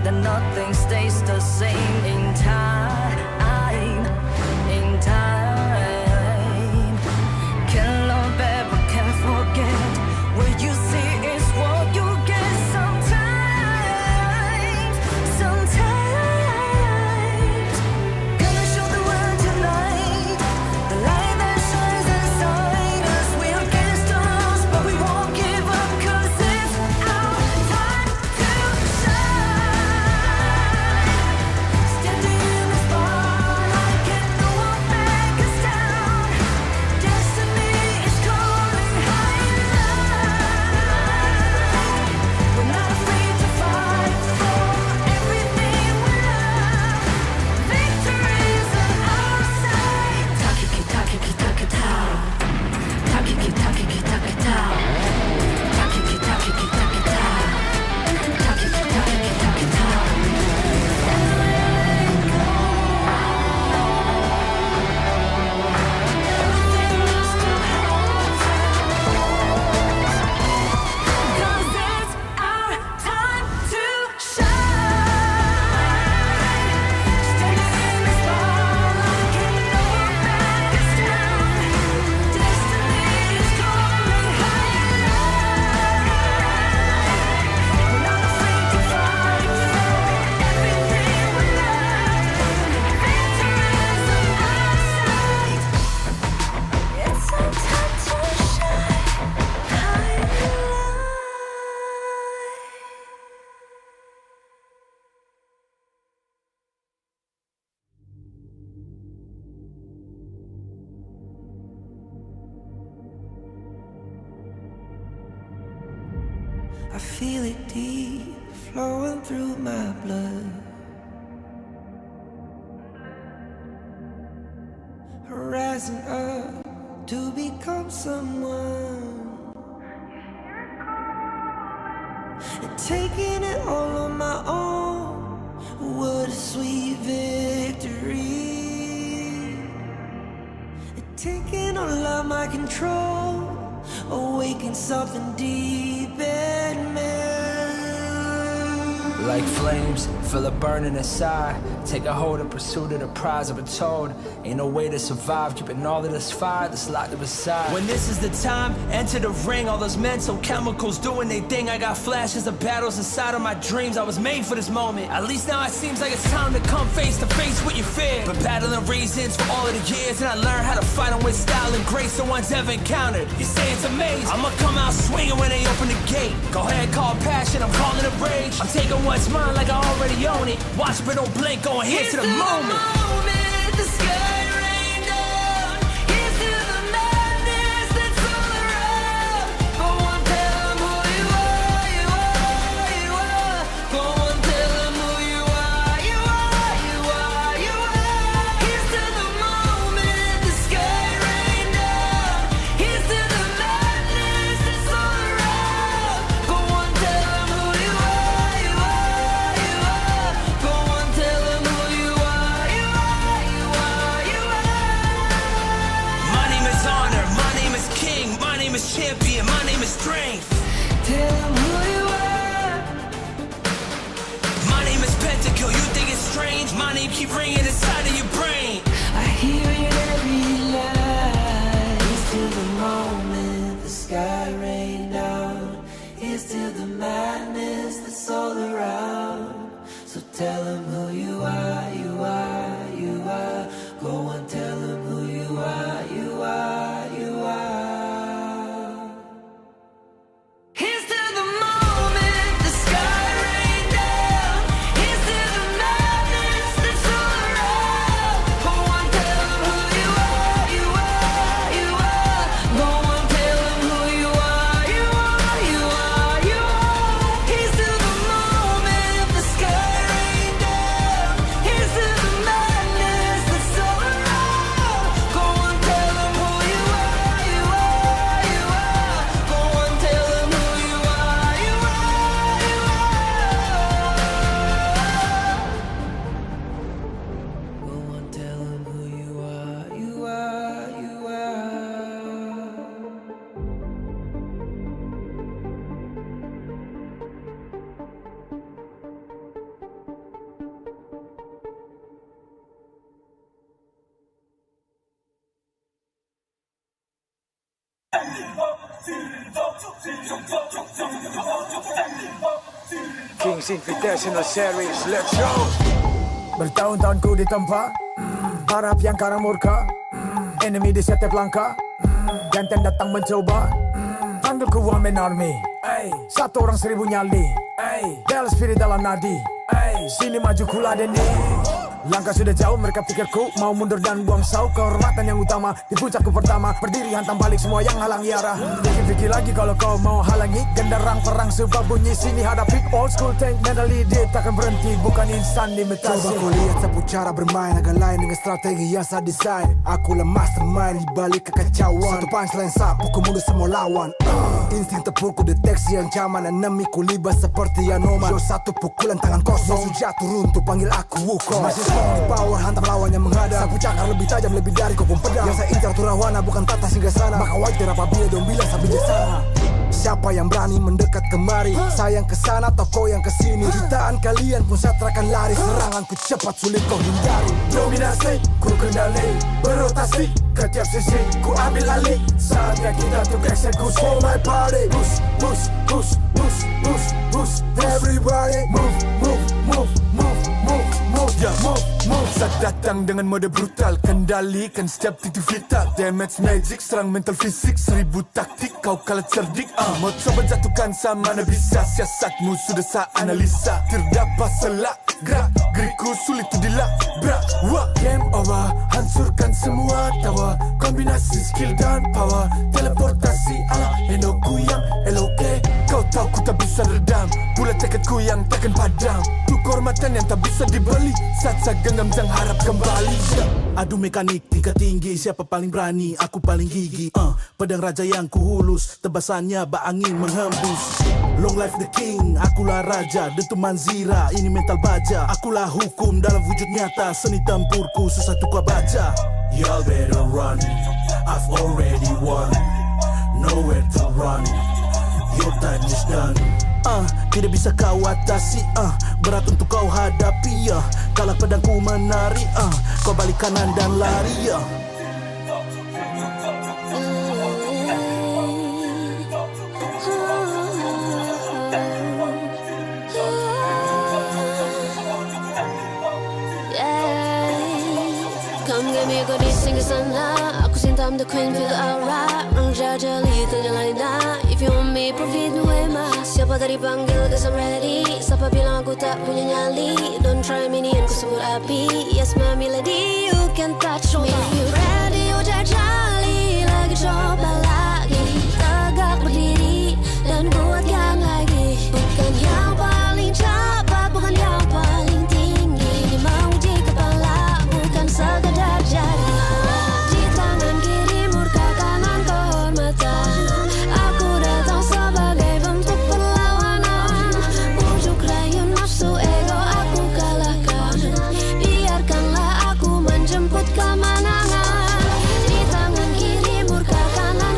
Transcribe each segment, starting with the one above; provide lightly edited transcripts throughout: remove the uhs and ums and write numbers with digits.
that nothing stays the same in time, in time. Can't love ever, can't forget. What you see is what you get sometimes, sometimes. Gonna show the world tonight, the light that shines inside us. We're against the odds, but we won't give up, 'cause it's our time to shine. Standing in the spotlight, can no one back us down. Destiny is calling high and light. We're not afraid to fight for everything we love. Victory's on our side. Takiki takiki takitao. Takiki takiki takitao. Takiki takiki takitao. Takiki takiki takitao. Everything is to hold tight. 'Cause it's our time to shine. Standing in the spotlight, can no one back us down. Destiny is calling high and light. We're not afraid to fight for everything we love. Victory is on our side. It's our time to shine high and light. I feel it deep, flowing through my blood. Rising up to become someone, and taking it all on my own. What a sweet victory. And taking all of my control, awaken something deep in me. Like flames, feel it burning inside. Take a hold in pursuit of the prize. I've been told, ain't no way to survive. Keeping all of this fire that's locked up inside. When this is the time, enter the ring. All those mental chemicals doing their thing. I got flashes of battles inside of my dreams. I was made for this moment. At least now it seems like it's time to come face to face with your fear. Been battling reasons for all of the years, and I learned how to fight them with style and grace no one's ever encountered. You say it's amazing, I'ma come out swinging when they open the gate. Go ahead, call passion, I'm calling it rage. I'm taking what's mine like I already own it. Watch but don't blink, going here to the moment. The sky rain down. Here's to the madness that's all around. Go on, tell 'em who you are, you are, you are. Go on, tell 'em who you are, you are, you are, you are. Here's to the moment, the sky rain down. Here's to the madness that's all around. Go on, tell 'em who you are, you are, you are. Go on, tell 'em who you are, you are, you are, you are. My name is honor, my name is king, my name is champion, my name is strength. Tell 'em who you are. My name is Pentakill, you think it's strange? My name keep ringing inside of your brain. I hear it every night. Here's to the moment the sky rain down. Here's to the madness that's all around. So tell 'em who you are, you are, you are. Go on, tell 'em who you are, you are, you are. Here's to the moment the sky rain down. Here's to the madness that's all around. Go on, tell 'em who you are, you are, you are. Go on, tell 'em who you are, you are, you are, you are. Here's to the moment the sky rain down. King's Invitational Series, let's go. Bertahun-tahun ku ditempa, harap yang karang murka, enemy di setiap langkah, jantan datang mencoba, panggil ku one man army, satu orang 1000 nyali, bel spirit dalam nadi, sini maju ku ladeni. Langkah sudah jauh, mereka pikirku mau mundur dan buang sau. Kehormatan yang utama di puncakku pertama, berdiri hantam balik semua yang halangi arah. Fikir-fikir lagi kalau kau mau halangi genderang perang, sebab bunyi sini hadapi old school tank mentally dia takkan berhenti, bukan instan imitasi. Coba kau lihat sapu cara bermain agak lain dengan strategi yang saya desain. Akulah mastermind di balik kekacauan, satu punchline sapu ku mundur semua lawan. Insting tepurku deteksi ancaman, enemy ku libas seperti Anoman. Show satu pukulan tangan kosong, langsung jatuh runtuh panggil aku Wukong. Masih strong di power hantam lawan yang menghadap, sapu cakar lebih tajam lebih dari kopong pedang. Yang saya incar turawana bukan tata singgah sana, maka wajar apabila dong bilang saya bijaksana. Siapa yang berani mendekat kemari, saya yang kesana atau kau yang kesini. Jutaan kalian pun saya terakan lari, seranganku cepat sulit kau hindari. Dominasi, ku kendali, berotasi ke tiap sisi, ku ambil alih. Saatnya kita untuk eksekusi. For my party, push, push, push, push, push, push. Everybody, move, move, move, move, move, move, yeah, move, move. Saat datang dengan mode brutal, kendalikan setiap titik vital. Damage magic, serang mental fisik, 1000 taktik, kau kalah cerdik. Mau coba jatuhkan sama mana bisa, siasatmu sudah saya analisa. Terdapat selak, gerak, geriku sulit tu dilabrak. Game over, hancurkan semua tawa, kombinasi skill dan power, teleportasi ala Enoku yang LOK. Kau tahu ku tak bisa redam, pula tekadku yang takkan padam. Tu kehormatan yang tak bisa dibeli, saat saya genggam jangan harap kembali. Adu mekanik tingkat tinggi, siapa paling berani, aku paling gigi. Pedang raja yang kuhulus, tebasannya bak angin menghembus. Long life the king, akulah raja, dentuman zira, ini mental baja. Akulah hukum dalam wujud nyata, seni tempurku susah tu kau baca. Y'all better run, I've already won, nowhere to run, your time is done. Tidak bisa kau atasi, berat untuk kau hadapi, kalah pedangku menari, kau balik kanan dan lari, Come get me, kau di singgah sana. Aku cinta I'm the queen, feel the aura. Orang jajali terjalan dah. If you want me, profit me mas. Siapa tadi panggil, cause I'm ready. Siapa bilang aku tak punya nyali. Don't try me, ni aku sebut api. Yes my melody, you can touch me. You ready, you jajali. Lagi coba lagi, tegak berdiri dan kuatkan lagi. Bukan yang paling cepat, bukan yang paling tinggi. Ini menguji kepala, bukan sekadar jari. Di tangan kiri murka, kanan kehormatan. Aku datang sebagai bentuk perlawanan. Bujuk rayu nafsu ego aku kalahkan. Biarkanlah aku menjemput kemenangan. Di tangan kiri murka, kanan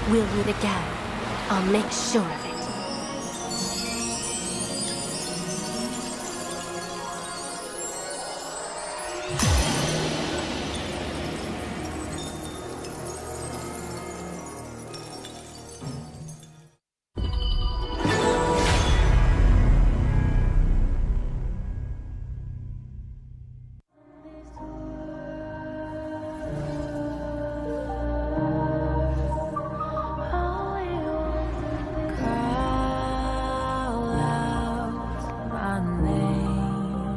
We'll meet again. I'll make sure of it. Call out my name.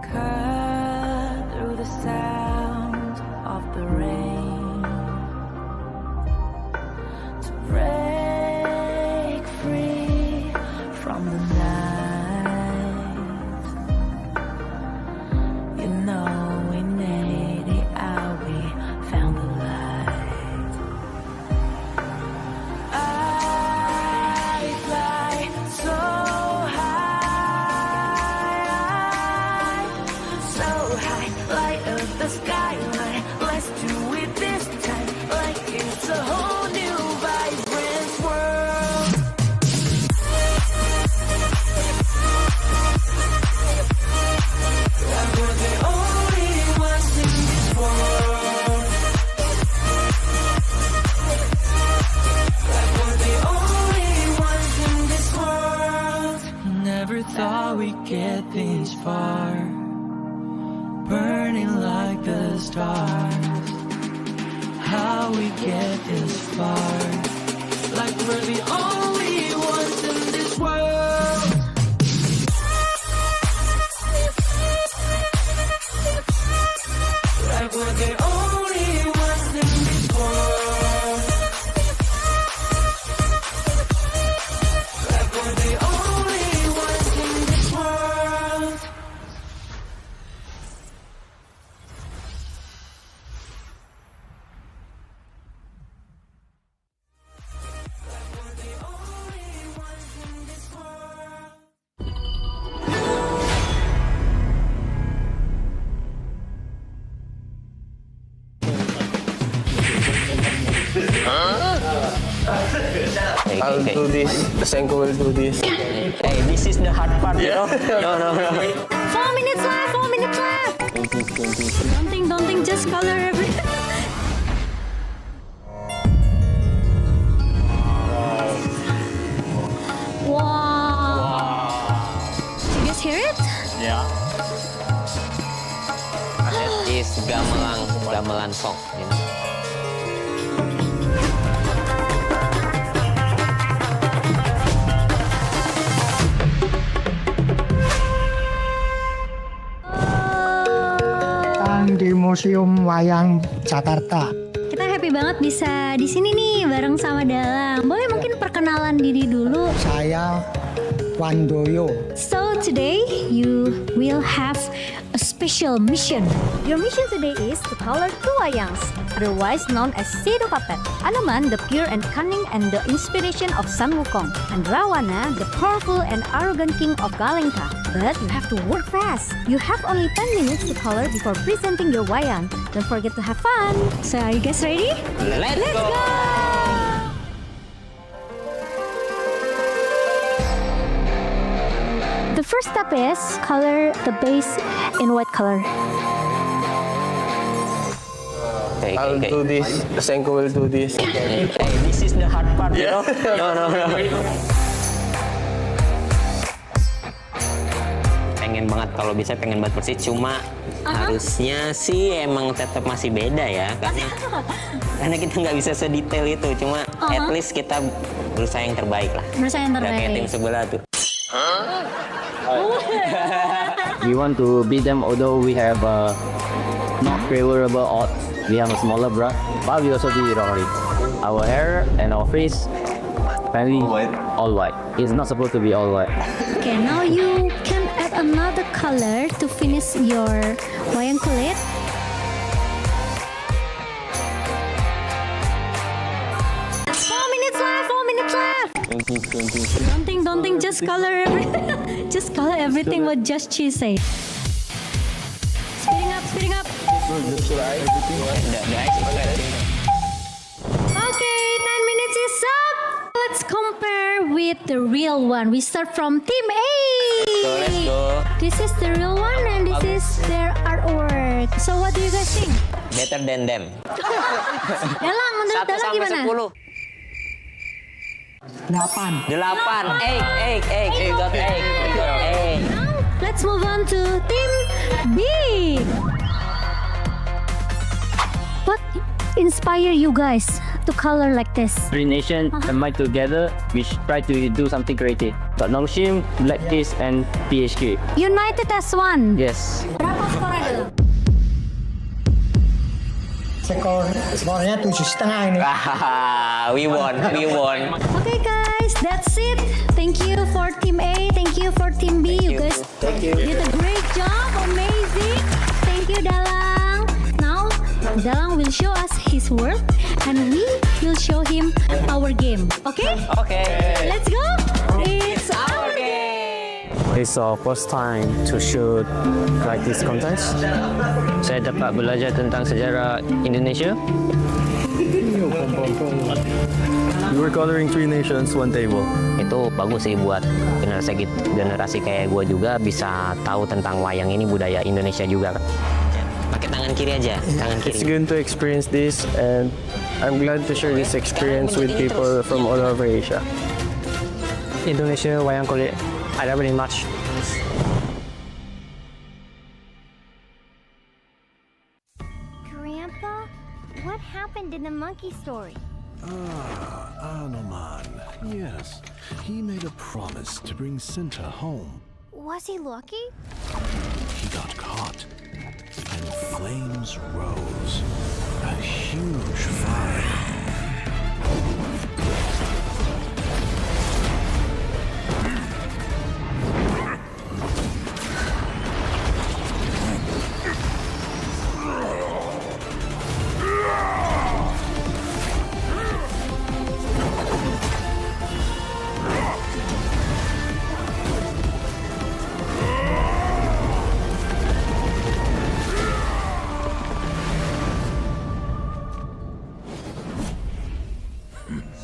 Cut through the sound of the rain to break free from the night. You know we made it out, we found the light. I fly so high, light up the skyline. Let's do it this time, like it's a whole new vibrant world. Like we're the only ones in this world. Like we're the only ones in this world. Never thought we'd get this far, burning like the stars. How we get this far? Like we're the only ones in this world. Like we're the only ones in this world. Like we're the only ones in this world. I'll do this. Senko will do this. Hey, this is the hard part, you know? No. 4 minutes left, 4 minutes left. Don't think, just color everything. Wow. You guys hear it? Yeah. That is gamelan song, you know? Di Museum Wayang Jakarta. Kita happy banget bisa di sini nih bareng sama Dalang. Boleh mungkin perkenalan diri dulu. Saya Wandoyo. So today you will have a special mission. Your mission today is to color two wayangs, otherwise known as shadow puppet. Anoman, the pure and cunning and the inspiration of Sun Wukong, and Rawana, the powerful and arrogant king of Galengka. But you have to work fast. You have only 10 minutes to color before presenting your wayang. Don't forget to have fun. So are you guys ready? Let's go! The first step is color the base in white color. I'll do this. Senko will do this. Hey, this is the hard part, you know? No. Pengen banget, kalau bisa pengen banget persis, cuma harusnya sih emang tetap masih beda ya, karena kita nggak bisa sedetail itu, cuma at least kita berusaha yang terbaik lah. Berusaha yang Nggak kayak terbaik. tim sebelah tuh. We want to beat them, although we have not favorable odds. We have a smaller brush, but we also did it already. Our hair and our face, apparently all white. It's not supposed to be all white. Okay, now you can add another color to finish your wayang kulit. Don't think, just color everything. Just color everything what just she said. Speeding up. The eyes is with the real one. We start from Team A. Let's go. This is the real one and this is their artwork. So what do you guys think? Better than them. Dalang, menurut 1 Dalang sampai gimana? 10. 8. 8. Egg. You got egg. Now, let's move on to Team B. What inspire you guys to color like this? Three Nation and Might together, we try to do something creative. But Nongshim, Black Kiss, and PHK. United as one. Yes. Berapa skornya dulu? Skornya 7,5 ini. We won. Okay guys, that's it. Thank you for Team A. Thank you for Team B. You guys did a great job. Amazing. Thank you Dalang. Now, Dalang will show us his work and we will show him our game. Okay? Okay. Let's go. It's our game. It's our first time to shoot like this contest. Saya dapat belajar tentang sejarah Indonesia. We were coloring 3 nations, 1 table. Itu bagus sih buat generasi kayak gue juga bisa tahu tentang wayang ini, budaya Indonesia juga. Pakai tangan kiri aja, tangan It's kiri. good to experience this, and I'm glad to share this experience with people from all over Asia. Indonesia wayang kulit, I love it much. Grandpa, what happened in the monkey story? Anoman. Yes, he made a promise to bring Cinta home. Was he lucky? He got caught, and flames rose. A huge fire.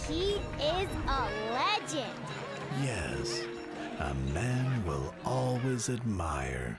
He is a legend. Yes, a man will always admire.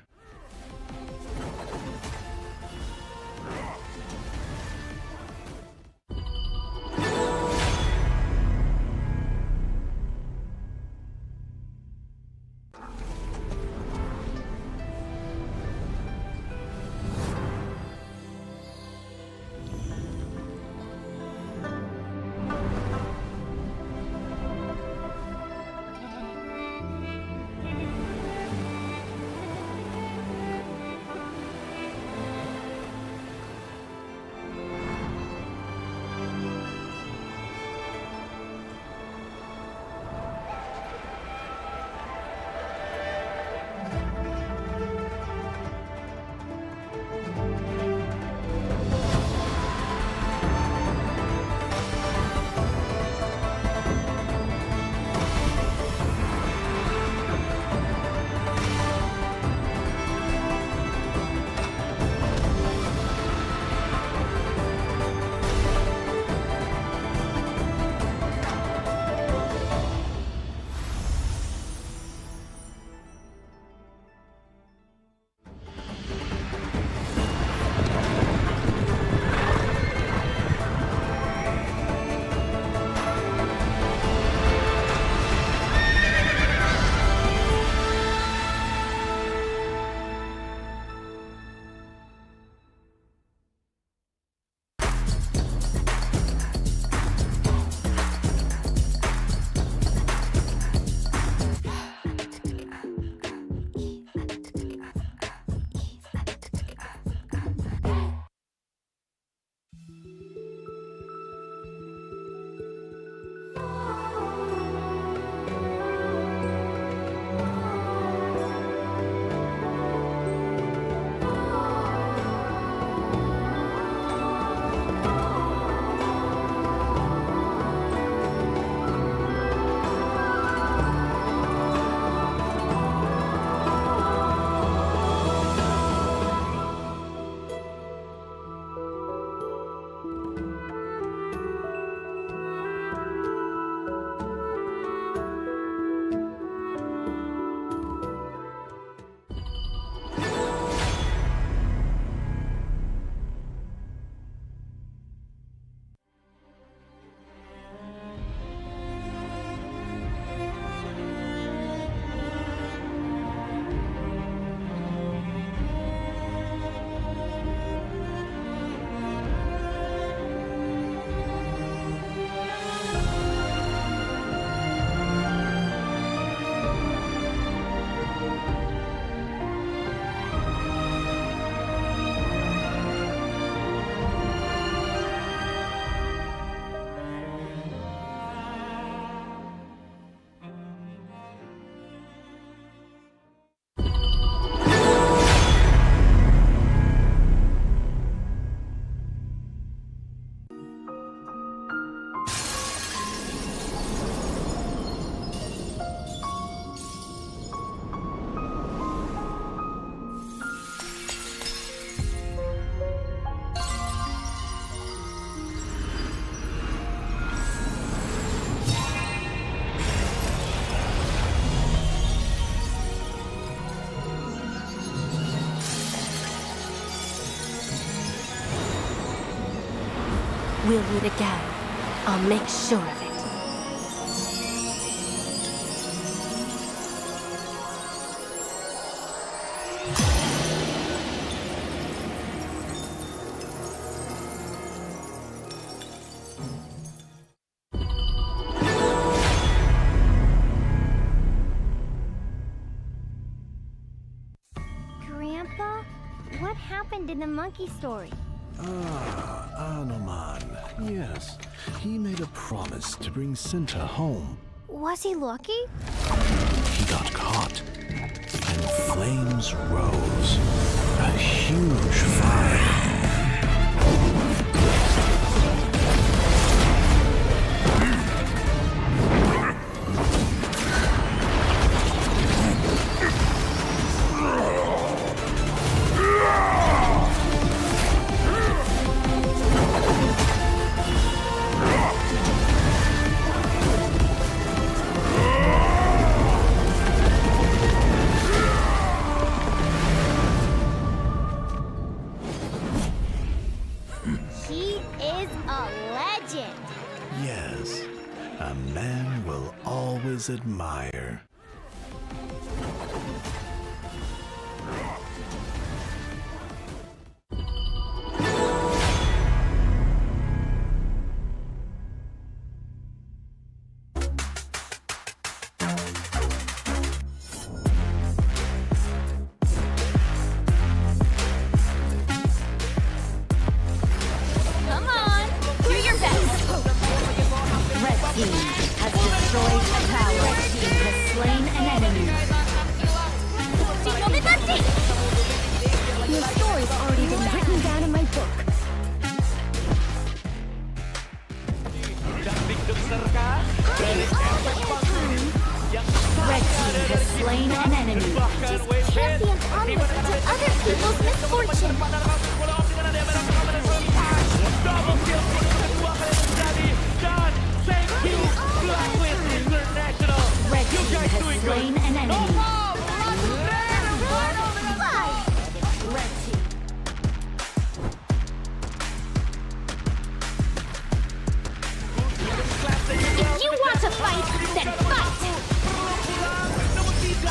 We'll meet again. I'll make sure of it. Grandpa, what happened in the monkey story? Anoman. Yes, he made a promise to bring Cinta home. Was he lucky? He got caught, and flames rose. A huge fire. He is a legend. Yes, a man will always admire. Come on, do your best. Red team has destroyed a tower. Red team has slain an enemy. Your story's already been written down in my book. Red team has slain an enemy. Just champion onward to other people's misfortune. Red team has slain an enemy. Red team. If you want to fight, then fight!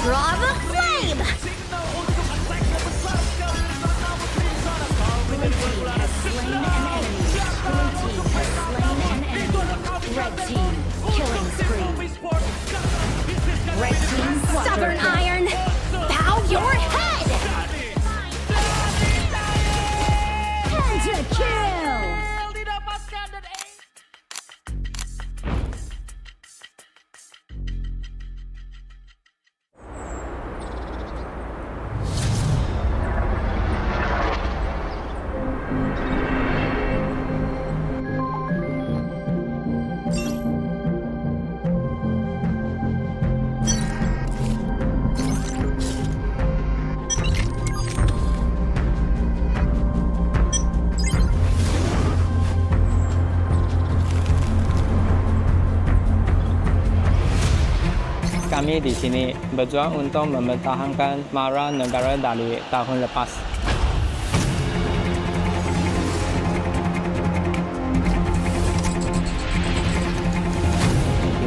Draw the flame! Blue team has slain an enemy. Blue team has slain an enemy. Red team, killing spree. Red team, stubborn iron, bow your head! Pentakill! Kami di sini berjuang untuk mempertahankan mara negara dari tahun lepas.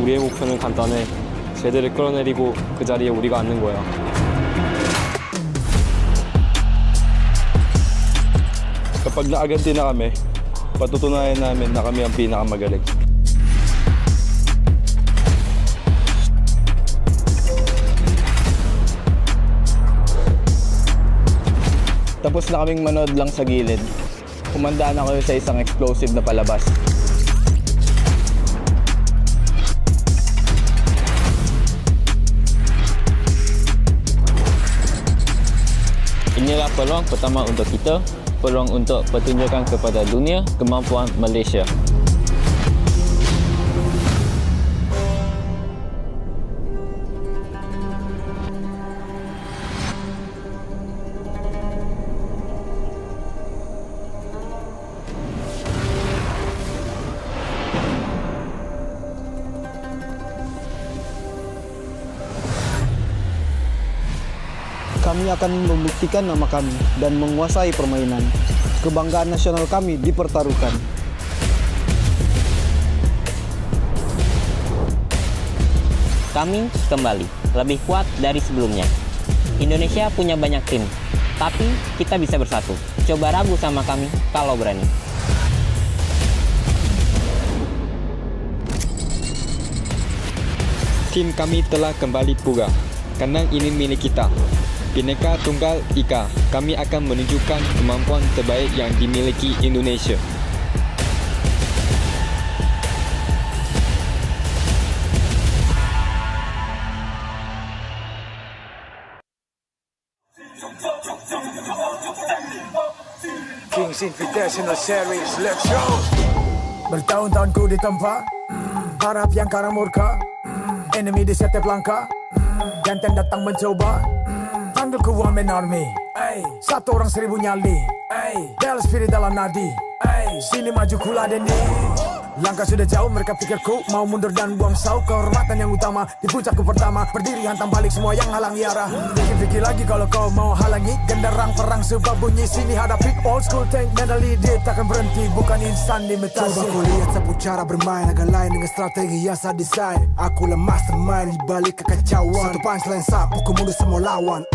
우리의 목표는 간단해. 쟤들을 끌어내리고 그 자리에 우리가 앉는 거야. Kapag naaganti na kami, patutunayan namin na kami ang pinakamagaling. Tapos na kaming manood lang sa gilid. Kumandaan ako sa isang explosive na palabas. Inilah peluang pertama untuk kita, peluang untuk pertunjukan kepada dunia kemampuan Malaysia. Kami akan membuktikan nama kami dan menguasai permainan. Kebanggaan nasional kami dipertaruhkan. kami kembali, lebih kuat dari sebelumnya. Indonesia punya banyak tim, tapi kita bisa bersatu. Coba ragu sama kami kalau berani. Tim kami telah kembali pulih. Kandang ini milik kita. Bhinneka Tunggal Ika, kami akan menunjukkan kemampuan terbaik yang dimiliki Indonesia. Kings Invitational Series, let's go! Bertahun-tahun ku ditempa, harap yang karang murka, enemy di setiap langkah, jantan datang mencoba, panggil ku one man army, satu orang 1000 nyali, Del spirit dalam nadi, sini maju ku ladeni. Langkah sudah jauh, mereka pikirku mau mundur dan buang sau. Kehormatan yang utama di puncakku pertama, berdiri hantam balik semua yang halang arah. Pikir-pikir lagi kalau kau mau halangi genderang perang sebab bunyi sini hadapi old school tank mentally dia takkan berhenti, bukan instan limitasi. Coba kau lihat sapu cara bermain agak lain dengan strategi yang saya desain. Aku lah mastermind di balik kekacauan. Satu punchline sapu ku mundur semua lawan.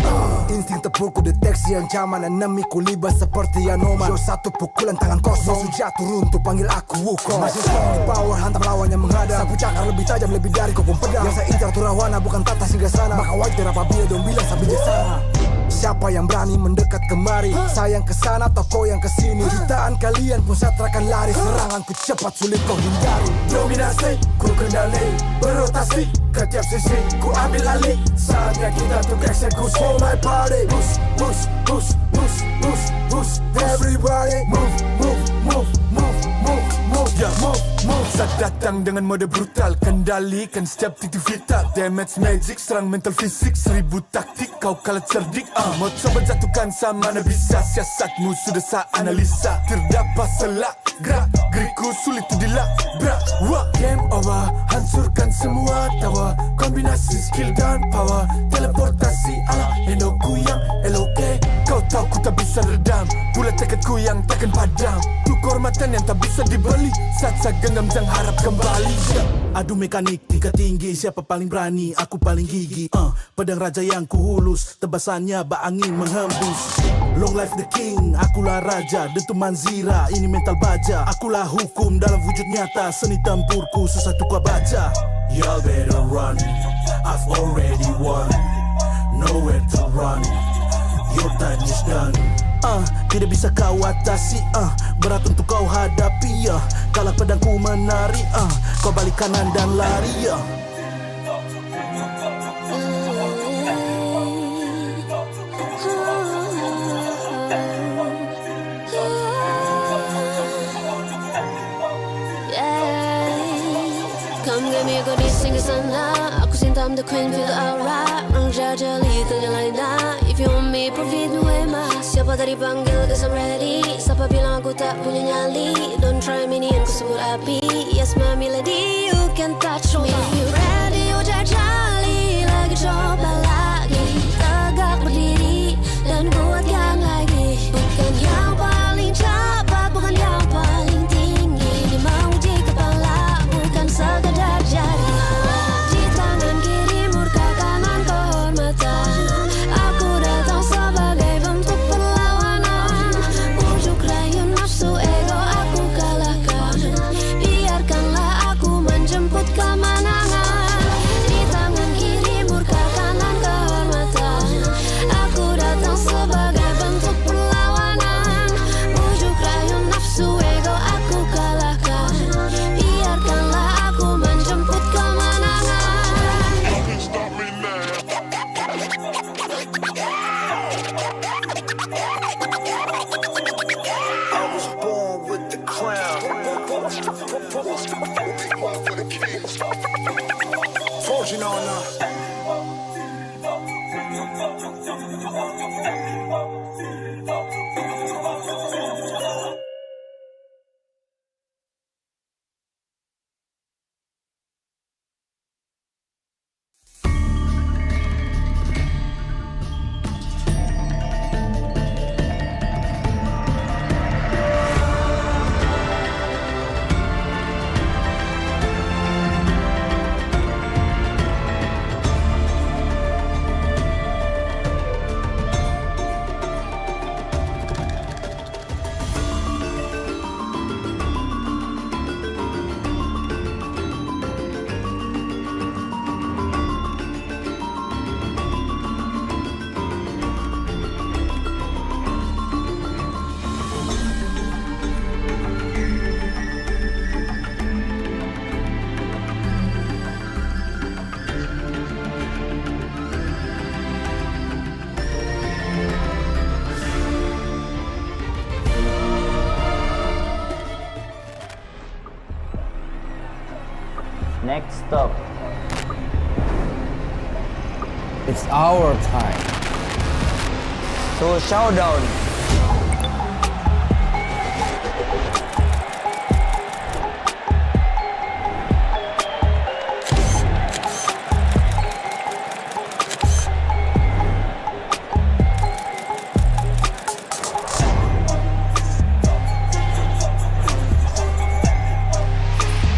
Insting tepukku deteksi ancaman, enemy ku libas seperti Anoman. Show satu pukulan tangan kosong, musuh jatuh runtuh panggil aku Wukong. Masih strong di power hantam lawan yang menghadap. Sapu cakar lebih tajam lebih dari kopong pedang. Yang saya incar turawana bukan tata singgah sana. Maka wajar apabila dong bilang sampai jasana. Siapa yang berani mendekat kemari? Sayang kesana atau kau yang kesini? Jutaan kalian pun saya terakan lari. Seranganku cepat sulit kau hindari. Dominasi, ku kendali, berotasi ke tiap sisi, ku ambil alih. Saatnya kita untuk eksekusi. For my party, push, push, push, push, push, push. Everybody, move, move, move, move, move, move, Ya, move, move. Saat datang dengan mode brutal, kendalikan setiap titik vital. Damage magic, serang mental fisik, 1000 taktik, kau kalah cerdik. Mau coba jatuhkan sama mana bisa, siasatmu sudah saya analisa. Terdapat selak, gerak, geriku sulit tu dilabrak. Wah, game over, hancurkan semua tawa. Kombinasi skill dan power, teleportasi ala endoku yang LOK. Kau tahu ku tak bisa redam, pula tekadku yang takkan padam. Tuh kehormatan yang tak bisa dibeli, saat saya genggam jangan harap kembali. Adu mekanik tingkat tinggi, siapa paling berani, aku paling gigi. Pedang raja yang kuhulus, tebasannya bak angin menghembus. Long life the king, akulah raja, dentuman zira, ini mental baja. Akulah hukum dalam wujud nyata, seni tempurku susah tuh kau baca. Y'all better run, I've already won, nowhere to run, your time is done. Tidak bisa kau atasi, berat untuk kau hadapi, kalah pedangku menari, kau balik kanan dan lari, Come get me, go di sini sana. Aku cinta, I'm the queen, feel the aura. Orang jajali, tanya lain dah. If you want me, profit me way mas. Siapa tadi panggil, cause I'm ready. Siapa bilang aku tak punya nyali? Don't try me, ni aku sebut api. Yes, my melody, you can touch me. You ready, you jajali. Lagi coba lagi. Tegak berdiri dan kuatkan lagi. Bukan yang paling cepat, bukan yang paling tinggi. Dia mau di kepala, bukan sekadar jari. Di tangan kiri murka, kanan kehormatan. Aku datang sebagai bentuk perlawanan. Bujuk rayu nafsu ego aku kalahkan. Biarkanlah aku menjemput kemenangan. Di tangan kiri murka, kanan kehormatan. Aku datang sebagai bentuk perlawanan. Bujuk rayu nafsu ego aku kalahkan. Biarkanlah aku menjemput kemenangan. I was born with the crown. Fortune on Next stop. It's our time. So Showdown.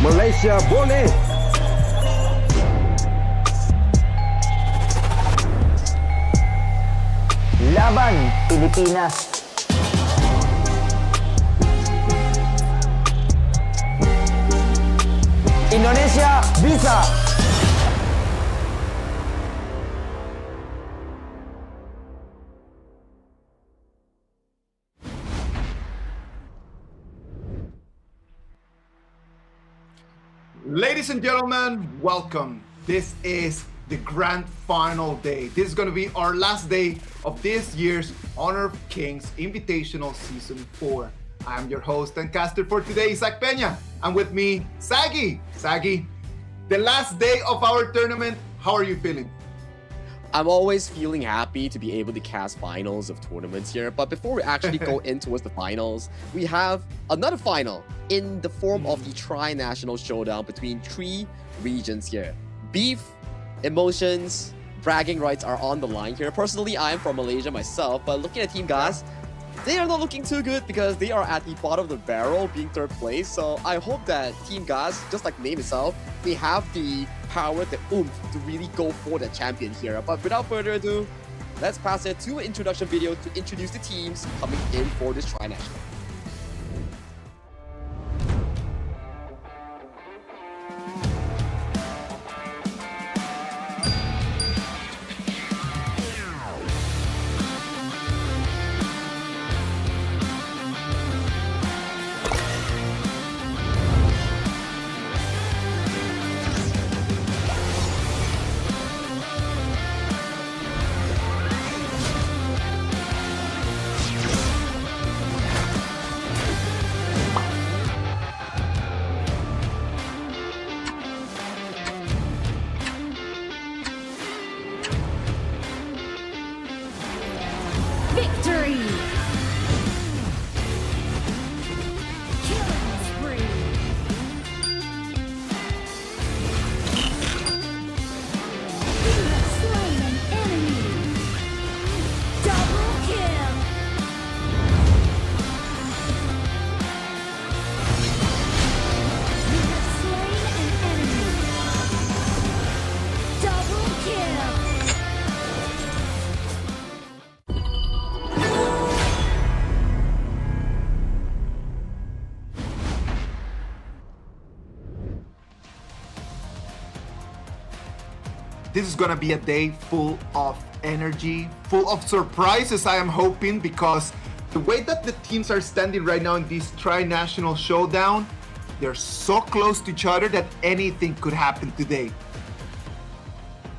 Malaysia boleh. Laban Pilipinas. Indonesia bisa. Ladies and gentlemen, welcome. This is the grand final day. This is going to be our last day of this year's Honor of Kings Invitational Season 4. I'm your host and caster for today, Zach Peña. And with me, Saggy. Saggy, the last day of our tournament, how are you feeling? I'm always feeling happy to be able to cast finals of tournaments here. But before we actually go in towards the finals, we have another final in the form of the tri-national showdown between 3 regions here. Beef, emotions, bragging rights are on the line here. Personally, I am from Malaysia myself, but looking at Team Gas, they are not looking too good because they are at the bottom of the barrel, being 3rd place. So I hope that Team Gas, just like the name itself, they have the power, the oomph to really go for the champion here. But without further ado, let's pass it to an introduction video to introduce the teams coming in for this tri-national. Victory! Killing spree! You have slain an enemy! Double kill! You have slain an enemy! Double kill! This is gonna be a day full of energy, full of surprises, I am hoping, because the way that the teams are standing right now in this tri-national showdown, they're so close to each other that anything could happen today.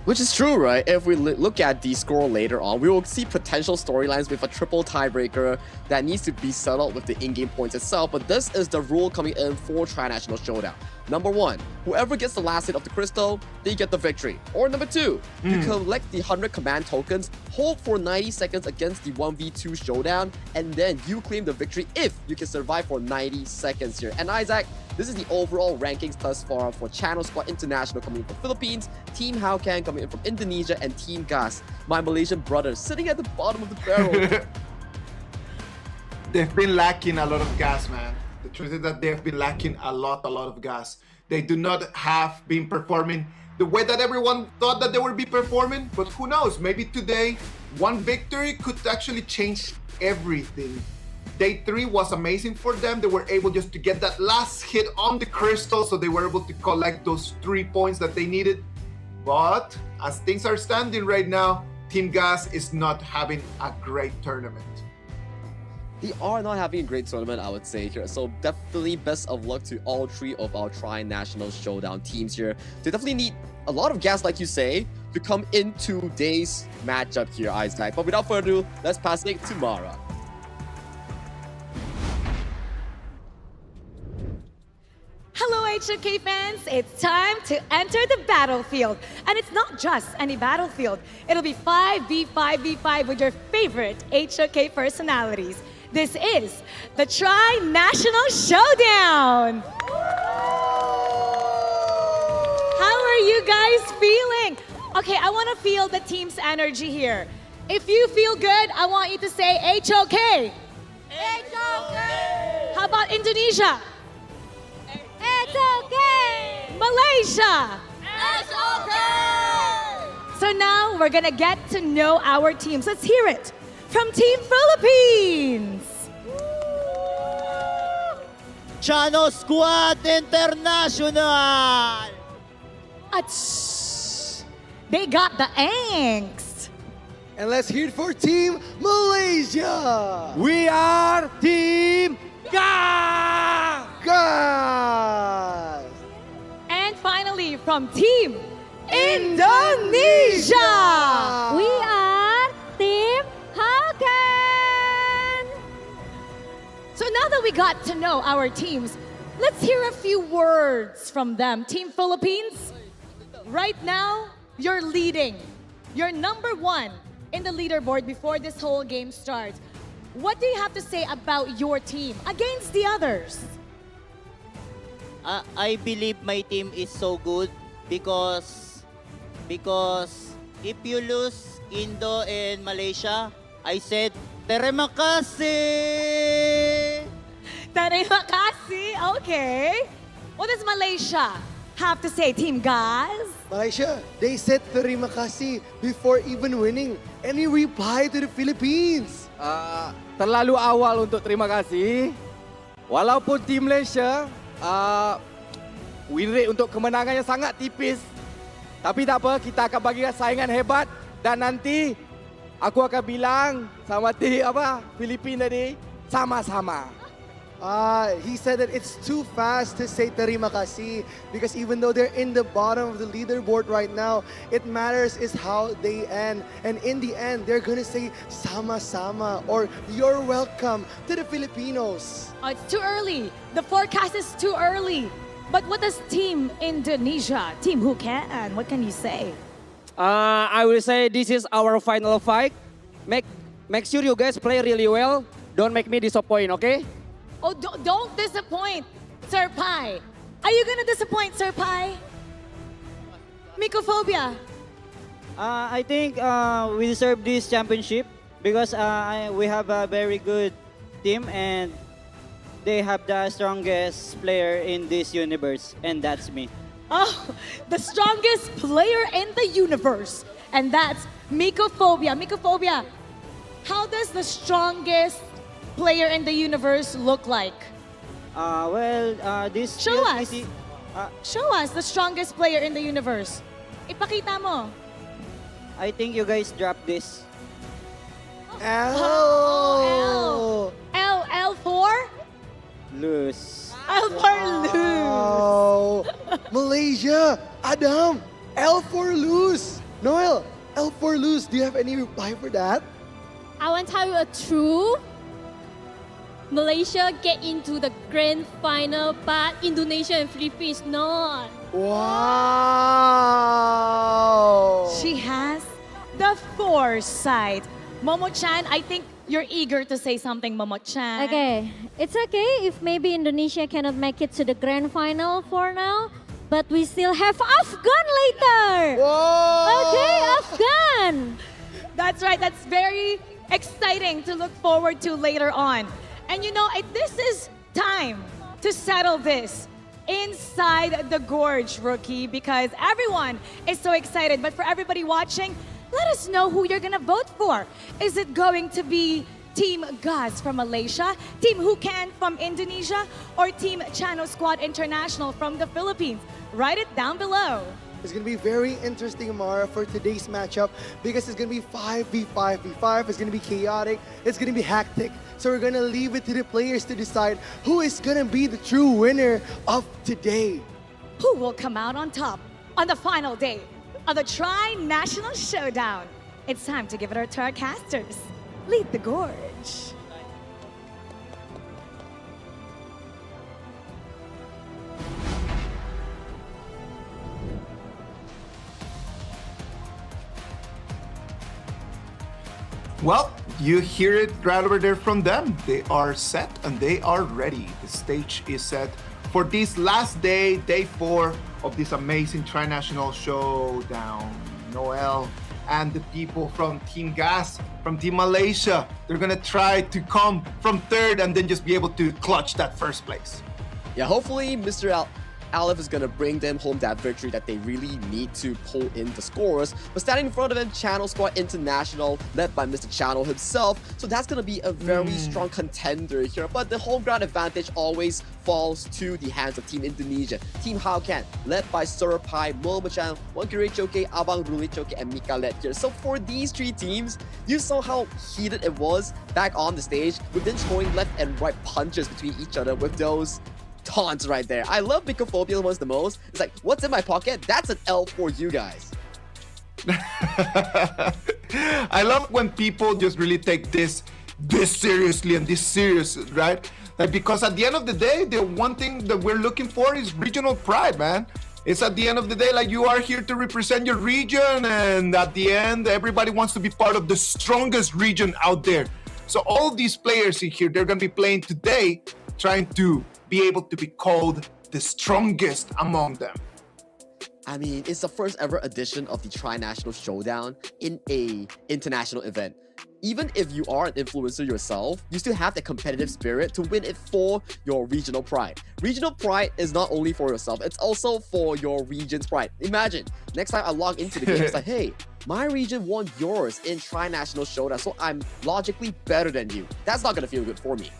Which is true, right? If we look at the score later on, we will see potential storylines with a triple tiebreaker that needs to be settled with the in-game points itself, but this is the rule coming in for tri-national showdown. Number 1, whoever gets the last hit of the crystal, they get the victory. Or number 2, you collect the 100 command tokens, hold for 90 seconds against the 1v2 showdown, and then you claim the victory if you can survive for 90 seconds here. And Isaac, this is the overall rankings thus far for Channel Squad International coming in from Philippines, Team Afgan coming in from Indonesia, and Team Gas, my Malaysian brothers, sitting at the bottom of the barrel. They've been lacking a lot of gas, man. The truth is that they've been lacking a lot of gas. They do not have been performing the way that everyone thought that they would be performing, but who knows, maybe today, one victory could actually change everything. Day 3 was amazing for them. They were able just to get that last hit on the crystal, so they were able to collect those 3 points that they needed. But as things are standing right now, Team Gas is not having a great tournament. They are not having a great tournament, I would say here. So definitely best of luck to all 3 of our tri-national showdown teams here. They definitely need a lot of gas, like you say, to come into today's matchup here, Isaac. But without further ado, let's pass it to Mara. Hello HOK fans, it's time to enter the battlefield. And it's not just any battlefield. It'll be 5v5v5 with your favorite HOK personalities. This is the Tri-National Showdown. How are you guys feeling? Okay, I want to feel the team's energy here. If you feel good, I want you to say HOK. HOK. How about Indonesia? HOK. Malaysia. HOK. So now we're gonna get to know our teams. Let's hear it from Team Philippines. Chano Squad International. They got the angst. And let's hear it for Team Malaysia. We are Team Gas. And finally from Team Indonesia. We are Team Afgan. So now that we got to know our teams, let's hear a few words from them. Team Philippines, right now, you're leading. You're number one in the leaderboard before this whole game starts. What do you have to say about your team against the others? I believe my team is so good because if you lose Indo and Malaysia, I said, terima kasih. Terima kasih, okay. What does Malaysia have to say, Team Gas? Malaysia, they said terima kasih before even winning. Any reply to the Philippines? Terlalu awal untuk terima kasih. Walaupun tim Malaysia win rate untuk kemenangannya sangat tipis. Tapi tak apa, kita akan bagi saingan hebat dan nanti aku akan bilang sama tim Filipina tadi sama-sama. He said that it's too fast to say terima kasih because even though they're in the bottom of the leaderboard right now, it matters is how they end. And in the end, they're gonna say sama-sama or you're welcome to the Filipinos. It's too early. The forecast is too early. But what does Team Indonesia, Team Who Can, what can you say? I will say this is our final fight. Make sure you guys play really well. Don't make me disappoint, okay? Oh, don't disappoint, Sir Pai. Are you gonna disappoint, Sir Pai? Mycophobia. I think we deserve this championship because we have a very good team and they have the strongest player in this universe, and that's me. Oh, the strongest player in the universe, and that's Mycophobia. Mycophobia, how does the strongest player in the universe look like? This Show us. Show us the strongest player in the universe. Ipakita mo. I think you guys drop this. L for? Lose. L for lose. Malaysia, Adam, L for lose. Noel, L for lose. Do you have any reply for that? I want to tell you a truth. Malaysia get into the grand final, but Indonesia and Philippines not. Wow! She has the foresight. Momo-chan, I think you're eager to say something, Momo-chan. Okay, it's okay if maybe Indonesia cannot make it to the grand final for now, but we still have Afgan later. Whoa! Okay, Afgan. That's right. That's very exciting to look forward to later on. And you know, this is time to settle this inside the gorge, rookie, because everyone is so excited. But for everybody watching, let us know who you're gonna vote for. Is it going to be Team Gas from Malaysia, Team Who Can from Indonesia, or Team Chano Squad International from the Philippines? Write it down below. It's going to be very interesting, Amara, for today's matchup because it's going to be 5v5v5. It's going to be chaotic. It's going to be hectic. So we're going to leave it to the players to decide who is going to be the true winner of today. Who will come out on top on the final day of the Tri-National Showdown? It's time to give it to our casters. Lead the gorge. Well, you hear it right over there from them. They are set and they are ready. The stage is set for this last day, day 4 of this amazing tri-national showdown. Noel and the people from Team Gas, from Team Malaysia, they're gonna try to come from third and then just be able to clutch that first place. Yeah, hopefully Mr. Aleph is going to bring them home that victory that they really need to pull in the scores. But standing in front of them, Channel Squad International, led by Mr. Channel himself. So that's going to be a very strong contender here. But the home ground advantage always falls to the hands of Team Indonesia. Team Afgan, led by Surapai, Mulmachan, Wankiri Choke, Abang Ruli Choke, and Mika led here. So for these 3 teams, you saw how heated it was back on the stage with them throwing left and right punches between each other with those taunts right there. I love Mycophobia ones the most. It's like, what's in my pocket? That's an L for you guys. I love when people just really take this seriously and this serious, right? Like, because at the end of the day, the one thing that we're looking for is regional pride, man. It's at the end of the day, like, you are here to represent your region, and at the end, everybody wants to be part of the strongest region out there. So all these players in here, they're going to be playing today, trying to be able to be called the strongest among them. I mean, it's the first ever edition of the Tri-National Showdown in a international event. Even if you are an influencer yourself, you still have the competitive spirit to win it for your regional pride. Regional pride is not only for yourself, it's also for your region's pride. Imagine, next time I log into the game, it's like, hey, my region won yours in Tri-National Showdown, so I'm logically better than you. That's not gonna feel good for me.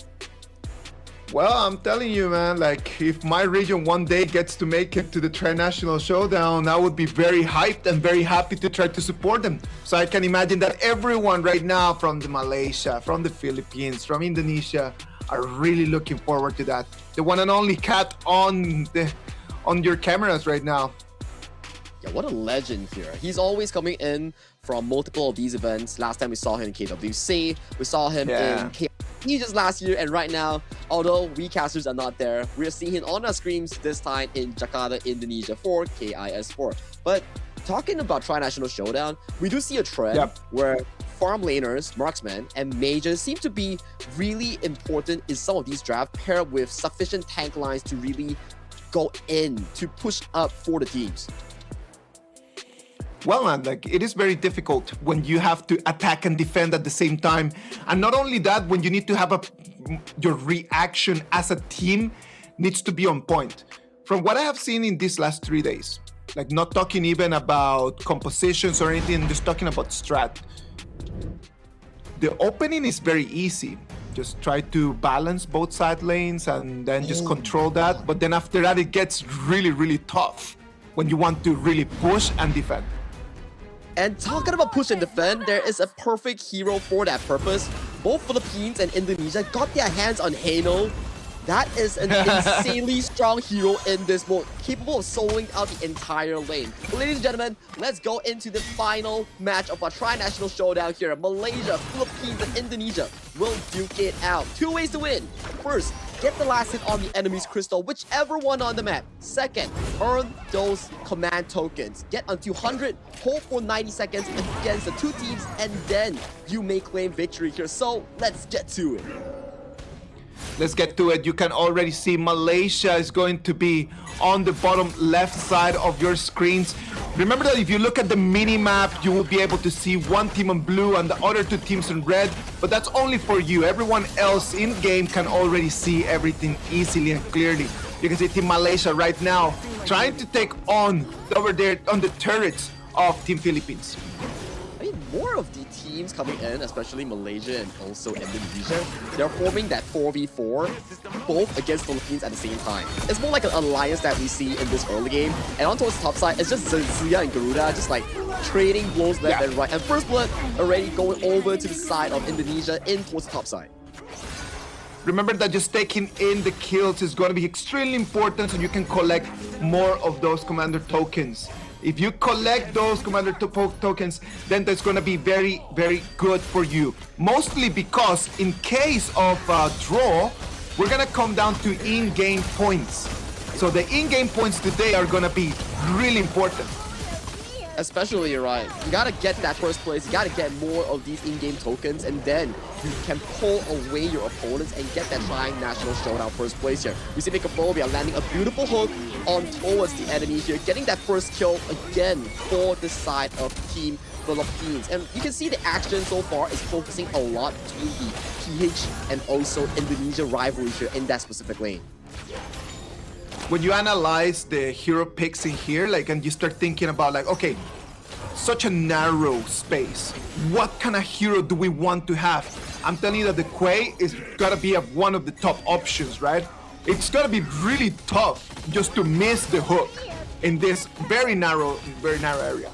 Well, I'm telling you, man, like, if my region one day gets to make it to the Tri-National Showdown, I would be very hyped and very happy to try to support them. So I can imagine that everyone right now from the Malaysia, from the Philippines, from Indonesia are really looking forward to that. The one and only Cat on your cameras right now. Yeah, what a legend here. He's always coming in from multiple of these events. Last time we saw him in KWC, we saw him in just last year, and right now, although we casters are not there, we're seeing him on our screens this time in Jakarta, Indonesia for KIS Sport. But talking about Tri-National Showdown, we do see a trend where farm laners, marksmen, and mages seem to be really important in some of these drafts, paired with sufficient tank lines to really go in to push up for the teams. Well, man, like, it is very difficult when you have to attack and defend at the same time. And not only that, when you need to have your reaction as a team needs to be on point. From what I have seen in these last 3 days, like, not talking even about compositions or anything, just talking about strat. The opening is very easy. Just try to balance both side lanes and then just control that. But then after that, it gets really, really tough when you want to really push and defend. And talking about push and defend, there is a perfect hero for that purpose. Both Philippines and Indonesia got their hands on Hano. That is an insanely strong hero in this mode, capable of soloing out the entire lane. But ladies and gentlemen, let's go into the final match of our Tri-National Showdown here. Malaysia, Philippines, and Indonesia will duke it out. 2 ways to win. First, get the last hit on the enemy's crystal, whichever one on the map. Second, earn those command tokens. Get unto 100, hold for 90 seconds against the 2 teams, and then you may claim victory here. So let's get to it. Let's get to it. You can already see Malaysia is going to be on the bottom left side of your screens. Remember that if you look at the mini-map, you will be able to see one team in blue and the other 2 teams in red, but that's only for you. Everyone else in-game can already see everything easily and clearly. You can see Team Malaysia right now trying to take on over there on the turrets of Team Philippines. I mean, more of the teams coming in, especially Malaysia and also Indonesia, they're forming that 4v4, both against Philippines at the same time. It's more like an alliance that we see in this early game. And on towards the top side, it's just Zia and Garuda just like trading blows left and right. And First Blood already going over to the side of Indonesia in towards the top side. Remember that just taking in the kills is going to be extremely important so you can collect more of those commander tokens. If you collect those commander tokens, then that's going to be very, very good for you. Mostly because in case of a draw, we're going to come down to in-game points. So the in-game points today are going to be really important. Especially, you're right. You gotta get that first place. You gotta get more of these in-game tokens, and then you can pull away your opponents and get that Tri-National Showdown first place here. We see Mikaphobia landing a beautiful hook on towards the enemy here, getting that first kill again for the side of Team Philippines. And you can see the action so far is focusing a lot between the PH and also Indonesia rivalry here in that specific lane. When you analyze the hero picks in here, like, and you start thinking about, like, okay, such a narrow space, what kind of hero do we want to have? I'm telling you that the Quay is gotta be one of the top options, right? It's gotta be really tough just to miss the hook in this very narrow area.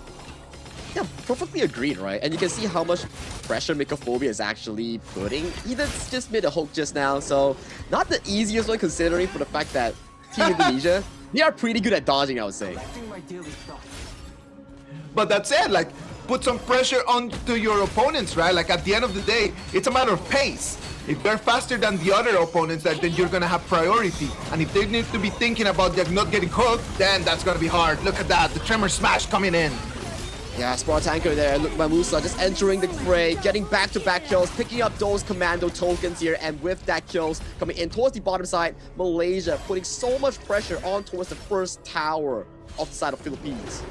Yeah, perfectly agreed, right? And you can see how much pressure Mikaphobia is actually putting. He just made a hook just now, so not the easiest one considering for the fact that Team Indonesia, they are pretty good at dodging, I would say. But that's it, like, put some pressure onto your opponents, right? Like, at the end of the day, it's a matter of pace. If they're faster than the other opponents, then you're gonna have priority. And if they need to be thinking about like, not getting hooked, then that's gonna be hard. Look at that, the Tremor Smash coming in. Yeah, Spartanker there. Look, Mamusa just entering the fray, getting back-to-back kills, picking up those commando tokens here, and with that kills coming in towards the bottom side, Malaysia putting so much pressure on towards the first tower of the side of Philippines.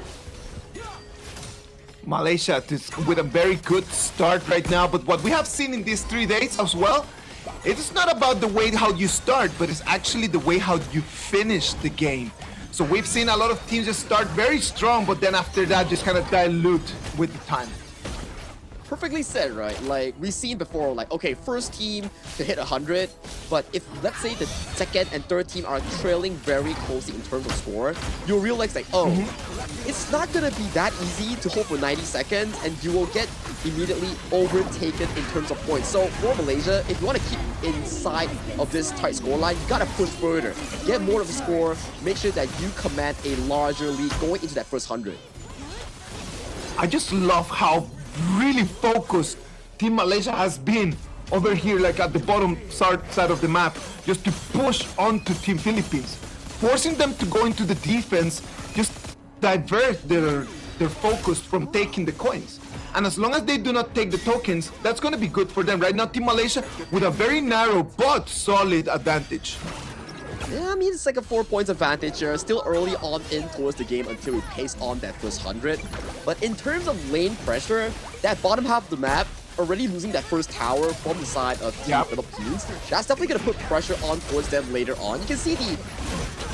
Malaysia with a very good start right now, but what we have seen in these 3 days as well, it's not about the way how you start, but it's actually the way how you finish the game. So we've seen a lot of teams just start very strong, but then after that just kind of dilute with the time. Perfectly said, right? Like, we've seen before, like, okay, first team to hit 100, but if, let's say, the second and third team are trailing very closely in terms of score, you'll realize, like, oh, it's not gonna be that easy to hold for 90 seconds, and you will get immediately overtaken in terms of points. So, for Malaysia, if you want to keep inside of this tight scoreline, you gotta push further, get more of the score, make sure that you command a larger lead going into that first 100. I just love how really focused Team Malaysia has been over here, like at the bottom side of the map, just to push onto Team Philippines, forcing them to go into the defense, just divert their focus from taking the coins. And as long as they do not take the tokens, that's going to be good for them. Right now, Team Malaysia with a very narrow but solid advantage. Yeah, I mean, it's like a 4 points advantage here. Still early on in towards the game until we pace on that first 100. But in terms of lane pressure, that bottom half of the map, already losing that first tower from the side of Team Philippines, that's definitely going to put pressure on towards them later on. You can see the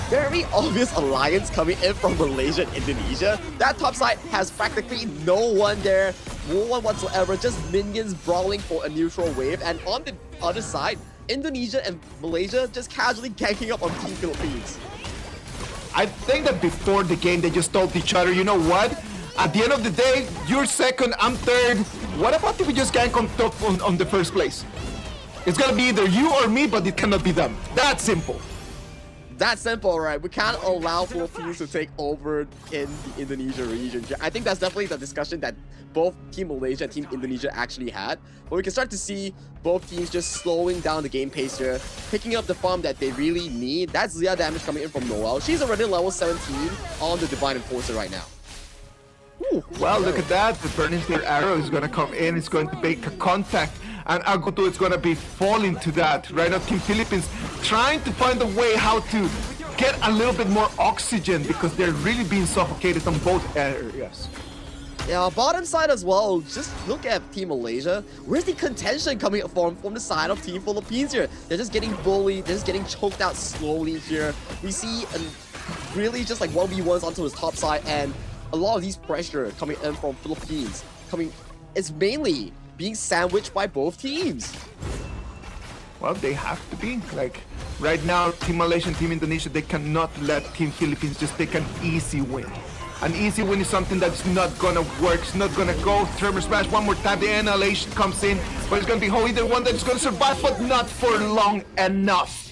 very obvious alliance coming in from Malaysia and Indonesia. That top side has practically no one there, no one whatsoever, just minions brawling for a neutral wave. And on the other side, Indonesia and Malaysia just casually ganking up on Team Philippines. I think that before the game, they just told each other, you know what? At the end of the day, you're second, I'm third. What about if we just gank on top on the first place? It's gonna be either you or me, but it cannot be them. That simple. That's simple, right? We can't allow Philippines to take over in the Indonesia region. I think that's definitely the discussion that both Team Malaysia and Team Indonesia actually had. But we can start to see both teams just slowing down the game pace here, picking up the farm that they really need. That's Zia damage coming in from Noel. She's already level 17 on the Divine Enforcer right now. Ooh, well, look at that. The Burning Spear arrow is going to come in. It's going to make a contact. And Agoto is going to be falling to that. Right now, Team Philippines trying to find a way how to get a little bit more oxygen because they're really being suffocated on both areas. Yeah, bottom side as well. Just look at Team Malaysia. Where's the contention coming from the side of Team Philippines here? They're just getting bullied. They're just getting choked out slowly here. We see really just like 1v1s onto his top side, and a lot of these pressure coming in from Philippines. It's mainly being sandwiched by both teams. Well, they have to be. Like, right now, Team Malaysia and Team Indonesia, they cannot let Team Philippines just take an easy win. An easy win is something that's not gonna work, it's not gonna go. Tremor Smash one more time, the annihilation comes in, but it's gonna be either one that is gonna survive, but not for long enough.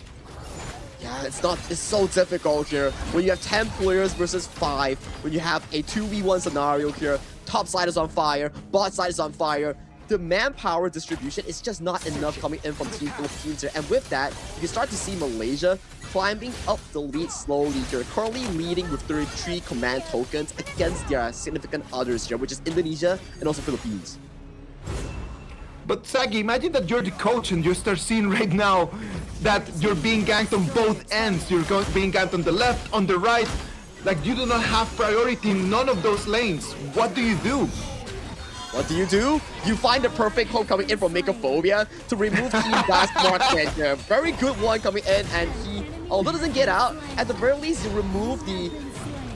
Yeah, it's so difficult here. When you have 10 players versus 5, when you have a 2v1 scenario here, top side is on fire, bot side is on fire, the manpower distribution is just not enough coming in from Team Philippines here. And with that, you can start to see Malaysia climbing up the lead slowly here, currently leading with 33 command tokens against their significant others here, which is Indonesia and also Philippines. But Sagi, imagine that you're the coach and you start seeing right now that you're being ganked on both ends. You're being ganked on the left, on the right. Like, you do not have priority in none of those lanes. What do you do? What do? You find the perfect hook coming in from Makeophobia to remove Team Gas Market here. Very good one coming in, and he, although doesn't get out, at the very least you remove the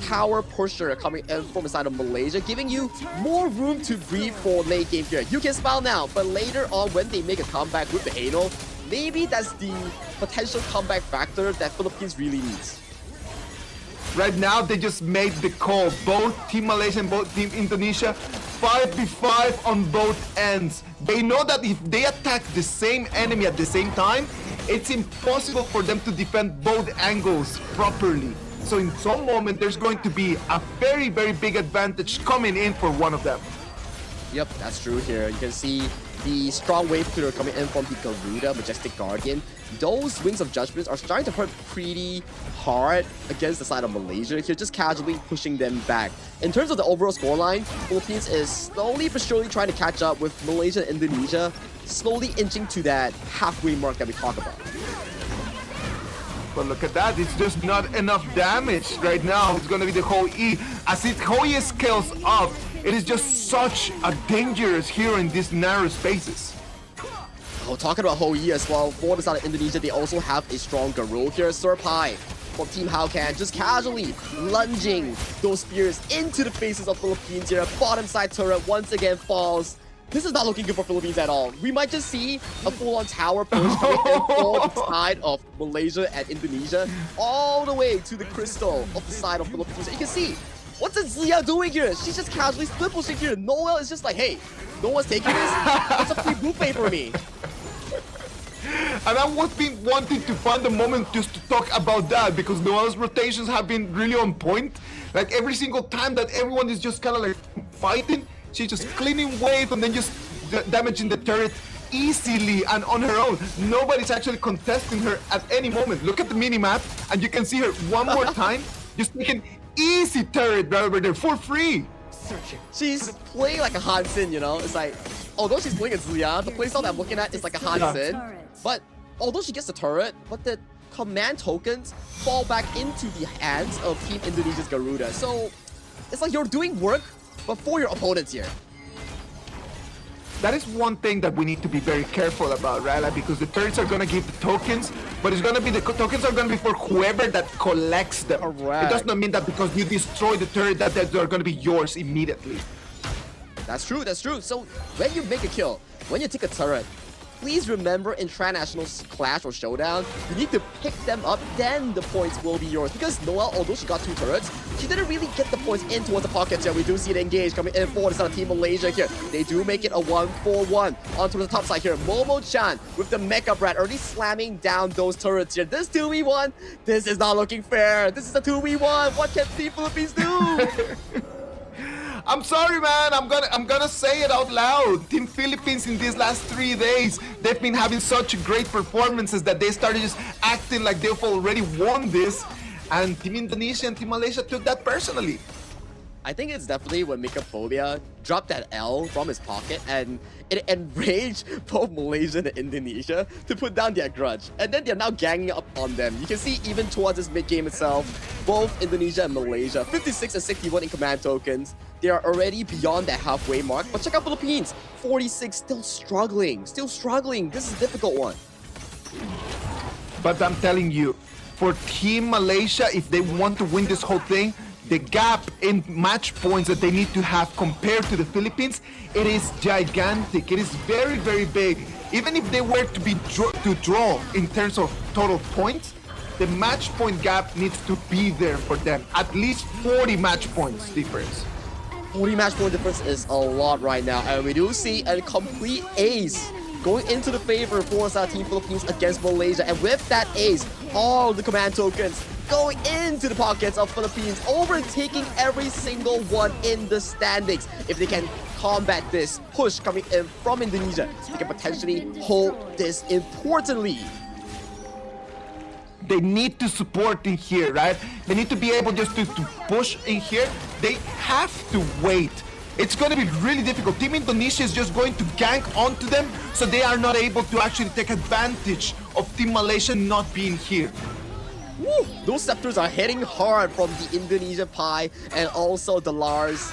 tower pusher coming in from the side of Malaysia, giving you more room to breathe for late game here. You can smile now, but later on when they make a comeback with the anal, maybe that's the potential comeback factor that Philippines really needs. Right now, they just made the call. Both Team Malaysia and both Team Indonesia, 5v5 on both ends. They know that if they attack the same enemy at the same time, it's impossible for them to defend both angles properly. So in some moment, there's going to be a very, very big advantage coming in for one of them. Yep, that's true here. You can see the strong wave clear coming in from the Garuda, Majestic Guardian. Those Wings of Judgment are starting to hurt pretty hard against the side of Malaysia here, just casually pushing them back. In terms of the overall scoreline, Philippines is slowly but surely trying to catch up with Malaysia and Indonesia, slowly inching to that halfway mark that we talk about. But look at that, it's just not enough damage right now. It's gonna be the Hou Yi. As Hou Yi scales up, it is just such a dangerous hero in these narrow spaces. Oh, talking about Hou Yi as well, for the side of Indonesia, they also have a strong Garo here. Surpai from Team Afgan, just casually lunging those spears into the faces of Philippines here. Bottom side turret once again falls. This is not looking good for Philippines at all. We might just see a full-on tower push coming in for the side of Malaysia and Indonesia, all the way to the crystal of the side of Philippines. You can see, what's Ziya doing here? She's just casually split pushing here. Noel is just like, hey, no one's taking this. It's a free buffet for me. And I was been wanting to find a moment just to talk about that, because Noel's rotations have been really on point. Like every single time that everyone is just kind of like fighting, she's just cleaning wave and then just damaging the turret easily and on her own. Nobody's actually contesting her at any moment. Look at the mini-map and you can see her one more time just making easy turret right over there for free. She's playing like a Hansen, you know? It's like, although she's playing a Ziya, the playstyle that I'm looking at is like a Hansen. But although she gets the turret, but the command tokens fall back into the hands of Team Indonesia's Garuda. So it's like you're doing work, but for your opponents here. That is one thing that we need to be very careful about, right? Like, because the turrets are gonna give the tokens, but it's gonna be the tokens are gonna be for whoever that collects them. Correct. It does not mean that because you destroy the turret that they're gonna be yours immediately. That's true, that's true. So when you make a kill, when you take a turret, please remember in Tri-National Clash or Showdown, you need to pick them up, then the points will be yours. Because Noelle, although she got 2 turrets, she didn't really get the points in towards the pockets here. We do see it engage coming in for the side of Team Malaysia here. They do make it a 1-4-1 onto the top side here. Momo-chan with the Mecha Brat already slamming down those turrets here. This 2v1, this is not looking fair. This is a 2v1. What can Team Philippines do? I'm sorry, man. I'm gonna say it out loud. Team Philippines in these last 3 days, they've been having such great performances that they started just acting like they've already won this. And Team Indonesia and Team Malaysia took that personally. I think it's definitely when Makeophobia dropped that L from his pocket and it enraged both Malaysia and Indonesia to put down their grudge. And then they're now ganging up on them. You can see even towards this mid-game itself, both Indonesia and Malaysia, 56 and 61 in command tokens. They are already beyond that halfway mark. But check out Philippines, 46, still struggling. This is a difficult one. But I'm telling you, for Team Malaysia, if they want to win this whole thing, the gap in match points that they need to have compared to the Philippines, it is gigantic. It is very, very big. Even if they were to be to draw in terms of total points, the match point gap needs to be there for them. At least 40 match points difference. 40 match point difference is a lot right now. And we do see a complete ace going into the favor for Team Philippines against Malaysia. And with that ace, all the command tokens going into the pockets of Philippines, overtaking every single one in the standings. If they can combat this push coming in from Indonesia, they can potentially hold this important lead. They need to support in here, right? They need to be able just to push in here. They have to wait. It's going to be really difficult. Team Indonesia is just going to gank onto them, so they are not able to actually take advantage of Team Malaysia not being here. Woo, those scepters are hitting hard from the Indonesia Pi and also the Lars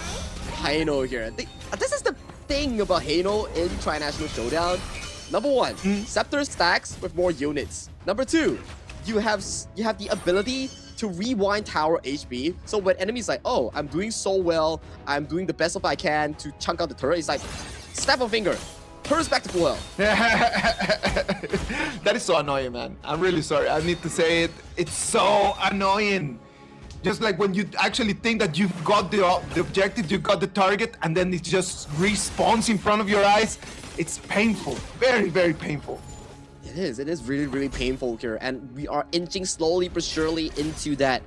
Haino here. This is the thing about Haino in Tri-National Showdown. Number one, scepter stacks with more units. Number two, you have the ability to rewind tower HP. So when enemies like, oh, I'm doing so well, I'm doing the best of I can to chunk out the turret, it's like, snap a finger, turns back to full health. That is so annoying, man. I'm really sorry. I need to say it. It's so annoying. Just like when you actually think that you've got the objective, you got the target, and then it just respawns in front of your eyes. It's painful. Very, very painful. It is really, really painful here. And we are inching slowly but surely into that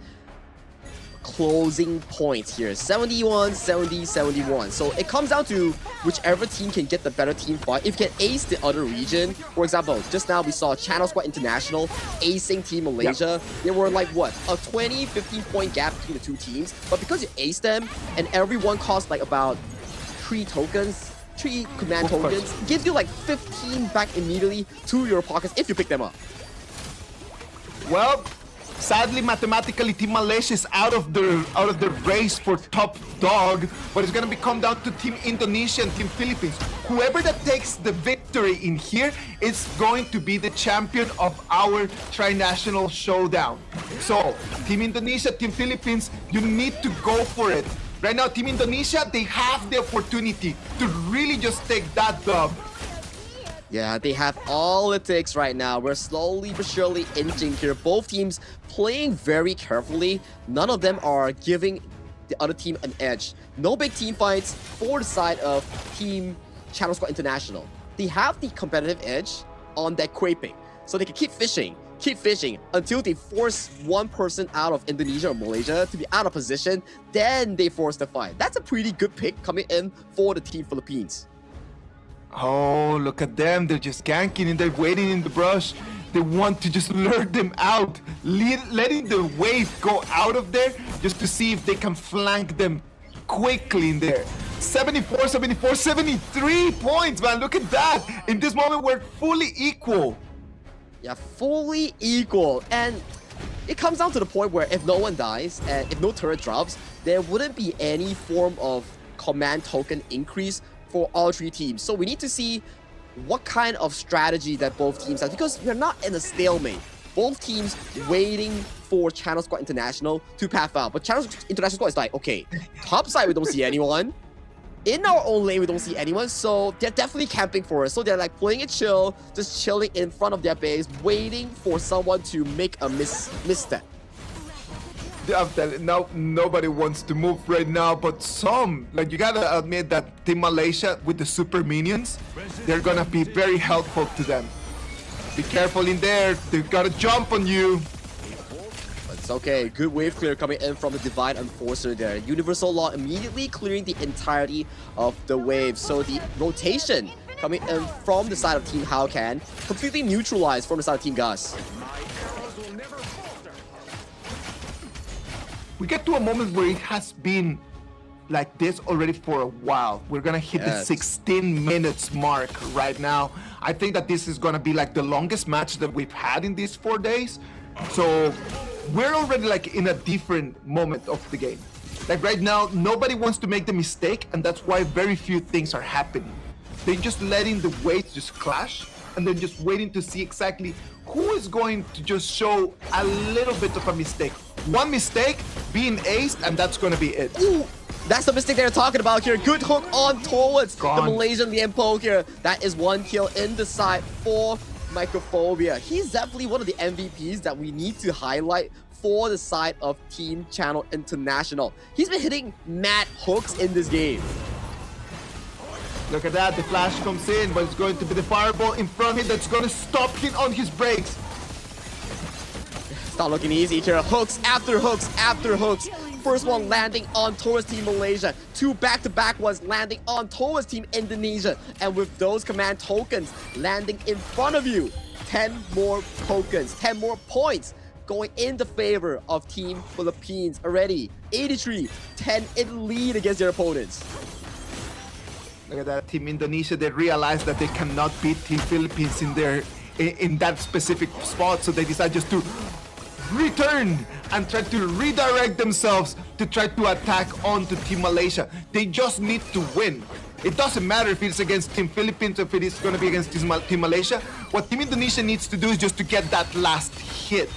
closing point here. 71, 70, 71. So it comes down to whichever team can get the better team fight. If you can ace the other region, for example, just now we saw Channel Squad International acing Team Malaysia. Yep. They were like, what, a 20, 15 point gap between the two teams. But because you ace them and everyone costs like about 3 tokens, 3 command tokens, gives you like 15 back immediately to your pockets if you pick them up. Well, sadly, mathematically, Team Malaysia is out of the race for top dog, but it's gonna come down to Team Indonesia and Team Philippines. Whoever that takes the victory in here is going to be the champion of our Tri-National Showdown. So, Team Indonesia, Team Philippines, you need to go for it. Right now, Team Indonesia, they have the opportunity to really just take that dub. Yeah, they have all it takes right now. We're slowly but surely inching here. Both teams playing very carefully. None of them are giving the other team an edge. No big team fights for the side of Team Channel Squad International. They have the competitive edge on that scraping. So they can keep fishing until they force one person out of Indonesia or Malaysia to be out of position. Then they force the fight. That's a pretty good pick coming in for the Team Philippines. Oh, look at them. They're just ganking and they're waiting in the brush. They want to just lure them out, letting the wave go out of there just to see if they can flank them quickly in there. 74, 74, 73 points, man. Look at that. In this moment, we're fully equal. Yeah, fully equal. And it comes down to the point where if no one dies and if no turret drops, there wouldn't be any form of command token increase for all 3 teams. So we need to see what kind of strategy that both teams have, because we're not in a stalemate. Both teams waiting for Channel Squad International to path out. But Channel International Squad is like, okay, top side we don't see anyone. In our own lane we don't see anyone, so they're definitely camping for us. So they're like playing it chill, just chilling in front of their base, waiting for someone to make a misstep. Now nobody wants to move right now, but some, like, you gotta admit that Team Malaysia with the super minions, they're gonna be very helpful to them. Be careful in there, they've gotta jump on you. It's okay, good wave clear coming in from the Divine Enforcer there. Universal Law immediately clearing the entirety of the wave. So the rotation coming in from the side of Team Afgan, completely neutralized from the side of Team Gus. We get to a moment where it has been like this already for a while. We're gonna hit the 16 minutes mark right now. I think that this is gonna be like the longest match that we've had in these 4 days. So we're already like in a different moment of the game. Like right now, nobody wants to make the mistake, and that's why very few things are happening. They're just letting the waves just clash, and they're just waiting to see exactly who is going to just show a little bit of a mistake. One mistake, being aced, and that's gonna be it. Ooh, that's the mistake they're talking about here. Good hook on towards the Malaysian Liempo here. That is 1 kill in the side for Microphobia. He's definitely one of the MVPs that we need to highlight for the side of Team Channel International. He's been hitting mad hooks in this game. Look at that, the flash comes in, but it's going to be the fireball in front of him that's going to stop him on his brakes. It's not looking easy here. Hooks after hooks after hooks. First one landing on towards Team Malaysia. 2 back-to-back ones landing on towards Team Indonesia. And with those command tokens landing in front of you, 10 more tokens, 10 more points going in the favor of Team Philippines already. 83-10 in lead against their opponents. Look at that, Team Indonesia, they realized that they cannot beat Team Philippines in that specific spot, so they decide just to return and try to redirect themselves to try to attack onto Team Malaysia. They just need to win. It doesn't matter if it's against Team Philippines or if it is going to be against Team Malaysia. What Team Indonesia needs to do is just to get that last hit.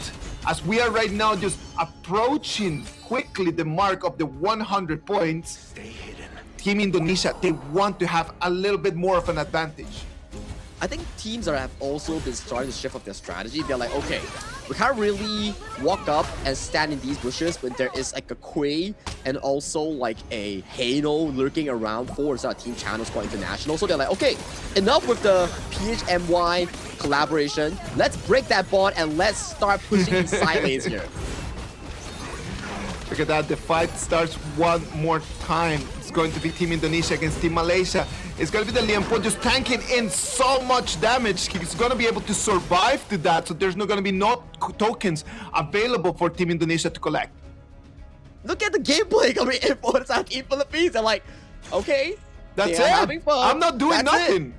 As we are right now just approaching quickly the mark of the 100 points, Team Indonesia, they want to have a little bit more of an advantage. I think teams have also been starting to shift up their strategy. They're like, okay, we can't really walk up and stand in these bushes when there is like a Quay and also like a Hano lurking around for our team channels for International. So they're like, okay, enough with the PHMY collaboration. Let's break that bond and let's start pushing these side lanes here. Look at that, the fight starts one more time. It's going to be Team Indonesia against Team Malaysia. It's going to be the Liampun just tanking in so much damage. He's going to be able to survive to that, so there's not going to be no tokens available for Team Indonesia to collect. Look at the gameplay coming in for Team Philippines. They're like, okay, that's they are it. having fun. I'm not doing nothing.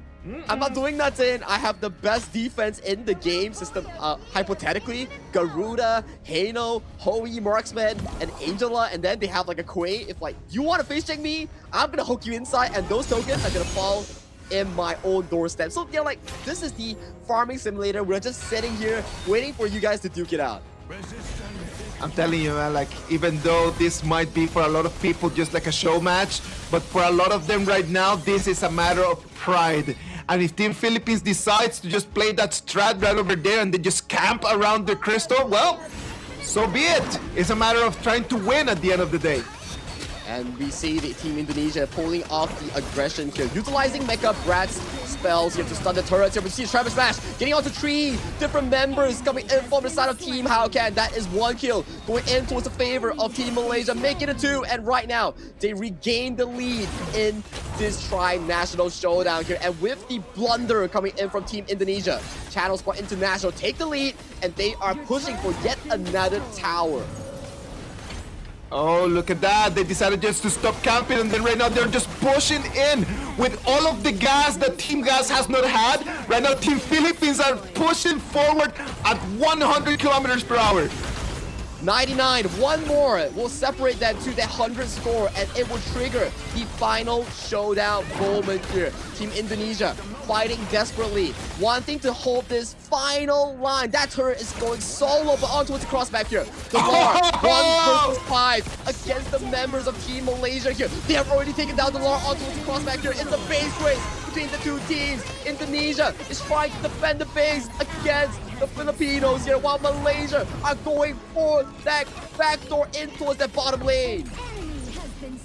I'm not doing nothing. I have the best defense in the game system, hypothetically. Garuda, Hano, Hoey, Marksman, and Angela, and then they have like a Quay. If like, you want to face check me, I'm gonna hook you inside, and those tokens are gonna fall in my own doorstep. So they're like, this is the farming simulator. We're just sitting here waiting for you guys to duke it out. I'm telling you, man, like, even though this might be for a lot of people just like a show match, but for a lot of them right now, this is a matter of pride. And if Team Philippines decides to just play that strat right over there and they just camp around the crystal, well, so be it. It's a matter of trying to win at the end of the day. And we see the Team Indonesia pulling off the aggression here, utilizing Mecha Brat's spells here to stun the turrets here. We see Travis Smash getting onto 3 different members coming in from the side of Team Howcan. That is 1 kill going in towards the favor of Team Malaysia, making it 2. And right now, they regain the lead in this tri-national showdown here. And with the blunder coming in from Team Indonesia, Channel Sport International take the lead, and they are pushing for yet another tower. Oh, look at that. They decided just to stop camping, and then right now they're just pushing in with all of the gas that Team Gas has not had. Right now, Team Philippines are pushing forward at 100 kilometers per hour. 99, one more will separate that to the 100 score, and it will trigger the final showdown moment here. Team Indonesia fighting desperately, wanting to hold this final line. That turret is going solo, but onto the crossback here. The LAR, 1 versus 5 against the members of Team Malaysia here. They have already taken down the LAR onto the crossback here. It's a base race between the two teams. Indonesia is trying to defend the base against the Filipinos here, while Malaysia are going for that backdoor in towards the bottom lane.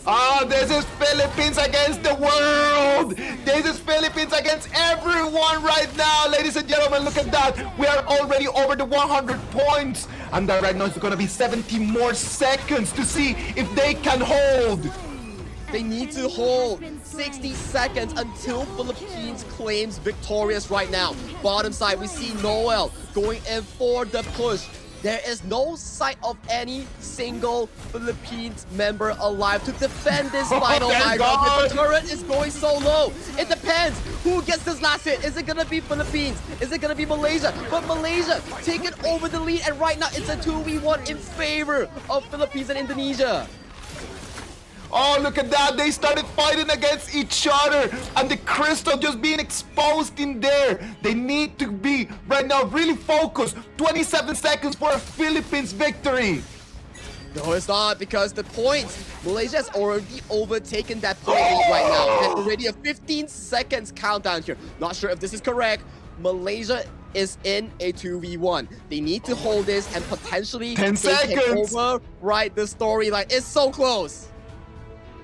Ah, this is Philippines against the world. This is Philippines against everyone right now. Ladies and gentlemen, look at that. We are already over the 100 points. And that right now it's going to be 70 more seconds to see if they can hold. They need to hold 60 seconds until Philippines claims victorious right now. Bottom side, we see Noel going in for the push. There is no sight of any single Philippines member alive to defend this final matchup. The turret is going so low. It depends who gets this last hit. Is it gonna be Philippines? Is it gonna be Malaysia? But Malaysia taking over the lead, and right now it's a 2v1 in favor of Philippines and Indonesia. Oh, look at that. They started fighting against each other, and the crystal just being exposed in there. They need to be right now really focused. 27 seconds for a Philippines victory. No, it's not, because the points, Malaysia has already overtaken that point lead right now. And already a 15 seconds countdown here. Not sure if this is correct. Malaysia is in a 2v1. They need to hold this and potentially 10 seconds. override the storyline. It's so close.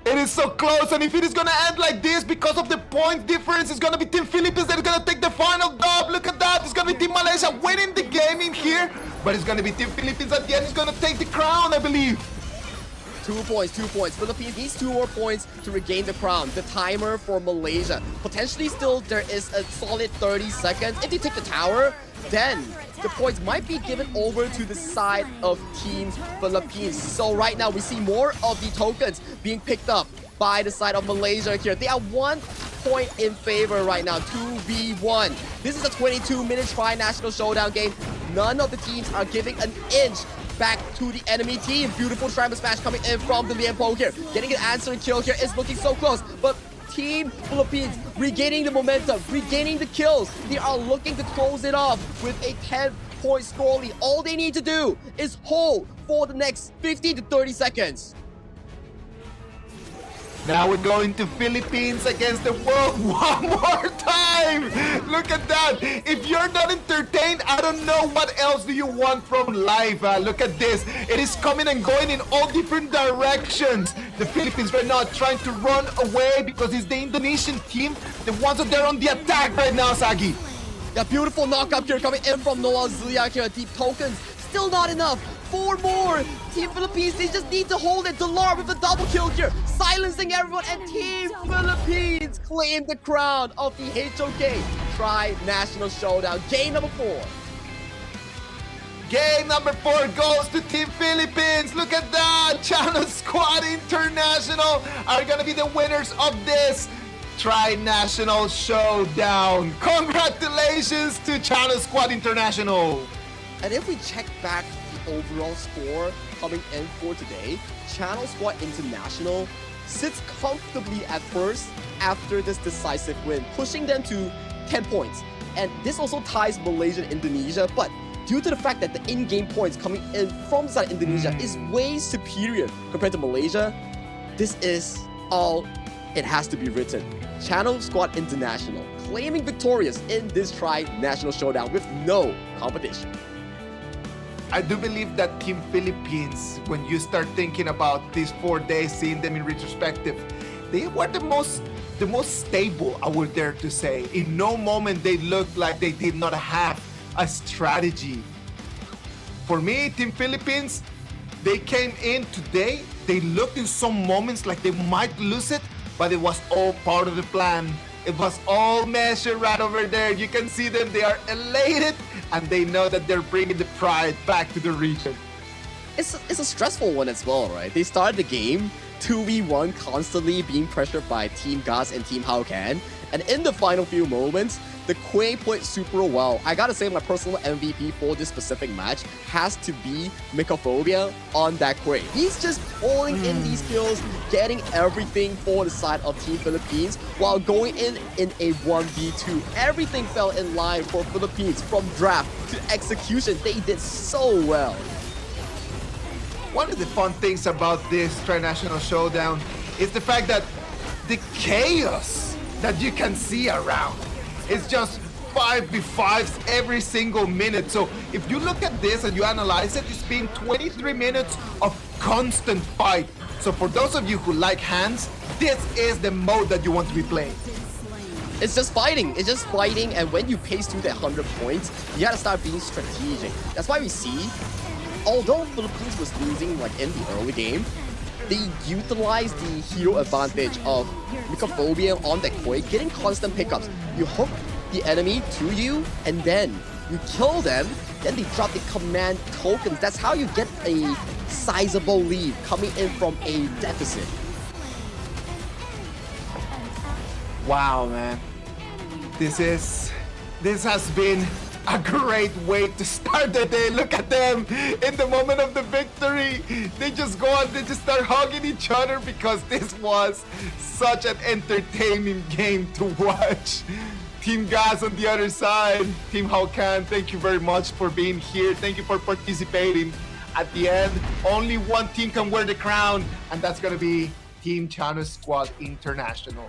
It is so close, and if it is gonna end like this because of the point difference, it's gonna be Team Philippines that is gonna take the final dub. Look at that. It's gonna be Team Malaysia winning the game in here, but it's gonna be Team Philippines at the end. It's gonna take the crown, I believe. 2 points, 2 points. Philippines needs 2 more points to regain the crown. The timer for Malaysia. Potentially still there is a solid 30 seconds. If they take the tower, then the points might be given over to the side of Team Philippines. So right now we see more of the tokens being picked up by the side of Malaysia here. They are 1 point in favor right now, 2v1. This is a 22-minute tri-national showdown game. None of the teams are giving an inch back to the enemy team. Beautiful triangle smash coming in from the Lianpo here. Getting an answering kill here is looking so close, but Team Philippines regaining the momentum, regaining the kills. They are looking to close it off with a 10-point score lead. All they need to do is hold for the next 15 to 30 seconds. Now we're going to Philippines against the world one more time. Look at that. If you're not entertained, I don't know what else do you want from life. Look at this. It is coming and going in all different directions. The Philippines right now are trying to run away because it's the Indonesian team, the ones that they're on the attack right now, Sagi. Yeah, beautiful knockup here coming in from Noah Ziliak here. Deep tokens, still not enough. 4 more. Team Philippines, they just need to hold it. Delar with a double kill here, silencing everyone, and Team Philippines claim the crown of the HOK Tri-National Showdown. Game number 4. Game number 4 goes to Team Philippines. Look at that. Channel Squad International are going to be the winners of this Tri-National Showdown. Congratulations to Channel Squad International. And if we check back the overall score coming in for today, Channel Squad International sits comfortably at first after this decisive win, pushing them to 10 points. And this also ties Malaysia and Indonesia, but due to the fact that the in-game points coming in from the side of Indonesia is way superior compared to Malaysia, this is all it has to be written. Channel Squad International claiming victorious in this Tri-National Showdown with no competition. I do believe that Team Philippines, when you start thinking about these 4 days, seeing them in retrospective, they were the most stable, I would dare to say. In no moment they looked like they did not have a strategy. For me, Team Philippines, they came in today, they looked in some moments like they might lose it, but it was all part of the plan. It was all measured right over there. You can see them, they are elated, and they know that they're bringing the pride back to the region. It's a stressful one as well, right? They started the game 2v1, constantly being pressured by Team Gas and Team Afgan, and in the final few moments, the Quay played super well. I gotta say my personal MVP for this specific match has to be Mycophobia on that Quay. He's just pulling in these kills, getting everything for the side of Team Philippines while going in a 1v2. Everything fell in line for Philippines from draft to execution. They did so well. One of the fun things about this Tri-National Showdown is the fact that the chaos that you can see around. It's just 5v5s every single minute. So if you look at this and you analyze it, it's been 23 minutes of constant fight. So for those of you who like hands, this is the mode that you want to be playing. It's just fighting. It's just fighting, and when you pace through that 100 points, you gotta start being strategic. That's why we see, although Philippines was losing like in the early game, they utilized the hero advantage of Mycophobia on that Quay, getting constant pickups. You hook the enemy to you, and then you kill them, then they drop the command tokens. That's how you get a sizable lead coming in from a deficit. Wow, man. This has been a great way to start the day. Look at them in the moment of the victory. They just go out, they just start hugging each other because this was such an entertaining game to watch. Team Gas on the other side, Team Afgan, thank you very much for being here. Thank you for participating. At the end, only one team can wear the crown, and that's gonna be Team Channel Squad International.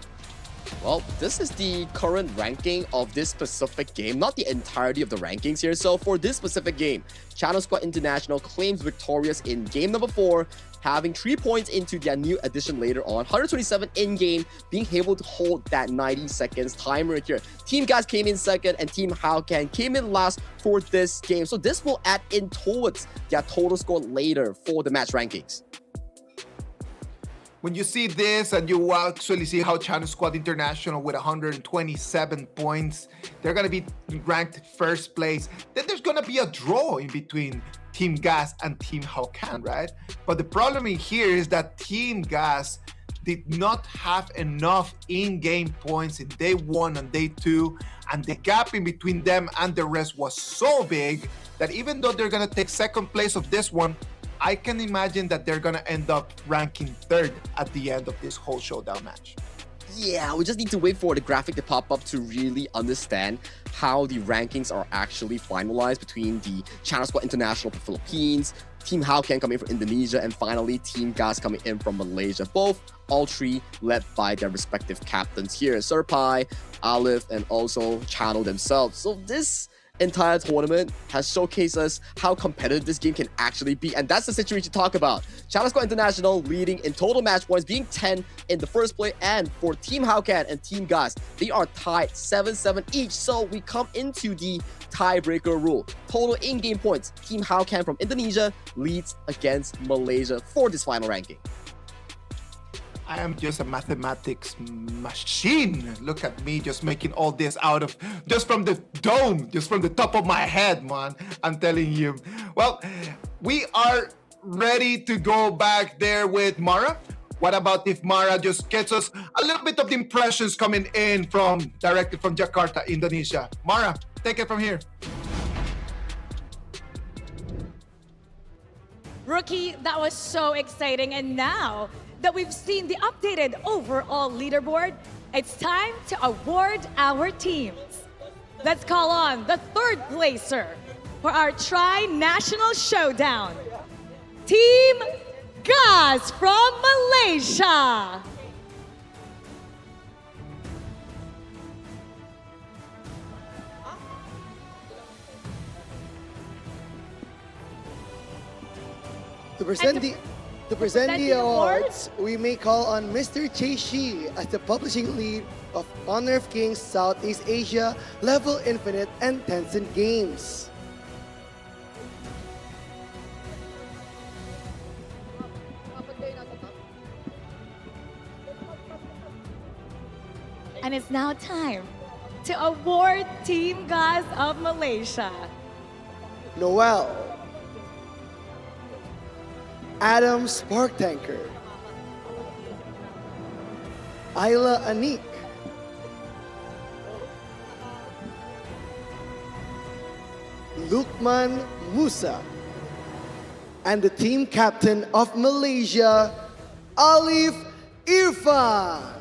Well, this is the current ranking of this specific game, not the entirety of the rankings here. So for this specific game, Channel Squad International claims victorious in game number 4, having 3 points into their new addition later on. 127 in-game, being able to hold that 90 seconds timer here. Team Gas came in second, and Team Afgan came in last for this game. So this will add in towards their total score later for the match rankings. when you see this and you actually see how China Squad International with 127 points, they're going to be ranked first place. Then there's going to be a draw in between Team Gas and Team Afgan, right? But the problem in here is that Team Gas did not have enough in-game points in day 1 and day 2, and the gap in between them and the rest was so big that even though they're going to take second place of this one, I can imagine that they're going to end up ranking 3rd at the end of this whole showdown match. Yeah, we just need to wait for the graphic to pop up to really understand how the rankings are actually finalized between the China Squad International from Philippines, Team Afgan coming from Indonesia, and finally Team Gas coming in from Malaysia. All three led by their respective captains here, Serpai, Alif, and also Channel themselves. So this entire tournament has showcased us how competitive this game can actually be, and that's the situation to talk about. China Squad International leading in total match points, being 10 in the first play, and for Team Afgan and Team Gas, they are tied 7-7 each. So we come into the tiebreaker rule. Total in-game points, Team Afgan from Indonesia leads against Malaysia for this final ranking. I am just a mathematics machine. Look at me just making all this out of, just from the dome, just from the top of my head, man. I'm telling you. Well, we are ready to go back there with Mara. What about if Mara just gets us a little bit of the impressions coming in directly from Jakarta, Indonesia. Mara, take it from here. Rookie, that was so exciting. And now that we've seen the updated overall leaderboard, it's time to award our teams. Let's call on the 3rd placer for our tri-national showdown. Team Gas from Malaysia. To present the awards, we may call on Mr. Che Shi as the publishing lead of Honor of Kings Southeast Asia, Level Infinite, and Tencent Games. And it's now time to award Team Gas of Malaysia. Noel, Adam Spark Tanker, Ayla Anik, Lukman Musa, and the team captain of Malaysia, Alif Irfan.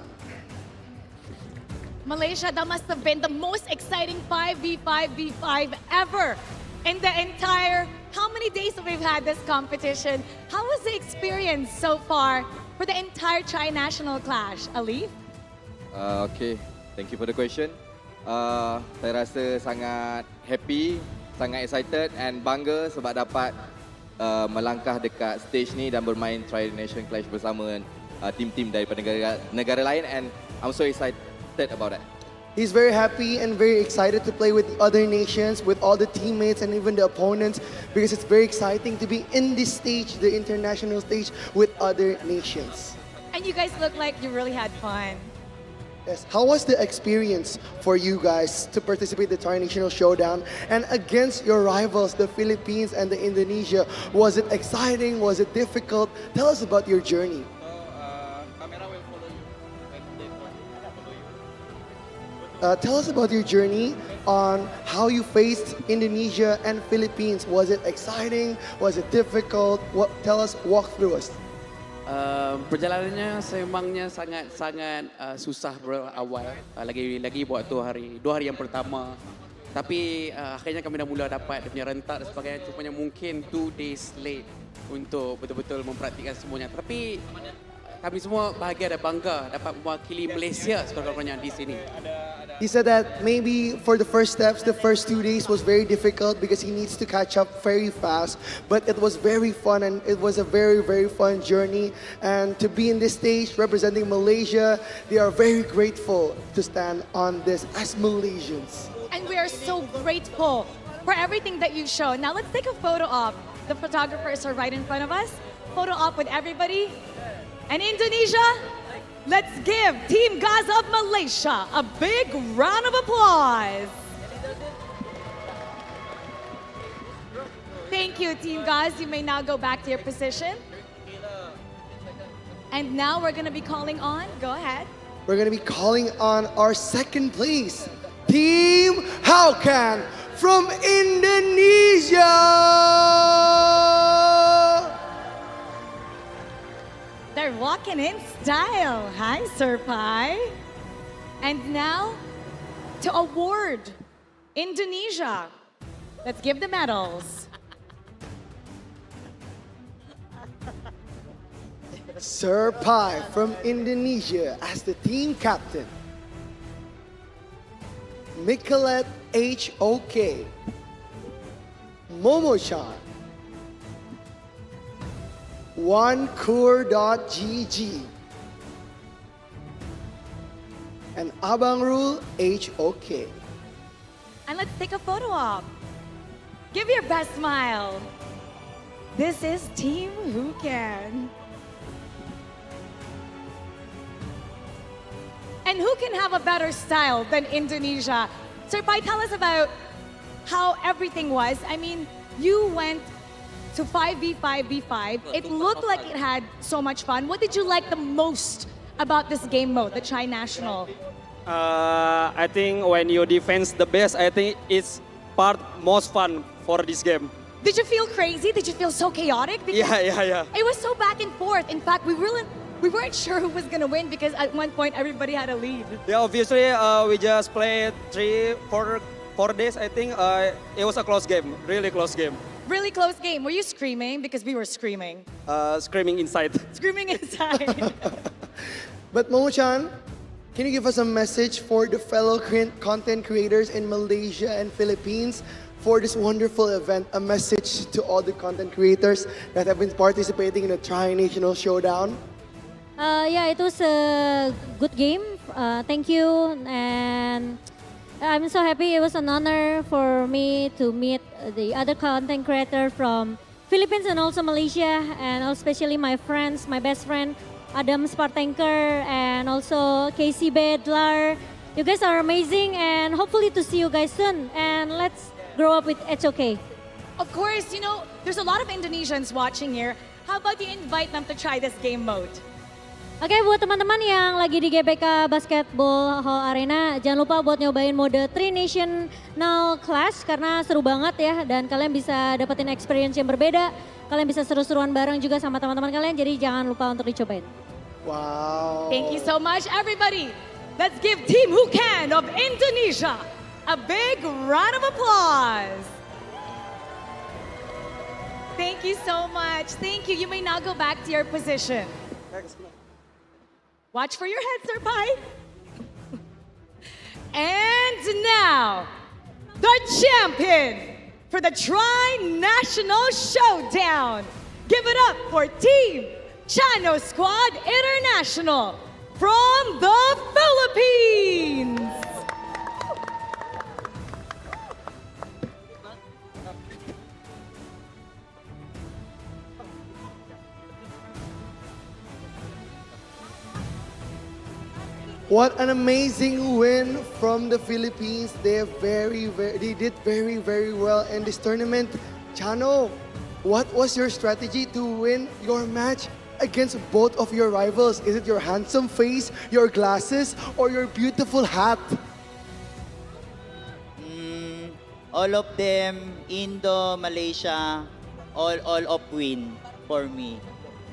Malaysia, that must have been the most exciting 5v5v5 ever in the entire, how many days that we've had this competition? How was the experience so far for the entire tri-national clash? Alif? Okay, thank you for the question. Saya rasa sangat happy, sangat excited and bangga sebab dapat melangkah dekat stage ni dan bermain tri-nation clash bersama tim-tim daripada negara lain, and I'm so excited about that. He's very happy and very excited to play with the other nations, with all the teammates and even the opponents, because it's very exciting to be in this stage, the international stage, with other nations. And you guys look like you really had fun. Yes. How was the experience for you guys to participate in the Tri-National Showdown and against your rivals, the Philippines and the Indonesia? Was it exciting? Was it difficult? Tell us about your journey. Tell us about your journey on how you faced Indonesia and Philippines. Was it exciting? Was it difficult? Walk through us. Perjalanannya semangnya sangat susah bro awal. Lagi buat 2 hari yang pertama. Tapi akhirnya kami dah mula dapat dia punya rentak dan sebagainya. Cumanya mungkin 2 days late untuk betul-betul mempraktikkan semuanya. Tapi kami semua bahagia dan bangga dapat mewakili Malaysia sekurang-kurangnya di sini. He said that maybe for the first steps, the first 2 days was very difficult because he needs to catch up very fast. But it was very fun and it was a very, very fun journey. And to be in this stage representing Malaysia, they are very grateful to stand on this as Malaysians. And we are so grateful for everything that you've shown. Now let's take a photo op. The photographers are right in front of us. Photo op with everybody. And Indonesia, let's give Team Gaza of Malaysia a big round of applause. Thank you, Team Gaz. You may now go back to your position. And now we're going to be calling on, go ahead. We're going to be calling on our second place, Team Afgan from Indonesia. They're walking in style. Hi, Sir Pai. And now, to award Indonesia. Let's give the medals. Sir Pai from Indonesia as the team captain. Mikolet HOK. Momo-chan. OneCore.gg. And Abang Rule HOK. And let's take a photo op. Give your best smile. This is Team Who Can. And who can have a better style than Indonesia? Sir Pai, tell us about how everything was. I mean, you went to 5v5v5. It looked like it had so much fun. What did you like the most about this game mode, the Tri-National? I think when you defense the best, I think it's part most fun for this game. Did you feel crazy? Did you feel so chaotic? Because Yeah. it was so back and forth. In fact, we weren't sure who was gonna win because at one point everybody had a lead. Yeah, obviously we just played 4 days. I think it was a close game, really close game. Really close game. Were you screaming? Because we were screaming. Screaming inside. Screaming inside. But Momo-chan, can you give us a message for the fellow content creators in Malaysia and Philippines for this wonderful event? A message to all the content creators that have been participating in the Tri-National Showdown? Yeah, it was a good game. Thank you. And I'm so happy. It was an honor for me to meet the other content creator from Philippines and also Malaysia, and especially my friends, my best friend, Adam Spartanker, and also Casey Bedlar. You guys are amazing, and hopefully to see you guys soon. And let's grow up with HOK. Of course, you know, there's a lot of Indonesians watching here. How about you invite them to try this game mode? Oke, buat teman-teman yang lagi di GBK Basketball Hall Arena, jangan lupa buat nyobain mode Tri-National Clash karena seru banget ya, dan kalian bisa dapetin experience yang berbeda. Kalian bisa seru-seruan bareng juga sama teman-teman kalian, jadi jangan lupa untuk dicobain. Wow. Thank you so much, everybody. Let's give Team Who Can of Indonesia a big round of applause. Thank you so much. Thank you. You may now go back to your position. Watch for your head, Sir Pai. And now, the champion for the Tri-National Showdown. Give it up for Team Chano Squad International from the Philippines. What an amazing win from the Philippines. They did very, very well in this tournament. Chano, what was your strategy to win your match against both of your rivals? Is it your handsome face, your glasses, or your beautiful hat? All of them, Indo, Malaysia, all of win for me.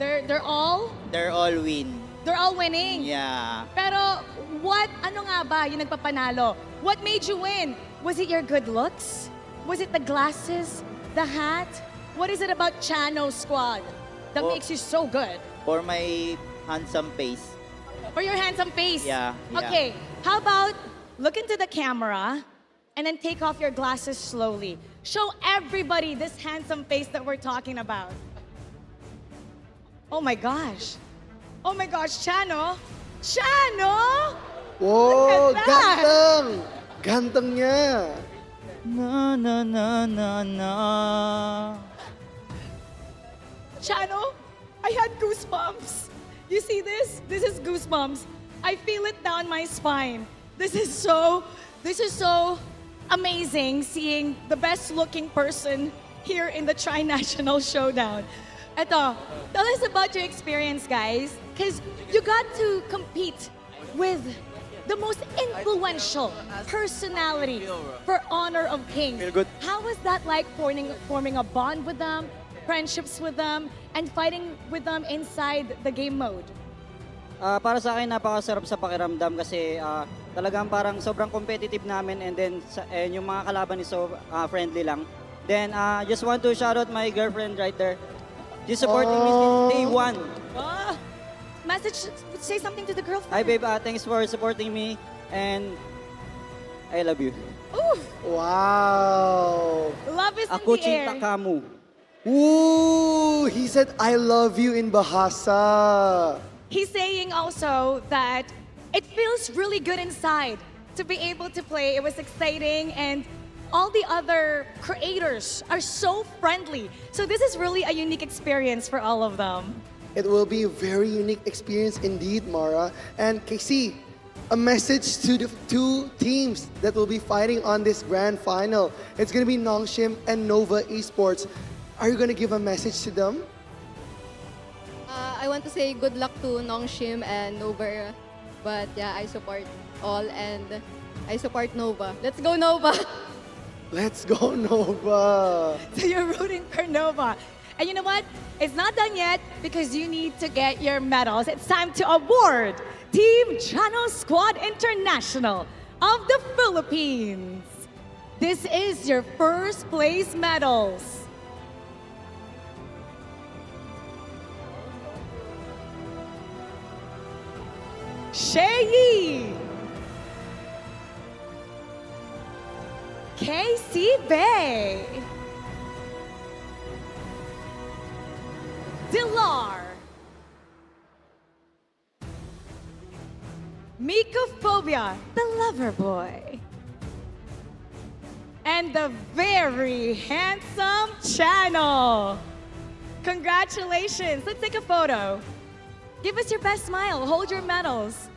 They're all win. They're all winning. Yeah. Pero ano nga ba yung nagpapanalo? What made you win? Was it your good looks? Was it the glasses? The hat? What is it about Chano Squad that makes you so good? For my handsome face. For your handsome face? Yeah. Okay, how about look into the camera and then take off your glasses slowly. Show everybody this handsome face that we're talking about. Oh my gosh. Oh my gosh, Chano! Chano! Whoa, Look at that. ganteng! Ganteng niya! Na na na na na. Chano, I had goosebumps. You see this? This is goosebumps. I feel it down my spine. This is so amazing seeing the best looking person here in the Tri-National Showdown. Eto, tell us about your experience, guys. Because you got to compete with the most influential personality for Honor of Kings. How was that like forming a bond with them, friendships with them, and fighting with them inside the game mode? Para sa akin, napakasarap sa pakiramdam kasi talagang parang sobrang competitive namin and then yung mga kalaban is so friendly lang. Then just want to shout out my girlfriend right there. She's supporting me since day one. Message, say something to the girlfriend. Hi babe, thanks for supporting me and I love you. Ooh. Wow. Love is Ako in the air. cinta kamu. Ooh, he said, I love you in Bahasa. He's saying also that it feels really good inside to be able to play. It was exciting and all the other creators are so friendly. So this is really a unique experience for all of them. It will be a very unique experience indeed, Mara. And KC, a message to the two teams that will be fighting on this grand final. It's going to be Nongshim and Nova Esports. Are you going to give a message to them? I want to say good luck to Nongshim and Nova. But yeah, I support all and I support Nova. Let's go Nova! Let's go Nova! So you're rooting for Nova. And you know what? It's not done yet because you need to get your medals. It's time to award Team Channel Squad International of the Philippines. This is your first place medals. Sheyi, KC Bay, Dilar, Mikophobia, the lover boy, and the very handsome Channel. Congratulations. Let's take a photo. Give us your best smile. Hold your medals.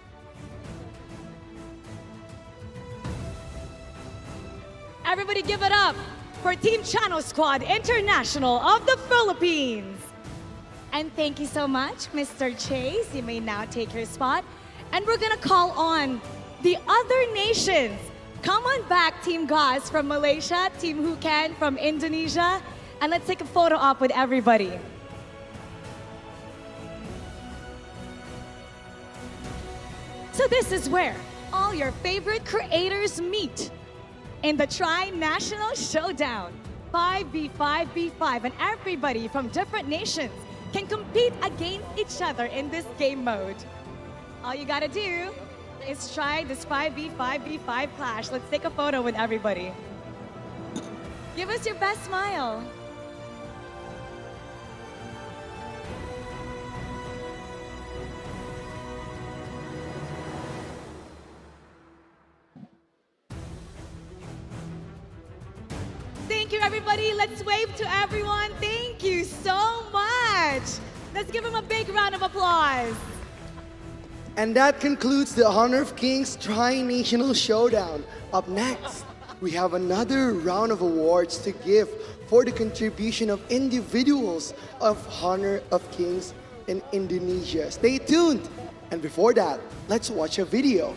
Everybody give it up for Team Channel Squad International of the Philippines. And thank you so much, Mr. Chase. You may now take your spot. And we're gonna call on the other nations. Come on back, Team Gaz from Malaysia, Team Hukan from Indonesia, and let's take a photo op with everybody. So this is where all your favorite creators meet in the Tri-National Showdown. 5v5v5, and everybody from different nations can compete against each other in this game mode. All you gotta do is try this 5v5v5 clash. Let's take a photo with everybody. Give us your best smile. Thank you, everybody. Let's wave to everyone. Thank you so much. Let's give them a big round of applause. And that concludes the Honor of Kings Tri-National Showdown. Up next, we have another round of awards to give for the contribution of individuals of Honor of Kings in Indonesia. Stay tuned. And before that, let's watch a video.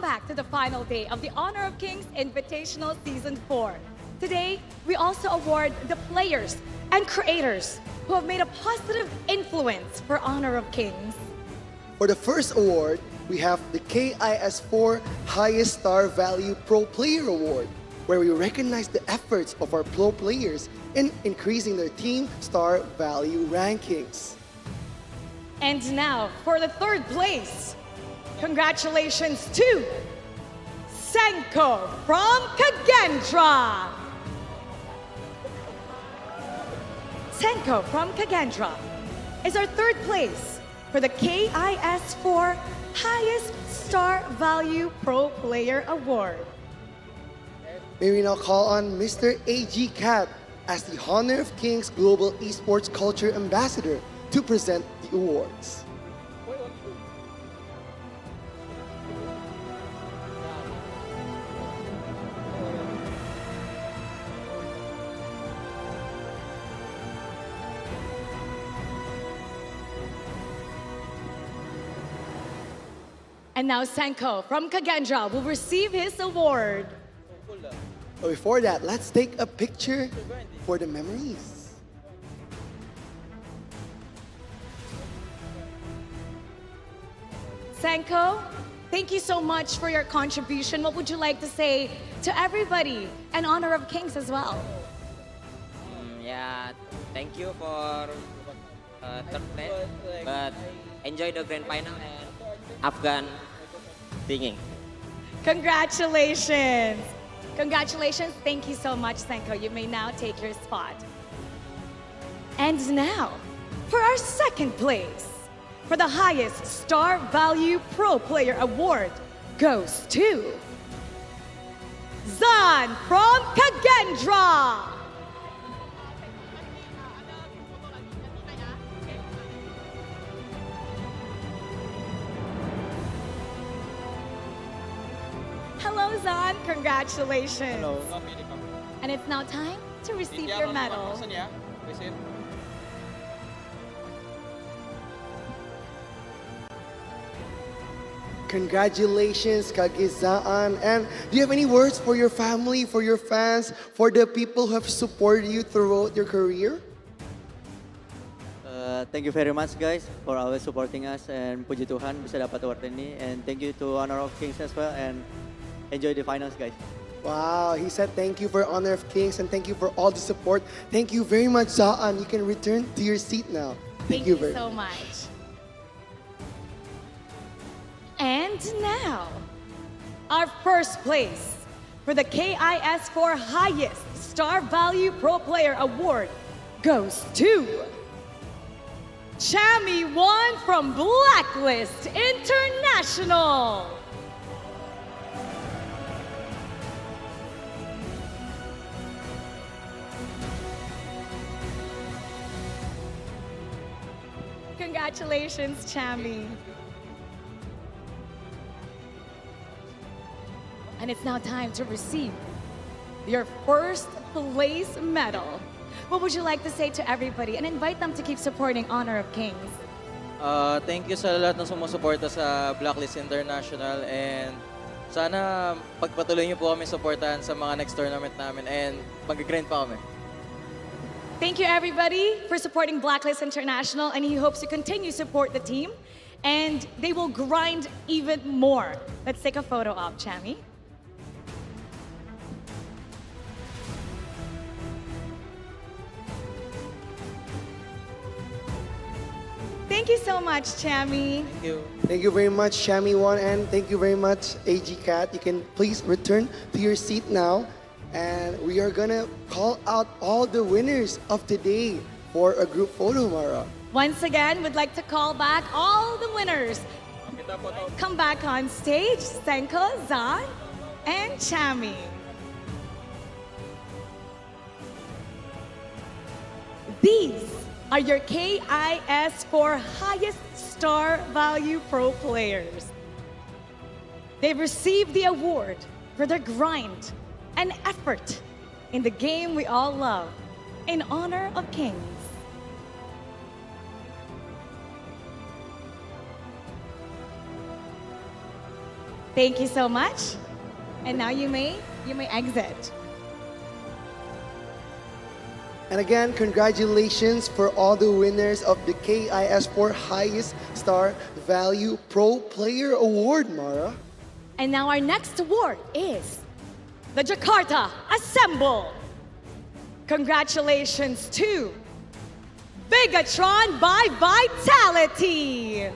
back to the final day of the Honor of Kings Invitational Season 4. Today, we also award the players and creators who have made a positive influence for Honor of Kings. For the first award, we have the KIS4 Highest Star Value Pro Player Award, where we recognize the efforts of our pro players in increasing their team star value rankings. And now, for the third place, congratulations to Senko from Kagendra. Senko from Kagendra is our third place for the KIS4 Highest Star Value Pro Player Award. May we now call on Mr. A.G. Cat as the Honor of Kings Global Esports Culture Ambassador to present the awards. And now Senko from Kagendra will receive his award. But before that, let's take a picture for the memories. Senko, thank you so much for your contribution. What would you like to say to everybody and Honor of Kings as well? Yeah, thank you for third place, but enjoy the grand final and Afgan singing. Congratulations. Congratulations. Thank you so much, Senko. You may now take your spot. And now, for our second place, for the highest Star Value Pro Player Award, goes to Zan from Kagendra. Hello, Zan. Congratulations. Hello. And it's now time to receive your medal. Congratulations, Kagizaan. And do you have any words for your family, for your fans, for the people who have supported you throughout your career? Thank you very much guys for always supporting us, and puji Tuhan bisa dapat award ini, and thank you to Honor of Kings as well, and enjoy the finals guys. Wow, he said thank you for Honor of Kings and thank you for all the support. Thank you very much, Zaan. You can return to your seat now. Thank you so much. And now, our first place for the KIS4 Highest Star Value Pro Player Award goes to Chami Won from Blacklist International. Congratulations, Chami. And it's now time to receive your first place medal. What would you like to say to everybody and invite them to keep supporting Honor of Kings? Thank you sa lahat ng sumusuporta sa Blacklist International, and sana pagpatuloy niyo po kami suportahan sa mga next tournament namin, and mag-grind pa kami. Thank you everybody for supporting Blacklist International, and he hopes to continue support the team and they will grind even more. Let's take a photo of Chami. Thank you so much, Chami. Thank you. Thank you very much, Chami Won, and thank you very much, AG Cat. You can please return to your seat now, and we are gonna call out all the winners of today for a group photo, Mara. Once again, we'd like to call back all the winners. Come back on stage, Senko, Zan, and Chami. These are your KIS4 Highest Star Value Pro players. They've received the award for their grind and effort in the game we all love, in Honor of Kings. Thank you so much. And now you may exit. And again, congratulations for all the winners of the KIS4 Highest Star Value Pro Player Award, Mara. And now our next award is the Jakarta Assemble. Congratulations to Bigatron by Vitality.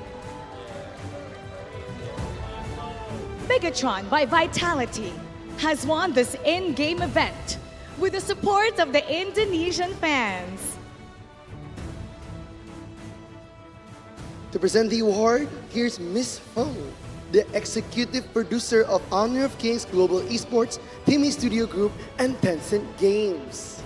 Bigatron by Vitality has won this in-game event with the support of the Indonesian fans. To present the award, here's Miss Feng, the executive producer of Honor of Kings Global Esports, Timmy Studio Group, and Tencent Games.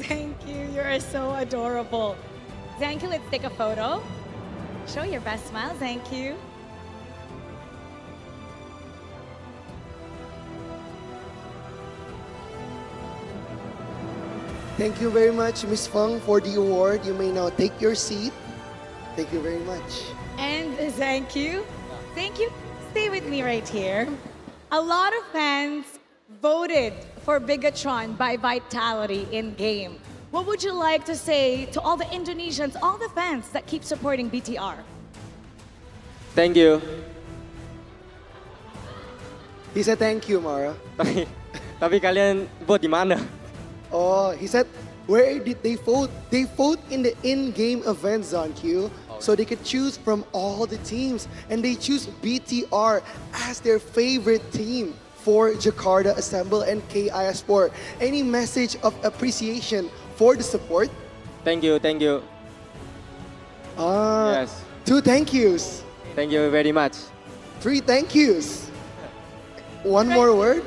Thank you, you are so adorable. Thank you, let's take a photo. Show your best smile, thank you. Thank you very much, Miss Feng, for the award. You may now take your seat. Thank you very much. And thank you. Thank you. Stay with me right here. A lot of fans voted for Bigatron by Vitality in game. What would you like to say to all the Indonesians, all the fans that keep supporting BTR? Thank you. He said thank you, Mara. Tapi kalian vote di mana? Oh, he said, where did they vote? They vote in the in-game event, Zonq, so they could choose from all the teams, and they choose BTR as their favorite team for Jakarta Assemble and KIS4. Any message of appreciation for the support? Thank you, thank you. Yes. 2 thank yous. Thank you very much. 3 thank yous. One more word?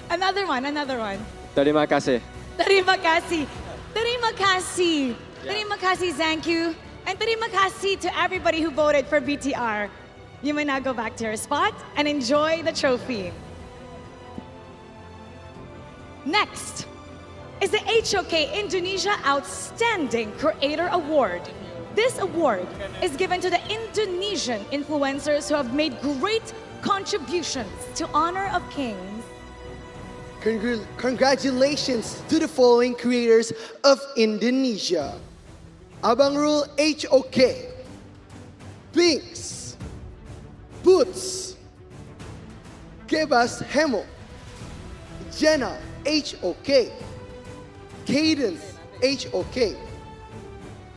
Another one, another one. Terima kasih. Terima kasih. Terima kasih. Terima kasih, thank you. And terima kasih to everybody who voted for BTR. You may now go back to your spot and enjoy the trophy. Next is the HOK Indonesia Outstanding Creator Award. This award is given to the Indonesian influencers who have made great contributions to Honor of Kings. Congratulations to the following creators of Indonesia: Abang Rule HOK, Binks, Boots, Gebas Hemo, Jenna HOK, Cadence HOK,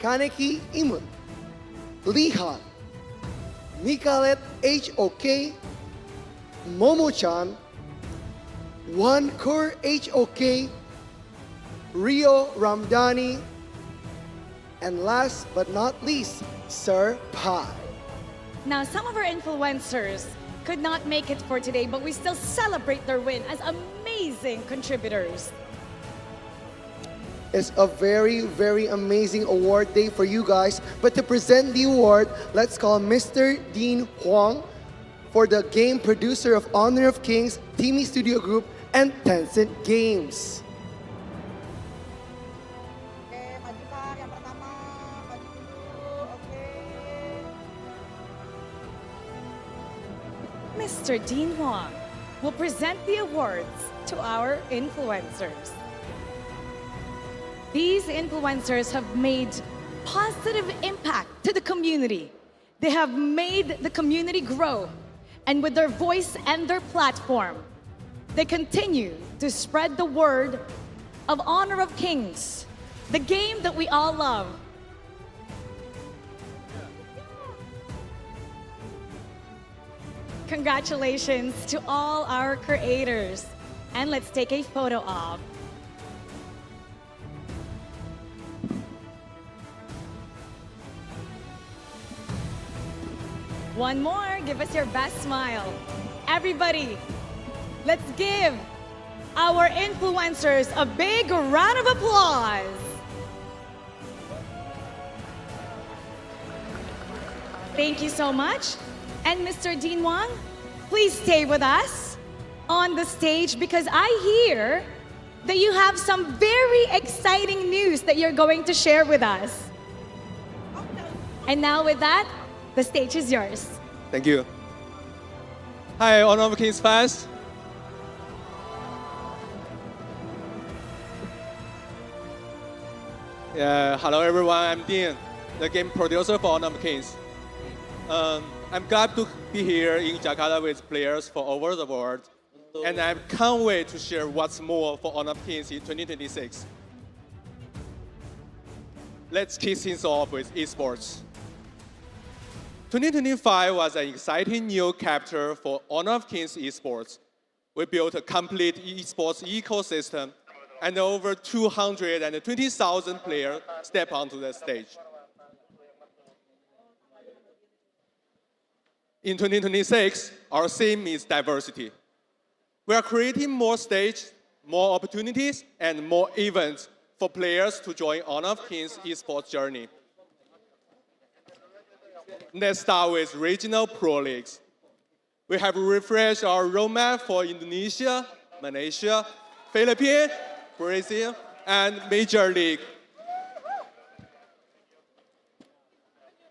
Kaneki Imun, Lihan, Mikalet HOK, Momo-chan, One Kur HOK, Rio Ramdani, and last but not least, Sir Pai. Now, some of our influencers could not make it for today, but we still celebrate their win as amazing contributors. It's a very, very amazing award day for you guys. But to present the award, let's call Mr. Dean Huang for the game producer of Honor of Kings, Timmy Studio Group, and Tencent Games. Mr. Dean Huang will present the awards to our influencers. These influencers have made positive impact to the community. They have made the community grow, and with their voice and their platform, they continue to spread the word of Honor of Kings, the game that we all love. Congratulations to all our creators. And let's take a photo of. One more, give us your best smile. Everybody, let's give our influencers a big round of applause. Thank you so much. And Mr. Dean Wang, please stay with us on the stage because I hear that you have some very exciting news that you're going to share with us. And now with that, the stage is yours. Thank you. Hi, Honor of Kings fans. Hello everyone, I'm Dean, the game producer for Honor of Kings. I'm glad to be here in Jakarta with players from over the world, and I can't wait to share what's more for Honor of Kings in 2026. Let's kick things off with esports. 2025 was an exciting new chapter for Honor of Kings esports. We built a complete esports ecosystem and over 220,000 players step onto the stage. In 2026, our theme is diversity. We are creating more stages, more opportunities, and more events for players to join Honor of Kings esports journey. Let's start with regional pro leagues. We have refreshed our roadmap for Indonesia, Malaysia, Philippines, Brazil, and Major League.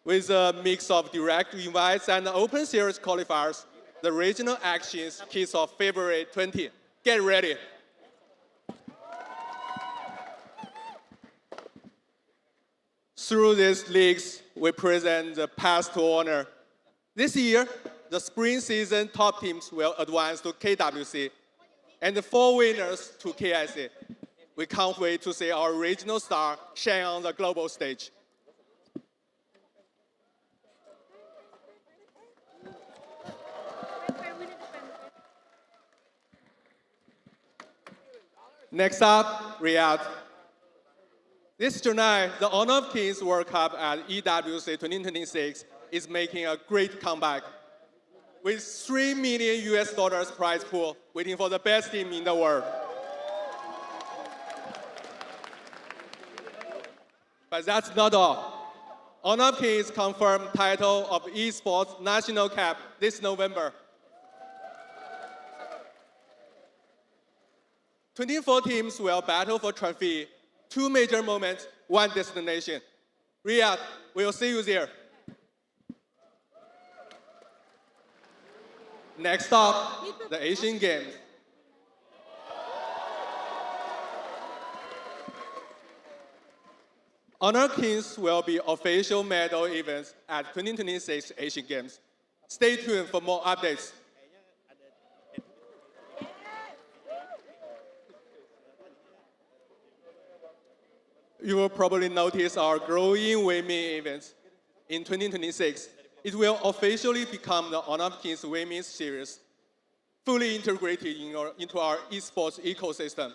With a mix of direct invites and open series qualifiers, the regional actions kicks off February 20. Get ready. Through these leagues, we present the path to honor. This year, the spring season top teams will advance to KWC, and the 4 winners to KIC. We can't wait to see our regional star shine on the global stage. Next up, Riyadh. This July, the Honor of Kings World Cup at EWC 2026 is making a great comeback. With $3 million prize pool waiting for the best team in the world. But that's not all. Honor of Kings confirmed title of Esports National Cup this November. 24 teams will battle for trophy. 2 major moments, 1 destination. Riyadh, we'll see you there. Next up, the Asian Games. Honor Kings will be official medal events at 2026 Asian Games. Stay tuned for more updates. You will probably notice our growing women events. In 2026, it will officially become the Honor of Kings Women's Series, fully integrated into our esports ecosystem.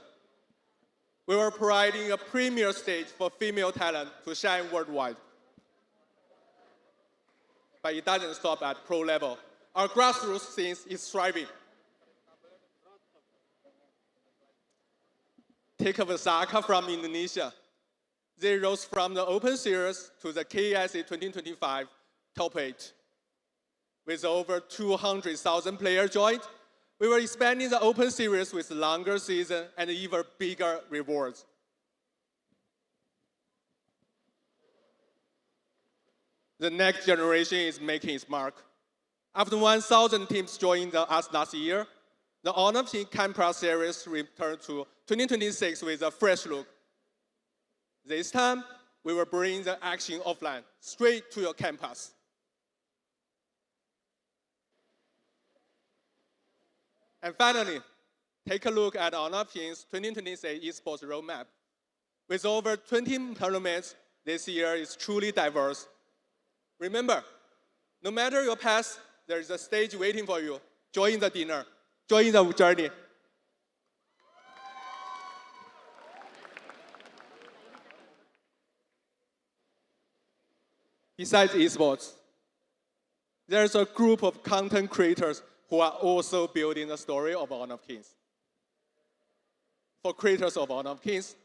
We are providing a premier stage for female talent to shine worldwide. But it doesn't stop at pro level. Our grassroots scene is thriving. Take Vasaka from Indonesia. They rose from the Open Series to the KIC 2025 top 8. With over 200,000 players joined, we were expanding the Open Series with longer season and even bigger rewards. The next generation is making its mark. After 1,000 teams joined us last year, the Honor of Kings Campus Series returned to 2026 with a fresh look. This time, we will bring the action offline, straight to your campus. And finally, take a look at Honor of Kings 2026 esports roadmap. With over 20 tournaments, this year is truly diverse. Remember, no matter your past, there is a stage waiting for you. Join the dinner, join the journey. Besides esports, there's a group of content creators who are also building the story of Honor of Kings. For creators of Honor of Kings,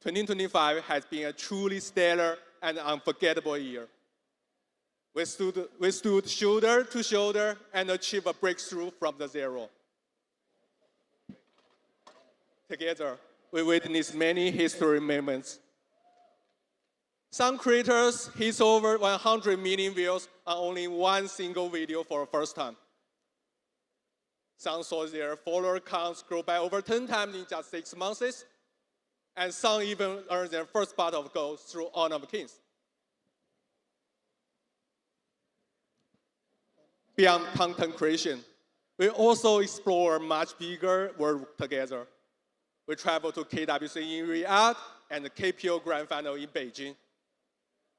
2025 has been a truly stellar and unforgettable year. We stood shoulder to shoulder and achieved a breakthrough from the zero. Together, we witnessed many history moments. Some creators hit over 100 million views on only one single video for the first time. Some saw their follower counts grow by over 10 times in just 6 months, and some even earned their first pot of gold through Honor of Kings. Beyond content creation, we also explore a much bigger world together. We traveled to KWC in Riyadh and the KPO Grand Final in Beijing.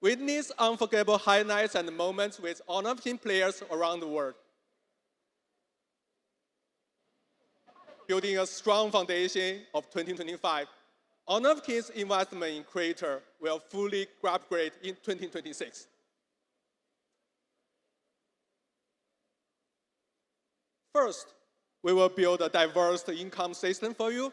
Witness unforgettable highlights and moments with Honor of Kings players around the world. Building a strong foundation of 2025, Honor of Kings investment in creator will fully upgrade in 2026. First, we will build a diverse income system for you.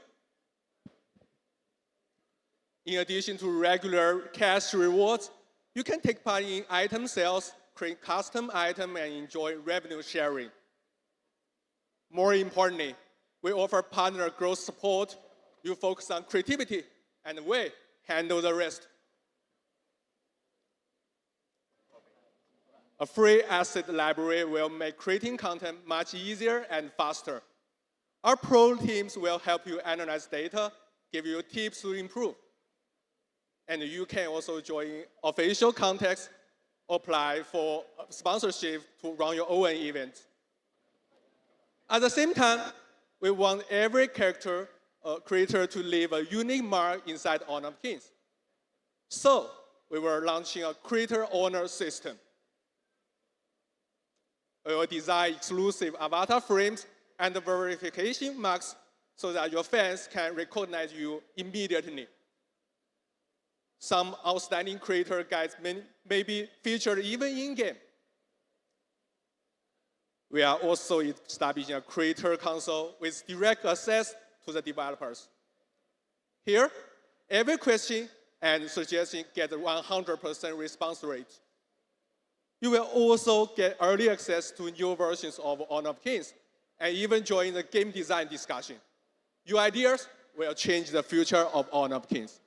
In addition to regular cash rewards, you can take part in item sales, create custom items, and enjoy revenue sharing. More importantly, we offer partner growth support. You focus on creativity, and we handle the rest. A free asset library will make creating content much easier and faster. Our pro teams will help you analyze data, give you tips to improve. And you can also join official contests, apply for sponsorship to run your own events. At the same time, we want every creator to leave a unique mark inside Honor of Kings. So, we were launching a creator honor system. We will design exclusive avatar frames and verification marks so that your fans can recognize you immediately. Some outstanding creator guides may be featured even in-game. We are also establishing a creator console with direct access to the developers. Here, every question and suggestion gets a 100% response rate. You will also get early access to new versions of Honor of Kings and even join the game design discussion. Your ideas will change the future of Honor of Kings.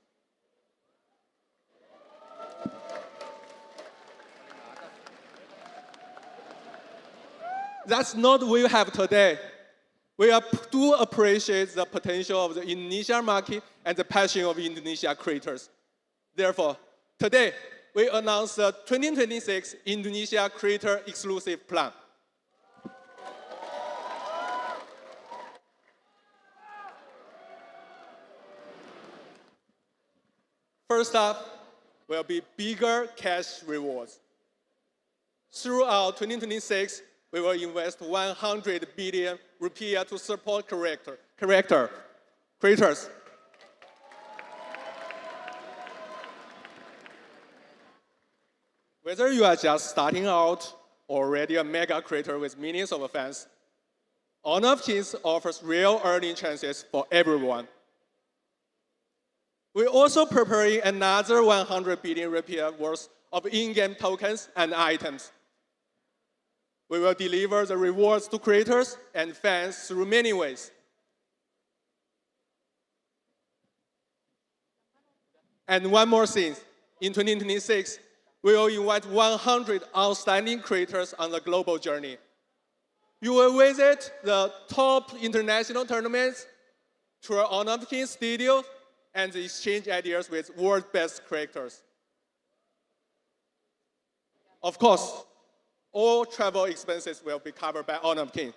That's not what we have today. We do appreciate the potential of the Indonesian market and the passion of Indonesia creators. Therefore, today, we announced the 2026 Indonesia Creator Exclusive Plan. First up will be bigger cash rewards. Throughout 2026, we will invest 100 billion rupiah to support creators. Whether you are just starting out or already a mega creator with millions of fans, Honor of Kings offers real earning chances for everyone. We're also preparing another 100 billion rupiah worth of in-game tokens and items. We will deliver the rewards to creators and fans through many ways. And one more thing, in 2026, we will invite 100 outstanding creators on the global journey. You will visit the top international tournaments, tour Honor of Kings studios, and exchange ideas with world's best creators. Of course, all travel expenses will be covered by Honor of Kings.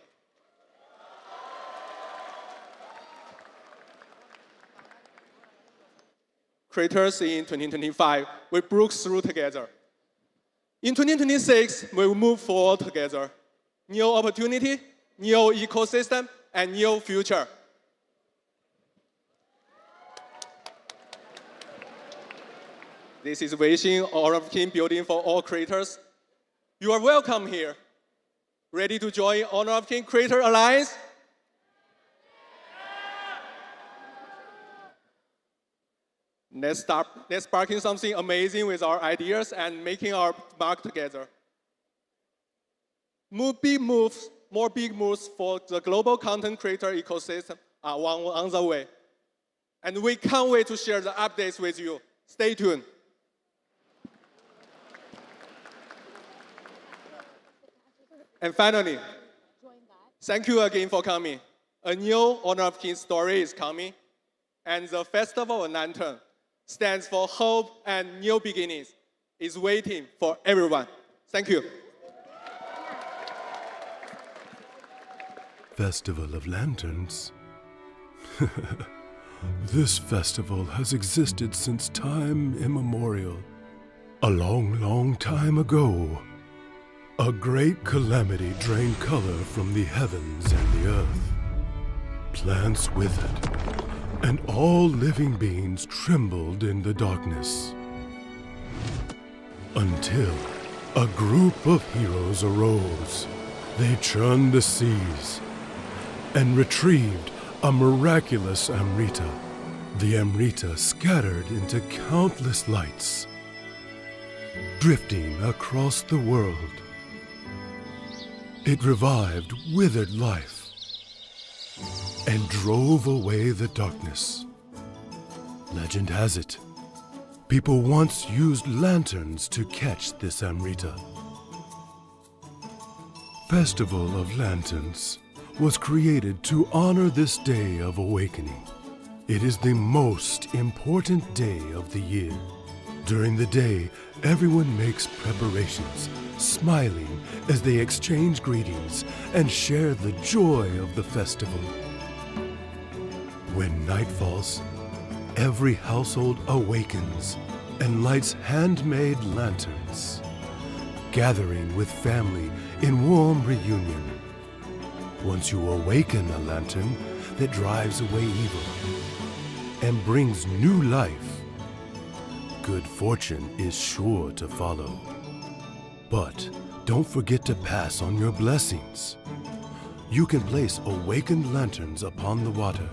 Creators in 2025, we broke through together. In 2026, we will move forward together. New opportunity, new ecosystem, and new future. This is Weixin Honor of Kings building for all creators. You are welcome here. Ready to join Honor of Kings Creator Alliance? Let's sparking something amazing with our ideas and making our mark together. more big moves for the global content creator ecosystem are on the way. And we can't wait to share the updates with you. Stay tuned. And finally, thank you again for coming. A new Honor of Kings story is coming, and the Festival of Lantern stands for hope and new beginnings, is waiting for everyone. Thank you. Festival of Lanterns. This festival has existed since time immemorial. A long, long time ago, a great calamity drained color from the heavens and the earth. Plants withered, and all living beings trembled in the darkness. Until a group of heroes arose. They churned the seas and retrieved a miraculous Amrita. The Amrita scattered into countless lights, drifting across the world. It revived withered life and drove away the darkness. Legend has it, people once used lanterns to catch this Amrita. Festival of Lanterns was created to honor this day of awakening. It is the most important day of the year. During the day, everyone makes preparations, smiling as they exchange greetings and share the joy of the festival. When night falls, every household awakens and lights handmade lanterns, gathering with family in warm reunion. Once you awaken a lantern that drives away evil and brings new life, good fortune is sure to follow. But don't forget to pass on your blessings. You can place awakened lanterns upon the water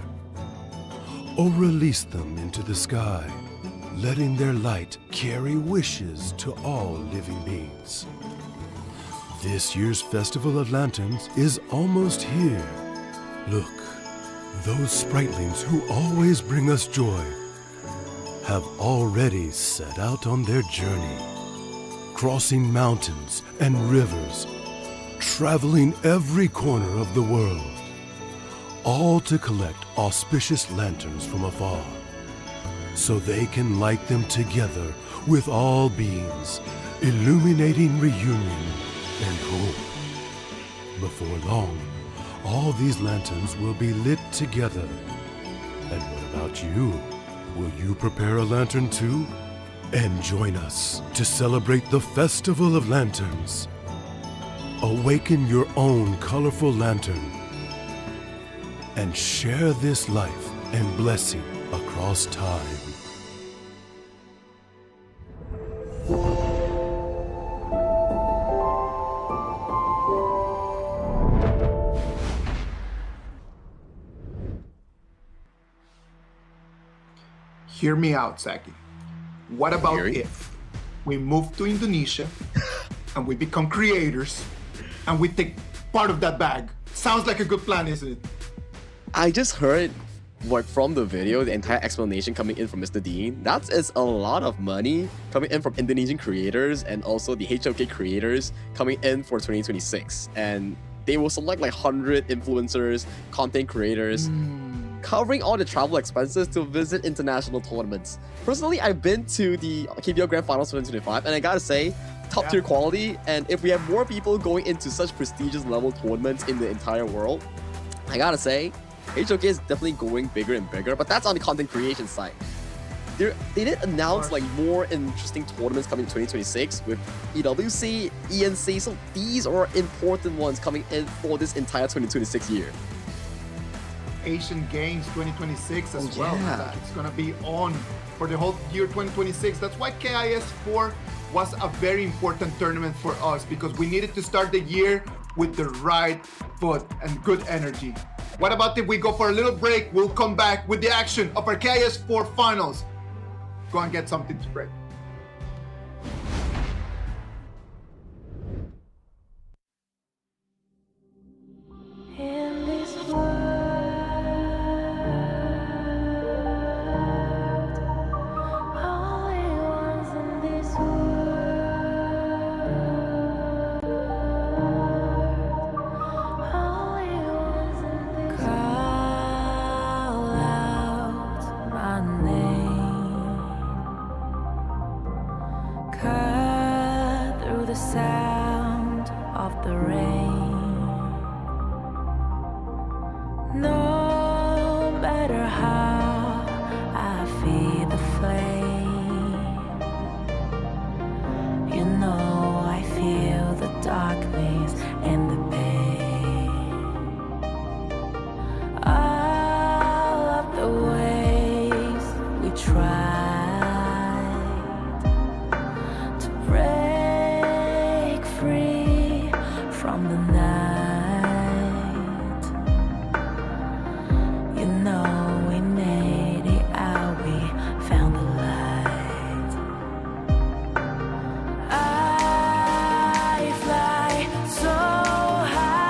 or release them into the sky, letting their light carry wishes to all living beings. This year's Festival of Lanterns is almost here. Look, those spritlings who always bring us joy have already set out on their journey, crossing mountains and rivers, traveling every corner of the world, all to collect auspicious lanterns from afar, so they can light them together with all beings, illuminating reunion and hope. Before long, all these lanterns will be lit together. And what about you? Will you prepare a lantern too? And join us to celebrate the Festival of Lanterns. Awaken your own colorful lantern and share this life and blessing across time. Hear me out, Zaki. What about if we move to Indonesia and we become creators and we take part of that bag? Sounds like a good plan, isn't it? I just heard from the video, the entire explanation coming in from Mr. Dean. That is a lot of money coming in from Indonesian creators and also the HOK creators coming in for 2026. And they will select like 100 influencers, content creators, covering all the travel expenses to visit international tournaments. Personally, I've been to the KBO Grand Finals 2025, and I gotta say, top tier quality. And if we have more people going into such prestigious level tournaments in the entire world, I gotta say, HOK is definitely going bigger and bigger, but that's on the content creation side. They did announce like more interesting tournaments coming in 2026 with EWC, ENC, so these are important ones coming in for this entire 2026 year. Asian Games 2026 as well. Yeah. It's gonna be on for the whole year 2026. That's why KIS4 was a very important tournament for us, because we needed to start the year with the right foot and good energy. What about if we go for a little break? We'll come back with the action of our KIS4 finals. Go and get something to break. the sound of the rain. No matter how I feed the flame, you know I feel the darkness and the pain. All of the ways we tried to break free from the night, you know we made it out, we found the light. I fly so high,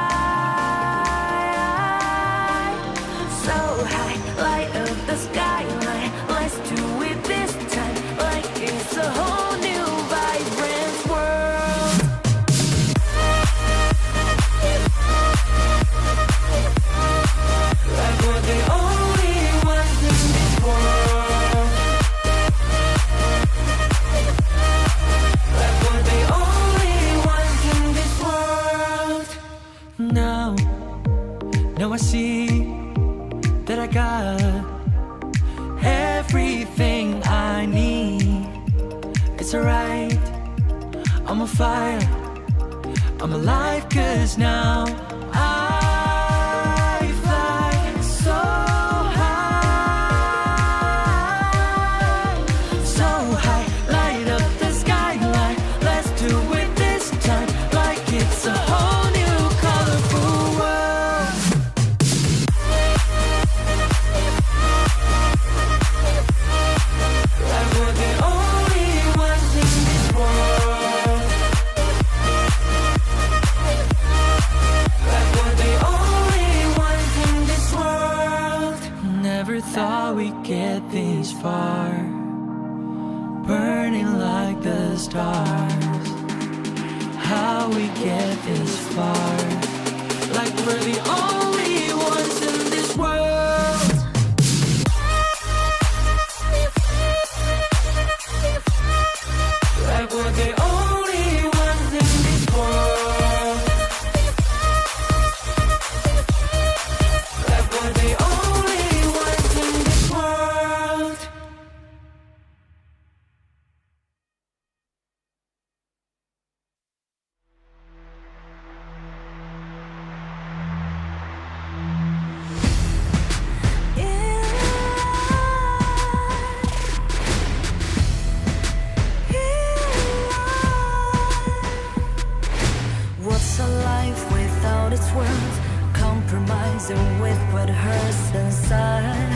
light up the skyline. Let's do it this time, like it's a whole new vibrant world. Like we're the only ones in this world. Like we're the only ones in this world. Now I see that I got everything I need. It's alright, I'm on fire, I'm alive, 'cause now I fly so high, light up the skyline. Let's do it this time, like it's a whole new colorful world. Like we're the only ones in this world. Like we're the only ones in this world. Never thought we'd get this far, burning like the stars. How we get this far, like we're the only ones in this world. Like we're the only ones in this world. Like we're the only ones in this world. What's a life without its worth? Compromising with what hurts inside.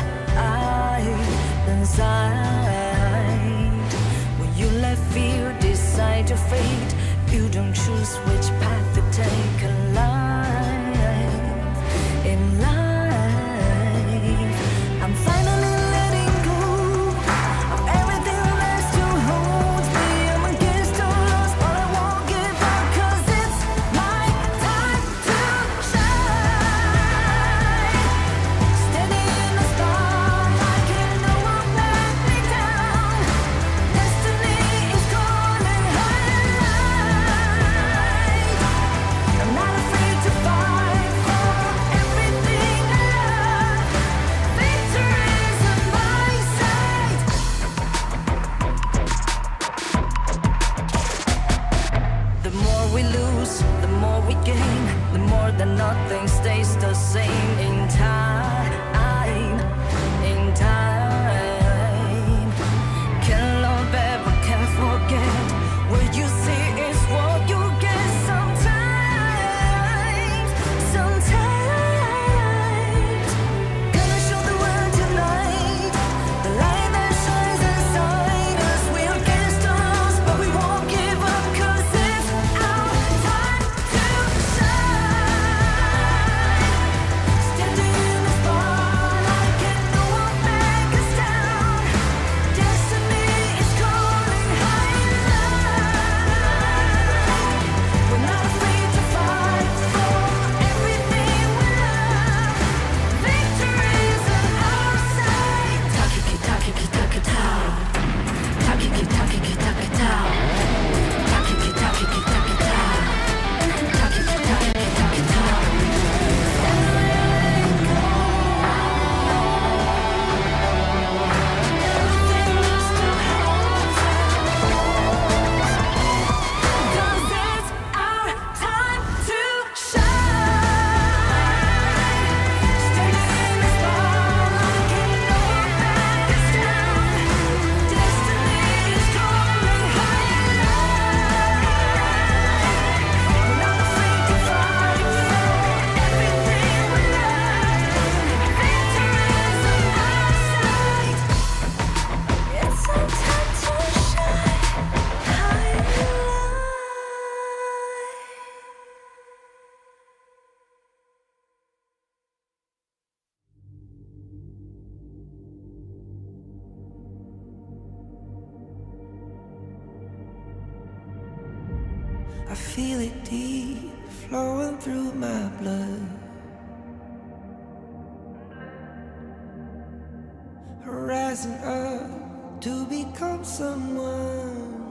When you let fear decide your fate, you don't choose which path to take in life. I'm finally letting go of everything that still holds me. I'm against all odds, but I won't give up, 'cause it's my time to shine. Standing in the spotlight, can no one let me down. Destiny is calling high. I'm not afraid to fight for everything I love. Victory's on my side. The more we lose, the more we gain. The more that nothing stays the same in time. Can love ever, can forget. What you see is what you get sometimes. Gonna show the world tonight the light that shines inside us. We're against all odds, but we won't give up, 'cause it's our time to shine. Standing in the spotlight, can no one back us down. Destiny is calling high. I feel it deep flowing through my blood. Rising up to become someone.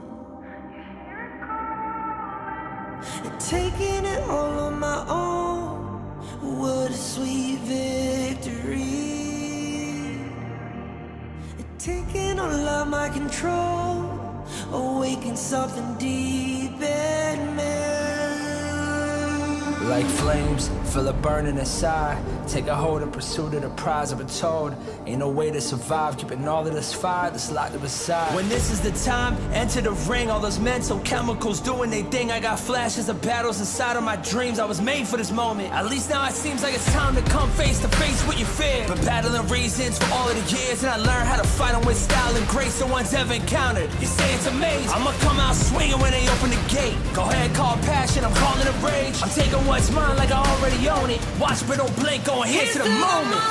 And taking it all on my own. What a sweet victory. And taking all of my control. Awaken something deep in me. Like flames, feel it burning inside. Take a hold and pursuit of the prize. I've been told, ain't no way to survive. Keeping all of this fire that's locked up inside. When this is the time, enter the ring. All those mental chemicals doing their thing. I got flashes of battles inside of my dreams. I was made for this moment. At least now it seems like it's time to come face to face with your fear. Been battling reasons for all of the years, and I learned how to fight them with style and grace no one's ever encountered. You say it's amazing, I'ma come out swinging when they open the gate. Go ahead, call passion, I'm calling it rage. I'm taking what's mine like I already own it. Watch but don't blink, going here to the moment.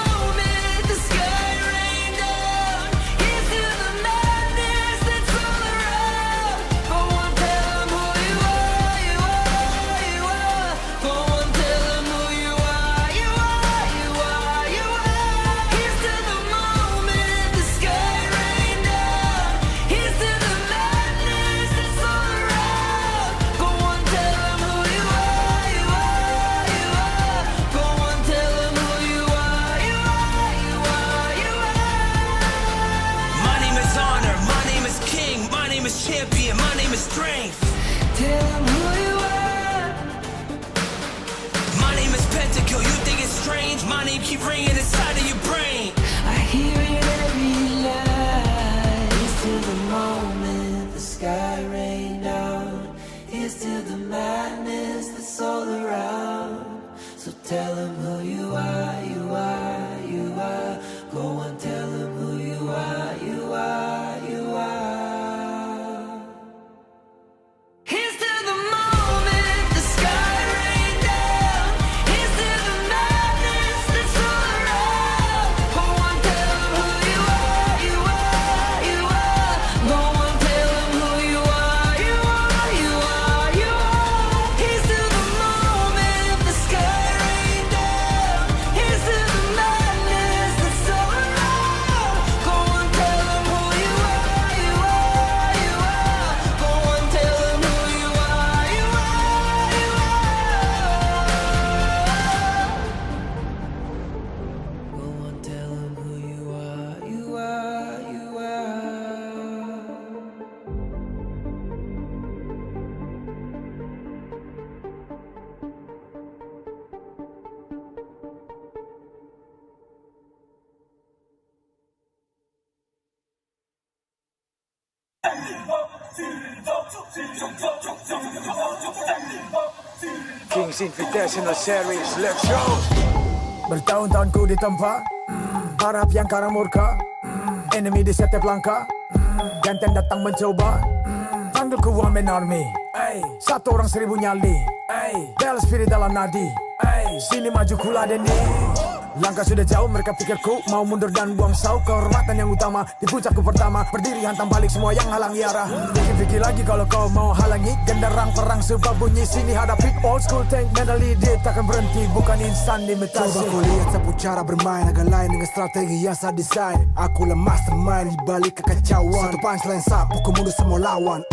The sky rain down. Here's to the madness that's all around. Go on, tell them who you are, you are, you are. Go on, tell them who you are, you are, you are, you are. Here's to the moment, the sky rain down. Here's to the madness that's all around. Go on, tell them who you are, you are, you are. Go on, tell them who you are, you are, you are, you are. My name is honor, my name is king, my name is champion, my name is strength. Tell them who you are. My name is Pentakill, you think it's strange? My name keep ringing inside of your brain. I hear it every night. It's till the moment the sky rain down. It's till the madness that's all around. So tell them who you are, you are, you are. Go and tell them who you are, you are, you are. Here's to the moment the sky rain down. Here's to the madness that's all around. Go and tell them who you are, you are, you are. Go and tell them who you are, you are, you are, you are. Here's to the moment the sky rain down. Here's to the madness that's all around. Go and tell them who you are, you are, you are. Go and tell them who you are, you are, you are. Go and tell them who you are, you are, you are. Kings Invitational Series, let's go. Bertahun-tahun ku ditempa, harap yang karang murka, enemy di setiap langkah, gantian datang mencoba, panggil ku Woman Army, satu orang 1000 nyali, bel spirit dalam nadi, sini maju ku ladeni. Langkah sudah jauh, mereka pikirku mau mundur dan buang sau. Kehormatan yang utama di puncakku pertama, berdiri hantam balik semua yang halangi arah. Pikir-pikir lagi kalau kau mau halangi, genderang perang sebab bunyi sini hadapi. Old school tank mentally dia takkan berhenti, bukan instan imitasi. Coba ku lihat sapu cara bermain agak lain dengan strategi yang saya desain. Aku lah mastermind di balik kekacauan. Satu punchline sapu ku mundur semua lawan.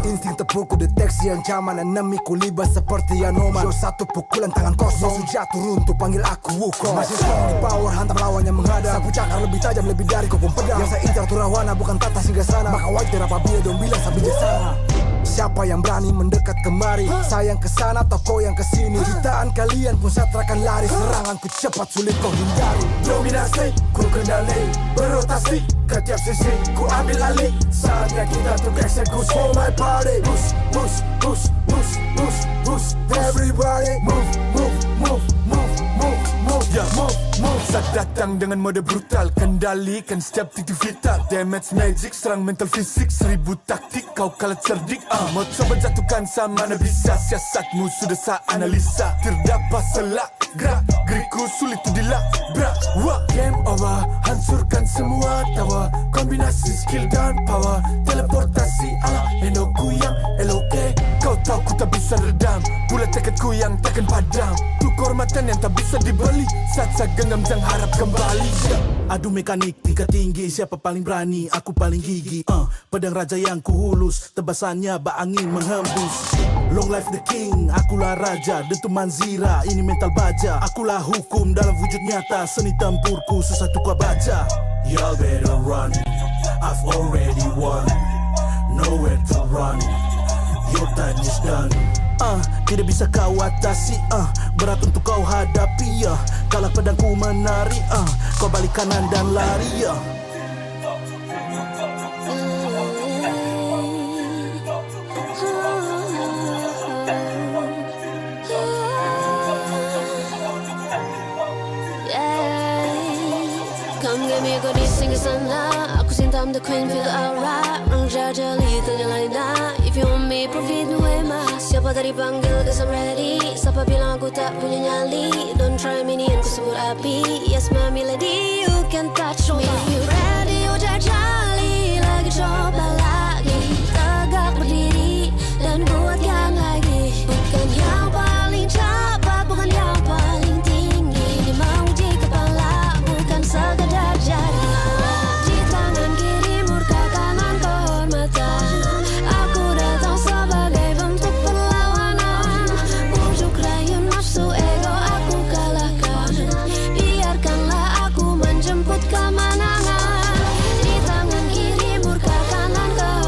Insting tepuku deteksi ancaman, enemy ku libas seperti Anoman. Show satu pukulan tangan kosong, musuh jatuh runtuh panggil aku Wukong. Masih strong di power hantam lawan yang menghadap. Sapu cakar lebih tajam lebih dari kopong pedang. Yang saya incar turawana bukan tata singgah sana. Maka wajar apabila dong bilang saya bijaksana. Siapa yang berani mendekat kemari? Saya yang kesana atau kau yang kesini? Jutaan kalian pun saya terakan lari. Seranganku cepat sulit kau hindari. Dominasi ku kendali, berotasi ke tiap sisi ku ambil alih. Saatnya kita untuk eksekusi. For my party, push, push, push, push, push, push. Everybody move, move, move, move, move, move, yeah, move, move. Saat datang dengan mode brutal, kendalikan setiap titik vital. Damage magic, serang mental fisik, 1000 taktik, kau kalah cerdik. Mau coba jatuhkan sama mana bisa, siasatmu sudah saya analisa. Terdapat selak, gerak, geriku sulit tu dilabrak. Wah, game over, hancurkan semua tawa. Kombinasi skill dan power, teleportasi ala Enoku yang LOK. Kau tahu ku tak bisa redam. Bulat tekadku yang takkan padam. Tuh kehormatan yang tak bisa dibeli. Saat saya genggam jangan harap kembali. Adu mekanik tingkat tinggi. Siapa paling berani? Aku paling gigi. Pedang raja yang kuhulus. Tebasannya bak angin menghembus. Long life the king. Akulah raja. Dentu manzira. Ini mental baja. Akulah hukum dalam wujud nyata. Seni tempurku susah tuh kau baca. Y'all better run. I've already won. Nowhere to run. Your time is done. Tidak bisa kau atasi. Berat untuk kau hadapi. Kalah pedangku menari. Kau balik kanan dan lari. Come get me good sing sana. Aku cinta I'm the queen, feel the aura. Raja jali tanya lain dah. If you want me, profit me way mas. Siapa tadi panggil, cause I'm ready. Siapa bilang aku tak punya nyali. Don't try me, ni aku sebut api. Yes my milady, you can touch me. You ready, udah jali. Lagi coba lagi. Tegak berdiri dan kuatkan lagi. Bukan yang paling cepat, bukan yang paling tinggi. Ini menguji kepala, bukan sekadar jadi. Di tangan kiri murka, kanan kehormatan. Aku datang sebagai bentuk perlawanan. Bujuk rayu nafsu ego aku kalahkan. Biarkanlah aku menjemput kemenangan. Di tangan kiri murka, kanan kehormatan.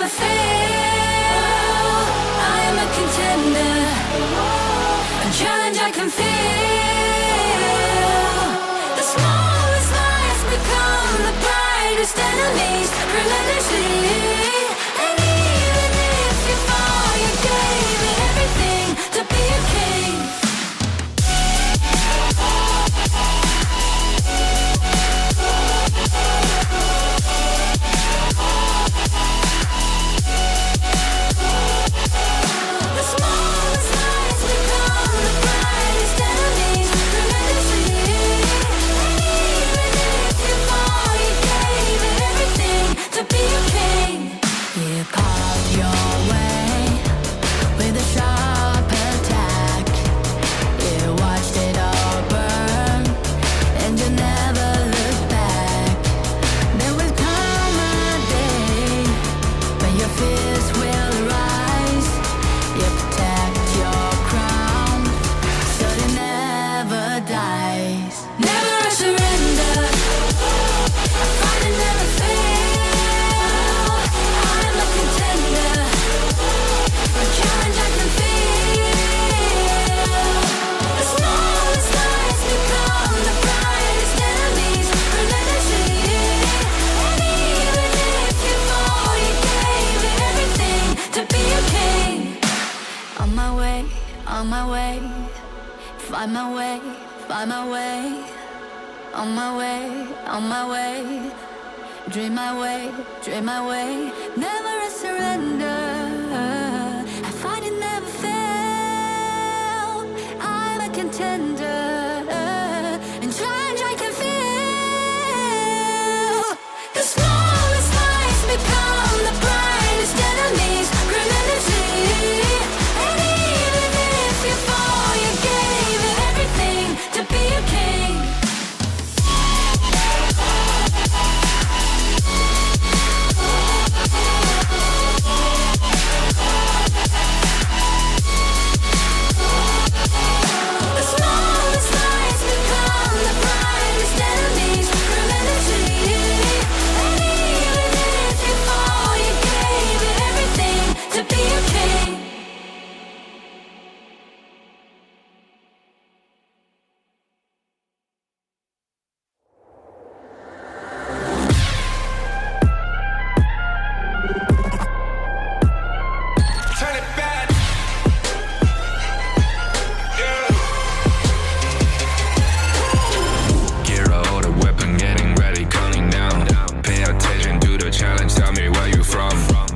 never fail. I am a contender, a challenge I can feel. The smallest lies become the brightest enemies, relentlessly. And even if you fall, you gave it everything to be a king. Find my way, find my way. On my way, on my way. Dream my way, dream my way. Never a surrender. I fight and never fail. I'm a contender. And challenge I can feel. The smallest lies become the brightest enemies. Relentlessly. And even if you fall, you gave it everything to be a king. The smallest lies become the brightest enemies. Relentlessly. And even if you fall, you gave it everything to be a king. Turn it back. Gear out a weapon, getting ready, counting down. Pay attention to the challenge, tell me where you from.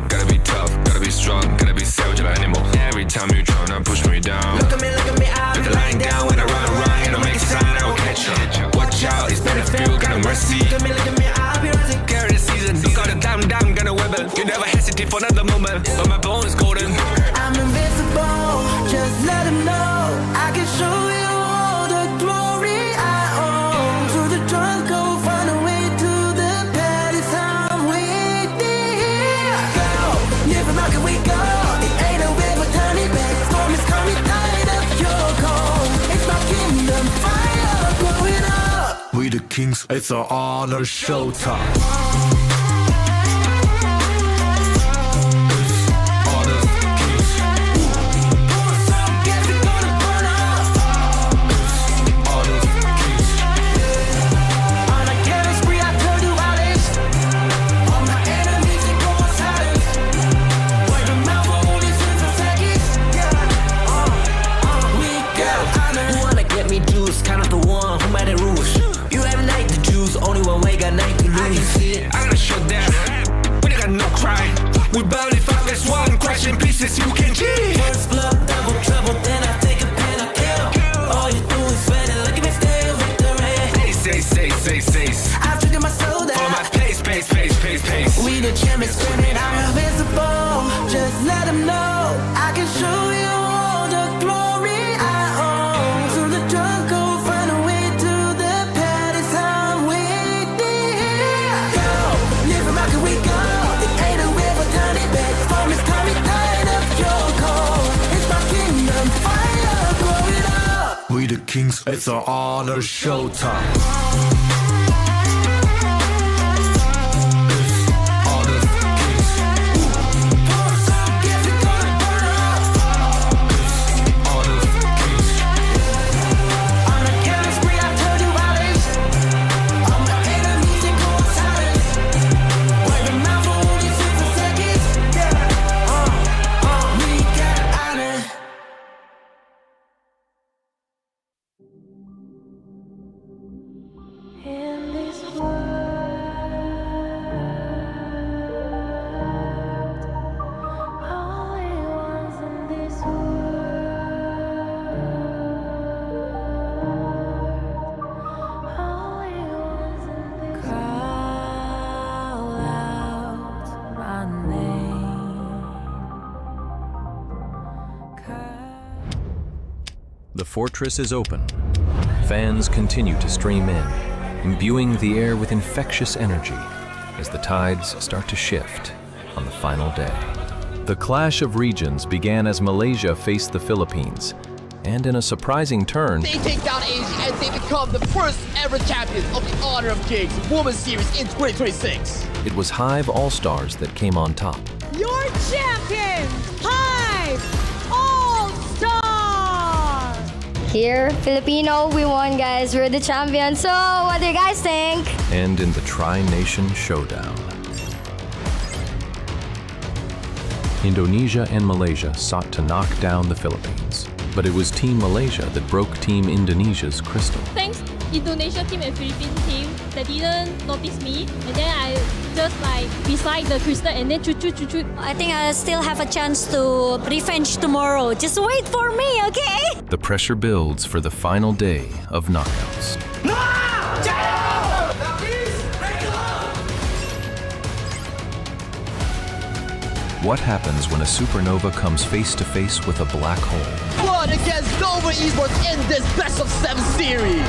Gotta be tough, gotta be strong, gotta be savage like animal. Every time you tryna push me down. Look at me, I'll Put be the line lying down when I run around, you don't make a sound, I will catch you. Watch out, it's better feel, got no mercy. Look at me, I'll be rising. Carry the season, you got a damn, gonna webble. You never hesitate for another moment, but my bone is golden. I'm invincible, just let him know. I can show you all the glory I own. Through the jungle, find a way to the palace. I'm waiting here. Go, live from how can we go? It ain't a river, turn it back. Storm is coming, tired of your cold. It's my kingdom, fire blowing up. We the kings, it's our honor showtime. On a killing spree, I turn to violence. All my enemies, they go on silence. Word of mouth, only since I'm seconds. We got honor. You wanna get me juice, kind of the one who made the rules. You have night to choose, only one way, got night to lose. I can see it, I'm gonna shut down. We don't got no cry. We barely five as one, crash in pieces, you can cheat. First blood, double trouble, then I take a pen, I kill. All you do is sweat it, look at me stay victory. Say. I've triggered my soul down. For my pace. We the champions, screaming, I'm invincible. Just let them know I can show you all the glory I own. Through the jungle, find a way to the palace. I'm waiting here. Go, live from how can we go? It ain't a river, turn it back. Storm is coming, tired of your cold. It's my kingdom, fire blowing up. We the kings, it's our honor showtime. fortress is open. Fans continue to stream in, imbuing the air with infectious energy as the tides start to shift on the final day. The clash of regions began as Malaysia faced the Philippines, and in a surprising turn, they take down Asia and they become the first ever champions of the Honor of Kings Women's Series in 2026. it was Hive All-Stars that came on top. Your champions, Hive All-Star! Here, Filipino, we won, guys. We're the champions. So, what do you guys think? And in the Tri-Nation Showdown, Indonesia and Malaysia sought to knock down the Philippines, but it was Team Malaysia that broke Team Indonesia's crystal. Thanks Indonesia team and Philippine team that didn't notice me, and then I just like beside the crystal and then choo. I think I'll still have a chance to revenge tomorrow. Just wait for me, okay? The pressure builds for the final day of knockouts. What happens when a supernova comes face to face with a black hole? Blood against Nova Esports in this best of 7 series.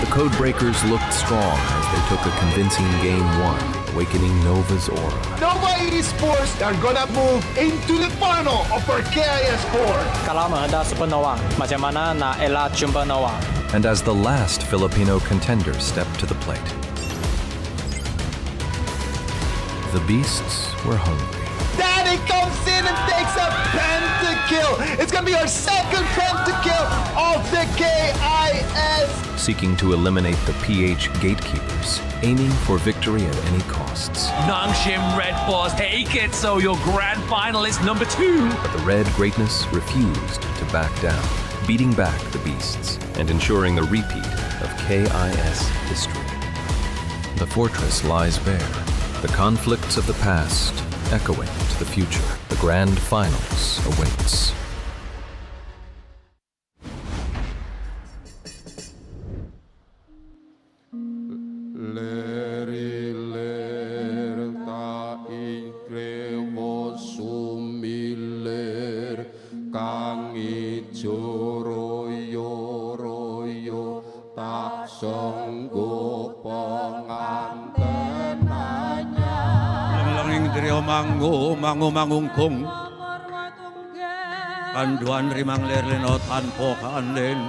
The Codebreakers looked strong as they took a convincing Game 1, awakening Nova's aura. Nova Esports are gonna move into the final of our KIS4. Kalau menghadap supernova, macam mana nak elak jumpa Nova? And as the last Filipino contender stepped to the plate, the beasts were hungry. Danny comes in and takes a pentakill. It's gonna be our second pentakill of the KIS. Seeking to eliminate the PH gatekeepers, aiming for victory at any costs. Nongshim Red Force, take it, so your grand finalist number 2. But the Red Greatness refused to back down, beating back the beasts and ensuring a repeat of KIS history. The fortress lies bare, the conflicts of the past echoing to the future. The grand finals awaits. Mangungkung Kanduan rimang lerleno tanpo kanlen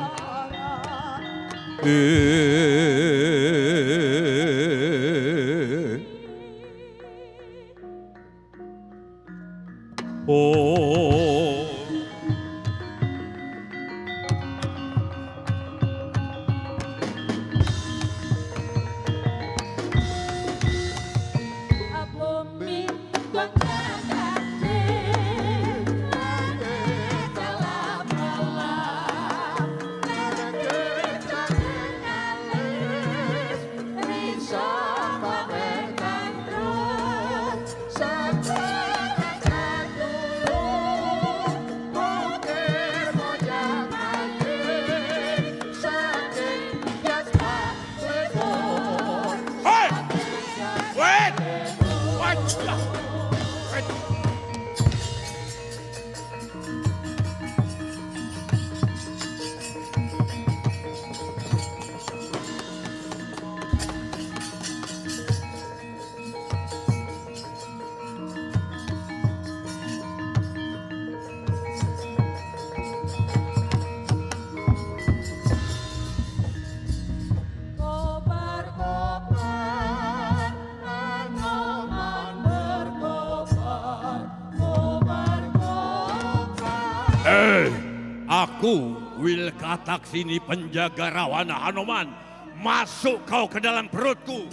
Aku Will Katak sini penjaga rawana Hanuman. Masuk kau ke dalam perutku.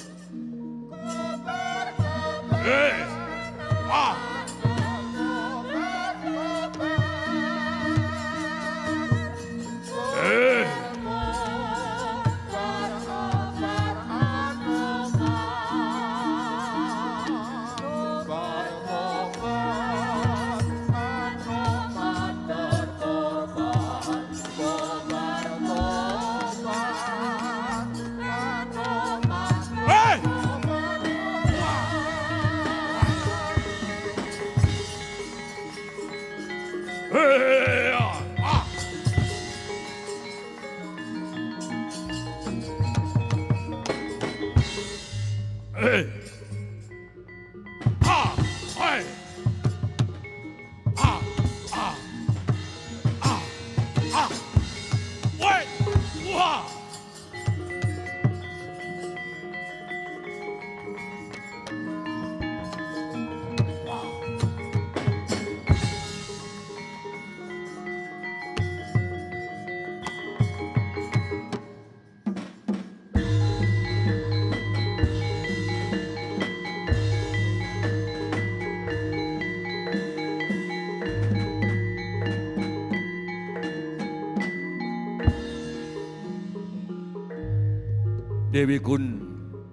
Dewi Kun,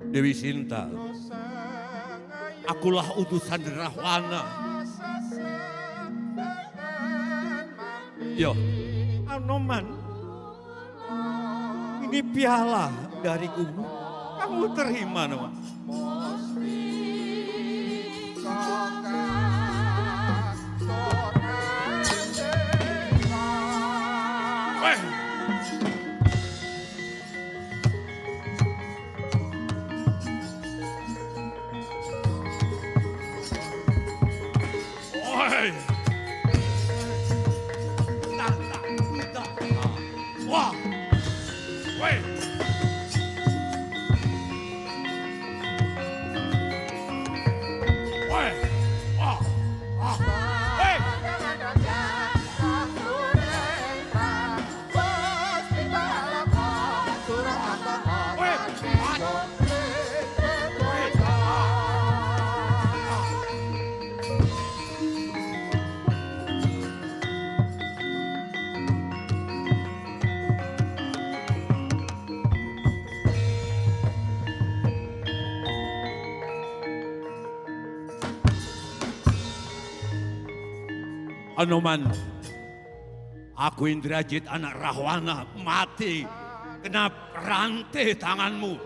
Dewi Sinta. Akulah utusan Rahwana. Yo, Anoman, ini piala dariku. Kamu terima, Anoman. Wah, wait. Anoman, aku Indrajit anak Rahwana mati kena rantai tanganmu.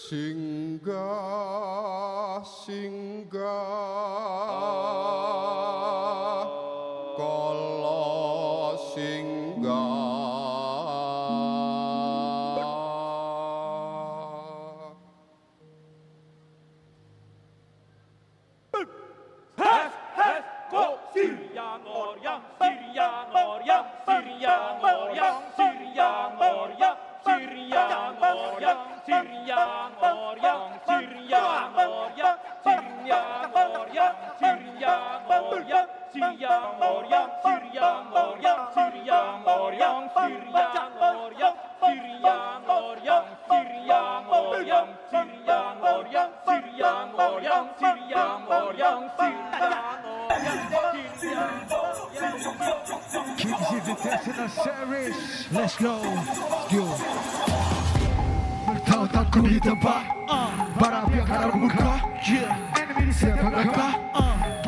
Singgah, singgah, kalau singgah. Syria ngoryang, Syria ngoryang, Syria ngoryang, Syria ngoryang, Syria ngoryang, Syria ngoryang, Syria ngoryang, Syria ngoryang, Syria ngoryang, Syria ngoryang, Syria ngoryang, Syria ngoryang, Syria ngoryang, Syria ngoryang, Syria ngoryang, Syria ngoryang, Syria ngoryang, Syria ngoryang, Kings Invitational Series, let's go. Bertahun-tahun ku di tempat, para pihak harap buka. Enemy di setiap langkah,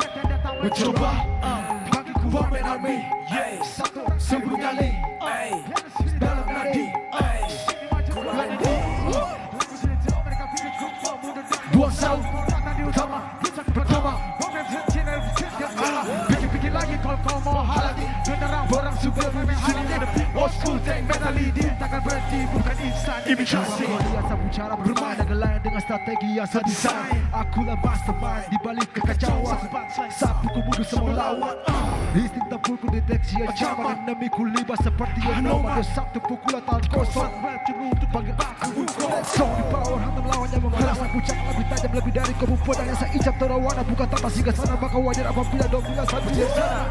kita datang mencoba. Panggil ku one man army, satu sebelum nyali. Dalam nadi, dua sound, di utama, pertama. Bikin lagi kalau kau mau halangi. Generang orang super memisili. Old school tank mentality, takkan berhenti bukan instan imitasi. Kau lihat sapu cara bermain dengan lain dengan strategi yang saya desain. Akulah mastermind di balik kekacauan. Sapu ku bunuh semua lawan. Insting tempurku deteksi ancaman. Enemiku libat seperti anoman. Satu pukulan tangan kosong. Untuk panggil aku Song di power hantam lawannya membalas. Puncak lebih tajam lebih dari kau pedang yang saya ijab terawana. Bukan tanpa singgah sana maka wajar apabila dominan satu di sana.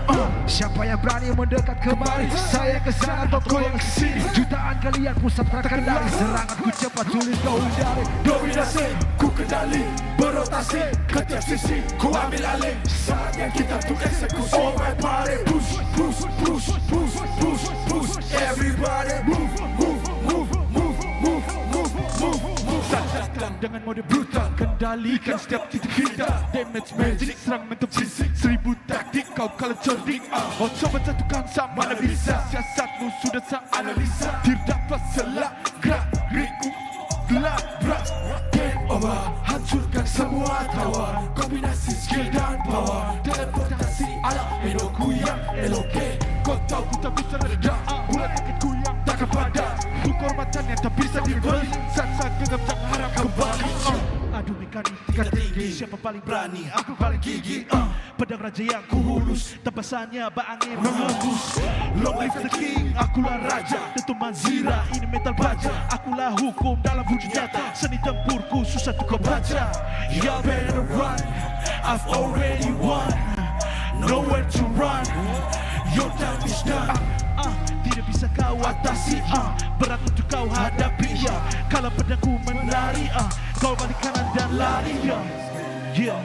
Siapa yang berani mendekat kemari? Saya kesana atau kau yang kesini? Jutaan kalian pusat terkendali. Seranganku cepat sulit kau hindari. Dominasi ku kendali, berotasi ke tiap sisi, ku ambil alih. Saatnya kita untuk eksekusi. Oh my body, push, push, push, push, push, push. Everybody move, move, move, move, move, move, move, move. Saat datang dengan mode brutal, kendalikan setiap titik kita. Damage magic, serang mental fisik. 1000 taktik kau kalah cerdik. Oh coba satukan sama mana bisa. Siasatmu sudah saya analisa. Terdapat selak gerak riku gelabrak. Game over, hancurkan semua tawa. Kombinasi skill dan power, teleportasi ala hidupku yang eloke. Kau tahu ku tak bisa reda, bulat sakitku yang takkan padam. Ku kehormatan yang tak bisa dibeli. Saat-saat gegap jangan harap kembali. Adu mekanik tingkat tinggi, siapa paling berani? Aku paling gigih. Pedang raja yang kuhulus, tebasannya angin menghembus. Long live the king, akulah raja. Tentu manzira, ini metal baja. Akulah hukum dalam wujud nyata. Seni tempurku susah untuk kau baca. You better run, I've already won. Nowhere to run, your time is done. Tidak bisa kau atasi, berat untuk kau hadapi. Kalau pedangku menari, kau balik kanan dan lari. Yeah.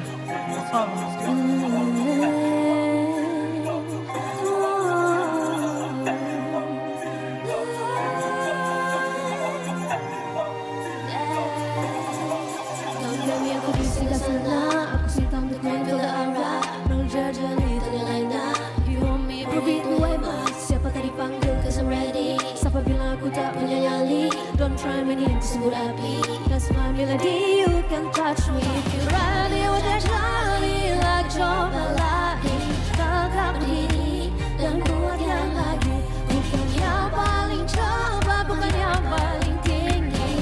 Don't try me to sembur api, cause my melody you can touch me. If you're ready with that lari, like coba lagi, tegak berdiri dan kuat yang lagi. Bukan yang paling coba, bukan yang paling tinggi.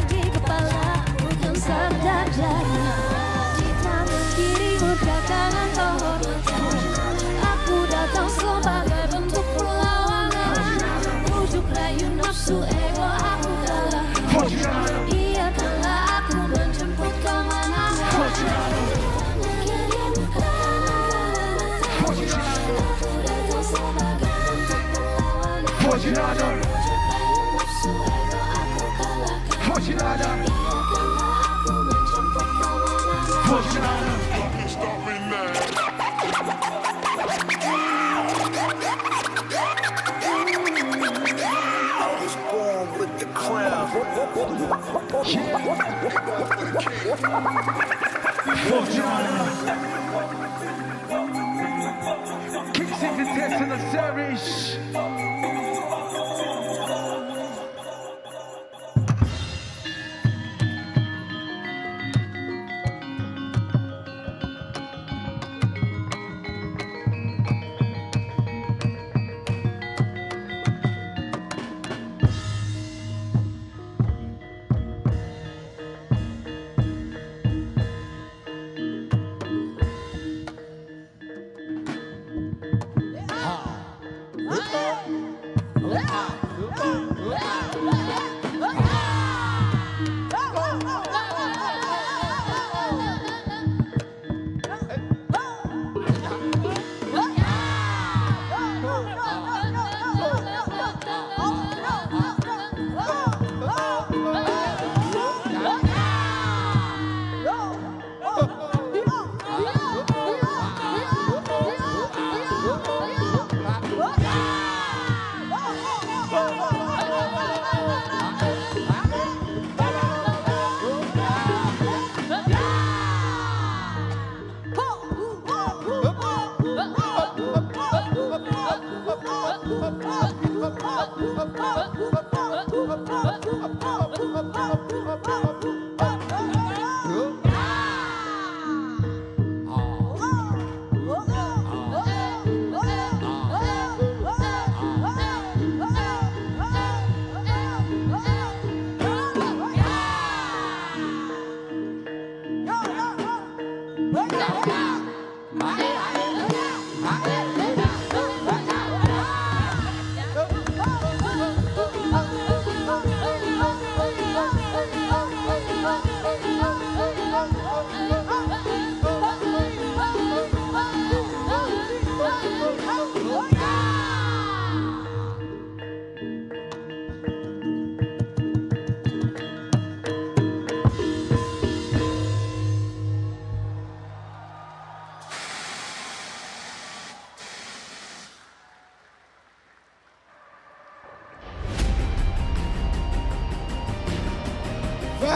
Di kepala, bukan serdada. Di tangan kiri, bukan tangan kehormatan. Aku datang sebagai bentuk perlawanan. Bujuk rayu nafsu ego aku kalah. Biarkanlah aku menjemput kemana-mana. Aku datang sebagai bentuk perlawanan. Bujuk rayu nafsu ego aku kalah. Biarkanlah aku menjemput kemana-mana. Kicks Invitational series.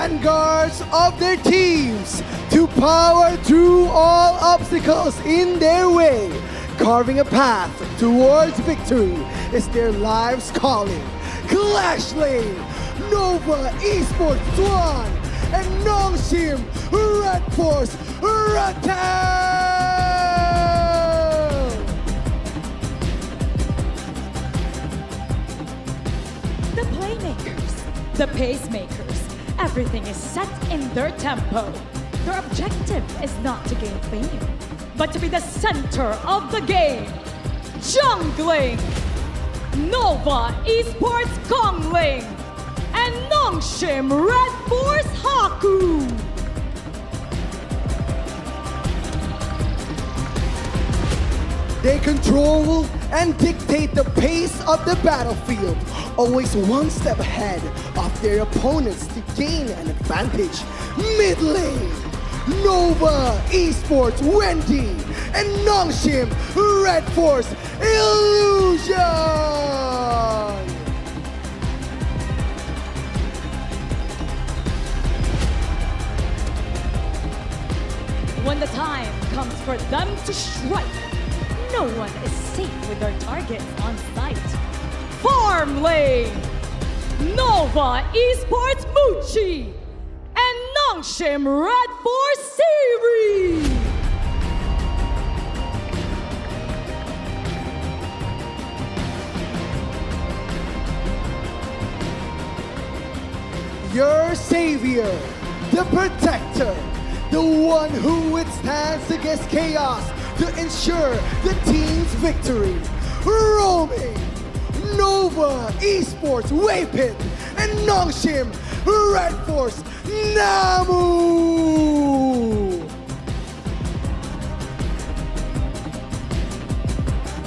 vanguards of their teams to power through all obstacles in their way. Carving a path towards victory is their life's calling. Clash Lane, Nova Esports Swan, and Nongshim Red Force Rattan! The playmakers, the pacemakers, everything is set in their tempo. Their objective is not to gain fame, but to be the center of the game. Jungling, Nova Esports Gongling, and Nongshim Red Force Haku. They control and dictate the pace of the battlefield, always one step ahead of their opponents to gain an advantage. Mid lane, Nova Esports Wendy and Nongshim Red Force Illusion. When the time comes for them to strike, no one is safe with their targets on sight. Farm Lane, Nova Esports Muchi, and Nongshim Red Force Siri. Your savior, the protector, the one who withstands against chaos to ensure the team's victory. Roaming, Nova Esports Waypin, and Nongshim Red Force Namu.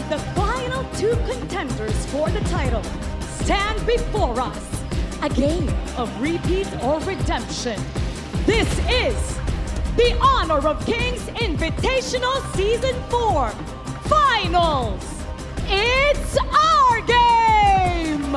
The final two contenders for the title stand before us. A game of repeat or redemption. This is the Honor of Kings Invitational Season 4 Finals. It's our game!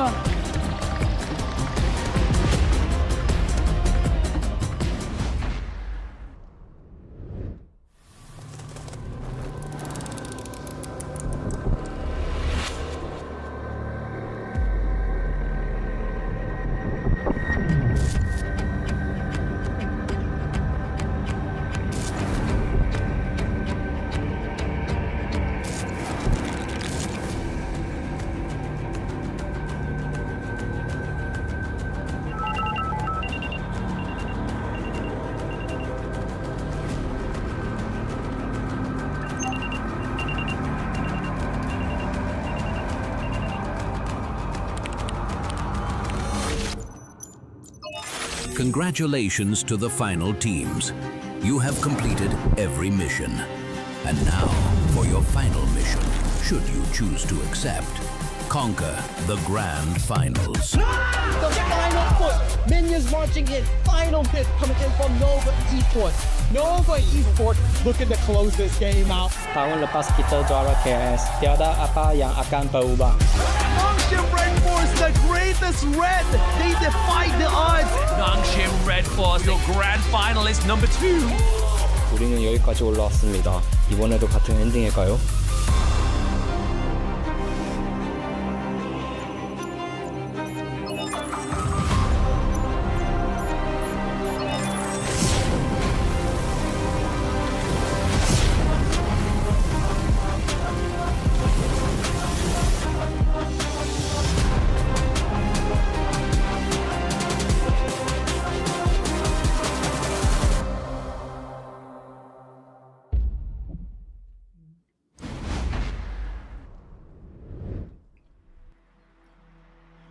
Congratulations to the final teams. You have completed every mission. And now, for your final mission, should you choose to accept, conquer the grand finals. The final push. Minions marching in. Final hit coming in from Nova Esports. Nova Esports looking to close this game out. Tahun lepas kita juara KS, tiada apa yang akan berubah. Nongshim Red Force, the greatest red. They defied the odds. Nongshim Red Force, your grand finalist number 2. 우리는 여기까지 올라왔습니다. 이번에도 같은 엔딩일까요?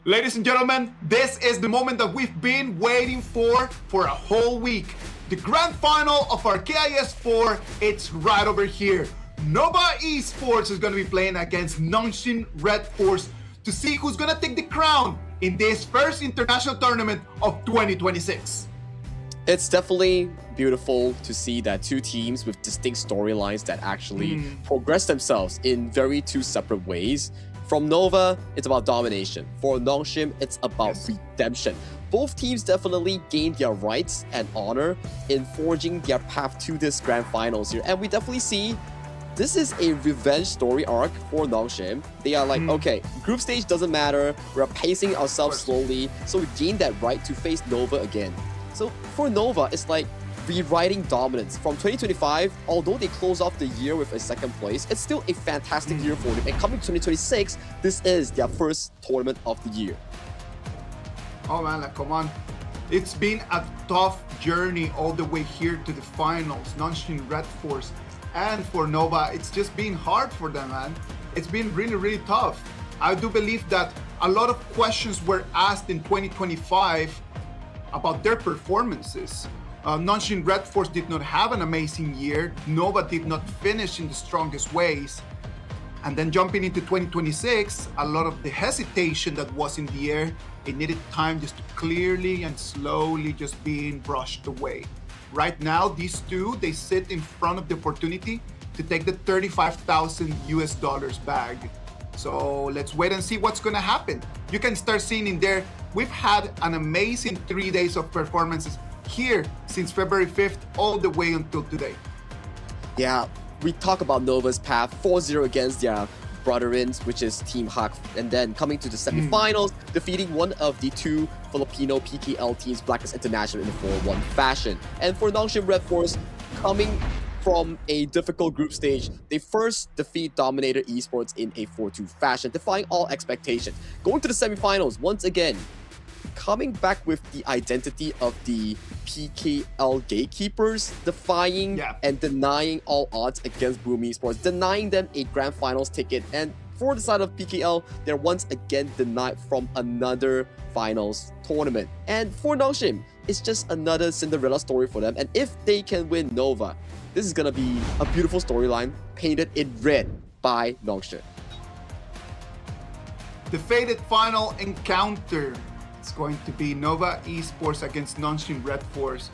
Ladies and gentlemen, this is the moment that we've been waiting for a whole week. The grand final of our KIS4, it's right over here. Nova Esports is going to be playing against Nongshim Red Force to see who's going to take the crown in this first international tournament of 2026. It's definitely beautiful to see that two teams with distinct storylines that actually progress themselves in very two separate ways. From Nova, it's about domination. For Nongshim, it's about redemption. both teams definitely gained their rights and honor in forging their path to this grand finals here. And we definitely see this is a revenge story arc for Nongshim. They are like, okay, group stage doesn't matter. We're pacing ourselves slowly. So we gain that right to face Nova again. So for Nova, it's like rewriting dominance. From 2025, although they close off the year with a second place, it's still a fantastic year for them. And coming to 2026, this is their first tournament of the year. Oh man, like, come on. It's been a tough journey all the way here to the finals. Nongshim Red Force. And for Nova, it's just been hard for them, man. It's been really, really tough. I do believe that a lot of questions were asked in 2025 about their performances. Nongshim Red Force did not have an amazing year. Nova did not finish in the strongest ways. And then jumping into 2026, a lot of the hesitation that was in the air, it needed time just to clearly and slowly just being brushed away. Right now, these two, they sit in front of the opportunity to take the $35,000 US bag. So let's wait and see what's gonna happen. You can start seeing in there, we've had an amazing 3 days of performances here since February 5th all the way until today. Yeah, we talk about Nova's path 4-0 against their brother-ins, which is Team Hawk, and then coming to the semifinals, defeating one of the two Filipino PKL teams, Blacklist International, in a 4-1 fashion. And for Nongshim Red Force, coming from a difficult group stage, they first defeat Dominator Esports in a 4-2 fashion, defying all expectations. Going to the semifinals, once again, coming back with the identity of the PKL gatekeepers, defying and denying all odds against Boom Esports, denying them a grand finals ticket. And for the side of PKL, they're once again denied from another finals tournament. And for Nongshim, it's just another Cinderella story for them. And if they can win Nova, this is gonna be a beautiful storyline painted in red by Nongshim. The fated final encounter. It's going to be Nova Esports against Nongshim Red Force.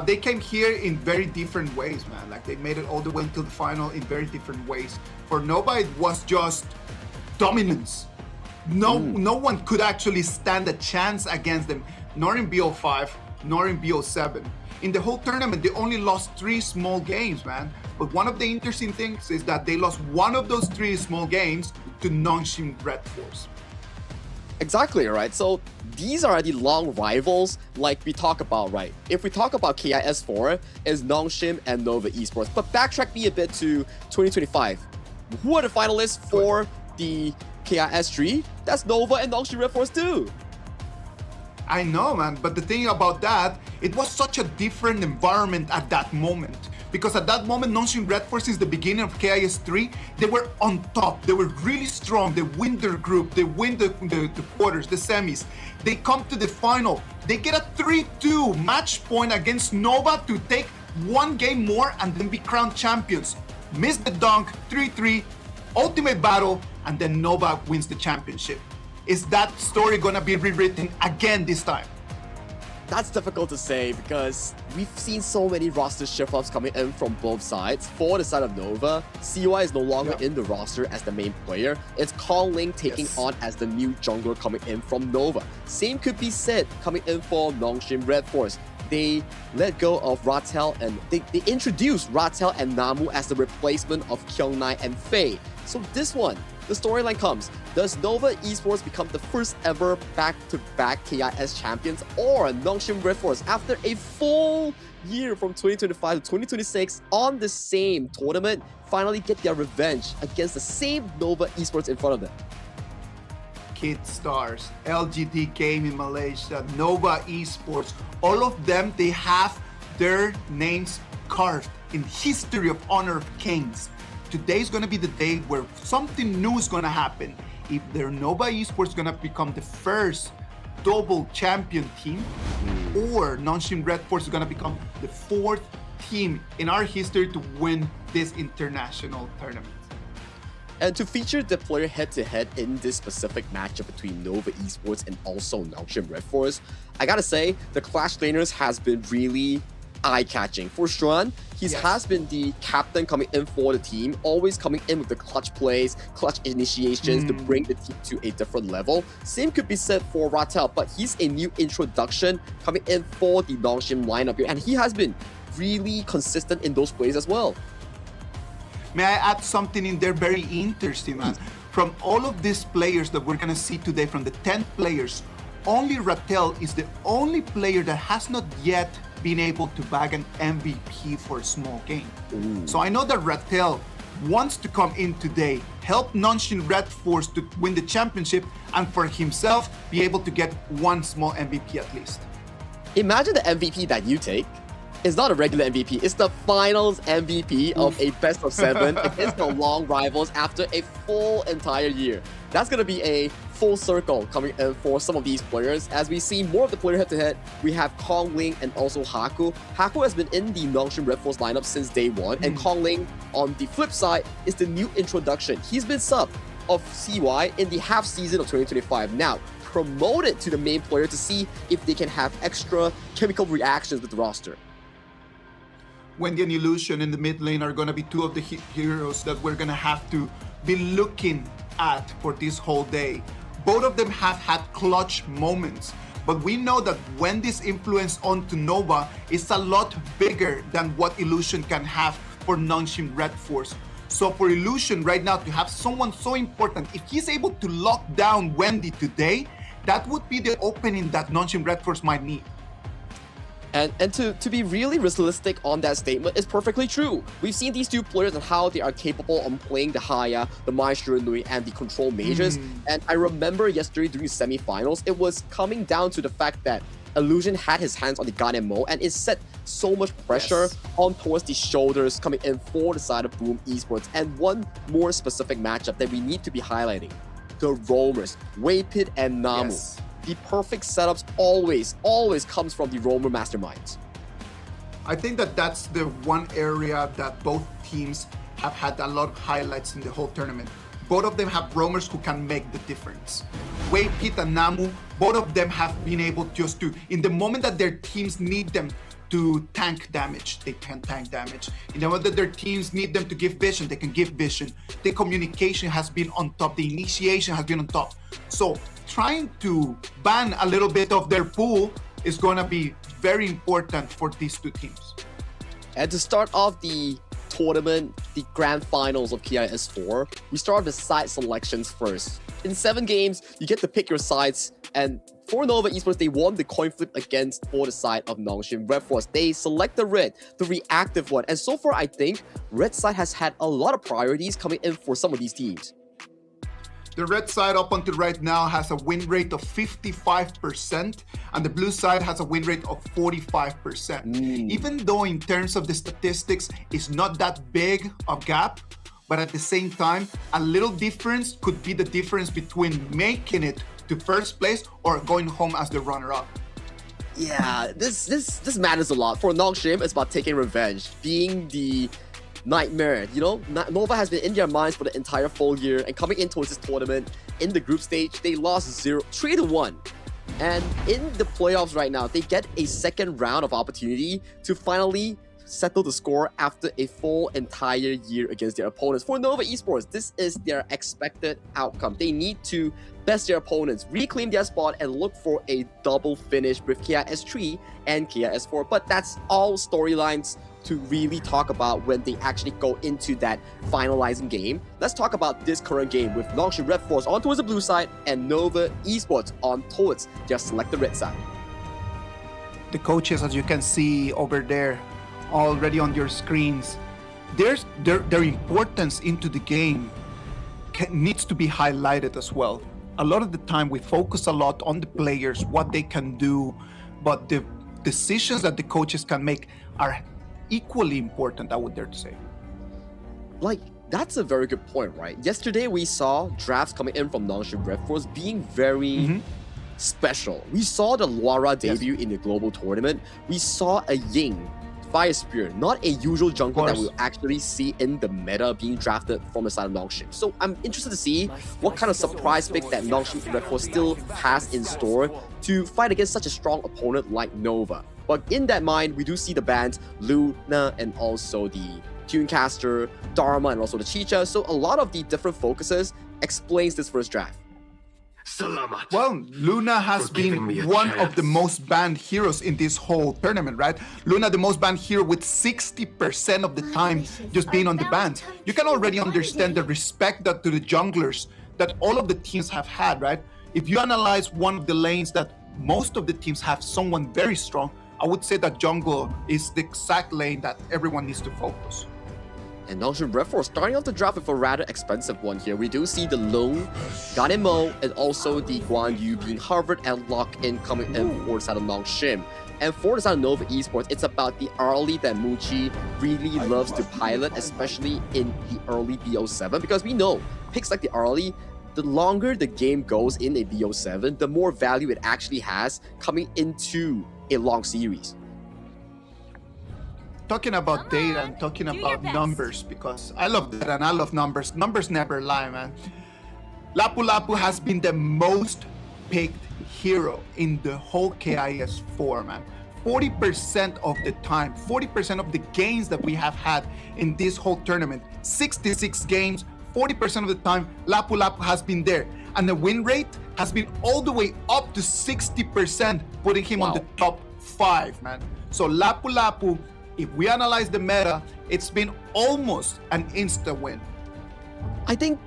They came here in very different ways, man. Like, they made it all the way until the final in very different ways. For Nova, it was just dominance. No one could actually stand a chance against them, nor in BO5, nor in BO7. In the whole tournament, they only lost 3 small games, man. But one of the interesting things is that they lost one of those 3 small games to Nongshim Red Force. Exactly, right? So these are the long rivals like we talk about, right? If we talk about KIS4, it's Nongshim and Nova Esports. But backtrack me a bit to 2025. Who are the finalists for the KIS3? That's Nova and Nongshim Red Force too. I know, man, but the thing about that, it was such a different environment at that moment. Because at that moment, Nongshim Red Force, since the beginning of KIS3, they were on top. They were really strong. They win their group. They win the quarters, the semis. They come to the final. They get a 3-2 match point against Nova to take 1 game more and then be crowned champions. Miss the dunk, 3-3, ultimate battle, and then Nova wins the championship. Is that story gonna be rewritten again this time? That's difficult to say because we've seen so many roster shift-ups coming in from both sides. For the side of Nova, CY is no longer in the roster as the main player. It's Carl Ling taking on as the new jungler coming in from Nova. Same could be said coming in for Nongshim Red Force. They let go of Ratel and they introduced Ratel and Namu as the replacement of Kyungnai and Faye. So this one, the storyline comes, does Nova Esports become the first ever back-to-back KIS champions, or Nongshim Red Force, after a full year from 2025 to 2026 on the same tournament, finally get their revenge against the same Nova Esports in front of them? Kid Stars, LGD Gaming Malaysia, Nova Esports, all of them, they have their names carved in history of Honor of Kings. Today's gonna be the day where something new is gonna happen. If their Nova Esports gonna become the first double champion team, or Nongshim Red Force is gonna become the 4th team in our history to win this international tournament. And to feature the player head-to-head in this specific matchup between Nova Esports and also Nongshim Red Force, I gotta say, the Clash Laners has been really eye-catching. For Xuan, he has been the captain coming in for the team, always coming in with the clutch plays, clutch initiations to bring the team to a different level. Same could be said for Rattel, but he's a new introduction coming in for the Nongshim lineup here, and he has been really consistent in those plays as well. May I add something in there very interesting, man? From all of these players that we're gonna see today, from the 10 players, only Rattel is the only player that has not yet been able to bag an MVP for a small game. So I know that Rattel wants to come in today, help Nongshim Red Force to win the championship, and for himself be able to get one small MVP at least. Imagine the MVP that you take. It's not a regular MVP, it's the finals MVP of a best of 7 against the long rivals after a full entire year. That's going to be a full circle coming in for some of these players. As we see more of the player head-to-head, we have Kong Ling and also Haku. Haku has been in the Nongshim Red Force lineup since day 1, and Kong Ling, on the flip side, is the new introduction. He's been sub of CY in the half season of 2025. Now, promoted to the main player to see if they can have extra chemical reactions with the roster. Wendy and Illusion in the mid lane are going to be two of the heroes that we're going to have to be looking at for this whole day. Both of them have had clutch moments, but we know that Wendy's influence onto Nova is a lot bigger than what Illusion can have for Nongshim Red Force. So for Illusion right now to have someone so important, if he's able to lock down Wendy today, that would be the opening that Nongshim Red Force might need. And to be really realistic on that statement is perfectly true. We've seen these two players and how they are capable of playing the Haya, the Maestro Nui, and the Control Mages. And I remember yesterday during semifinals, it was coming down to the fact that Illusion had his hands on the Ganem Mo, and it set so much pressure on towards the shoulders coming in for the side of Boom Esports. And one more specific matchup that we need to be highlighting, the Roamers, Waypit and Namu. The perfect setups always comes from the Roamer masterminds. I think that that's the one area that both teams have had a lot of highlights in the whole tournament. Both of them have roamers who can make the difference. Waypit and Namu, both of them have been able just to, in the moment that their teams need them to tank damage, they can tank damage. In the moment that their teams need them to give vision, they can give vision. The communication has been on top, the initiation has been on top. So trying to ban a little bit of their pool is going to be very important for these two teams. And to start off the tournament, the grand finals of KIS4, we start with the side selections first. In 7 games, you get to pick your sides, and for Nova Esports, they won the coin flip against for the side of Nongshim Red Force. They select the red, the reactive one, and so far I think red side has had a lot of priorities coming in for some of these teams. The red side up until right now has a win rate of 55%, and the blue side has a win rate of 45%. Even though in terms of the statistics, it's not that big of gap, but at the same time, a little difference could be the difference between making it to first place or going home as the runner-up. Yeah, this matters a lot. For Nongshim, it's about taking revenge, being the nightmare. You know, Nova has been in their minds for the entire full year, and coming in towards this tournament in the group stage, they lost 3-1. And in the playoffs right now, they get a second round of opportunity to finally settle the score after a full entire year against their opponents. For Nova Esports, this is their expected outcome. They need to best their opponents, reclaim their spot, and look for a double finish with KIS3 and KIS4. But that's all storylines to really talk about when they actually go into that finalizing game. Let's talk about this current game with Nongshim Red Force on towards the blue side and Nova Esports on towards their selected red side. The coaches, as you can see over there, already on your screens, their importance into the game needs to be highlighted as well. A lot of the time we focus a lot on the players, what they can do, but the decisions that the coaches can make are equally important, I would dare to say. Like, that's a very good point, right? Yesterday we saw drafts coming in from Nongshim Red Force being very special. We saw the Luara debut in the global tournament. We saw a Ying Fire Spear, not a usual jungle that we'll actually see in the meta being drafted from the side of Nongshim. So I'm interested to see what kind of surprise pick that Nongshim Red Force still has in store to fight against such a strong opponent like Nova. But in that mind, we do see the band Luna and also the Tunecaster, Dharma, and also the Chicha. So a lot of the different focuses explains this first draft. Well, Luna has been one of the most banned heroes in this whole tournament, right? Luna, the most banned hero with 60% of the time just being on the bans. You can already understand the respect that to the junglers that all of the teams have had, right? If you analyze one of the lanes that most of the teams have someone very strong, I would say that jungle is the exact lane that everyone needs to focus. And Nongshim Red Force starting off the draft with a rather expensive one here. We do see the Lone, Ganemo, and also the Guan Yu being Harvard and Lock-in coming in for the side of Nongshim. And for the side of Nova Esports, it's about the early that Muchi really loves to pilot, especially in the early BO7, because we know picks like the early, the longer the game goes in a BO7, the more value it actually has coming into a long series. Talking about data and talking about numbers, because I love data and I love numbers. Numbers never lie, man. Lapu Lapu has been the most picked hero in the whole KIS 4, man. 40% of the time, 40% of the games that we have had in this whole tournament, 66 games, 40% of the time, Lapu Lapu has been there. And the win rate has been all the way up to 60%, putting him on the top 5, man. So Lapu Lapu, if we analyze the meta, it's been almost an insta win. I think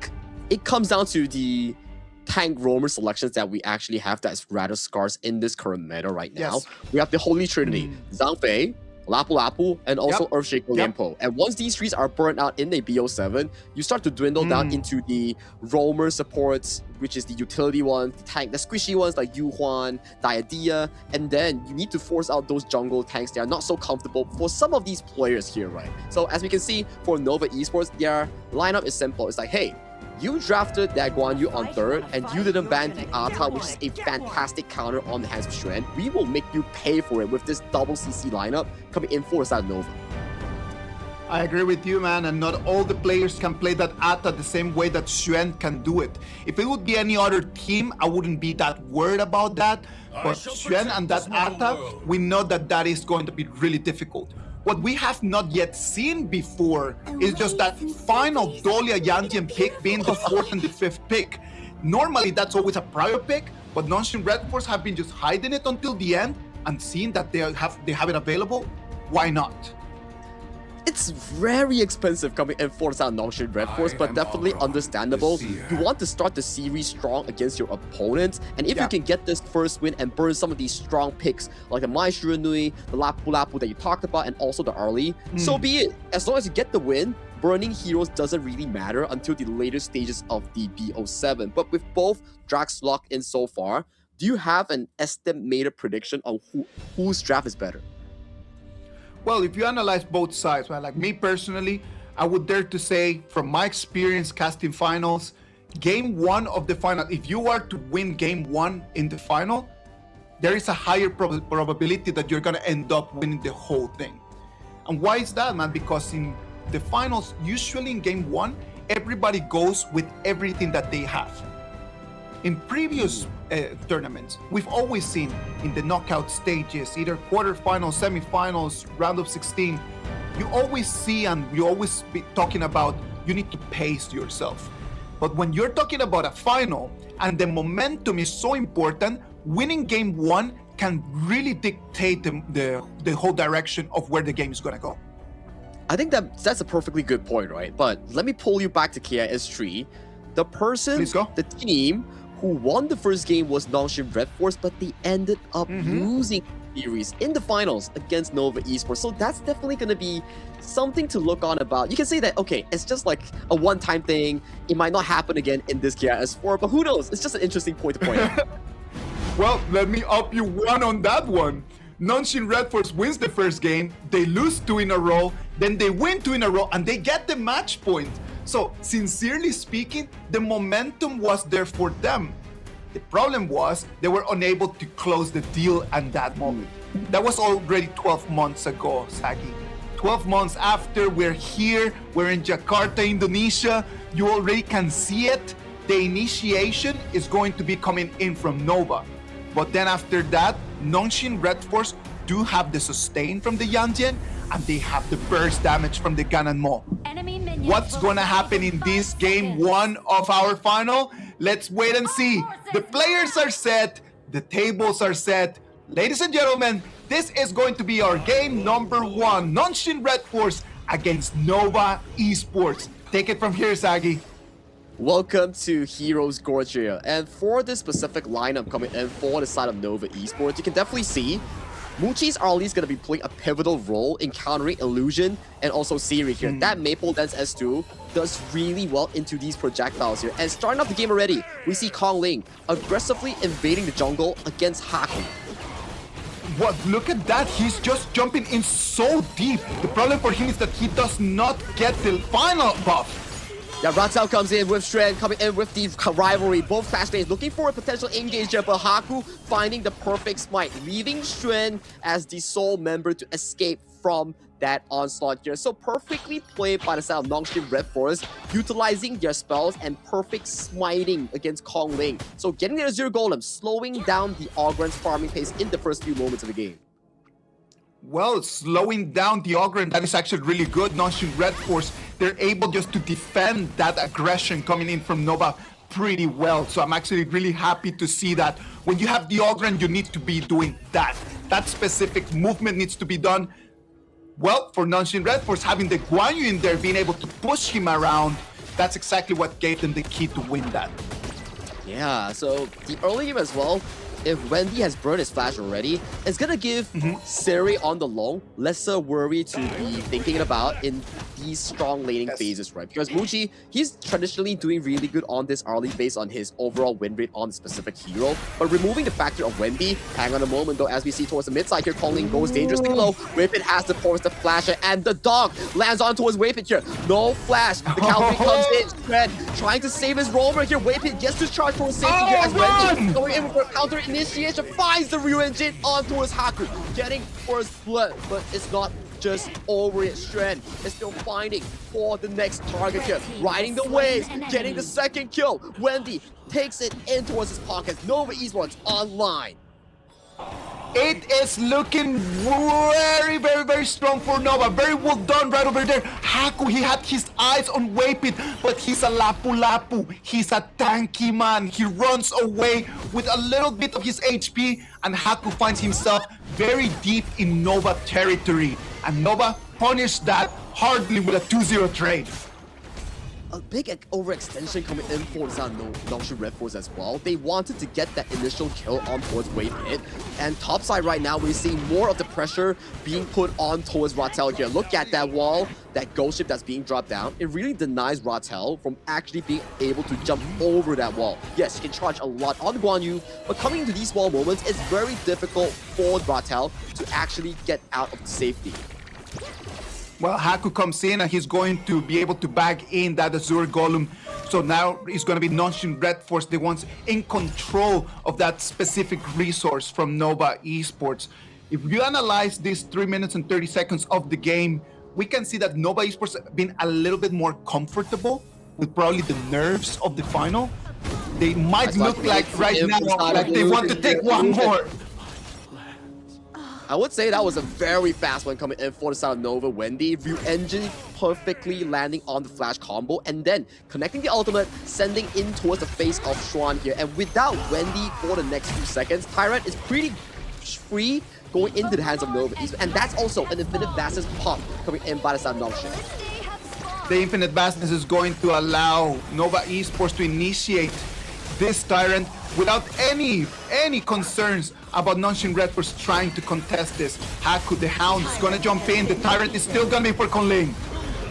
it comes down to the tank roamer selections that we actually have that's rather scarce in this current meta right now. Yes. We have the Holy Trinity, Zhang Fei, Lapu Lapu, and also Earthshaker Limpo. And once these trees are burnt out in a BO7, you start to dwindle down into the roamer supports, which is the utility ones, the tank, the squishy ones like Yu Huan, Diadea, and then you need to force out those jungle tanks that are not so comfortable for some of these players here, right? So as we can see for Nova Esports, their lineup is simple. It's like, hey, you drafted that Guan Yu on 3rd, and you didn't ban the Ata, which is a fantastic counter on the hands of Xuan. We will make you pay for it with this double CC lineup coming in for the side of Nova. I agree with you, man, and not all the players can play that Ata the same way that Xuan can do it. If it would be any other team, I wouldn't be that worried about that. But Xuan and that Ata, we know that that is going to be really difficult. What we have not yet seen before is just that final Dolia Yantian pick being the 4th and the 5th pick. Normally, that's always a prior pick, but Nongshim Red Force have been just hiding it until the end and seeing that they have it available. Why not? It's very expensive coming in for the Nongshim Red Force, but definitely understandable. You want to start the series strong against your opponents, and if you can get this first win and burn some of these strong picks, like the Maestro Nui, the Lapu Lapu that you talked about, and also the early, so be it. As long as you get the win, burning heroes doesn't really matter until the later stages of the BO7. But with both Drax locked in so far, do you have an estimated prediction on whose draft is better? Well, if you analyze both sides, right, like me personally, I would dare to say, from my experience casting finals, game 1 of the final, if you are to win game 1 in the final, there is a higher probability that you're going to end up winning the whole thing. And why is that, man? Because in the finals, usually in game 1, everybody goes with everything that they have. In previous tournaments, we've always seen in the knockout stages, either quarterfinals, semifinals, round of 16, you always see and you always be talking about you need to pace yourself. But when you're talking about a final and the momentum is so important, winning game 1 can really dictate the whole direction of where the game is going to go. I think that's a perfectly good point, right? But let me pull you back to KIS3. The person, the team who won the first game was Nongshim Red Force, but they ended up losing the series in the finals against Nova Esports. So that's definitely going to be something to look on about. You can say that, okay, it's just like a one-time thing. It might not happen again in this KIS4, but who knows? It's just an interesting point to point out. Well, let me up you one on that one. Nongshim Red Force wins the first game, they lose 2 in a row, then they win 2 in a row, and they get the match point. So, sincerely speaking, the momentum was there for them. The problem was they were unable to close the deal at that moment. That was already 12 months ago, Sagi. 12 months after, we're here, we're in Jakarta, Indonesia. You already can see it. The initiation is going to be coming in from Nova. But then after that, Nongshim Red Force do have the sustain from the Yanjian, and they have the burst damage from the Ganan Mo. What's going to happen in this game 1 of our final? Let's wait and see. The players are set, the tables are set. Ladies and gentlemen, this is going to be our game number 1. Nongshim Red Force against Nova Esports. Take it from here, Sagi. Welcome to Heroes Gorge here. And for this specific lineup coming in for the side of Nova Esports, you can definitely see Muchi's Arlie is going to be playing a pivotal role in countering Illusion and also Siri here. That Maple Dance S2 does really well into these projectiles here. And starting off the game already, we see Kong Ling aggressively invading the jungle against Haku. What? Look at that. He's just jumping in so deep. The problem for him is that he does not get the final buff. Yeah, Ratel comes in with Strand, coming in with the rivalry. Both classmates looking for a potential engage here, but Haku finding the perfect smite, leaving Strand as the sole member to escape from that onslaught here. So perfectly played by the side of Nongshim Red Force, utilizing their spells and perfect smiting against Kong Ling. So getting their Azure Golem, slowing down the Ogryn's farming pace in the first few moments of the game. Well, slowing down the Ogryn, that is actually really good. Nongshim Red Force, they're able just to defend that aggression coming in from Nova pretty well. So I'm actually really happy to see that. When you have the Ogryn, you need to be doing that. That specific movement needs to be done. Well, for Nongshim Red Force, having the Guan Yu in there, being able to push him around, that's exactly what gave them the key to win that. Yeah, so the early game as well, if Wendy has burned his flash already, it's gonna give Siri on the long lesser worry to be thinking about in these strong laning phases, right? Because Muji, he's traditionally doing really good on this early based on his overall win rate on the specific hero. But removing the factor of Wendy, hang on a moment though, as we see towards the mid side here, Calling goes dangerously low. Whippet has the force, the flasher, and the dog lands on towards Whippet here. No flash. The Calvary comes in. Fred trying to save his roamer here. Whippet gets to charge for safety here as Wendy going in for a counter initiation, finds the Ryu engine on towards Haku, getting first blood, but it's not just over yet. Strand is still finding for the next target here, riding the waves, getting the second kill. Wendy takes it in towards his pocket. Nova Esports online. It is looking very, very, very strong for Nova. Very well done right over there. Haku, he had his eyes on Wapit, but he's a lapu-lapu. He's a tanky man. He runs away with a little bit of his HP, and Haku finds himself very deep in Nova territory. And Nova punished that hardly with a 2-0 trade. A big overextension coming in for the Nongshim Red Force as well. They wanted to get that initial kill on towards Wave Hit. And topside right now, we're seeing more of the pressure being put on towards Ratel here. Look at that wall, that ghost ship that's being dropped down. It really denies Ratel from actually being able to jump over that wall. Yes, you can charge a lot on Guan Yu, but coming into these small moments, it's very difficult for Ratel to actually get out of safety. Well, Haku comes in and he's going to be able to bag in that Azure Golem. So now it's going to be Nongshim Red Force, the ones in control of that specific resource from Nova Esports. If you analyze these 3 minutes and 30 seconds of the game, we can see that Nova Esports have been a little bit more comfortable with probably the nerves of the final. They might look like right now like they want to take one more. I would say that was a very fast one coming in for the side of Nova. Wendy, Ryu Engine perfectly landing on the flash combo and then connecting the ultimate, sending in towards the face of Xuan here. And without Wendy for the next few seconds, Tyrant is pretty free going into the hands of Nova East. And that's also an Infinite Vastness pop coming in by the side of Nongshim. The Infinite Vastness is going to allow Nova Esports to initiate this Tyrant without any concerns about Nongshim Red Force trying to contest this. Haku, the Hound, is gonna jump in. The Tyrant is still gonna be for Konling.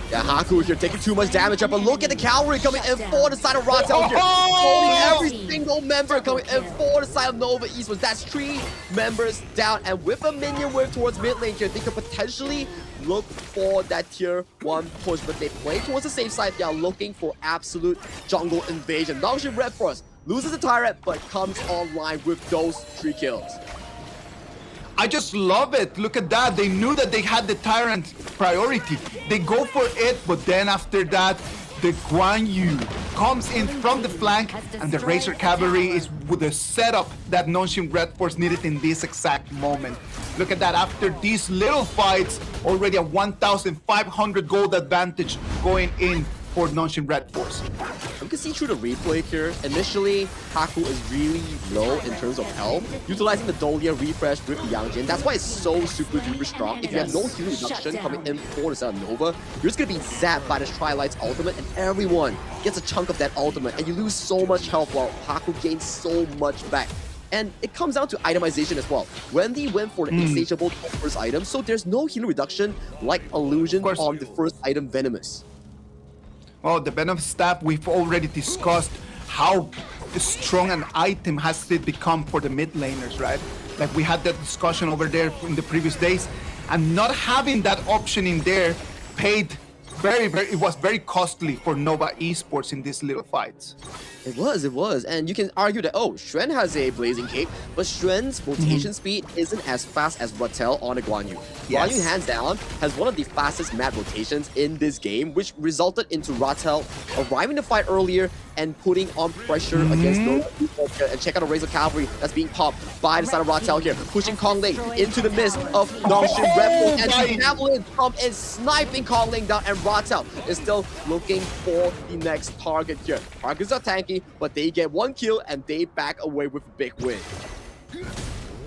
Yeah, Haku here taking too much damage up, but look at the cavalry coming in for the side of Ratel here. Holding every single member coming in for the side of Nova Esports. That's 3 members down, and with a minion wave towards mid lane here, they could potentially look for that tier 1 push, but they play towards the safe side. They are looking for absolute jungle invasion. Nongshim Red Force loses the Tyrant, but comes online with those 3 kills. I just love it. Look at that. They knew that they had the Tyrant priority. They go for it, but then after that, the Guan Yu comes in from the flank, and the Razor Cavalry is with the setup that Nongshim Red Force needed in this exact moment. Look at that. After these little fights, already a 1,500 gold advantage going in for Nongshim Red Force. You can see through the replay here, initially, Haku is really low in terms of health, utilizing the Dolia refresh with the Yangjin. That's why it's so super duper strong. If you have no heal reduction coming in for the set of Nova, you're just gonna be zapped by the Trilight's ultimate, and everyone gets a chunk of that ultimate, and you lose so much health while Haku gains so much back. And it comes down to itemization as well. Wendy went for the insatiable first item, so there's no heal reduction like Illusion on the first item, Venomous. Oh, the Venom Staff, we've already discussed how strong an item has it become for the mid laners, right? Like we had that discussion over there in the previous days, and not having that option in there paid it was very costly for Nova Esports in these little fights. It was. And you can argue that, oh, Xuan has a Blazing Cape, but Xuan's rotation speed isn't as fast as Rattel on a Guan Yu. Yes. Guan Yu, hands down, has one of the fastest map rotations in this game, which resulted into Rattel arriving the fight earlier and putting on pressure against Nova. And check out the Razor Cavalry that's being popped by the side of Rattel here, pushing Kong Ling into the midst of Nongshim Red Force, and Javelin come in sniping Kong Ling down, and Rattel is still looking for the next target here. Targets are tanky, but they get 1 kill and they back away with a big win.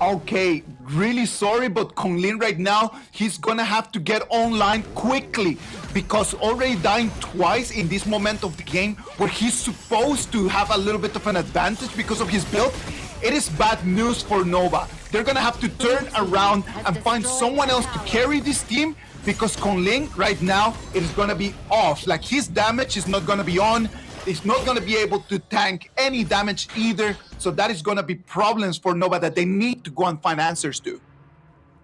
Okay, really sorry, but Kong Lin right now, he's gonna have to get online quickly, because already dying twice in this moment of the game where he's supposed to have a little bit of an advantage because of his build, it is bad news for Nova. They're gonna have to turn around and find someone else to carry this team, because Kong Lin right now is gonna be off. Like, his damage is not gonna be on. He's not going to be able to tank any damage either, so that is going to be problems for Nova that they need to go and find answers to.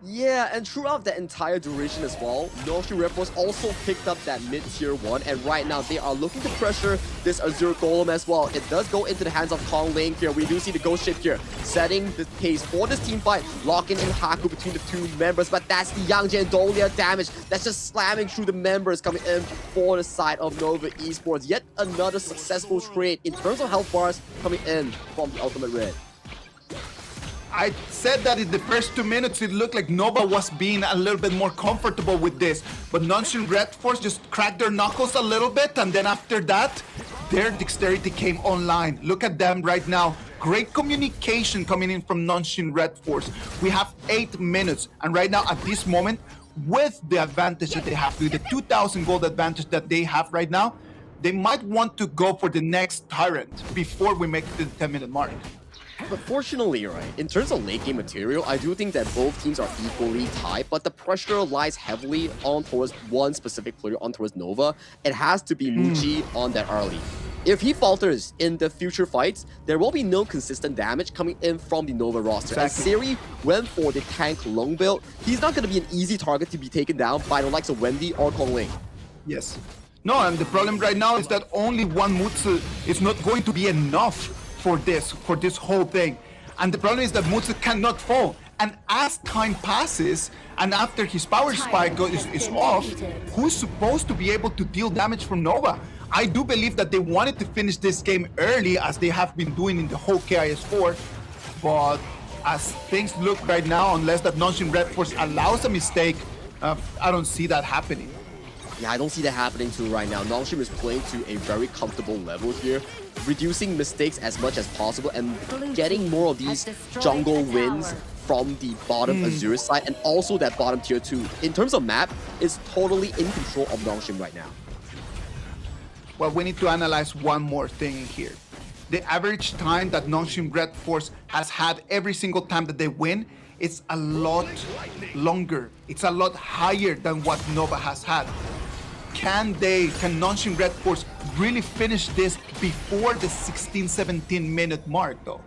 Yeah, and throughout the entire duration as well, Nongshim Red Force also picked up that mid-tier 1, and right now they are looking to pressure this Azure Golem as well. It does go into the hands of Kong Ling here. We do see the Ghost Ship here, setting the pace for this team fight, locking in Haku between the two members, but that's the Yangjin and Dolia damage that's just slamming through the members coming in for the side of Nova Esports. Yet another successful trade in terms of health bars coming in from the Ultimate Red. I said that in the first 2 minutes it looked like Nova was being a little bit more comfortable with this, but Nongshim Red Force just cracked their knuckles a little bit, and then after that, their dexterity came online. Look at them right now. Great communication coming in from Nongshim Red Force. We have 8 minutes, and right now at this moment, with the advantage that they have, with the 2,000 gold advantage that they have right now, they might want to go for the next Tyrant before we make it to the 10-minute mark. But fortunately, right, in terms of late game material, I do think that both teams are equally tied, but the pressure lies heavily on towards one specific player, on towards Nova. It has to be Muji on that early. If he falters in the future fights, there will be no consistent damage coming in from the Nova roster. As Siri went for the tank long build, he's not going to be an easy target to be taken down by the likes of Wendy or Kong Ling. Yes. No, and the problem right now is that only one Mutsu is not going to be enough for this whole thing. And the problem is that Mutsu cannot fall. And as time passes, and after his power spike is off, who's supposed to be able to deal damage from Nova? I do believe that they wanted to finish this game early, as they have been doing in the whole KIS4, but as things look right now, unless that Nongshim Red Force allows a mistake, I don't see that happening. Yeah, I don't see that happening too right now. Nongshim is playing to a very comfortable level here, reducing mistakes as much as possible and getting more of these jungle wins from the bottom Azure side, and also that bottom tier 2. In terms of map, is totally in control of Nongshim right now. Well, we need to analyze one more thing in here. The average time that Nongshim Red Force has had every single time that they win, it's a lot longer. It's a lot higher than what Nova has had. Can Nongshim Red Force really finish this before the 16-17 minute mark though?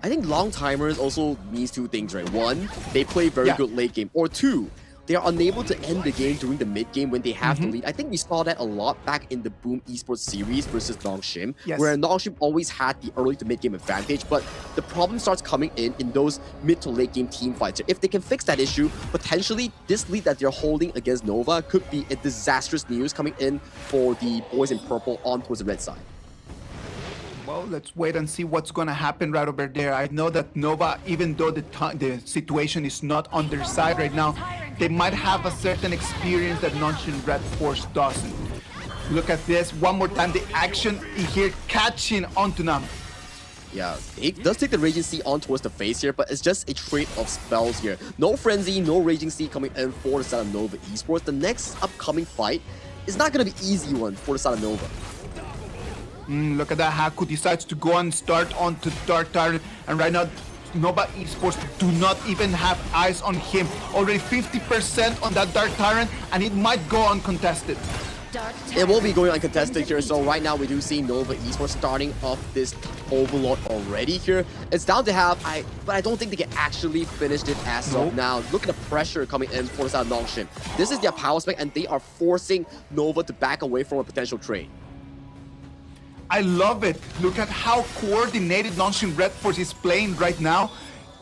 I think long timers also means two things, right? One, they play very good late game, or two, they are unable to end the game during the mid-game when they have the lead. I think we saw that a lot back in the Boom Esports series versus Nongshim, where Nongshim always had the early to mid-game advantage, but the problem starts coming in those mid to late game team fights. If they can fix that issue, potentially this lead that they're holding against Nova could be a disastrous news coming in for the boys in purple on towards the red side. Well, let's wait and see what's going to happen right over there. I know that Nova, even though the situation is not on their side right now, they might have a certain experience that Nongshim Red Force doesn't. Look at this one more time. The action here catching onto them. Yeah, it does take the Raging Sea on towards the face here, but it's just a trade of spells here. No Frenzy, no Raging Sea coming in for the side of Nova Esports. The next upcoming fight is not going to be easy one for the side of Nova. Look at that. Haku decides to go and start onto Dark Tyrant, and right now Nova Esports do not even have eyes on him. Already 50% on that Dark Tyrant, and it might go uncontested. It will be going uncontested here, so right now we do see Nova Esports starting off this Overlord already here. It's down to half, but I don't think they can actually finish it as of now. Look at the pressure coming in for the side of Nongshim. This is their power spec, and they are forcing Nova to back away from a potential trade. I love it. Look at how coordinated Nongshim Red Force is playing right now,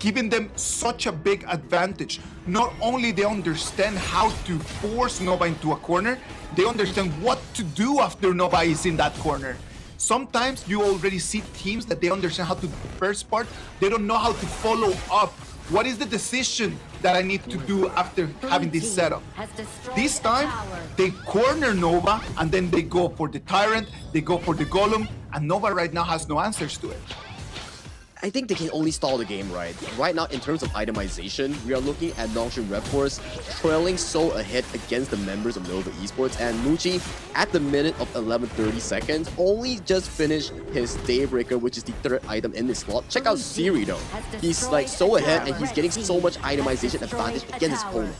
giving them such a big advantage. Not only they understand how to force Nova into a corner, they understand what to do after Nova is in that corner. Sometimes you already see teams that they understand how to do the first part, they don't know how to follow up. What is the decision that I need to do after having this setup? This time, they corner Nova, and then they go for the Tyrant, they go for the Golem, and Nova right now has no answers to it. I think they can only stall the game right. Right now, in terms of itemization, we are looking at Nongshim Red Force trailing so ahead against the members of Nova Esports, and Muchi, at the minute of 11:30 seconds, only just finished his Daybreaker, which is the third item in this slot. Check out Siri though. He's like so ahead, and he's getting so much itemization advantage against his opponent.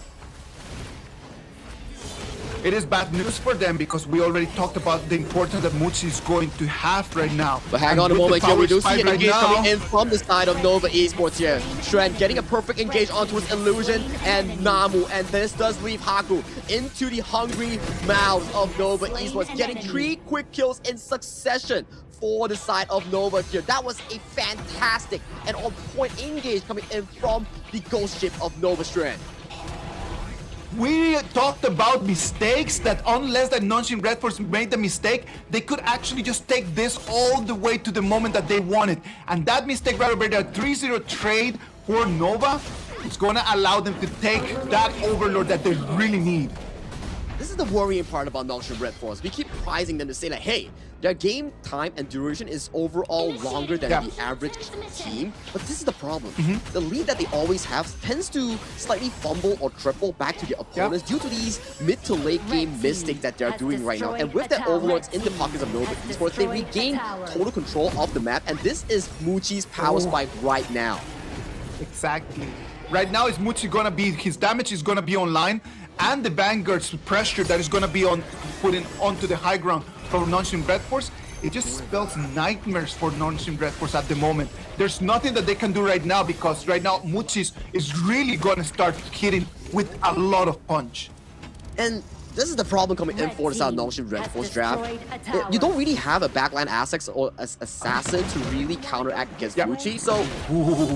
It is bad news for them because we already talked about the importance that Muchi is going to have right now. But hang on a moment here, we do see an engage coming in from the side of Nova Esports here. Trent getting a perfect engage onto his Illusion and Namu, and this does leave Haku into the hungry mouths of Nova Esports, getting 3 quick kills in succession for the side of Nova here. That was a fantastic and on-point engage coming in from the ghost ship of Nova Strand. We talked about mistakes, that unless that Nongshim Red Force made the mistake, they could actually just take this all the way to the moment that they wanted. And that mistake right over there, 3-0 trade for Nova, is going to allow them to take that Overlord that they really need. This is the worrying part about Nongshim Red Force. We keep prizing them to say like, hey, their game time and duration is overall longer than the average team, but this is the problem. The lead that they always have tends to slightly fumble or triple back to their opponents due to these mid to late game mistakes that they're doing right now. And with that Overlords in the pockets of Nova Esports, they regain total control of the map, and this is Muchi's power spike right now. Exactly. Right now is Muchi gonna be, his damage is gonna be online, and the Vanguard's pressure that is gonna be putting onto the high ground for Nongshim Red Force, it just spells nightmares for Nongshim Red Force at the moment. There's nothing that they can do right now because right now Muchi is really gonna start hitting with a lot of punch. And this is the problem coming in for the side of Nongshim Red Force draft. You don't really have a backline Aztecs or assassin to really counteract against Muchi, so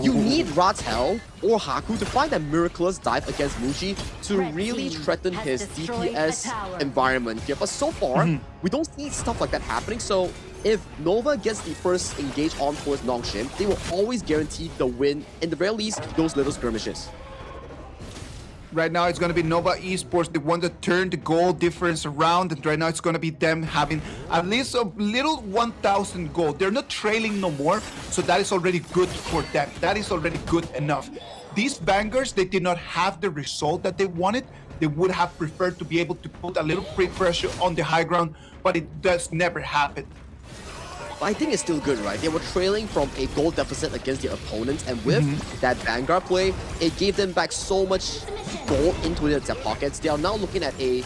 you need Ratel or Haku to find that miraculous dive against Muchi to really threaten his DPS environment here. But so far, we don't see stuff like that happening, so if Nova gets the first engage on towards Nongshim, they will always guarantee the win, in the very least, those little skirmishes. Right now, it's going to be Nova Esports, the one that turned the goal difference around, and right now it's going to be them having at least a little 1,000 gold. They're not trailing no more, so that is already good for them. That is already good enough. These Vanguards, they did not have the result that they wanted. They would have preferred to be able to put a little pressure on the high ground, but it does never happen. I think it's still good, right? They were trailing from a goal deficit against their opponents, and with that Vanguard play, it gave them back so much gold into their pockets. They are now looking at a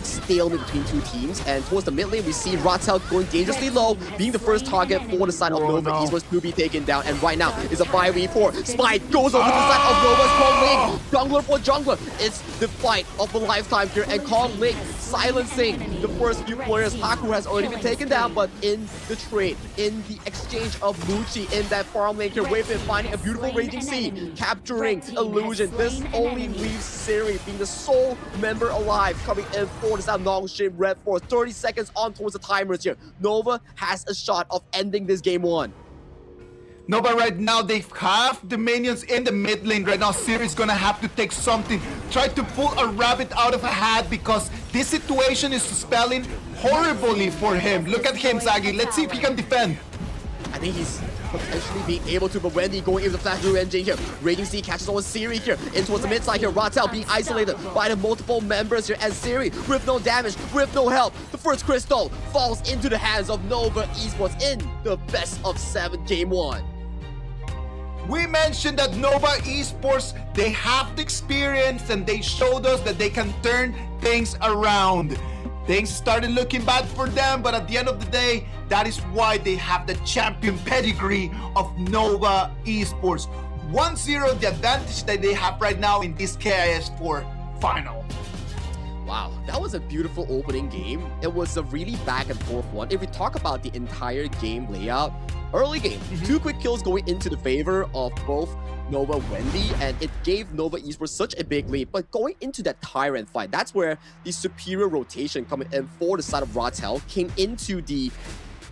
stalemate between two teams. And towards the mid lane, we see Ratel going dangerously low, being the first target for the side of Nova Esports to be taken down. And right now is a 5v4. Smite goes over to the side of Nova's Kong Ling. Jungler for jungler. It's the fight of a lifetime here. And Kong Ling silencing the first few players. Haku has already been taken down, but in the trade, in the exchange of Muchi in that farm lane here, Wayfin finding a beautiful Raging Sea, capturing Illusion. This only leaves Siri being the sole member alive, coming in for the South Nongshin Red Force. 30 seconds on towards the timers here. Nova has a shot of ending this game 1. No, but right now they have the minions in the mid lane. Right now, Siri's gonna have to take something. Try to pull a rabbit out of a hat because this situation is spelling horribly for him. Look at him, Zagi. Let's see if he can defend. I think he's potentially being able to, but Wendy going into the flash through engine here. Raging Sea catches on Siri here, in towards the mid side here. Ratel being isolated by the multiple members here, and Siri with no damage, with no help. The first crystal falls into the hands of Nova Esports in the best of 7 game 1. We mentioned that Nova Esports, they have the experience and they showed us that they can turn things around. Things started looking bad for them, but at the end of the day, that is why they have the champion pedigree of Nova Esports. 1-0 the advantage that they have right now in this KIS4 final. Wow, that was a beautiful opening game. It was a really back and forth one. If we talk about the entire game layout, early game, 2 quick kills going into the favor of both Nova Wendy, and it gave Nova Esports such a big lead. But going into that Tyrant fight, that's where the superior rotation coming in for the side of Ratel came into the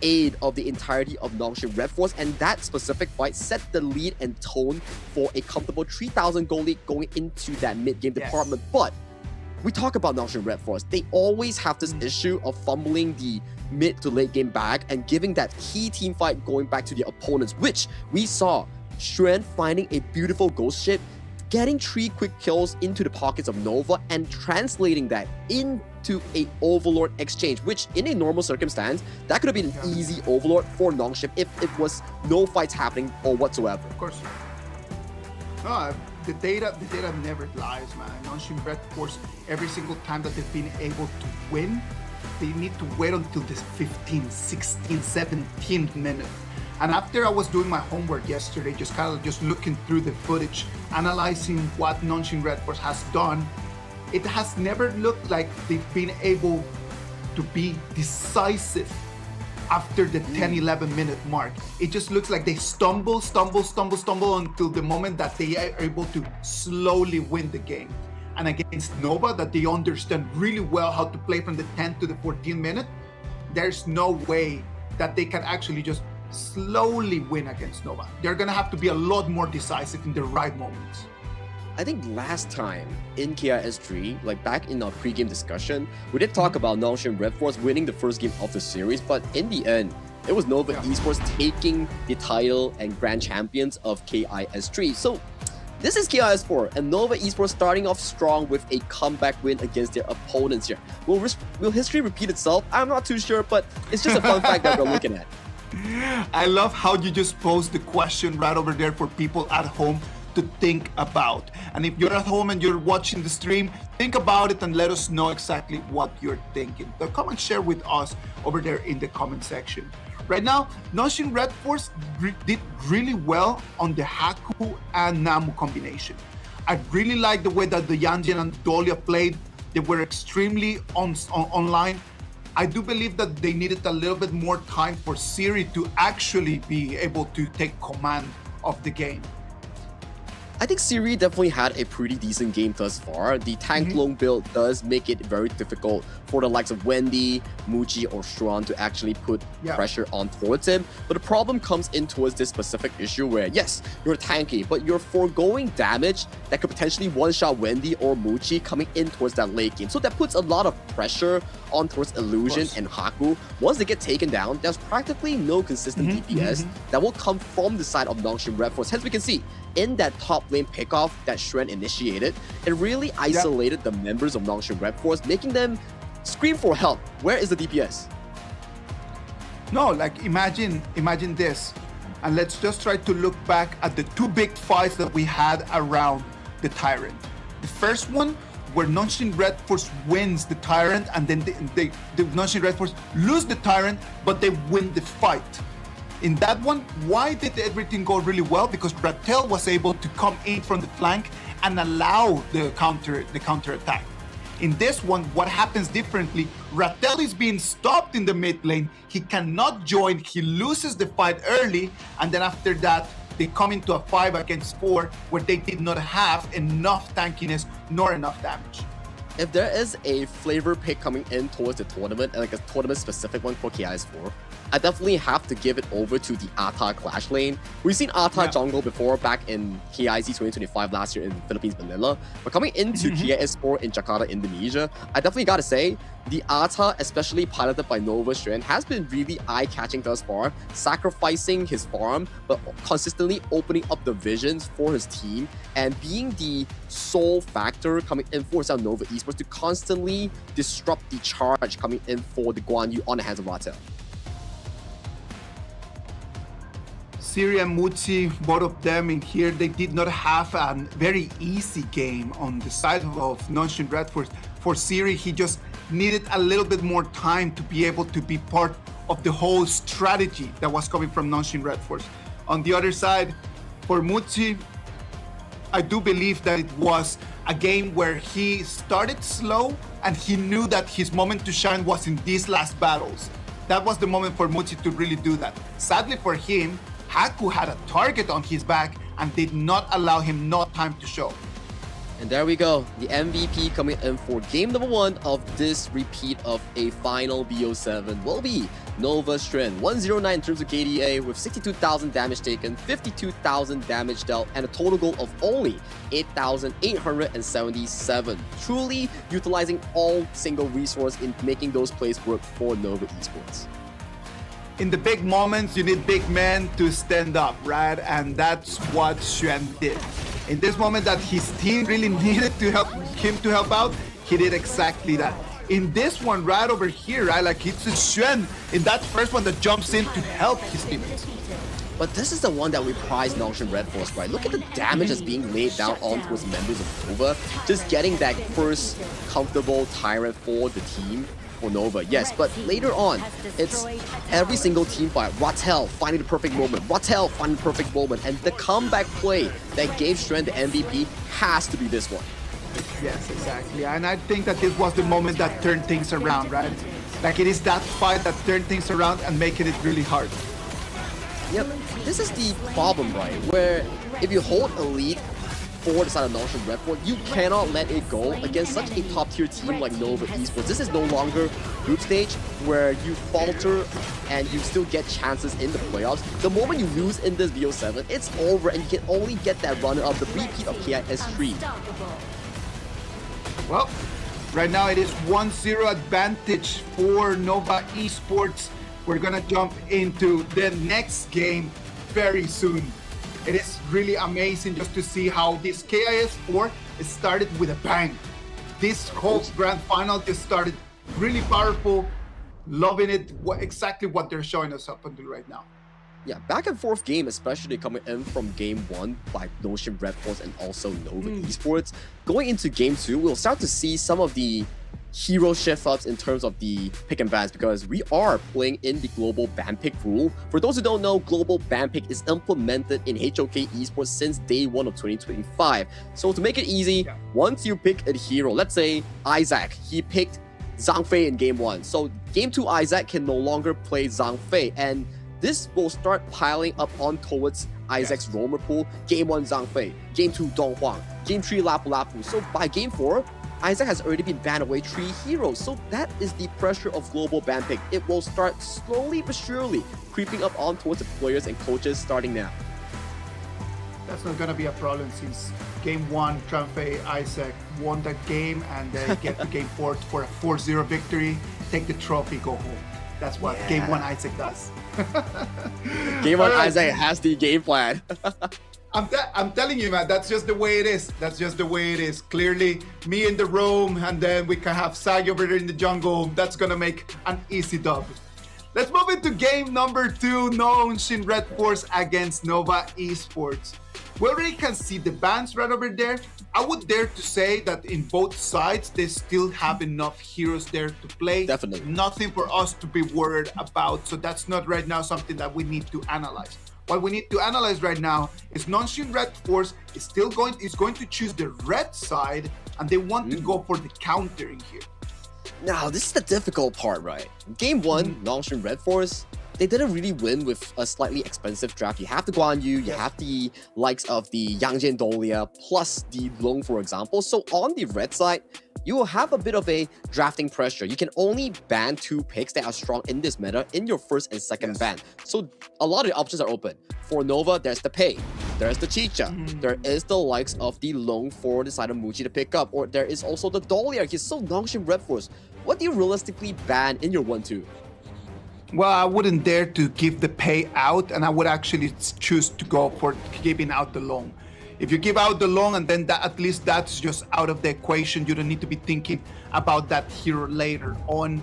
aid of the entirety of Nongshin Red Force, and that specific fight set the lead and tone for a comfortable 3,000 gold lead going into that mid-game department. But we talk about Nongshin Red Force, they always have this issue of fumbling the mid to late game back and giving that key team fight going back to their opponents, which we saw Xuan finding a beautiful ghost ship, getting 3 quick kills into the pockets of Nova and translating that into a Overlord exchange, which in a normal circumstance, that could have been an easy Overlord for Nongship if it was no fights happening or whatsoever. Of course. No, the data never lies, man. Nongshin Red Force, every single time that they've been able to win, they need to wait until the 15th, 16th, 17th minute. And after I was doing my homework yesterday, just looking through the footage, analyzing what Nongshin Red Force has done, it has never looked like they've been able to be decisive after the 10-11 minute mark. It just looks like they stumble until the moment that they are able to slowly win the game. And against Nova, that they understand really well how to play from the 10th to the 14th minute, there's no way that they can actually just slowly win against Nova. They're gonna have to be a lot more decisive in the right moments. I think last time in KIS3, like back in our pre-game discussion, we did talk about Nongshin Red Force winning the first game of the series, but in the end, it was Nova Esports taking the title and grand champions of KIS3. So this is KIS4, and Nova Esports starting off strong with a comeback win against their opponents here. Will history repeat itself? I'm not too sure, but it's just a fun fact that we're looking at. I love how you just posed the question right over there for people at home to think about. And if you're at home and you're watching the stream, think about it and let us know exactly what you're thinking. So come and share with us over there in the comment section. Right now, Nongshin Red Force did really well on the Haku and Namu combination. I really like the way that the Yanjin and Dolia played. They were extremely online. I do believe that they needed a little bit more time for Siri to actually be able to take command of the game. I think Siri definitely had a pretty decent game thus far. The tank lone build does make it very difficult for the likes of Wendy, Muji, or Xuan to actually put pressure on towards him. But the problem comes in towards this specific issue where, yes, you're tanky, but you're foregoing damage that could potentially one-shot Wendy or Muji coming in towards that late game. So that puts a lot of pressure on towards Illusion and Haku. Once they get taken down, there's practically no consistent DPS that will come from the side of Nongshin Red Force. Hence, we can see in that top lane pickoff that Xuan initiated, it really isolated the members of Nongshin Red Force, making them scream for help. Where is the DPS? No, like imagine this, and let's just try to look back at the 2 big fights that we had around the Tyrant. The first one where Nonshin Red Force wins the Tyrant, and then the Nonshin Red Force lose the Tyrant, but they win the fight. In that one, why did everything go really well? Because Rattel was able to come in from the flank and allow the counter attack. In this one, what happens differently? Rattel is being stopped in the mid lane. He cannot join. He loses the fight early, and then after that, they come into a 5 against 4 where they did not have enough tankiness nor enough damage. If there is a flavor pick coming in towards the tournament, like a tournament specific one for KIS4, I definitely have to give it over to the Ata Clash lane. We've seen Ata jungle before back in KIC 2025 last year in Philippines, Manila. But coming into KIS4 in Jakarta, Indonesia, I definitely gotta say, the Ata, especially piloted by Nova Strand, has been really eye-catching thus far, sacrificing his farm, but consistently opening up the visions for his team and being the sole factor coming in for South Nova Esports to constantly disrupt the charge coming in for the Guan Yu on the hands of Rattel. Siri and Muzi, both of them in here, they did not have a very easy game on the side of Nonshin Red Force. For Siri, he just needed a little bit more time to be able to be part of the whole strategy that was coming from Nonshin Red Force. On the other side, for Muzi, I do believe that it was a game where he started slow and he knew that his moment to shine was in these last battles. That was the moment for Muzi to really do that. Sadly for him, Haku had a target on his back and did not allow him time to show. And there we go, the MVP coming in for game number 1 of this repeat of a final BO7 will be Nova Strand. 109 in terms of KDA with 62,000 damage taken, 52,000 damage dealt, and a total goal of only 8,877. Truly utilizing all single resource in making those plays work for Nova Esports. In the big moments, you need big men to stand up, right? And that's what Xuan did. In this moment that his team really needed to help him to help out, he did exactly that. In this one right over here, right, like it's Xuan in that first one that jumps in to help his teammates. But this is the one that we prize Nonshin Red Force, right? Look at the damage that's being laid down onto his members of Nova. Just getting that first comfortable Tyrant for the team. For Nova, yes, but later on, it's every single team fight. Rattel finding the perfect moment, Rattel finding the perfect moment, and the comeback play that gave Strand the MVP has to be this one. Yes, exactly, and I think that this was the moment that turned things around, right? Like it is that fight that turned things around and making it really hard. Yep, this is the problem, right? Where if you hold a lead for the side of Nonshin Red Force, you cannot let it go against such a top-tier team like Nova Esports. This is no longer group stage where you falter and you still get chances in the playoffs. The moment you lose in this BO7, it's over and you can only get that runner-up, the repeat of KIS3. Well, right now it is 1-0 advantage for Nova Esports. We're gonna jump into the next game very soon. It is really amazing just to see how this KIS4 started with a bang. This whole grand final just started really powerful. Loving it, exactly what they're showing us up until right now. Yeah, back and forth game, especially coming in from game 1 by Nonshin Red Force and also Nova Esports. Going into game 2, we'll start to see some of the hero shift ups in terms of the pick and bans because we are playing in the global ban pick rule. For those who don't know, global ban pick is implemented in HOK Esports since day 1 of 2025. So to make it easy, once you pick a hero, let's say Isaac, he picked Zhang Fei in game 1. So game 2 Isaac can no longer play Zhang Fei, and this will start piling up on towards Isaac's roamer pool. Game 1 Zhang Fei, game 2 Dong Huang, game 3 Lapu Lapu. So by game 4, Isaac has already been banned away 3 heroes, so that is the pressure of global ban pick. It will start slowly but surely creeping up on towards the players and coaches starting now. That's not gonna be a problem since game 1, Tranfei Isaac won that game and they get to game 4 for a 4-0 victory, take the trophy, go home. That's what game 1 Isaac does. Game 1 Isaac has the game plan. I'm telling you, man, that's just the way it is. That's just the way it is. Clearly, me in the room, and then we can have Sag over there in the jungle. That's gonna make an easy dub. Let's move into game number 2, Nonshin Red Force against Nova Esports. We already can see the bans right over there. I would dare to say that in both sides, they still have enough heroes there to play. Definitely. Nothing for us to be worried about. So that's not right now something that we need to analyze. What we need to analyze right now is Nongshim Red Force is going to choose the red side, and they want to go for the countering here. Now, this is the difficult part, right? Game 1, Nongshim Red Force, they didn't really win with a slightly expensive draft. You have the Guan Yu, you have the likes of the Yang Jian Dolia, plus the Long, for example. So on the red side, you will have a bit of a drafting pressure. You can only ban 2 picks that are strong in this meta in your first and second ban. So a lot of the options are open. For Nova, there's the Pei, there's the Chicha, there is the likes of the Long for the side of Muji to pick up, or there is also the Dolia. He's so Nongshim Red Force. What do you realistically ban in your 1-2? Well, I wouldn't dare to give the Pei out, and I would actually choose to go for giving out the Long. If you give out the Long, and then that, at least that's just out of the equation. You don't need to be thinking about that hero later on.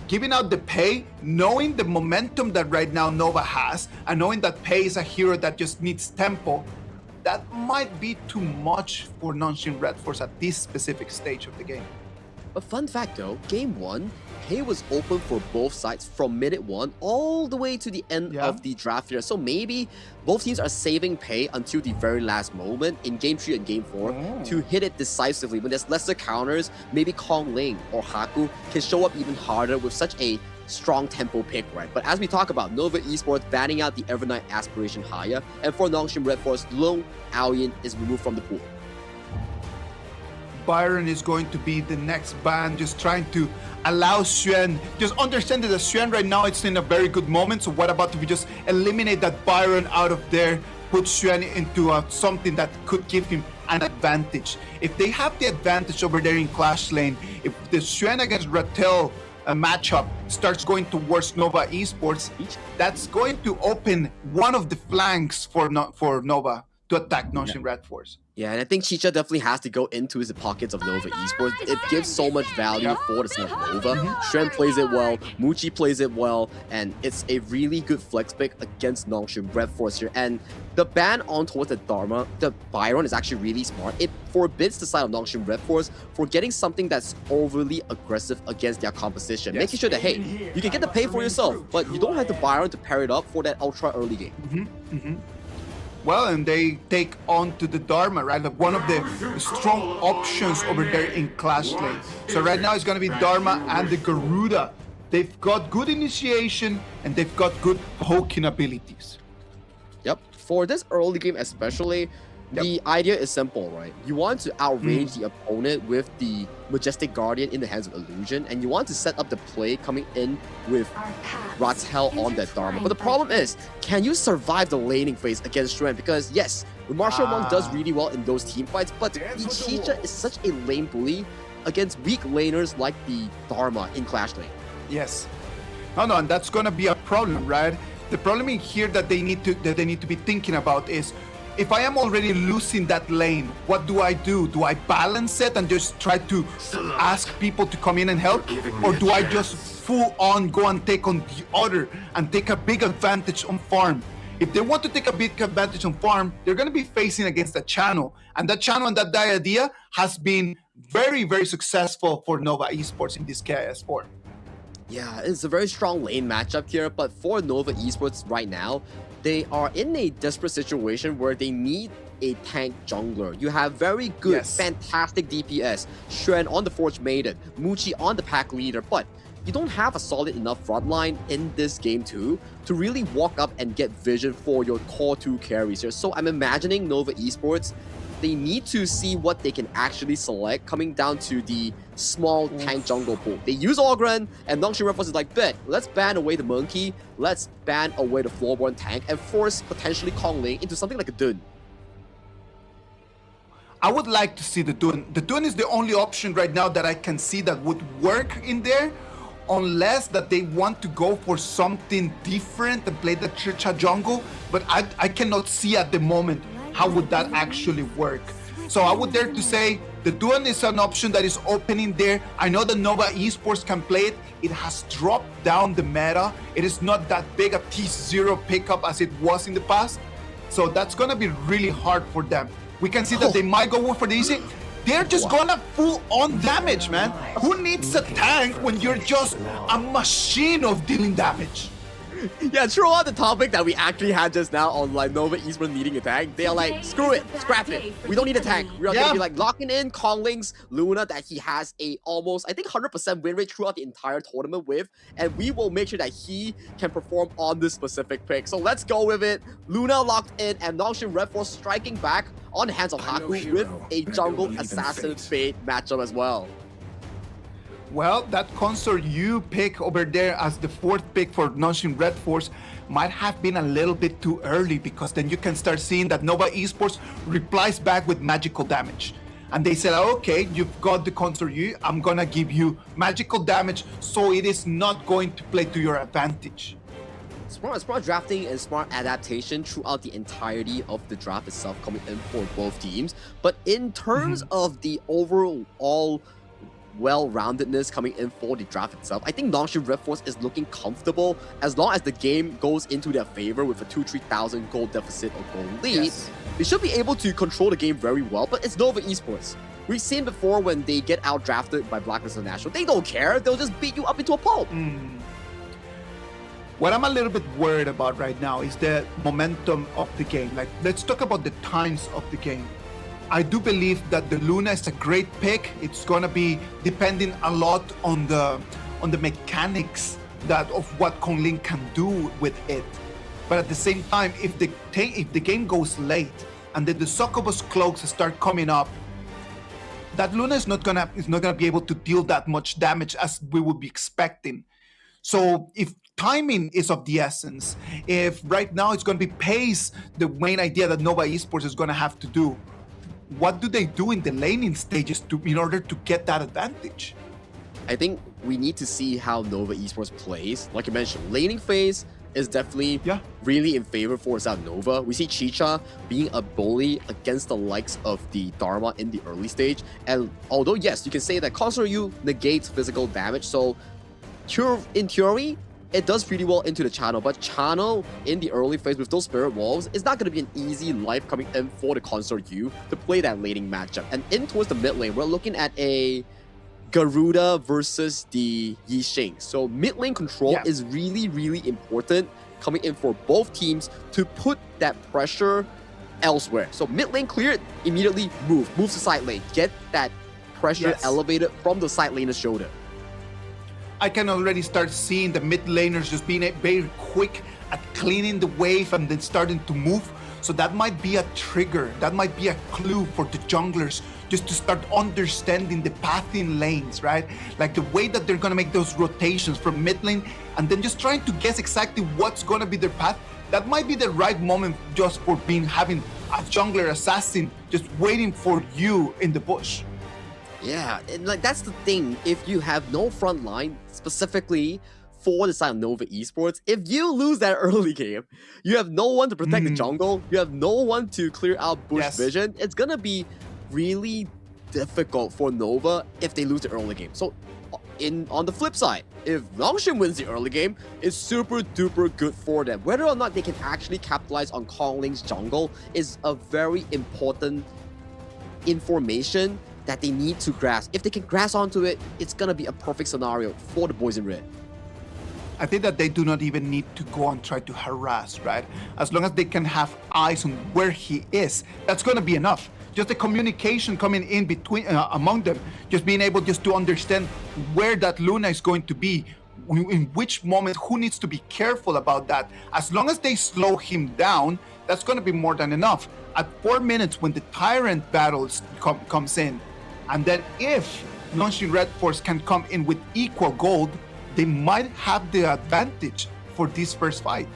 Giving out the Pei, knowing the momentum that right now Nova has, and knowing that Pei is a hero that just needs tempo, that might be too much for Nongshim Red Force at this specific stage of the game. But fun fact though, game 1, Pei was open for both sides from minute 1 all the way to the end of the draft here. So maybe both teams are saving Pei until the very last moment in game 3 and game 4 to hit it decisively. When there's lesser counters, maybe Kong Ling or Haku can show up even harder with such a strong tempo pick, right? But as we talk about, Nova Esports banning out the Evernight Aspiration Haya, and for Nongshim Red Force, Long Aoyin is removed from the pool. Byron is going to be the next ban, just trying to allow Xuan, just understand that Xuan right now it's in a very good moment. So what about if we just eliminate that Byron out of there, put Xuan into something that could give him an advantage. If they have the advantage over there in Clash Lane, if the Xuan against Rattel matchup starts going towards Nova Esports, that's going to open one of the flanks for Nova to attack Nongshim Red Force. Yeah, and I think Chicha definitely has to go into his pockets of Nova Esports. It gives so much value for the side of Nova. Shren plays it well, Muchi plays it well, and it's a really good flex pick against Nongshim Red Force here. And the ban on towards the Dharma, the Byron is actually really smart. It forbids the side of Nongshim Red Force for getting something that's overly aggressive against their composition. Making sure that, hey, you can get the Pei for yourself, but you don't have the Byron to pair it up for that ultra early game. Well, and they take on to the Dharma, right? Like one of the strong options over there in Clash Lane. So right now it's going to be Dharma and the Garuda. They've got good initiation and they've got good poking abilities. Yep. For this early game especially, the idea is simple, right? You want to outrange the opponent with the Majestic Guardian in the hands of Illusion, and you want to set up the play coming in with Rattel on that Dharma. But the problem is, can you survive the laning phase against Shren? Because yes, the Martial Monk does really well in those team fights, but the Chicha is such a lane bully against weak laners like the Dharma in Clash Lane. Yes. No, and that's gonna be a problem, right? The problem in here that they need to be thinking about is, if I am already losing that lane, what do I do? Do I balance it and just try to ask people to come in and help? Or do I just full on go and take on the other and take a big advantage on farm? If they want to take a big advantage on farm, they're going to be facing against a channel. And that channel and that idea has been very, very successful for Nova Esports in this KIS4. Yeah, it's a very strong lane matchup here, but for Nova Esports right now, they are in a desperate situation where they need a tank jungler. You have very good, fantastic DPS, Shren on the Forge Maiden, Muchi on the pack leader, but you don't have a solid enough frontline in this game too to really walk up and get vision for your core 2 carries here. So I'm imagining Nova Esports, they need to see what they can actually select coming down to the small tank jungle pool. They use Ogren, and Nongshim Red Force is like, bet, let's ban away the Monkey, let's ban away the floorborn tank, and force potentially Kong Ling into something like a Dun. I would like to see the Dun. The Dun is the only option right now that I can see that would work in there, unless that they want to go for something different and play the Chicha jungle, but I cannot see at the moment how would that actually work. So I would dare to say the Duan is an option that is opening there. I know that Nova Esports can play it. It has dropped down the meta. It is not that big a T0 pickup as it was in the past. So that's gonna be really hard for them. We can see that they might go for the easy. They're just gonna full on damage, man. Who needs a tank when you're just a machine of dealing damage? Yeah, true on the topic that we actually had just now on like Nova Esports needing a tank. They are like, screw it, scrap it. We don't need a tank. We are gonna be like locking in Kongling's Luna that he has a almost, I think 100% win rate throughout the entire tournament with, and we will make sure that he can perform on this specific pick. So let's go with it. Luna locked in and Nongshim Red Force striking back on the hands of Haku with a jungle assassin fate matchup as well. Well, that Consort U pick over there as the 4th pick for Nongshim Red Force might have been a little bit too early, because then you can start seeing that Nova Esports replies back with magical damage. And they said, okay, you've got the Consort U, I'm gonna give you magical damage, so it is not going to play to your advantage. Smart drafting and smart adaptation throughout the entirety of the draft itself coming in for both teams. But in terms of the overall well-roundedness coming in for the draft itself, I think Nongshim Red Force is looking comfortable as long as the game goes into their favor with a 2,000-3,000 gold deficit or gold lead. They should be able to control the game very well, but it's Nova Esports. We've seen before when they get out-drafted by Blacklist International, they don't care, they'll just beat you up into a pulp. What I'm a little bit worried about right now is the momentum of the game. Like, let's talk about the times of the game. I do believe that the Luna is a great pick. It's gonna be depending a lot on the mechanics of what Kongling can do with it. But at the same time, if the game goes late and then the Succubus cloaks start coming up, that Luna is not gonna be able to deal that much damage as we would be expecting. So if timing is of the essence, if right now it's gonna be pace, the main idea that Nova Esports is gonna have to do, what do they do in the laning stages in order to get that advantage? I think we need to see how Nova Esports plays. Like you mentioned, laning phase is definitely really in favor for South Nova. We see Chicha being a bully against the likes of the Dharma in the early stage. And although, yes, you can say that Consort U negates physical damage, so in theory, it does pretty well into the channel, but channel in the early phase with those spirit walls is not going to be an easy life coming in for the Consort U to play that laning matchup. And in towards the mid lane, we're looking at a Garuda versus the Yixing. So mid lane control is really, really important coming in for both teams to put that pressure elsewhere. So mid lane cleared, immediately move to side lane, get that pressure elevated from the side laner's shoulder. I can already start seeing the mid laners just being very quick at cleaning the wave and then starting to move. So that might be a trigger, that might be a clue for the junglers just to start understanding the pathing lanes, right? Like the way that they're gonna make those rotations from mid lane and then just trying to guess exactly what's gonna be their path. That might be the right moment just for having a jungler assassin just waiting for you in the bush. Yeah, and like that's the thing. If you have no front line, specifically for the side of Nova Esports, if you lose that early game, you have no one to protect the jungle, you have no one to clear out bush vision, it's gonna be really difficult for Nova if they lose the early game. So on the flip side, if Nongshim wins the early game, it's super duper good for them. Whether or not they can actually capitalize on Kongling's jungle is a very important information that they need to grasp. If they can grasp onto it, it's gonna be a perfect scenario for the boys in red. I think that they do not even need to go and try to harass, right? As long as they can have eyes on where he is, that's gonna be enough. Just the communication coming in between among them, just being able just to understand where that Luna is going to be, in which moment, who needs to be careful about that. As long as they slow him down, that's gonna be more than enough. At 4 minutes when the Tyrant battles comes in, and then if Nongshim Red Force can come in with equal gold, they might have the advantage for this first fight.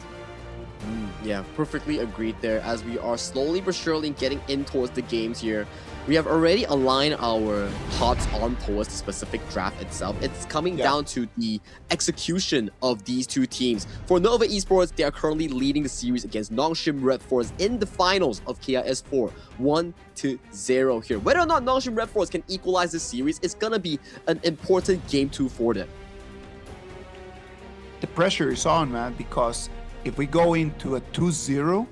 Yeah, perfectly agreed there. As we are slowly but surely getting in towards the games here, we have already aligned our thoughts on towards the specific draft itself. It's coming down to the execution of these two teams. For Nova Esports, they are currently leading the series against Nongshim Red Force in the finals of KIS 4, 1-0 here. Whether or not Nongshim Red Force can equalize this series, it's gonna be an important game 2 for them. The pressure is on, man, because if we go into a 2-0,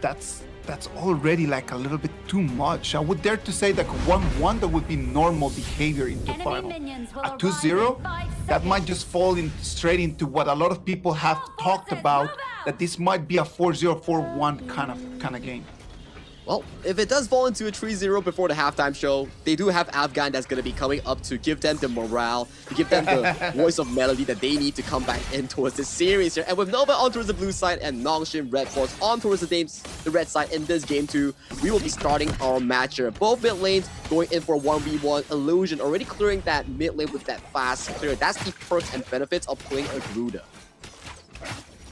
That's already like a little bit too much. I would dare to say that 1-1 that would be normal behavior into final. A 2-0, that might just fall in straight into what a lot of people have talked about, that this might be a 4-0, 4-1 kind of game. Well, if it does fall into a 3-0 before the halftime show, they do have Afgan that's going to be coming up to give them the morale, to give them the voice of melody that they need to come back in towards this series here. And with Nova on towards the blue side and Nongshim Red Force on towards the red side in this game too, we will be starting our match here. Both mid lanes going in for a 1v1. Illusion already clearing that mid lane with that fast clear. That's the perks and benefits of playing a Garuda.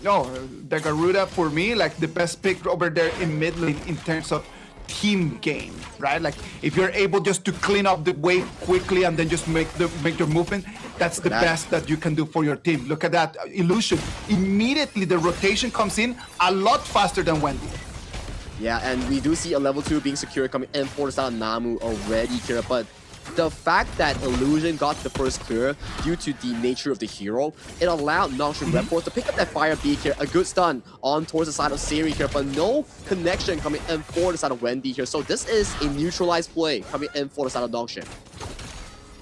No, the Garuda for me, like the best pick over there in mid lane in terms of team game, right? Like if you're able just to clean up the wave quickly and then just make your movement, that's the best that you can do for your team. Look at that, Illusion. Immediately the rotation comes in a lot faster than Wendy. Yeah, and we do see a level 2 being secured coming in for the side of Namu already here, but the fact that Illusion got the first clear due to the nature of the hero, it allowed Nongshim Red Force to pick up that fire beak here. A good stun on towards the side of Siri here, but no connection coming in for the side of Wendy here. So this is a neutralized play coming in for the side of Nongshim.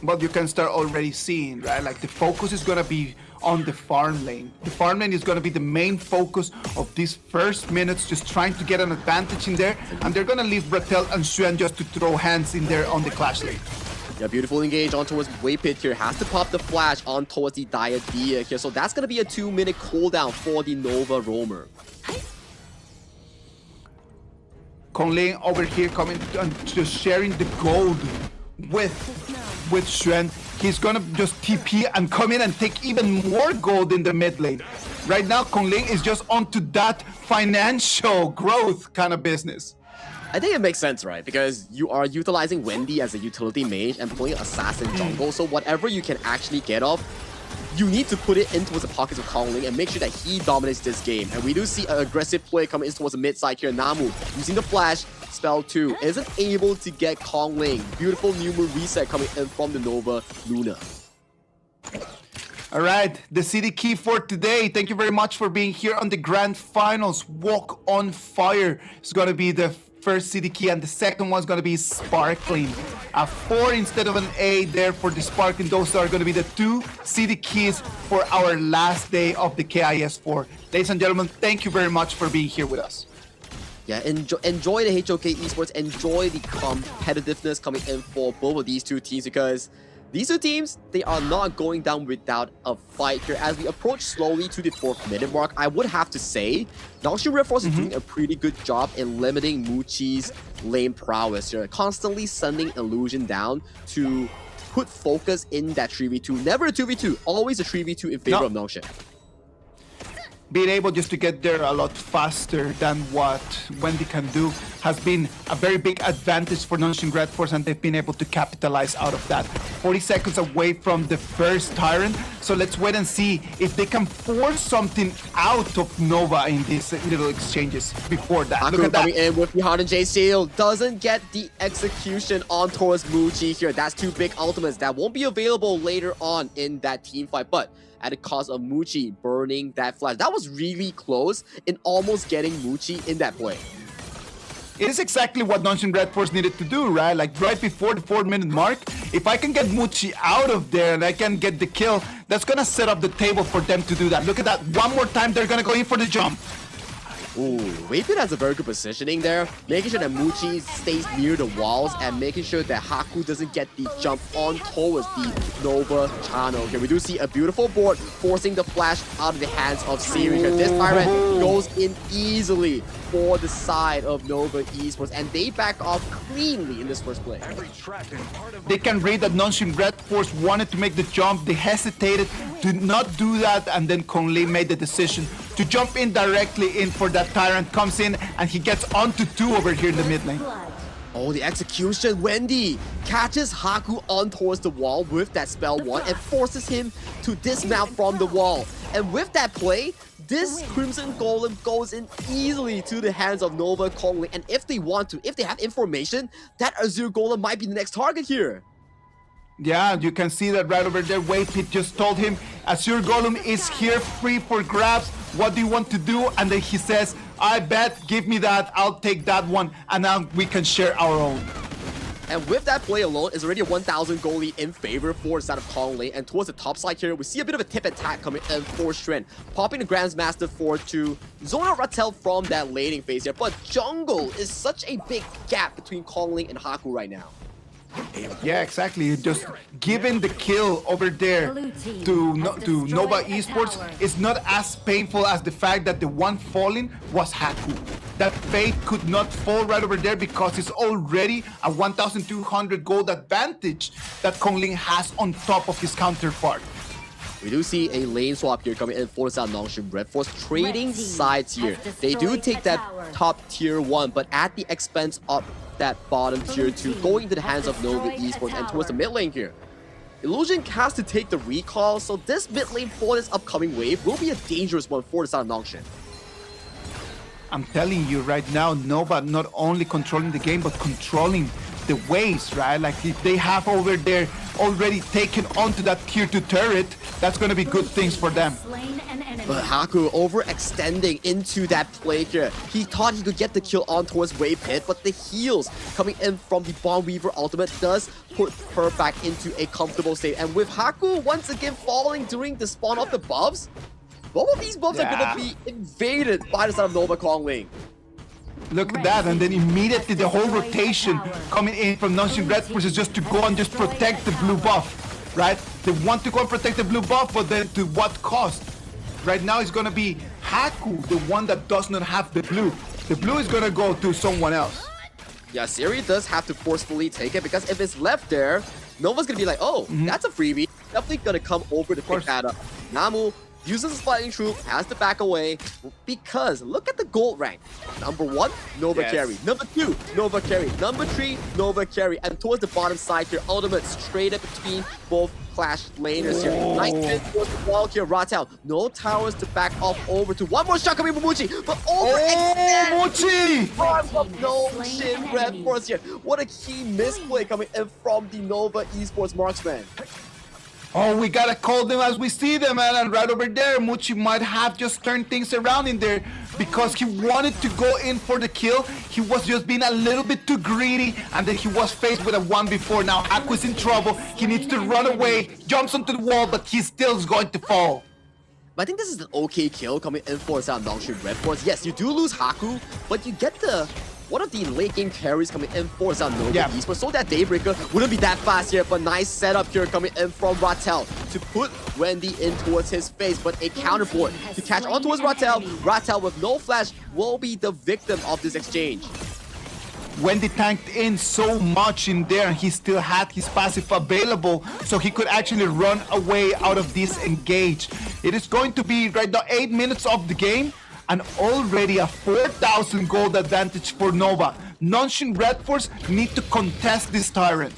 But you can start already seeing, right? Like the focus is gonna be on the farm lane. The farm lane is gonna be the main focus of these first minutes, just trying to get an advantage in there. And they're gonna leave Bratel and Xuan just to throw hands in there on the clash lane. Yeah, beautiful engage on towards Wave Pit here. Has to pop the flash on towards the Diadea here. So that's going to be a 2-minute cooldown for the Nova Roamer. Konglin over here coming and just sharing the gold with Xuan. He's going to just TP and come in and take even more gold in the mid lane. Right now, Konglin is just onto that financial growth kind of business. I think it makes sense, right? Because you are utilizing Wendy as a utility mage and playing Assassin jungle, so whatever you can actually get off, you need to put it in towards the pockets of Konglin and make sure that he dominates this game. And we do see an aggressive play coming in towards the mid side here. Namu using the flash, spell 2, isn't able to get Konglin. Beautiful Numu reset coming in from the Nova Luna. All right, the city key for today. Thank you very much for being here on the grand finals. Walk on Fire is going to be the first city key, and the second one's going to be Sparkling. A 4 instead of an A there for the Sparkling. Those are going to be the 2 city keys for our last day of the KIS4. Ladies and gentlemen, thank you very much for being here with us. Yeah, enjoy the HOK Esports. Enjoy the competitiveness coming in for both of these two teams, because these two teams, they are not going down without a fight here. As we approach slowly to the 4th minute mark, I would have to say Nongshim Red Force is doing a pretty good job in limiting Muchi's lane prowess here, constantly sending Illusion down to put focus in that 3v2. Never a 2v2, always a 3v2 in favor of Nongshim. Being able just to get there a lot faster than what Wendy can do has been a very big advantage for Nongshim Red Force, and they've been able to capitalize out of that. 40 seconds away from the first Tyrant, so let's wait and see if they can force something out of Nova in these little exchanges before that. Haku Look at that. coming in with the Hardened J Seal, doesn't get the execution on towards Muchi here. That's 2 big ultimates that won't be available later on in that team fight, but at the cost of Muchi burning that flash. That was really close in almost getting Muchi in that play. It is exactly what Nongshim Red Force needed to do, right? Like right before the 4-minute mark, if I can get Muchi out of there and I can get the kill, that's gonna set up the table for them to do that. Look at that, one more time, they're gonna go in for the jump. Ooh, Waypit has a very good positioning there, making sure that Muchi stays near the walls and making sure that Haku doesn't get the jump on towards the Nova channel. Here we do see a beautiful board forcing the flash out of the hands of Siri here. This Tyrant goes in easily for the side of Nova Esports, and they back off cleanly in this first play. They can read that Nongshim Red Force wanted to make the jump. They hesitated, did not do that, and then Konglin made the decision to jump in directly in for that Tyrant. Comes in and he gets onto 2 over here in the mid lane. Oh, the execution. Wendy catches Haku on towards the wall with that spell 1 and forces him to dismount from the wall. And with that play, this Crimson Golem goes in easily to the hands of Nova Konglin. And if they want to, if they have information, that Azure Golem might be the next target here. Yeah, you can see that right over there. Waypit just told him Azure Golem is here, free for grabs. what do you want to do? And then he says, I bet, give me that, I'll take that one, and now we can share our own. And with that play alone, it's already a 1,000 goal lead in favor for the side of Kong Lane. And towards the top side here, we see a bit of a tip attack coming in for Shren. Popping the Grandmaster forward to zone out Rattel from that laning phase here. But jungle is such a big gap between Kong Lane and Haku right now. Yeah, exactly. Just giving the kill over there to Nova Esports is not as painful as the fact that the one falling was Haku. That fate could not fall right over there because it's already a 1,200 gold advantage that Kongling has on top of his counterpart. We do see a lane swap here coming in for the Nongshin Red Force, trading sides here. They do take that top tier 1, but at the expense of that bottom tier 2, going into the hands of Nova Esports and towards the mid lane here. Illusion has to take the recall, so this mid lane for this upcoming wave will be a dangerous one for the side of Nongshin. I'm telling you right now, Nova not only controlling the game, but controlling the waves, right? Like if they have over there already taken onto that tier 2 turret, that's going to be good things for them. But Haku overextending into that play here. He thought he could get the kill on towards Wave Pit, but the heals coming in from the Bond Weaver ultimate does put her back into a comfortable state. And with Haku once again falling during the spawn of the buffs, both of these buffs are going to be invaded by the side of Nova Kong Lane. Look at that, and then immediately the whole rotation coming in from Nongshin Red Force is just to go and just protect the blue buff, right? They want to go and protect the blue buff, but then to what cost? Right now it's going to be Haku, the one that does not have the blue. The blue is going to go to someone else. Yeah, Siri does have to forcefully take it because if it's left there, Nova's going to be like, oh, that's a freebie. Definitely going to come over to pick that up. Namu uses the Spotting Troop, has to back away, because look at the gold rank. Number 1, Nova carry. Number 2, Nova carry. Number 3, Nova carry. And towards the bottom side here, ultimates traded between both Clash laners here. Nice hit towards the wall here, Rattel. No towers to back off over to. One more shot coming from Muchi, but Muchi! From Nongshin Red Force here. What a key misplay coming in from the Nova Esports marksman. Oh, we gotta call them as we see them, man. And right over there, Muchi might have just turned things around in there because he wanted to go in for the kill. He was just being a little bit too greedy, and then he was faced with a 1v4. Now Haku's in trouble. He needs to run away, jumps onto the wall, but he still is going to fall. But I think this is an okay kill coming in for Nongshin Red Force. Yes, you do lose Haku, but you get the one of the late game carries coming in for Nova Esports, so that Daybreaker wouldn't be that fast here, but nice setup here coming in from Rattel to put Wendy in towards his face, but a counterboard to catch on towards Rattel. Rattel with no flash will be the victim of this exchange. Wendy tanked in so much in there, and he still had his passive available, so he could actually run away out of this engage. It is going to be right now 8 minutes of the game, and already a 4,000 gold advantage for Nova. Nongshin Red Force need to contest this Tyrant.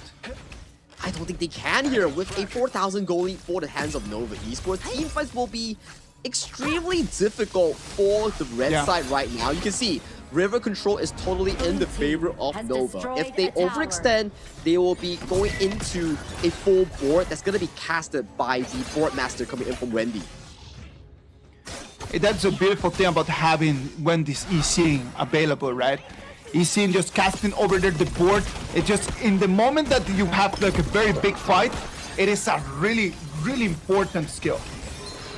I don't think they can here with a 4,000 goal lead for the hands of Nova Esports. Teamfights will be extremely difficult for the red side right now. You can see river control is totally in the favor of Nova. If they overextend, they will be going into a full board that's going to be casted by the board master coming in from Wendy. That's a beautiful thing about having Wendy's E-Seeing available, right? E-Seeing just casting over there the board. It's just in the moment that you have like a very big fight, it is a really, really important skill.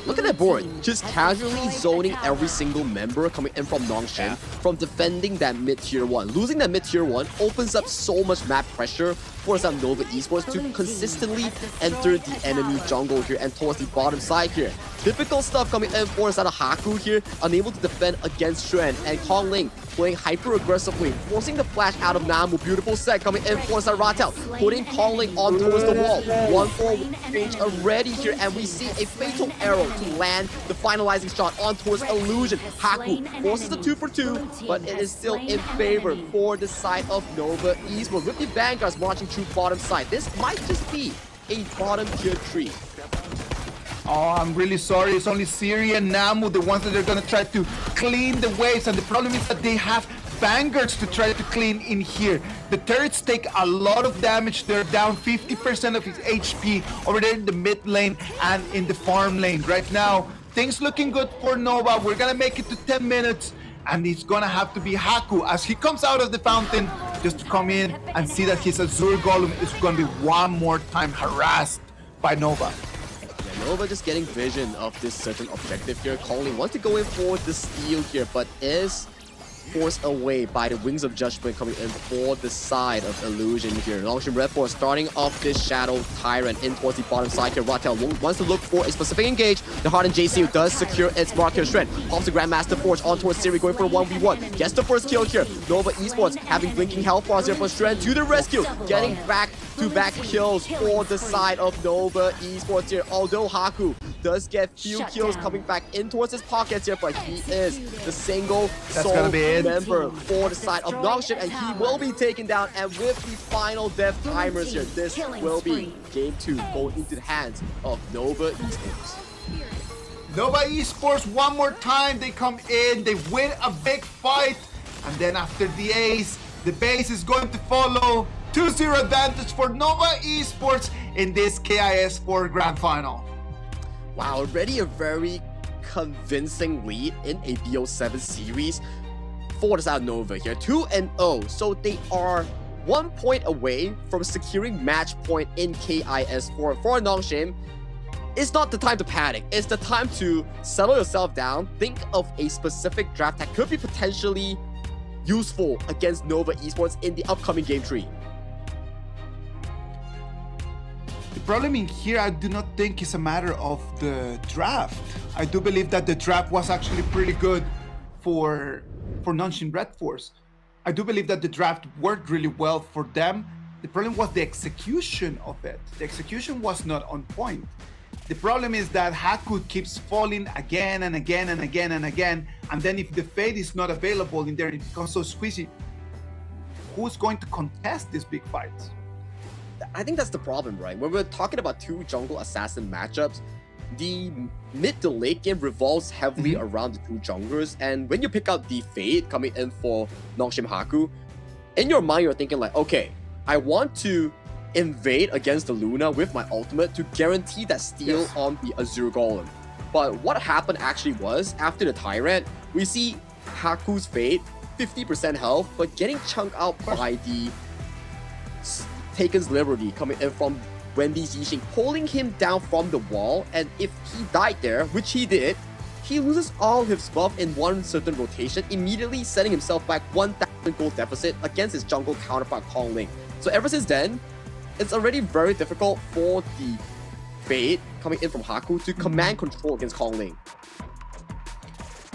Look at that board, just casually zoning every single member coming in from Nongshin from defending that mid-tier 1. Losing that mid-tier 1 opens up so much map pressure for some Nova Esports to consistently enter the enemy jungle here and towards the bottom side here. Difficult stuff coming in for Haku here, unable to defend against Shren, and Kong Ling playing hyper-aggressively, forcing the flash out of Namu. Beautiful set coming in for Rattel, putting Kong Ling on towards the wall. 1-4 range already here, and we see a fatal arrow to land the finalizing shot on towards Illusion. Haku forces the 2-for-2, but it is still in favor for the side of Nova Esports. With the Vanguards marching through bottom side, this might just be a bottom tier 3. Oh, I'm really sorry. It's only Siri and Namu, the ones that are going to try to clean the waves. And the problem is that they have Vanguards to try to clean in here. The turrets take a lot of damage. They're down 50% of his HP over there in the mid lane and in the farm lane. Right now, things looking good for Nova. We're gonna make it to 10 minutes, and it's gonna have to be Haku as he comes out of the fountain just to come in and see that his Azure Golem is gonna be one more time harassed by Nova. Yeah, Nova just getting vision of this certain objective here. Calling wants to go in for the steal here, but is forced away by the Wings of Judgment coming in for the side of Illusion here. Longshin Red Force starting off this Shadow Tyrant in towards the bottom side here. Ratel wants to look for a specific engage. The Hardened JCU does secure its mark here. Shred pops the Grandmaster Forge on towards Siri, going for a 1v1. Gets the first kill here. Nova Esports having blinking health bars here, but Shred to the rescue. Getting back-to-back kills for the side of Nova Esports here. Although Haku does get few kills coming back in towards his pockets here, but he is the single sole member for the side of Nongshin, and he will be taken down. And with the final death timers here, this will be game 2 going into the hands of Nova Esports. Nova Esports one more time, they come in, they win a big fight, and then after the ace, the base is going to follow. 2-0 advantage for Nova Esports in this KIS 4 Grand Final. Wow, already a very convincing lead in a BO7 series for the side of Nova here. 2-0, so they are 1 point away from securing match point in KIS 4 for Nongshin. It's not the time to panic. It's the time to settle yourself down. Think of a specific draft that could be potentially useful against Nova Esports in the upcoming Game 3. The problem in here, I do not think it's a matter of the draft. I do believe that the draft was actually pretty good for Nongshin Red Force. I do believe that the draft worked really well for them. The problem was the execution of it. The execution was not on point. The problem is that Haku keeps falling again and again and again and again. And then if the Fade is not available in there, it becomes so squeezy. Who's going to contest these big fights? I think that's the problem, right? When we're talking about two jungle assassin matchups, the mid to late game revolves heavily around the two junglers, and when you pick out the Fade coming in for Nongshin Haku, in your mind you're thinking like, okay, I want to invade against the Luna with my ultimate to guarantee that steal on the Azure Golem. But what happened actually was, after the Tyrant, we see Haku's Fade, 50% health, but getting chunked out by the Taken's Liberty coming in from Wendy's Yixing, pulling him down from the wall, and if he died there, which he did, he loses all his buff in one certain rotation, immediately setting himself back 1,000 gold deficit against his jungle counterpart Kong Ling. So ever since then, it's already very difficult for the Fade coming in from Haku to command control against Kong Ling.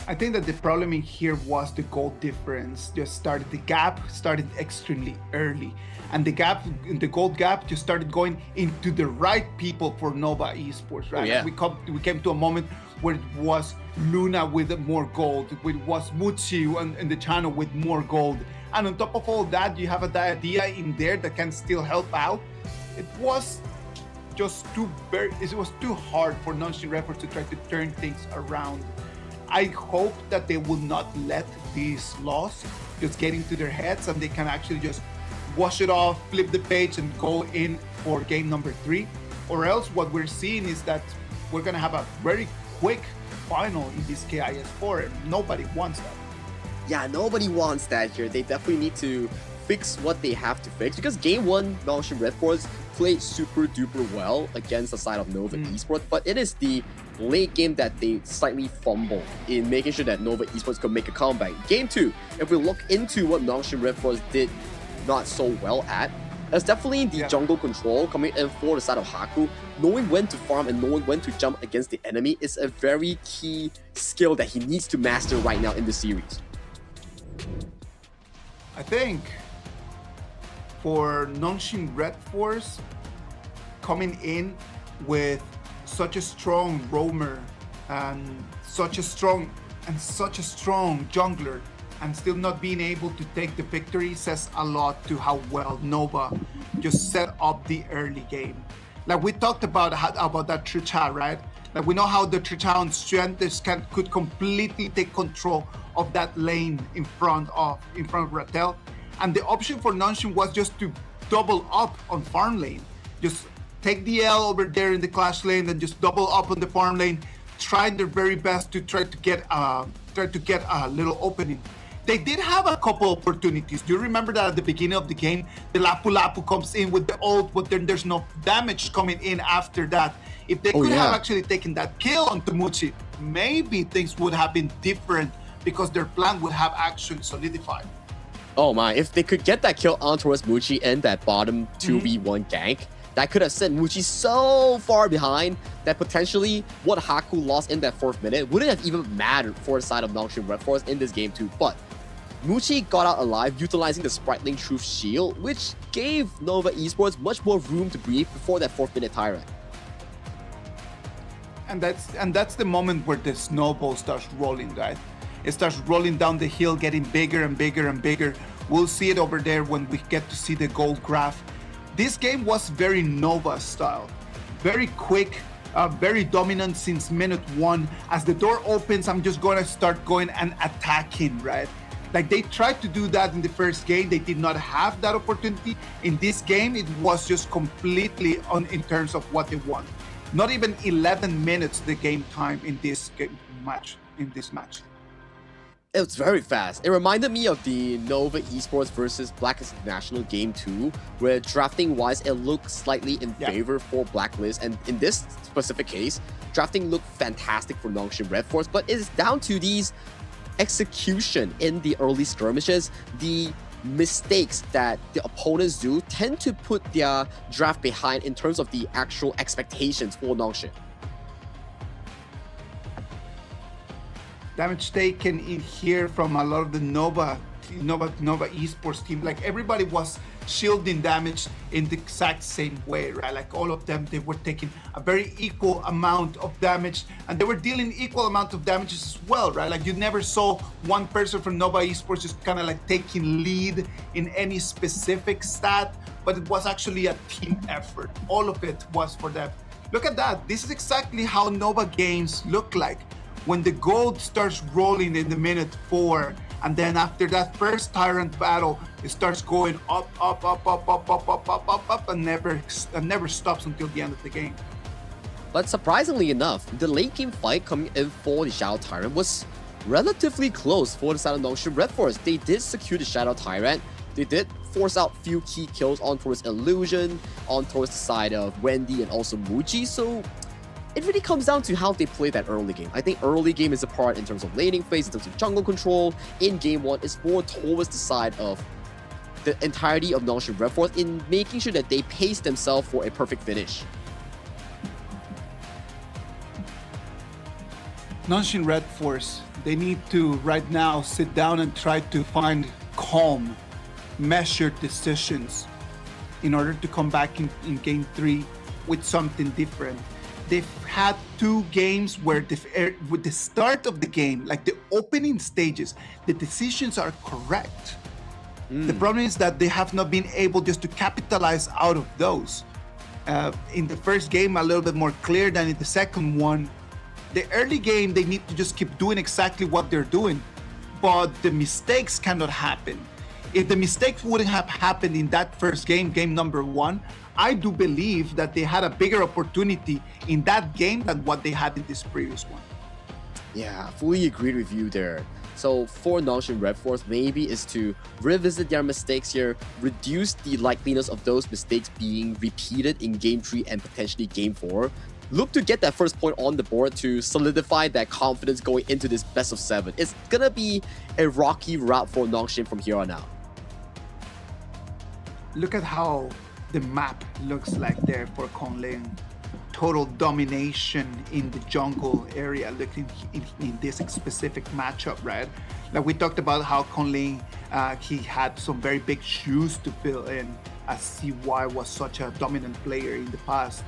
I think that the problem in here was the gold difference. The gap started extremely early. And the gold gap just started going into the right people for Nova Esports, right? Oh, yeah. We came to a moment where it was Luna with more gold, it was Muchi in the channel with more gold. And on top of all that, you have a Diadea in there that can still help out. It was just too hard for Nongshin Red Force to try to turn things around. I hope that they will not let this loss just get into their heads and they can actually just wash it off, flip the page, and go in for game number 3. Or else what we're seeing is that we're gonna have a very quick final in this KIS 4, and nobody wants that. Yeah, nobody wants that here. They definitely need to fix what they have to fix, because game 1, Nongshin Red Force played super duper well against the side of Nova Esports, but it is the late game that they slightly fumbled in making sure that Nova Esports could make a comeback. Game 2, if we look into what Nongshin Red Force did not so well at, there's definitely the jungle control coming in for the side of Haku. Knowing when to farm and knowing when to jump against the enemy is a very key skill that he needs to master right now in the series. I think for Nongshin Red Force, coming in with such a strong roamer and such a strong jungler and still not being able to take the victory says a lot to how well Nova just set up the early game. Like we talked about that Tricha, right? Like we know how the Tricha on strength could completely take control of that lane in front of Ratel. And the option for Nongshin was just to double up on farm lane. Just take the L over there in the clash lane and just double up on the farm lane trying their very best to try to get a little opening. They did have a couple opportunities. Do you remember that at the beginning of the game, the Lapu Lapu comes in with the ult, but then there's no damage coming in after that. If they could have actually taken that kill on Muchi, maybe things would have been different because their plan would have actually solidified. Oh my, if they could get that kill on towards Muchi in that bottom 2v1 gank, that could have sent Muchi so far behind that potentially what Haku lost in that 4th minute wouldn't have even mattered for the side of Nongshim Red Force in this game too. But Muchi got out alive utilizing the Spriteling Truth Shield, which gave Nova Esports much more room to breathe before that 4th minute tyrant. And that's the moment where the snowball starts rolling, right? It starts rolling down the hill, getting bigger and bigger and bigger. We'll see it over there when we get to see the gold graph. This game was very Nova style. Very quick, very dominant since minute 1. As the door opens, I'm just gonna start going and attacking, right? Like they tried to do that in the first game. They did not have that opportunity. In this game, it was just completely in terms of what they want. Not even 11 minutes the game time in this match. It was very fast. It reminded me of the Nova Esports versus Blacklist International Game 2, where drafting-wise, it looked slightly in favor for Blacklist. And in this specific case, drafting looked fantastic for Nongshim Red Force, but it's down to these execution in the early skirmishes. The mistakes that the opponents do tend to put their draft behind in terms of the actual expectations for Nongshim. Damage taken in here from a lot of the Nova Esports team. Like everybody was shielding damage in the exact same way, right? Like all of them, they were taking a very equal amount of damage, and they were dealing equal amount of damages as well, right? Like you never saw one person from Nova Esports just kind of like taking lead in any specific stat, but it was actually a team effort. All of it was for them. Look at that. This is exactly how Nova games look like. When the gold starts rolling in the minute 4, and then after that first Tyrant battle, it starts going up, and never stops until the end of the game. But surprisingly enough, the late game fight coming in for the Shadow Tyrant was relatively close for the side of Nongshim Red Force. They did secure the Shadow Tyrant. They did force out few key kills on towards Illusion, on towards the side of Wendy and also Muji. So it really comes down to how they play that early game. I think early game is a part in terms of laning phase, in terms of jungle control. In game 1, it's more towards the side of the entirety of Nongshim Red Force in making sure that they pace themselves for a perfect finish. Nongshim Red Force, they need to right now sit down and try to find calm, measured decisions in order to come back in game 3 with something different. They've had 2 games where with the start of the game, like the opening stages, the decisions are correct. The problem is that they have not been able just to capitalize out of those. In the first game, a little bit more clear than in the second one. The early game, they need to just keep doing exactly what they're doing, but the mistakes cannot happen. If the mistakes wouldn't have happened in that first game, game number 1, I do believe that they had a bigger opportunity in that game than what they had in this previous one. Yeah, fully agreed with you there. So for Nongshim Red Force, maybe is to revisit their mistakes here, reduce the likeliness of those mistakes being repeated in game 3 and potentially game 4. Look to get that first point on the board to solidify that confidence going into this best of 7. It's gonna be a rocky route for Nongshim from here on out. Look at how the map looks like there for Konglin. Total domination in the jungle area, looking in this specific matchup, right? Like we talked about how Konglin, he had some very big shoes to fill in, as CY was such a dominant player in the past.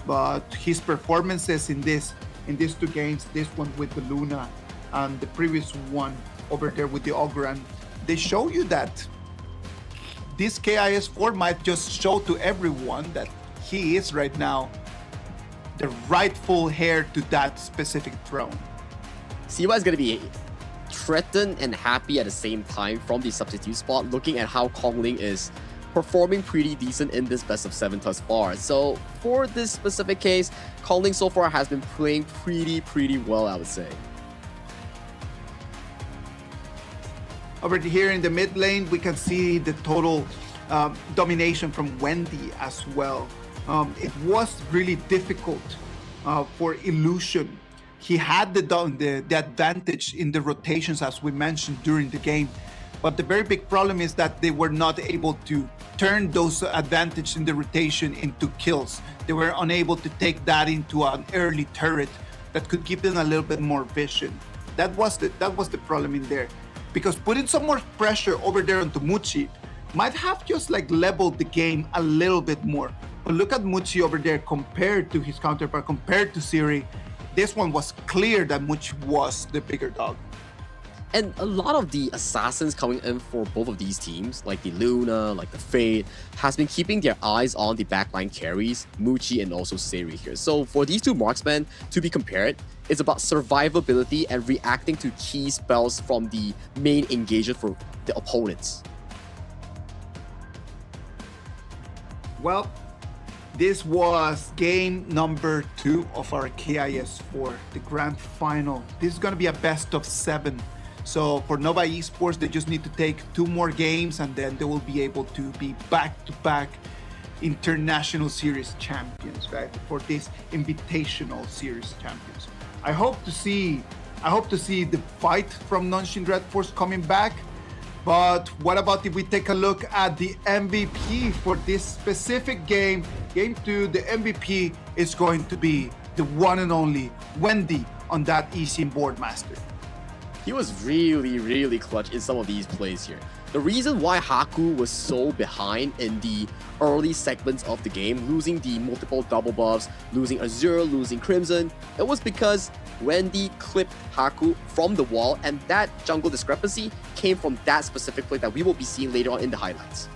But his performances in these 2 games, this one with the Luna and the previous one over there with the Ogran, they show you that this KIS4 might just show to everyone that he is right now the rightful heir to that specific throne. CY is going to be threatened and happy at the same time from the substitute spot, looking at how Konglin is performing pretty decent in this best of 7 thus far. So for this specific case, Calling so far has been playing pretty well, I would say. Over here in the mid lane, we can see the total domination from Wendy as well. It was really difficult for Illusion. He had the advantage in the rotations, as we mentioned during the game. But the very big problem is that they were not able to turn those advantage in the rotation into kills. They were unable to take that into an early turret that could give them a little bit more vision. That was the problem in there. Because putting some more pressure over there onto Muchi might have just like leveled the game a little bit more. But look at Muchi over there compared to his counterpart, compared to Siri. This one was clear that Muchi was the bigger dog. And a lot of the assassins coming in for both of these teams, like the Luna, like the Fade, has been keeping their eyes on the backline carries, Muchi and also Seri here. So for these two marksmen to be compared, it's about survivability and reacting to key spells from the main engager for the opponents. Well, this was game number 2 of our KIS4, the grand final. This is going to be a best of 7. So for Nova Esports, they just need to take 2 more games and then they will be able to be back-to-back international series champions, right? For this invitational series champions. I hope to see the fight from Nonshin Red Force coming back. But what about if we take a look at the MVP for this specific game? Game 2, the MVP is going to be the one and only Wendy on that eSIM Boardmaster. He was really clutch in some of these plays here. The reason why Haku was so behind in the early segments of the game, losing the multiple double buffs, losing Azure, losing Crimson, it was because Wendy clipped Haku from the wall, and that jungle discrepancy came from that specific play that we will be seeing later on in the highlights.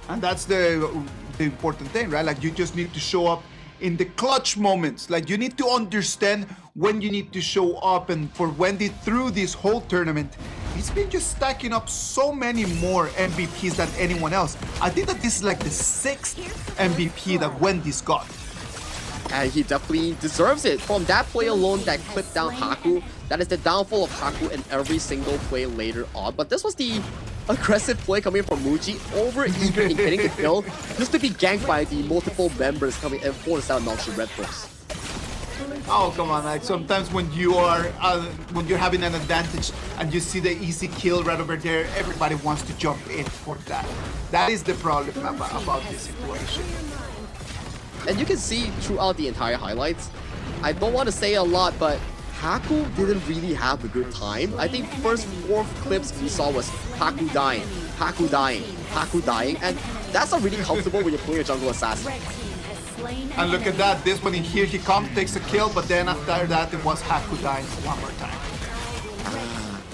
And that's the important thing, right? Like, you just need to show up in the clutch moments. Like, you need to understand when you need to show up. And for Wendy, through this whole tournament, he's been just stacking up so many more MVPs than anyone else. I think that this is like the 6th MVP that Wendy's got. And he definitely deserves it. From that play alone that clipped down Haku, that is the downfall of Haku in every single play later on. But this was the aggressive play coming from Muji, over eager in getting the kill, just to be ganked by the multiple members coming in for the side of Nonshin Red Force. Oh, come on, like sometimes when you're having an advantage and you see the easy kill right over there, everybody wants to jump in for that. That is the problem about this situation. And you can see throughout the entire highlights, I don't want to say a lot, but Haku didn't really have a good time. I think first 4 clips we saw was Haku dying, Haku dying, Haku dying, and that's not really comfortable when you're playing a jungle assassin. And look at that, this one in here, he comes, takes a kill, but then after that it was Haku dying one more time.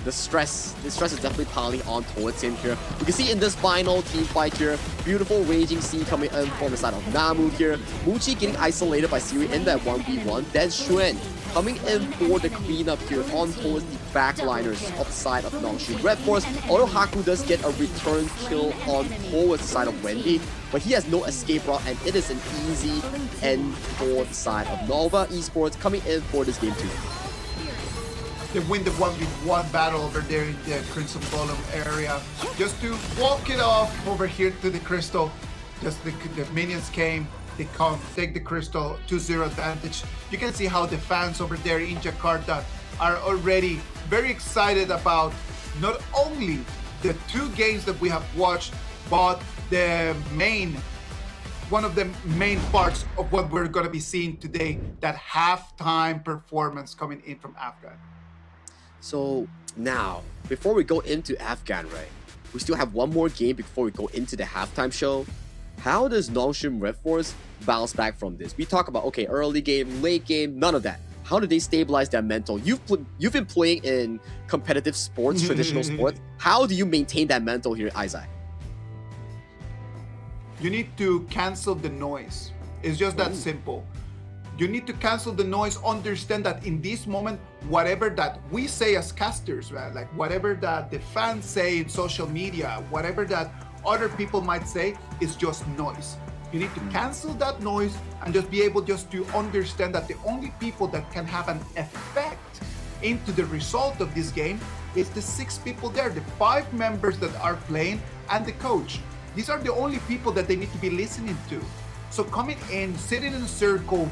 The stress is definitely piling on towards him here. We can see in this final team fight here, beautiful raging scene coming in from the side of Namu here. Muchi getting isolated by Siri in that 1v1. Then Xuen coming in for the cleanup here on towards the backliners of the side of Nonshin Red Force. Although Haku does get a return kill on towards the side of Wendy, but he has no escape route, and it is an easy end for the side of Nova Esports coming in for this game too. They win the 1v1 battle over there in the Crimson Golem area. Just to walk it off over here to the Crystal. Just the minions came, they come, take the Crystal, 2-0 advantage. You can see how the fans over there in Jakarta are already very excited about not only the 2 games that we have watched, but one of the main parts of what we're going to be seeing today, that halftime performance coming in from Afgan. So now, before we go into Afgan, right, we still have one more game before we go into the halftime show. How does Nonshin Red Force bounce back from this? We talk about, okay, early game, late game, none of that. How do they stabilize their mental? You've been playing in competitive sports, traditional sports. How do you maintain that mental here, Isaac? You need to cancel the noise. It's just that simple. You need to cancel the noise, understand that in this moment, whatever that we say as casters, right? Like whatever that the fans say in social media, whatever that other people might say is just noise. You need to cancel that noise and just be able just to understand that the only people that can have an effect into the result of this game is the 6 people there, the 5 members that are playing and the coach. These are the only people that they need to be listening to. So coming in, sitting in a circle,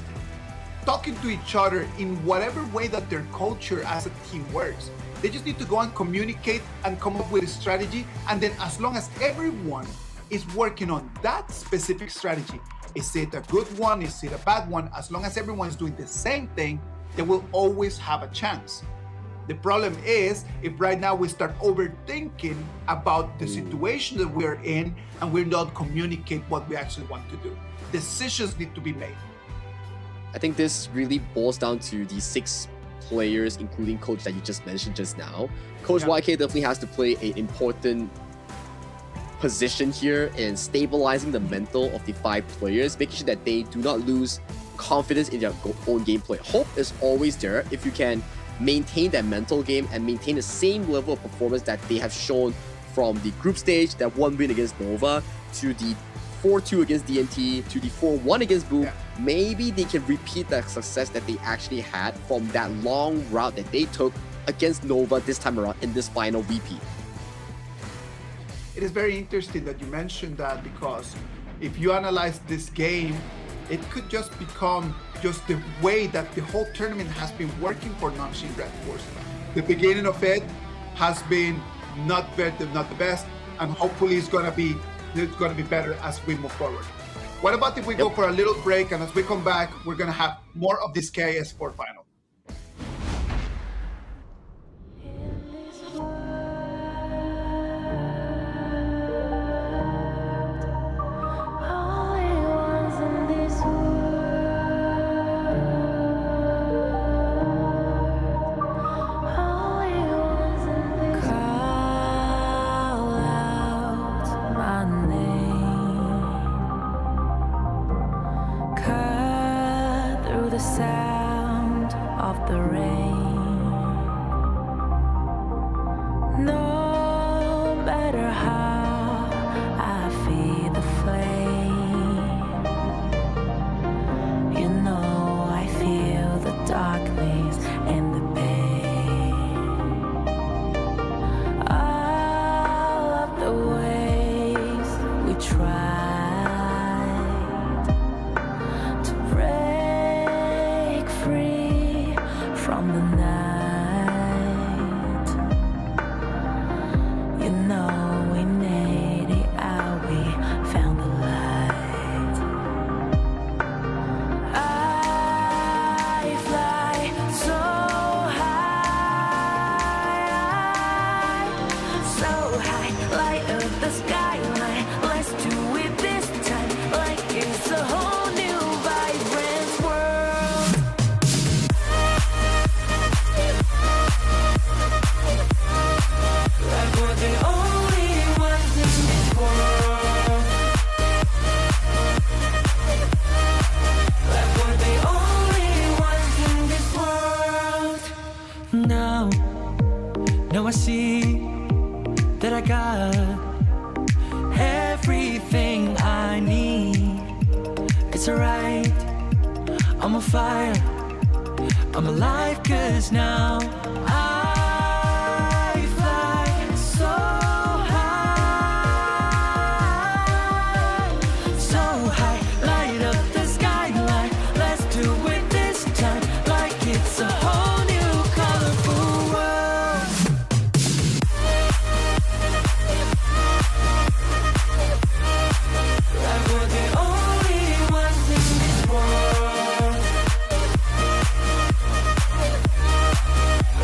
talking to each other in whatever way that their culture as a team works. They just need to go and communicate and come up with a strategy. And then as long as everyone is working on that specific strategy, is it a good one, is it a bad one, as long as everyone is doing the same thing, they will always have a chance. The problem is if right now we start overthinking about the situation that we're in and we're not communicate what we actually want to do. Decisions need to be made. I think this really boils down to the 6 players, including coach that you just mentioned just now. Coach YK definitely has to play an important position here in stabilizing the mental of the 5 players, making sure that they do not lose confidence in their own gameplay. Hope is always there if you can maintain that mental game and maintain the same level of performance that they have shown from the group stage, that 1 win against Nova, to the 4-2 against DNT, to the 4-1 against Boom. Maybe they can repeat that success that they actually had from that long route that they took against Nova this time around in this final VP. It is very interesting that you mentioned that, because if you analyze this game, it could just become just the way that the whole tournament has been working for Namshin Red Force. The beginning of it has been not the best, and hopefully it's gonna be better as we move forward. What about if we go for a little break, and as we come back, we're gonna have more of this KIS Sport Final. The sound of the rain. No matter how I feed the flame, you know I feel the darkness and the pain. All of the ways we try from the night, you know we made it out, we found the light. I fly so high, light up the skyline. Let's do it this time, like it's a whole new vibrant world. Now I see that I got everything I need. It's alright, I'm on fire, I'm alive, 'cause now I fly so high, light up the skyline. Let's do it this time, like it's a whole new colorful world. Like we're the only ones in this world.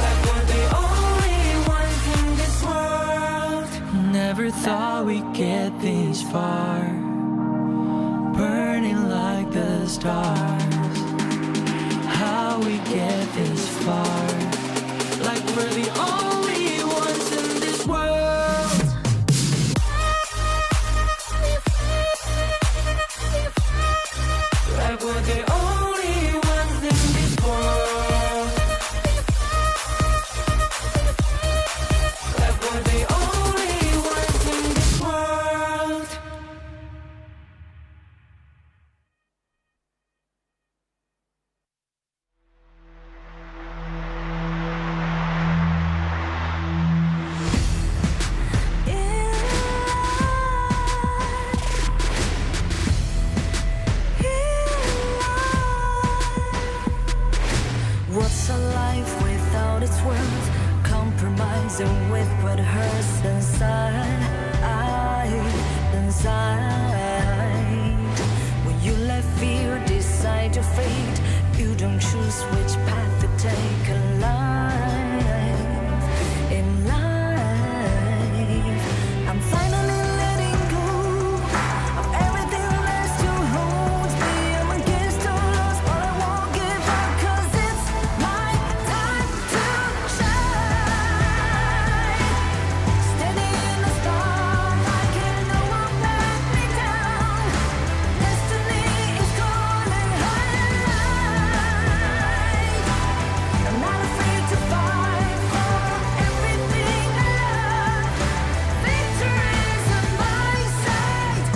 Like we're the only ones in this world. Never thought we'd get this far, burning like the stars. How we get this far, like we're the only ones in this world. Like we're the only ones in this world. with what hurts inside. When you let fear decide your fate, you don't choose which path to take in life. I'm finally letting go of everything that still holds me. I'm against all odds, but I won't give up, 'cause it's my time to shine. Standing in the spotlight, can't no one let me down. Destiny is calling high. I'm not afraid to fight for everything I love. Victory is on my side.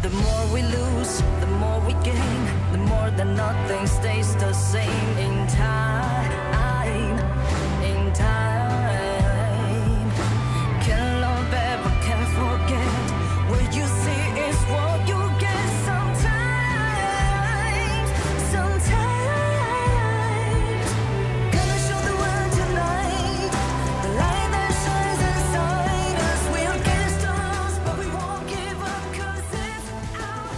The more we lose, the more we gain. The more that nothing stays the same. In time, can't love ever, can't forget. What you see is what you get. Sometimes, gonna show the world tonight. The light that shines inside us. We're against the odds, but we won't give up, 'cause it's our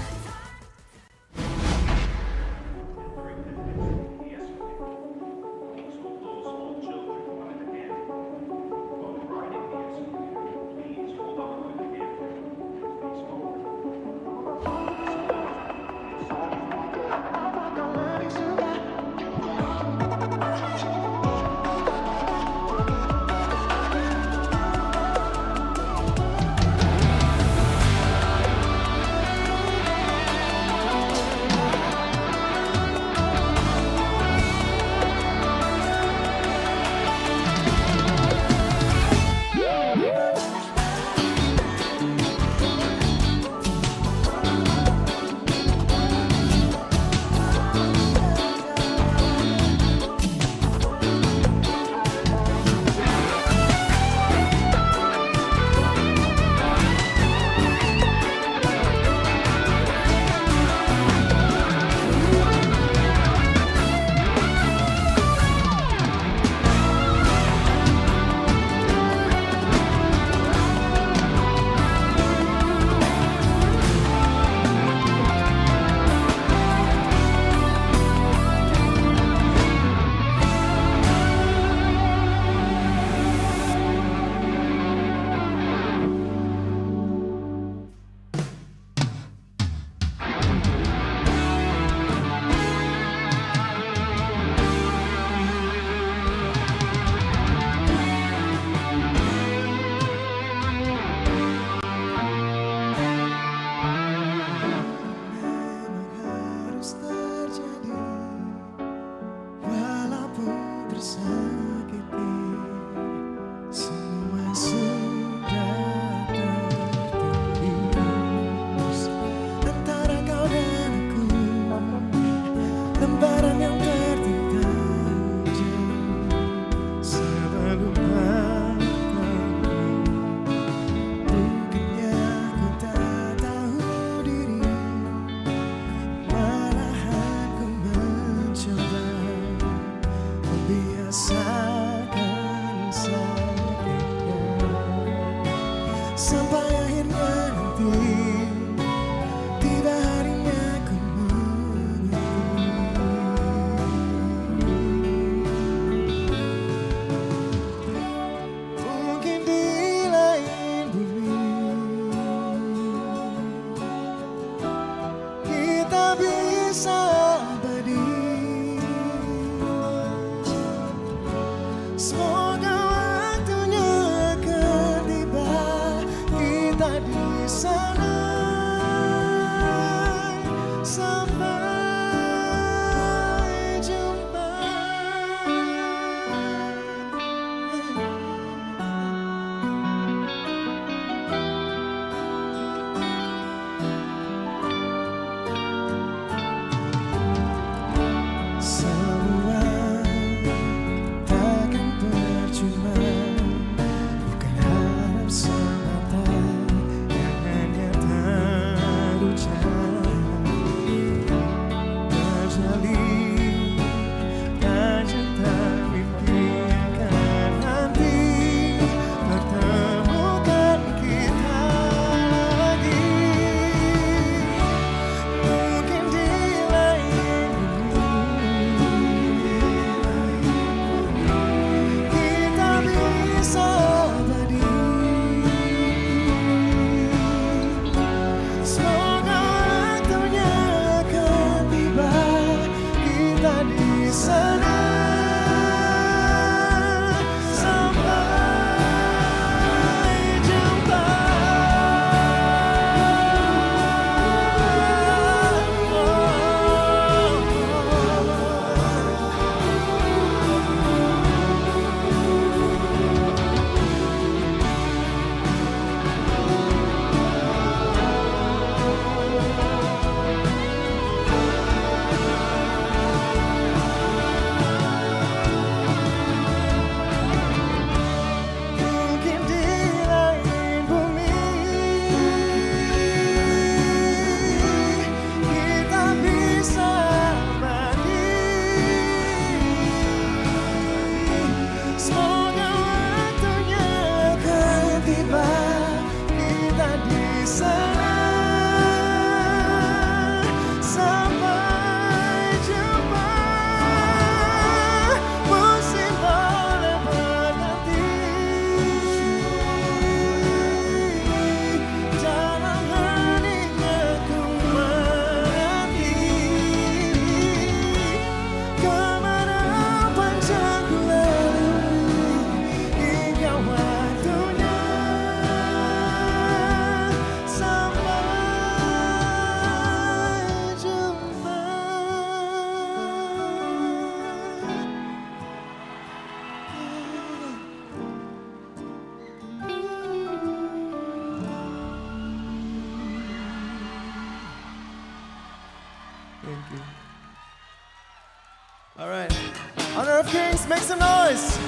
Honor of Kings, make some noise.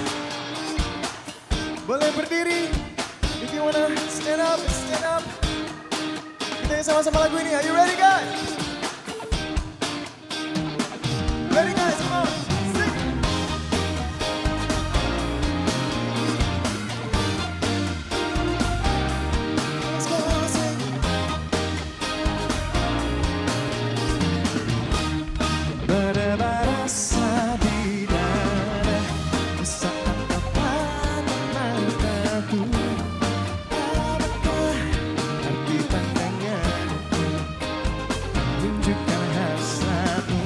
Boleh berdiri. If you wanna stand up, stand up. Kita sama-sama lagu ini. Are you ready, guys? Ready, guys? Come on. Sing. Let's go, sing. Berasa di dada saat kau pandang mataku. Apakah arti pandanganku? Tunjukkan hasratmu.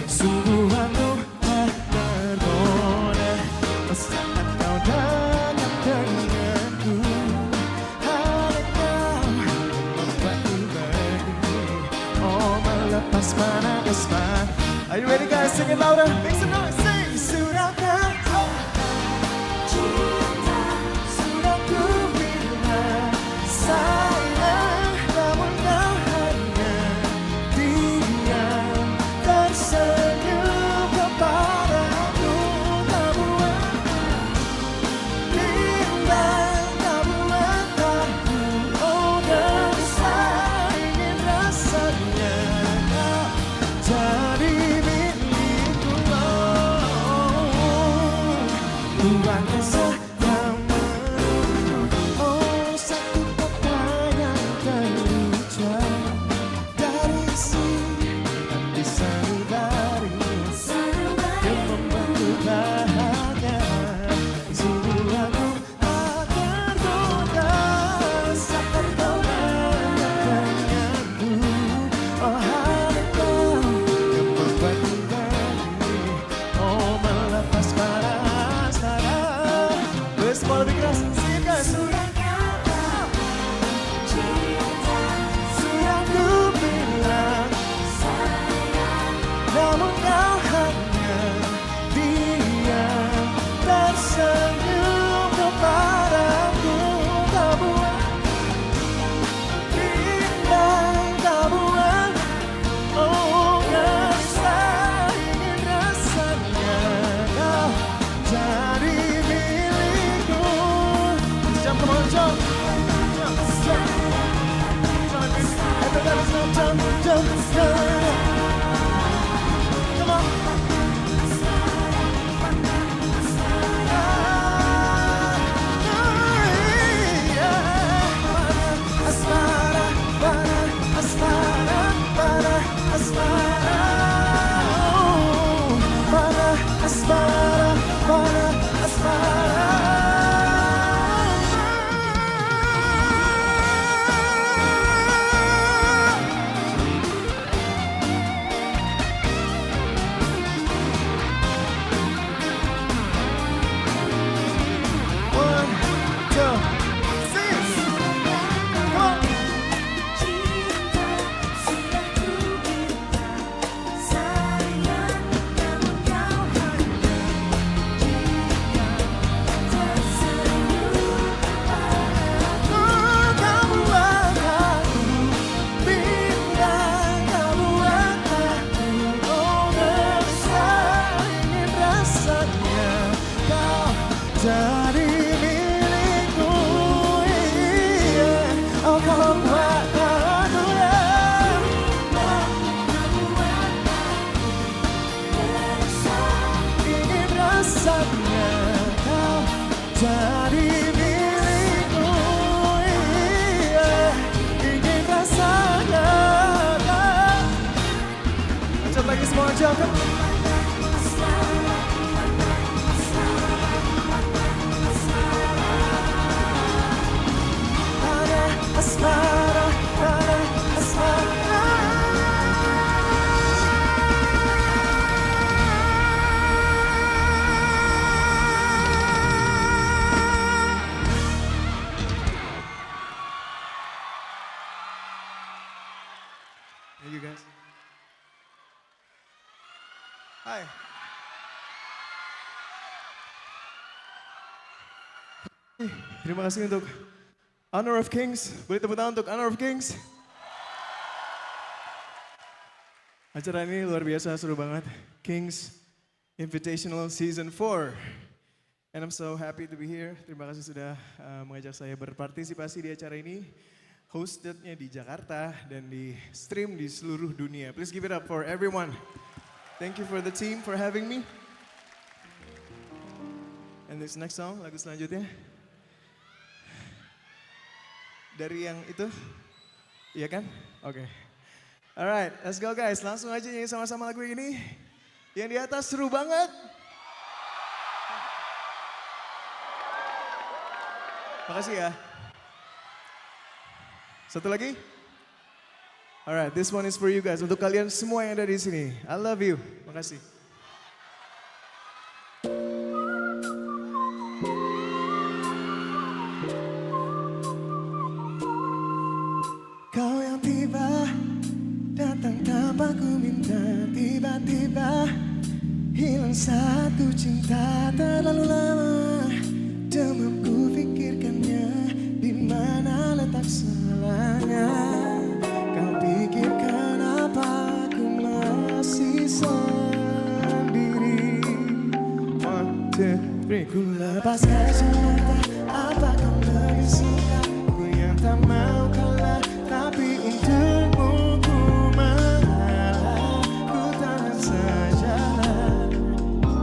Sungguh aku tak tergoda saat kau dekat denganku. Hanya kau membuatku berdiri. Oh, melepas mana kesempatan. Are you ready, guys? Sing it louder. Make some noise. Sing. Sudahkah cinta sudah ku bilang sayang, namun kau hanya diam tersenyum kepadaku. Tak buat bimbang, tak buat aku. Oh, gelisah ingin rasanya kau jadi milikku. Tuhan kisah yang menunggu. Oh, satu kata yang terucap dari isi hati sanubarimu yang membantu bahagia. Sungguh aku tak tergoda saat kau dekat denganku. Oh, hanya kau yang membuatku berdiri. Oh, melepas paras darah. Let's semua lebih keras. Sing it, guys. Sudah ku bilang sayang, namun kau hanya diam tersenyum kepadaku. Tak buat bimbang, tak buat oh, gelisah ingin rasanya kau jadi milikku. Jump, come on, jump. Jump, jump. Everybody jump, jump, jump, jump. Come on. Asmara, para, asmara, para, asmara. Para, asmara, para, asmara. One, two, six. Come on. Oh, kau buat aku bimbang, kau buat aku oh, gelisah ingin rasanya kau jadi milikku. Iya. Oh, kau buat aku ingin rasanya kau jadi milikku. Iya. Ingin rasanya kau. Lanjut lagi semua, jump. Para asmara, para asmara. Thank you, guys. Hi. Terima kasih untuk Honor of Kings. Boleh tepuk tangan untuk Honor of Kings. Acara ini luar biasa, seru banget. Kings, Invitational Season 4. And I'm so happy to be here. Terima kasih sudah mengajak saya berpartisipasi di acara ini. Hostednya di Jakarta dan di stream di seluruh dunia. Please give it up for everyone. Thank you for the team for having me. And this next song, lagu selanjutnya. Dari yang itu? Iya kan? Oke. Alright, let's go guys. Langsung aja nyanyi sama-sama lagu ini. Yang di atas seru banget. Makasih ya. Satu lagi. Alright, this one is for you guys. Untuk kalian semua yang ada di sini. I love you. Makasih. Kau yang tiba, datang tanpa ku minta. Tiba-tiba hilang saat ku cinta terlalu lama. Demamku pikirkannya, di mana letak salahnya. Kau pikirkan apa ku masih sendiri. 1, 2, 3. Ku lepas kacamata, apa kau lebih suka? Ku yang tak mau kalah, tapi untukmu ku mengalah. Ku tahan sajalah,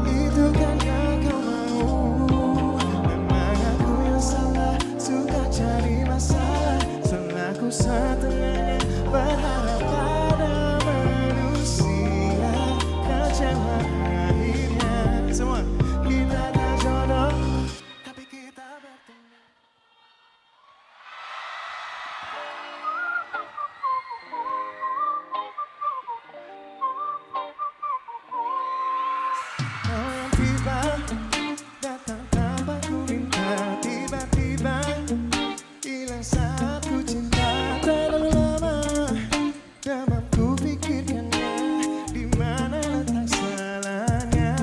itu karena kau mau. Memang aku yang salah, suka cari masalah. Salahku setengahnya, berharap pada manusia. Kecewa akhirnya. Semua, kita tak jodoh, tapi kita bertemu. Kau yang tiba, datang tanpa ku minta. Tiba-tiba hilang saat ku cinta terlalu lama. Demamku pikirkannya, di mana letak salahnya.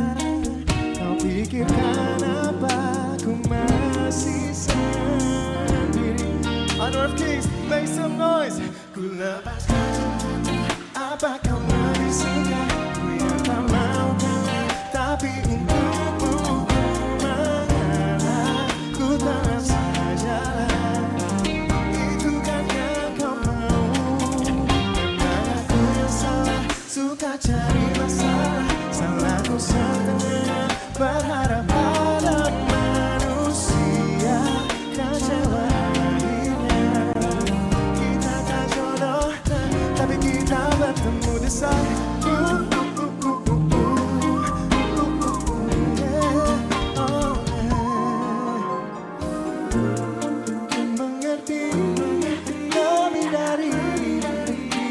Kau pikirkan apa, ku masih sendiri. Honor of Kings, make some noise. Ku lepas kacamata, apa kau lebih suka? Ku yang tak mau kalah, tapi untukmu ku mengalah. Ku tahan sajalah, itu karena kau mau. Memang aku yang salah, suka cari masalah. Salahku setengahnya, berharap pada manusia. Kecewa akhirnya. Kita tak jodoh, tapi kita bertemu di sana. Mengerti lebih dari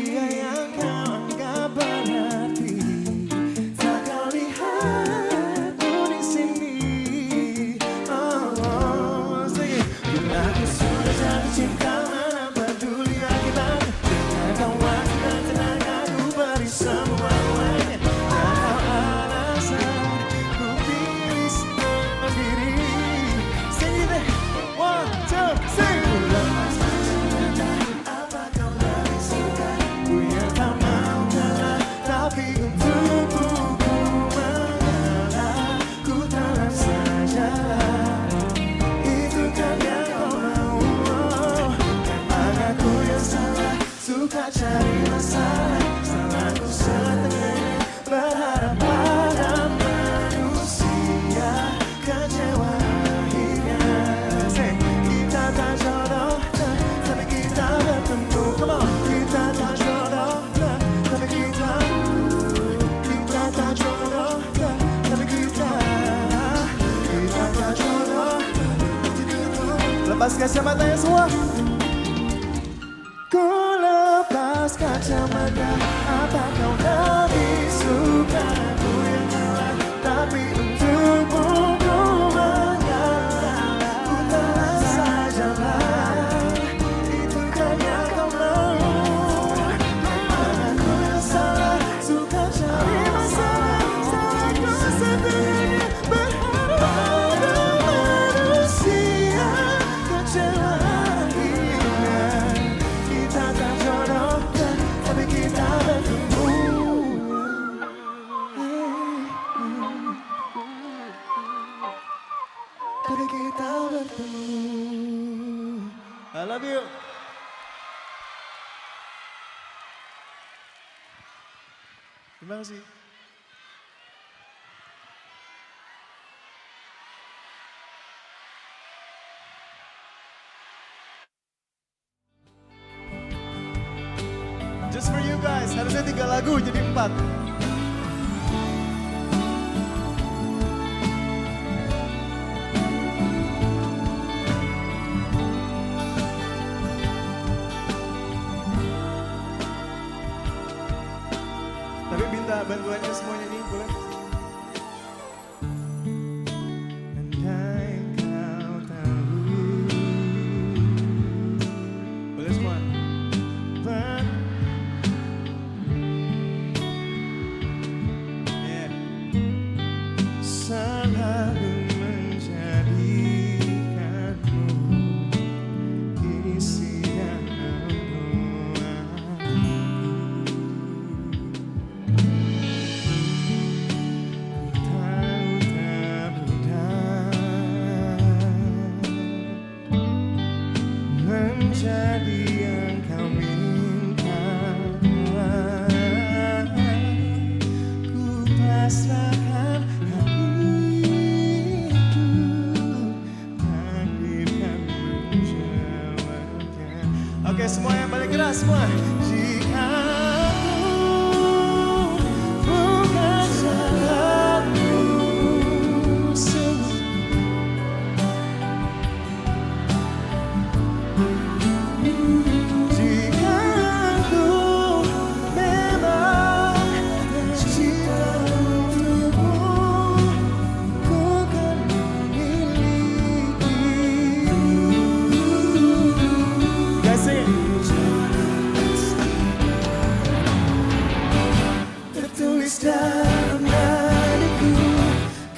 dia yang kau anggap berarti. Tak kau lihat aku di sini. Sing it. Bila aku sudah jatuh cinta, mana peduli akibatnya. Dengan kau waktu dan tenaga, ku beri semuanya. Tak kau alasan, ku pilih sendiri. Sing it deh. 1, 2, 3. Ku lepas kacamata, apa kau lebih suka? Ku yang tak mau kalah, tapi untukmu ku mengalah. Ku tahan sajalah, itu karena kau mau. Memang aku yang salah, suka cari masalah. Salahku setengahnya, berharap pada manusia. Kecewa akhirnya. Say, kita tak jodoh, tapi kita bertemu. Come on, kita tak jodoh, tapi kita tak jodoh, tapi kita tak jodoh. Lepas kacamatanya semua. Ku lepas kacamata, apa kau lebih suka? Ku yang kalah, tapi untukmu ku mengalah. Ku tahan sajalah, itu karena kau mau. Memang aku yang salah, suka cari masalah. Salahku setengahnya, berharap pada manusia. Kecewa akhirnya. Kita tak jodoh, tapi kita tapi kita bertemu. I love you. Terima kasih. Just for you guys, harusnya 3 lagu jadi 4. Tapi minta bantuannya semuanya nih, boleh? Andai kau tahu. Boleh semua? Selalu menjadikanmu isian doaku. Tahu tak mudah menjadi yang kau inginkan. Ku pasrahkan Oke, semua yang balik keras semua. Jika aku bukan salahmu jika aku memang tercipta untukmu, ku kan memilikimu. Guys, sing it. Tertulis dalam nadiku,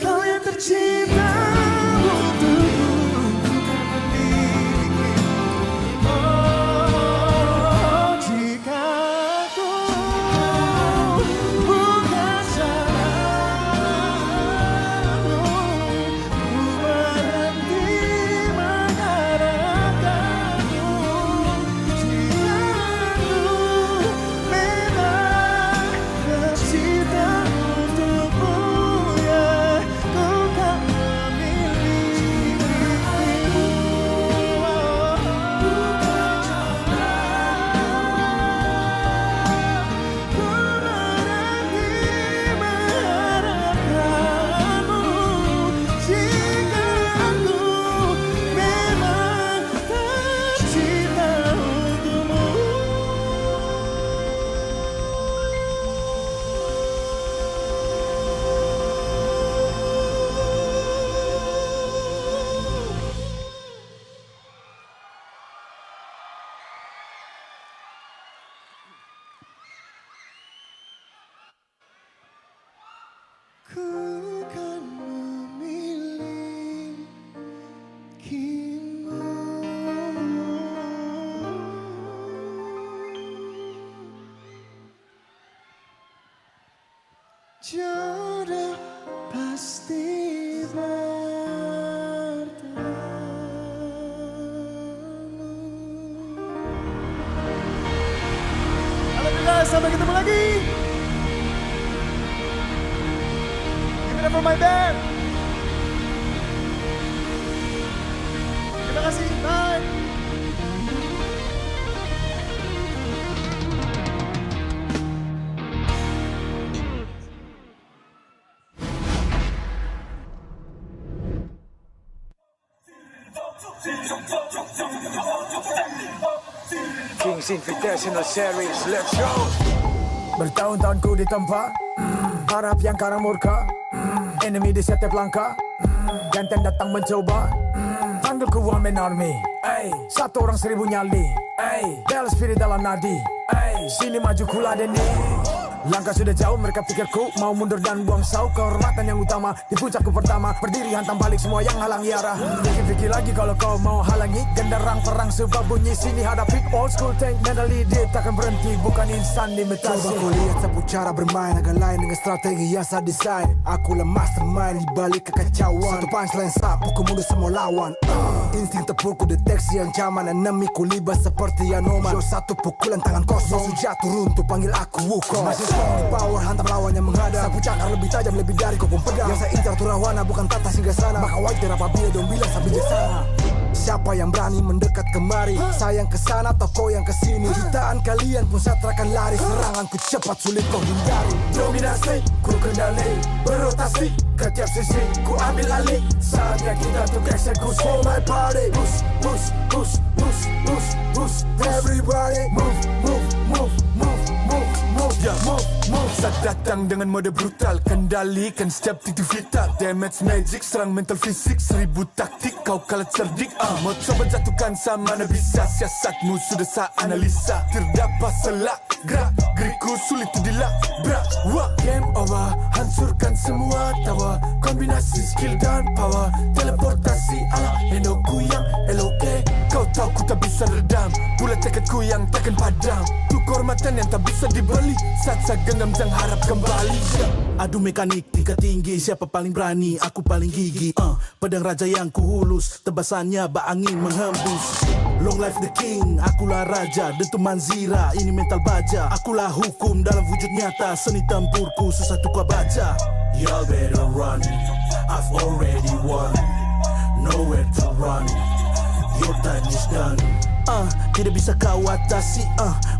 kau yang tercipta untukku, ku kan memilikimu. Oh, jika aku bukan salahmu, ku berhenti mengharapkanmu. Jika aku memang tercipta untukmu, ya, ku kan memilikimu. Ku berhenti mengharapkanmu. Jika aku memang tercipta untukmu. Ku kan memilikimu. Jodoh pasti bertemu. Halo guys, sampai ketemu lagi. Give it up for my band. Terima kasih, bye. Kings Invitational Series, let's go. Bertahun-tahun ku ditempa, harap yang karang murka, enemy di setiap langkah, ganteng datang mencoba, panggil ku one man army, satu orang 1000 nyali, bel spirit dalam nadi, sini maju ku ladeni. Langkah sudah jauh mereka pikirku mau mundur dan buang sau. Kehormatan yang utama di puncakku pertama. Berdiri hantam balik semua yang halangi arah. Fikir-fikir lagi kalau kau mau halangi. Genderang perang sebab bunyi sini hadapi. Old school tank mentally dia takkan berhenti. Bukan instan imitasi. Coba kau lihat sapu cara bermain agak lain dengan strategi yang saya desain. Akulah mastermind di balik kekacauan. Satu punchline sapu ku mundur semua lawan. Insting tepurku deteksi ancaman. Enemiku libas seperti Anoman. Yo satu pukulan tangan kosong. Langsung jatuh runtuh panggil aku Wukong. Masih strong di power hantam lawan yang menghadap. Sapu cakar lebih tajam lebih dari kokong pedang. Yang saya incar turawana bukan tata singgah sana. Maka wajar apabila dong bilang sambil jasana. Siapa yang berani mendekat kemari? Saya yang kesana atau kau yang kesini? Jutaan kalian pun saya terakan lari. Seranganku cepat sulit kau hindari. Dominasi, ku kendali. Berotasi, ke tiap sisi ku ambil alih. Saatnya kita untuk eksekusi. For my party. Push, push, push, push, push, push. Everybody move, move, move, move, move, move, yeah, move, move. Saat datang dengan mode brutal, kendalikan setiap titik vital. Damage magic, serang mental fisik, 1000 taktik, kau kalah cerdik. Mau coba jatuhkan sama mana bisa. Siasatmu sudah saya analisa. Terdapat selak, gerak, geriku sulit tu dilabrak. Game over, hancurkan semua tawa. Kombinasi skill dan power, teleportasi ala Enoku yang LOK. Kau tahu ku tak bisa redam, pula tekadku yang takkan padam. Tu kehormatan yang tak bisa dibeli. Saat saya genggam jangan harap kembali. Adu mekanik tingkat tinggi, siapa paling berani? Aku paling gigi. Pedang raja yang kuhulus, tebasannya bak angin menghembus. Long life the king, akulah raja, dentuman zira, ini mental baja. Akulah hukum dalam wujud nyata, seni tempurku susah tukar baca. Y'all better run, I've already won. Nowhere to run, your time is done. Tidak bisa kau atasi,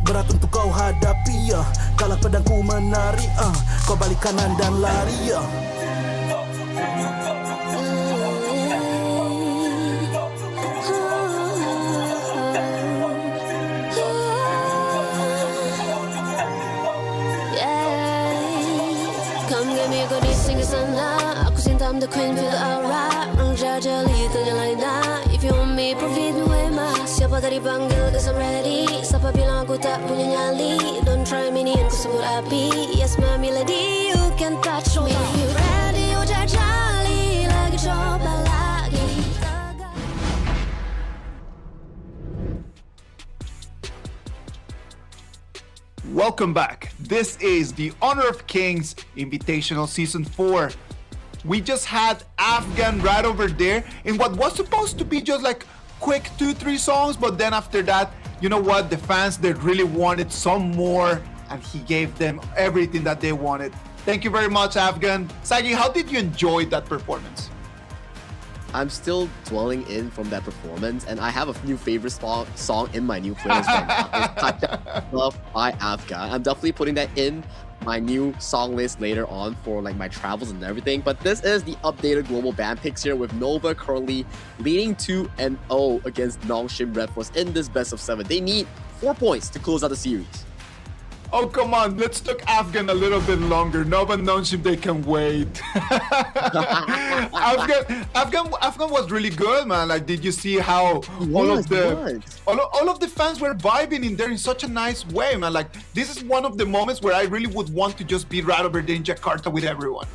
berat untuk kau hadapi, kalah pedangku menari, kau balik kanan dan lari, Come get me, kau di singgah sana. Aku cinta I'm the queen, feel the aura. Orang jajali ternyalain dah. If you want me, profit me mah. Siapa tadi panggil, cause I'm ready. Siapa bilang aku tak punya nyali. Don't try me, ni aku sebut api. Yes, my melody, you can touch me. You ready, you jajali. Lagi coba lagi. Welcome back. This is the Honor of Kings Invitational Season 4. We just had Afgan right over there in what was supposed to be just like quick 2-3 songs, but then after that, you know what, the fans, they really wanted some more, and he gave them everything that they wanted. Thank you very much, Afgan. Sagi, how did you enjoy that performance? I'm still dwelling in from that performance, and I have a new favorite song in my new playlist right now. It's Love by Afgan. I'm definitely putting that in my new song list later on for like my travels and everything. But this is the updated global band picks here, with Nova currently leading 2-0 against Nongshim Red Force in this best of 7. They need 4 points to close out the series. Oh, come on. Let's talk Afgan a little bit longer. Nova and Nongshim, they can wait. Afgan was really good, man. Like, did you see how all of the fans were vibing in there in such a nice way, man? Like, this is one of the moments where I really would want to just be right over there in Jakarta with everyone.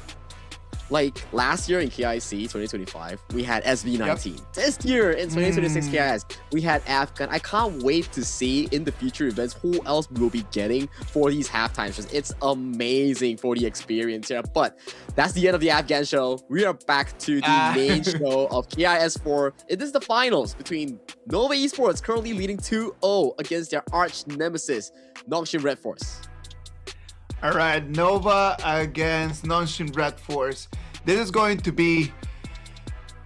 Like last year in KIC 2025, we had SB19. Yep. This year in 2026 KIS, we had Afgan. I can't wait to see in the future events who else we will be getting for these halftime shows. It's amazing for the experience here. But that's the end of the Afgan show. We are back to the main show of KIS4. It is the finals between Nova Esports, currently leading 2-0 against their arch nemesis, Nongshim Red Force. All right, Nova against Nongshim Red Force. This is going to be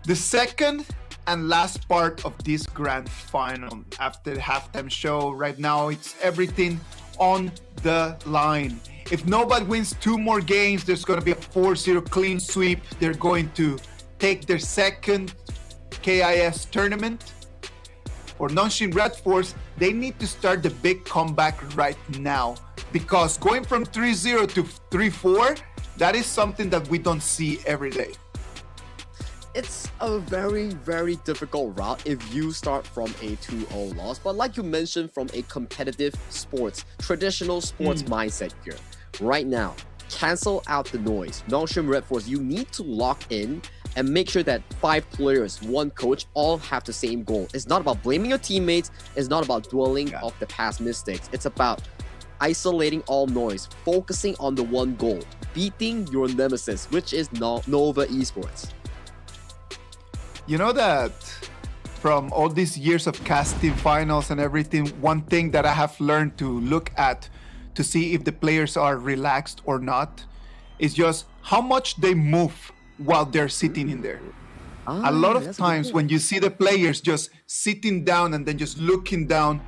the second and last part of this grand final. After the halftime show, right now it's everything on the line. If nobody wins 2 more games, there's going to be a 4-0 clean sweep. They're going to take their second KIS tournament. For Nongshim Red Force, they need to start the big comeback right now, because going from 3-0 to 3-4, that is something that we don't see every day. It's a very, very difficult route if you start from a 2-0 loss. But like you mentioned, from a competitive sports, traditional sports mindset here, right now, cancel out the noise. Nongshim Red Force, you need to lock in and make sure that 5 players, 1 coach, all have the same goal. It's not about blaming your teammates. It's not about dwelling off the past mistakes. It's about isolating all noise, focusing on the one goal, beating your nemesis, which is Nova Esports. You know that from all these years of casting finals and everything, one thing that I have learned to look at to see if the players are relaxed or not is just how much they move while they're sitting in there. A lot of times when you see the players just sitting down and then just looking down,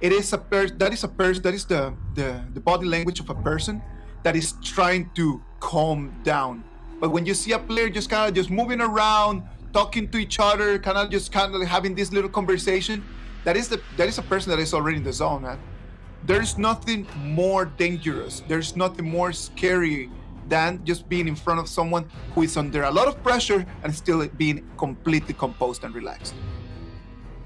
it is that is the body language of a person that is trying to calm down. But when you see a player just kind of just moving around, talking to each other, kind of having this little conversation, that is a person that is already in the zone, man. There's nothing more dangerous. There's nothing more scary than just being in front of someone who is under a lot of pressure and still being completely composed and relaxed.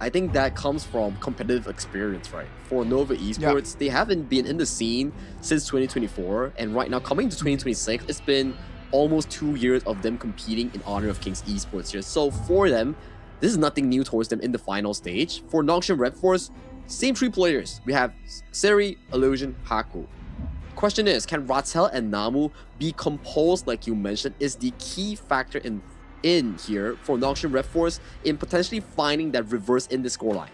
I think that comes from competitive experience, right? For Nova Esports, they haven't been in the scene since 2024, and right now coming to 2026, it's been almost 2 years of them competing in honor of Kings Esports here. So for them, this is nothing new towards them in the final stage. For Nongshim Red Force, same 3 players. We have Seri, Illusion, Haku. Question is, can Ratel and Namu be composed like you mentioned is the key factor in here for Nongshim Red Force in potentially finding that reverse in the scoreline?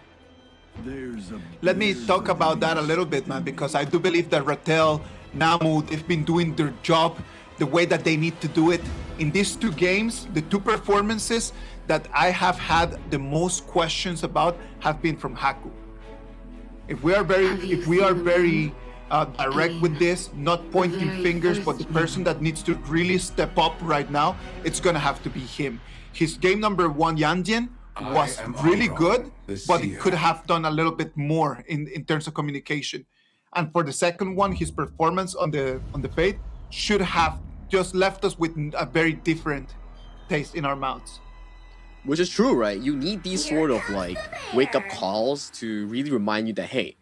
Let me talk about that a little bit, man, because I do believe that Ratel, Namu, they've been doing their job the way that they need to do it. In these 2 games, the 2 performances that I have had the most questions about have been from Haku. If we are very direct with this, not pointing fingers, but the person that needs to really step up right now, it's gonna have to be him. His game number 1, Yanjian, was really good, but he could have done a little bit more in terms of communication. And for the second one, his performance on the Fate should have just left us with a very different taste in our mouths. Which is true, right? You need these sort of like wake-up calls to really remind you that, hey,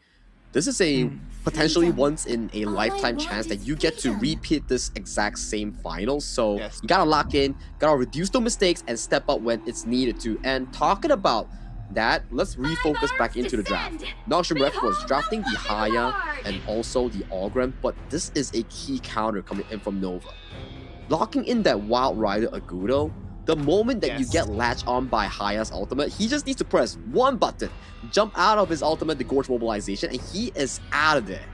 this is a potentially once in a lifetime chance that you get to repeat this exact same final. So you gotta lock in, gotta reduce the mistakes and step up when it's needed to. And talking about that, let's refocus back into the draft. Nongshim Red Force drafting the Haya and also the Algrim, but this is a key counter coming in from Nova. Locking in that Wild Rider Agudo, the moment that you get latched on by Haya's ultimate, he just needs to press one button, jump out of his ultimate, the Gorge Mobilization, and he is out of there.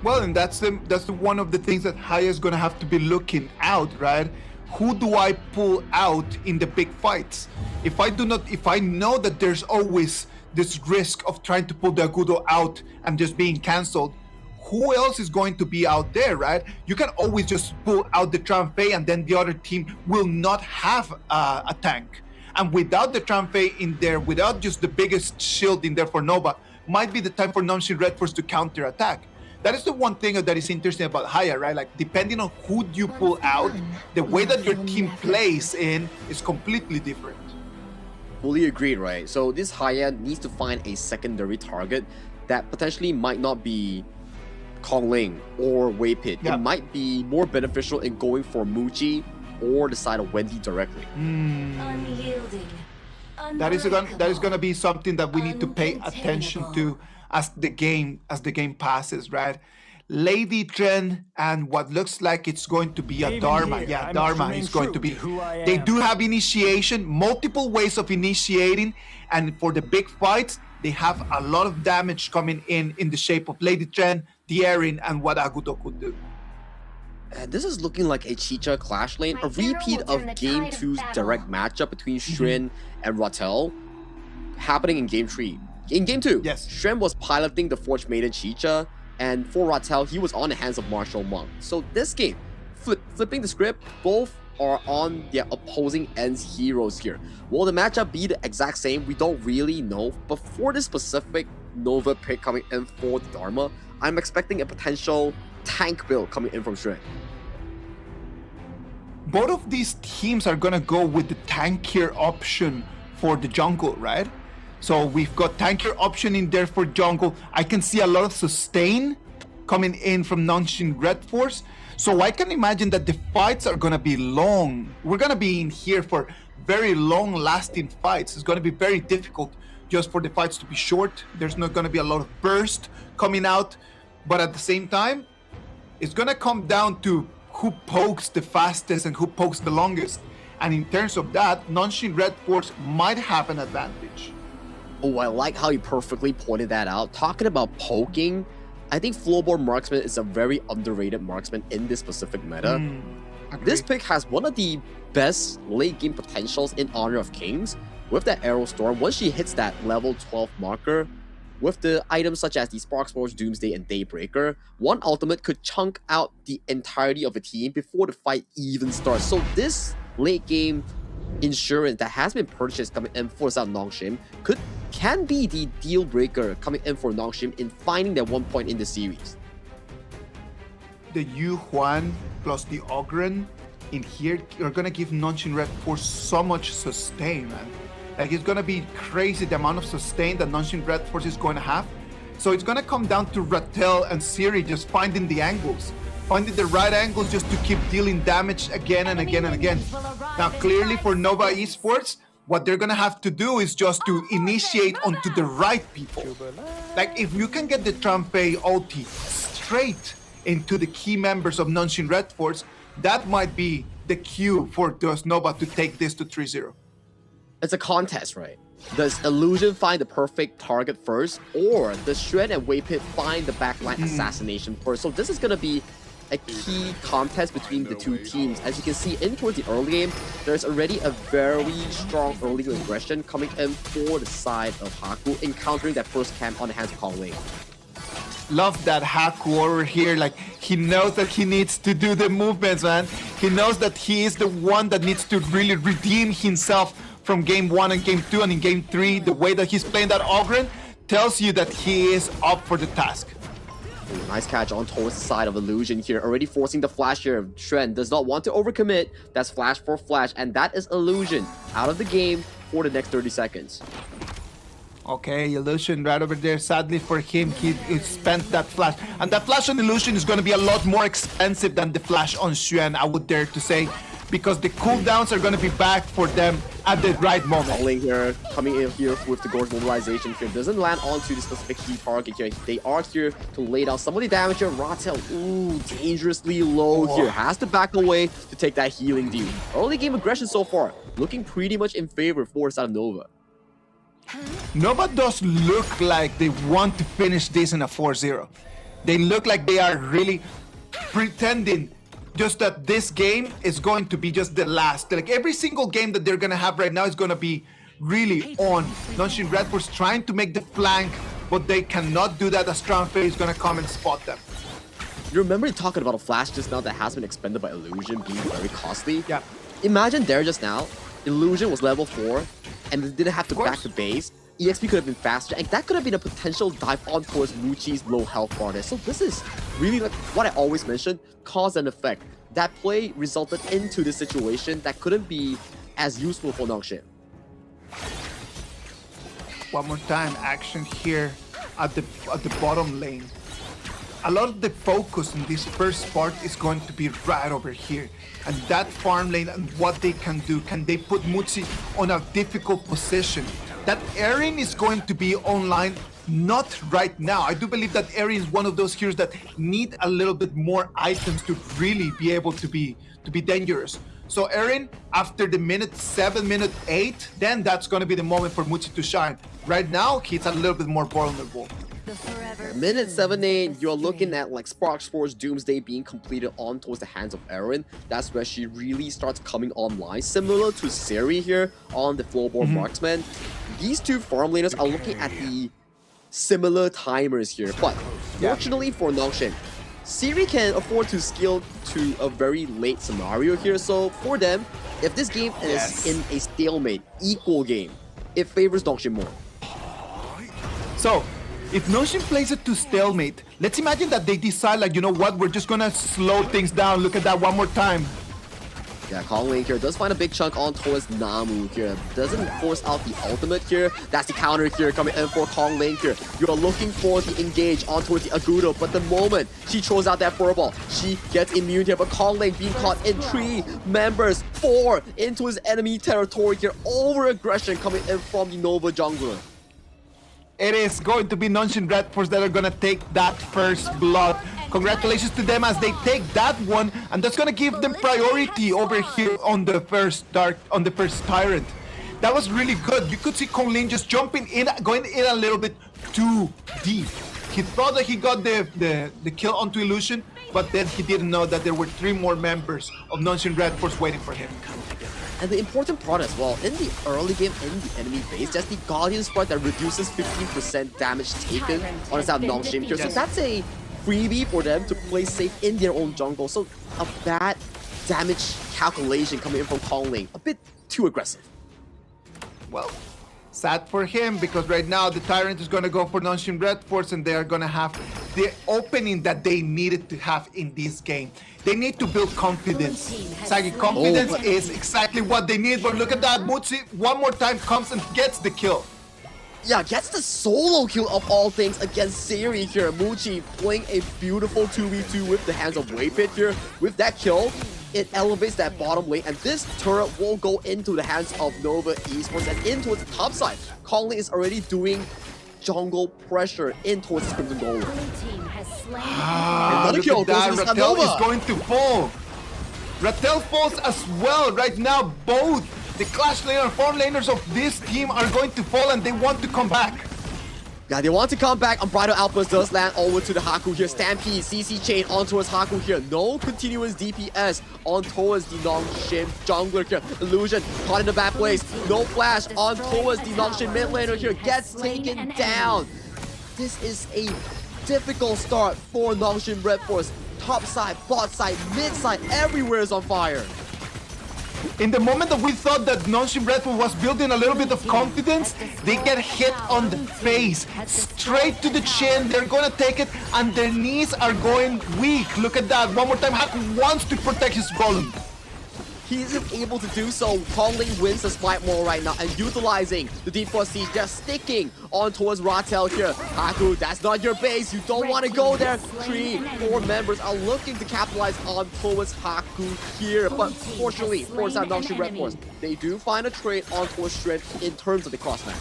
Well, and that's one of the things that Haya is gonna have to be looking out, right? Who do I pull out in the big fights? If I know that there's always this risk of trying to pull the Agudo out and just being cancelled, who else is going to be out there, right? You can always just pull out the Tranfei and then the other team will not have a tank. And without the Tranfei in there, without just the biggest shield in there for Nova, might be the time for Nongshim Red Force to counter attack. That is the one thing that is interesting about Haya, right? Like, depending on who you pull out, the way that your team plays in is completely different. Fully agreed, right? So this Haya needs to find a secondary target that potentially might not be Kongling or Waypit. It might be more beneficial in going for Muji or the side of Wendy directly. That is going to be something that we need to pay attention to as the game passes, right? Lady Tren and what looks like it's going to be a Dharma. Yeah, Dharma is going to be. They do have initiation, multiple ways of initiating, and for the big fights, they have a lot of damage coming in the shape of Lady Tren, the Erin, and what Agudo could do. And this is looking like a Chicha Clash Lane, a repeat of Game 2's direct matchup between Shren and Ratel, happening in Game 3. In Game 2, Shren was piloting the Forge Maiden Chicha, and for Ratel, he was on the hands of Martial Monk. So this game, flipping the script, both are on their opposing ends heroes here. Will the matchup be the exact same? We don't really know, but for this specific Nova pick coming in for the Dharma, I'm expecting a potential tank build coming in from Shren. Both of these teams are gonna go with the tankier option for the jungle, right? So we've got tankier option in there for jungle. I can see a lot of sustain coming in from Nongshim Red Force. So I can imagine that the fights are gonna be long. We're gonna be in here for very long lasting fights. It's gonna be very difficult just for the fights to be short. There's not gonna be a lot of burst coming out, but at the same time, it's gonna come down to who pokes the fastest and who pokes the longest. And in terms of that, Nongshim Red Force might have an advantage. Oh, I like how you perfectly pointed that out. Talking about poking, I think Floorboard Marksman is a very underrated marksman in this specific meta. This pick has one of the best late game potentials in Honor of Kings. With that Arrow Storm, once she hits that level 12 marker, with the items such as the Spark Spores, Doomsday, and Daybreaker, one ultimate could chunk out the entirety of a team before the fight even starts. So this late game insurance that has been purchased coming in for South Nongshim can be the deal breaker coming in for Nongshim in finding that 1 point in the series. The Yu Huan plus the Ogren in here are gonna give Nongshim Red Force so much sustain, man. Like, it's gonna be crazy the amount of sustain that Nongshim Red Force is going to have. So it's gonna come down to Rattel and Siri just finding the angles, finding the right angles just to keep dealing damage again and again and again. Now, clearly for Nova Esports, what they're gonna have to do is just to initiate onto the right people. Like, if you can get the Trampe ulti straight into the key members of Nongshim Red Force, that might be the cue for Dos Nova to take this to 3-0. It's a contest, right? Does Illusion find the perfect target first, or does Shred and Waypit find the backline assassination first? So this is gonna be a key contest between the two teams. As you can see, in towards the early game, there's already a very strong early aggression coming in for the side of Haku, encountering that first camp on the hands of Kong Wei. Love that Haku over here. Like, he knows that he needs to do the movements, man. He knows that he is the one that needs to really redeem himself from game 1 and game 2, and in game 3, the way that he's playing that Ogren tells you that he is up for the task. Ooh, nice catch on towards the side of Illusion here, already forcing the flash here. Shren does not want to overcommit. That's flash for flash, and that is Illusion out of the game for the next 30 seconds. Okay, Illusion right over there. Sadly for him, he spent that flash. And that flash on Illusion is going to be a lot more expensive than the flash on Xuan, I would dare to say, because the cooldowns are going to be back for them at the right moment. Falling here, coming in here with the Gorge mobilization here. Doesn't land onto the specific key target here. They are here to lay down some of the damage here. Rattel, ooh, dangerously low here. Has to back away to take that healing deal. Early game aggression so far, looking pretty much in favor for side of Nova. Nova does look like they want to finish this in a 4-0. They look like they are really pretending just that this game is going to be just the last. Like, every single game that they're gonna have right now is gonna be really on. Nongshim Red Force trying to make the flank, but they cannot do that as Trampe is gonna come and spot them. You remember talking about a flash just now that has been expended by Illusion being very costly? Yeah. Imagine there just now, Illusion was level 4, and they didn't have to back to base. EXP could have been faster, and that could have been a potential dive on towards Muchi's low health bar there. So this is really like what I always mention, cause and effect. That play resulted into this situation that couldn't be as useful for Nongshim. One more time, action here at the bottom lane. A lot of the focus in this first part is going to be right over here. And that farm lane and what they can do. Can they put Muchi on a difficult position? That Erin is going to be online, not right now. I do believe that Erin is one of those heroes that need a little bit more items to really be able to be dangerous. So Erin, after the minute 7, minute 8, then that's going to be the moment for Muchi to shine. Right now, he's a little bit more vulnerable. Minute 7-8, you're looking at like Spark Spores Doomsday being completed on towards the hands of Erin. That's where she really starts coming online. Similar to Siri here on the Floorboard Marksman. These two farm laners are looking at the similar timers here. But fortunately for Nongshim, Siri can afford to scale to a very late scenario here. So for them, if this game is in a stalemate, equal game, it favors Nongshim more. So, if Nongshim plays it to stalemate, let's imagine that they decide, like, you know what, we're just gonna slow things down. Look at that one more time. Yeah, Kong Lane here does find a big chunk on towards Namu here. Doesn't force out the ultimate here. That's the counter here coming in for Kong Lane here. You're looking for the engage on towards the Agudo, but the moment she throws out that furball, she gets immune here. But Kong Lane being caught in 3 members, 4 into his enemy territory here. Over aggression coming in from the Nova jungler. It is going to be Nonshin Red Force that are going to take that first blood. Congratulations to them as they take that one, and that's going to give them priority over here on the first Tyrant. That was really good. You could see Kong Lin just jumping in, going in a little bit too deep. He thought that he got the kill onto Illusion, but then he didn't know that there were 3 more members of Nonshin Red Force waiting for him. And the important part as well, in the early game in the enemy base, there's the Guardian Sprite that reduces 15% damage taken on the side of Nongshim here. So that's a freebie for them to play safe in their own jungle. So a bad damage calculation coming in from Kong Lane. A bit too aggressive. Well, sad for him, because right now the Tyrant is going to go for Nonshin Red Force, and they are going to have the opening that they needed to have in this game. They need to build confidence. Sagi, confidence is exactly what they need, but look at that. Mutsi one more time comes and gets the kill. Yeah, gets the solo kill of all things against Siri here. Muchi playing a beautiful 2v2 with the hands of Waypit here. With that kill, it elevates that bottom lane, and this turret will go into the hands of Nova Esports and in towards the top side. Kong Lane is already doing jungle pressure in towards the Crimson Golem. Another kill goes to Ratel is going to fall. Ratel falls as well right now. Both the Clash laner and Farm laners of this team are going to fall, and they want to come back. Yeah, they want to come back. Unbridled Outburst does land over to the Haku here. Stampede, CC chain on towards Haku here. No continuous DPS on towards the Nongshim jungler here. Illusion caught in the bad place. No flash on towards the Nongshim mid laner here. Gets taken down. This is a difficult start for Nongshim Red Force. Top side, bot side, mid side, everywhere is on fire. In the moment that we thought that Nonshin Red Force was building a little bit of confidence, they get hit on the face, straight to the chin. They're gonna take it, and their knees are going weak. Look at that. One more time, Haku wants to protect his golem. He isn't able to do so. Kong Lane wins the Smite Wall right now and utilizing the Deep Force Siege. They're sticking on towards Ratel here. Haku, that's not your base. You don't want to go there. 3, 4 members are looking to capitalize on towards Haku here. But fortunately, for side Nongshim Red Force, they do find a trade on towards strength in terms of the cross match.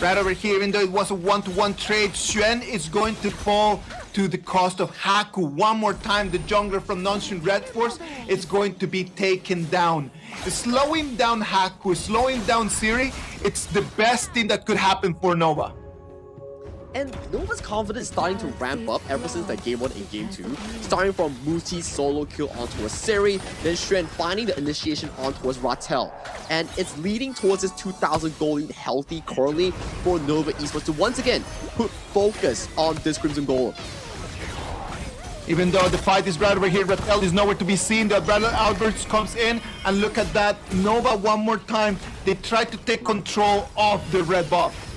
Right over here, even though it was a 1-to-1 trade, Xuan is going to fall to the cost of Haku. One more time, the jungler from Nonshin Red Force is going to be taken down. Slowing down Haku, slowing down Siri, it's the best thing that could happen for Nova. And Nova's confidence starting to ramp up ever since that Game 1 and Game 2. Starting from Muti's solo kill onto a Siri, then Xuan finding the initiation on towards Ratel. And it's leading towards his 2,000 gold lead healthy currently for Nova Esports to once again put focus on this Crimson Golem. Even though the fight is right over here, Ratel is nowhere to be seen. The Unbridled Outburst comes in, and look at that. Nova one more time. They try to take control of the red buff.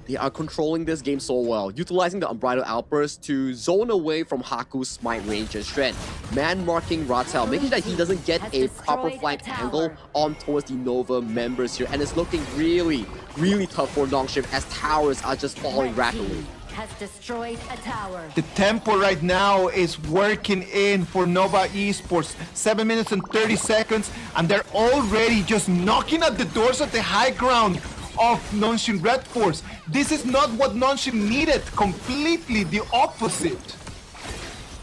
They are controlling this game so well, utilizing the Unbridled Outburst to zone away from Haku's Smite range and strength. Man marking Ratel, making sure that he doesn't get a proper flank angle on towards the Nova members here. And it's looking really, really tough for Nongshim as towers are just falling rapidly. Has destroyed a tower. The tempo right now is working in for Nova Esports. 7 minutes and 30 seconds, and they're already just knocking at the doors of the high ground of Nonshin Red Force. This is not what Nonshin needed. Completely the opposite.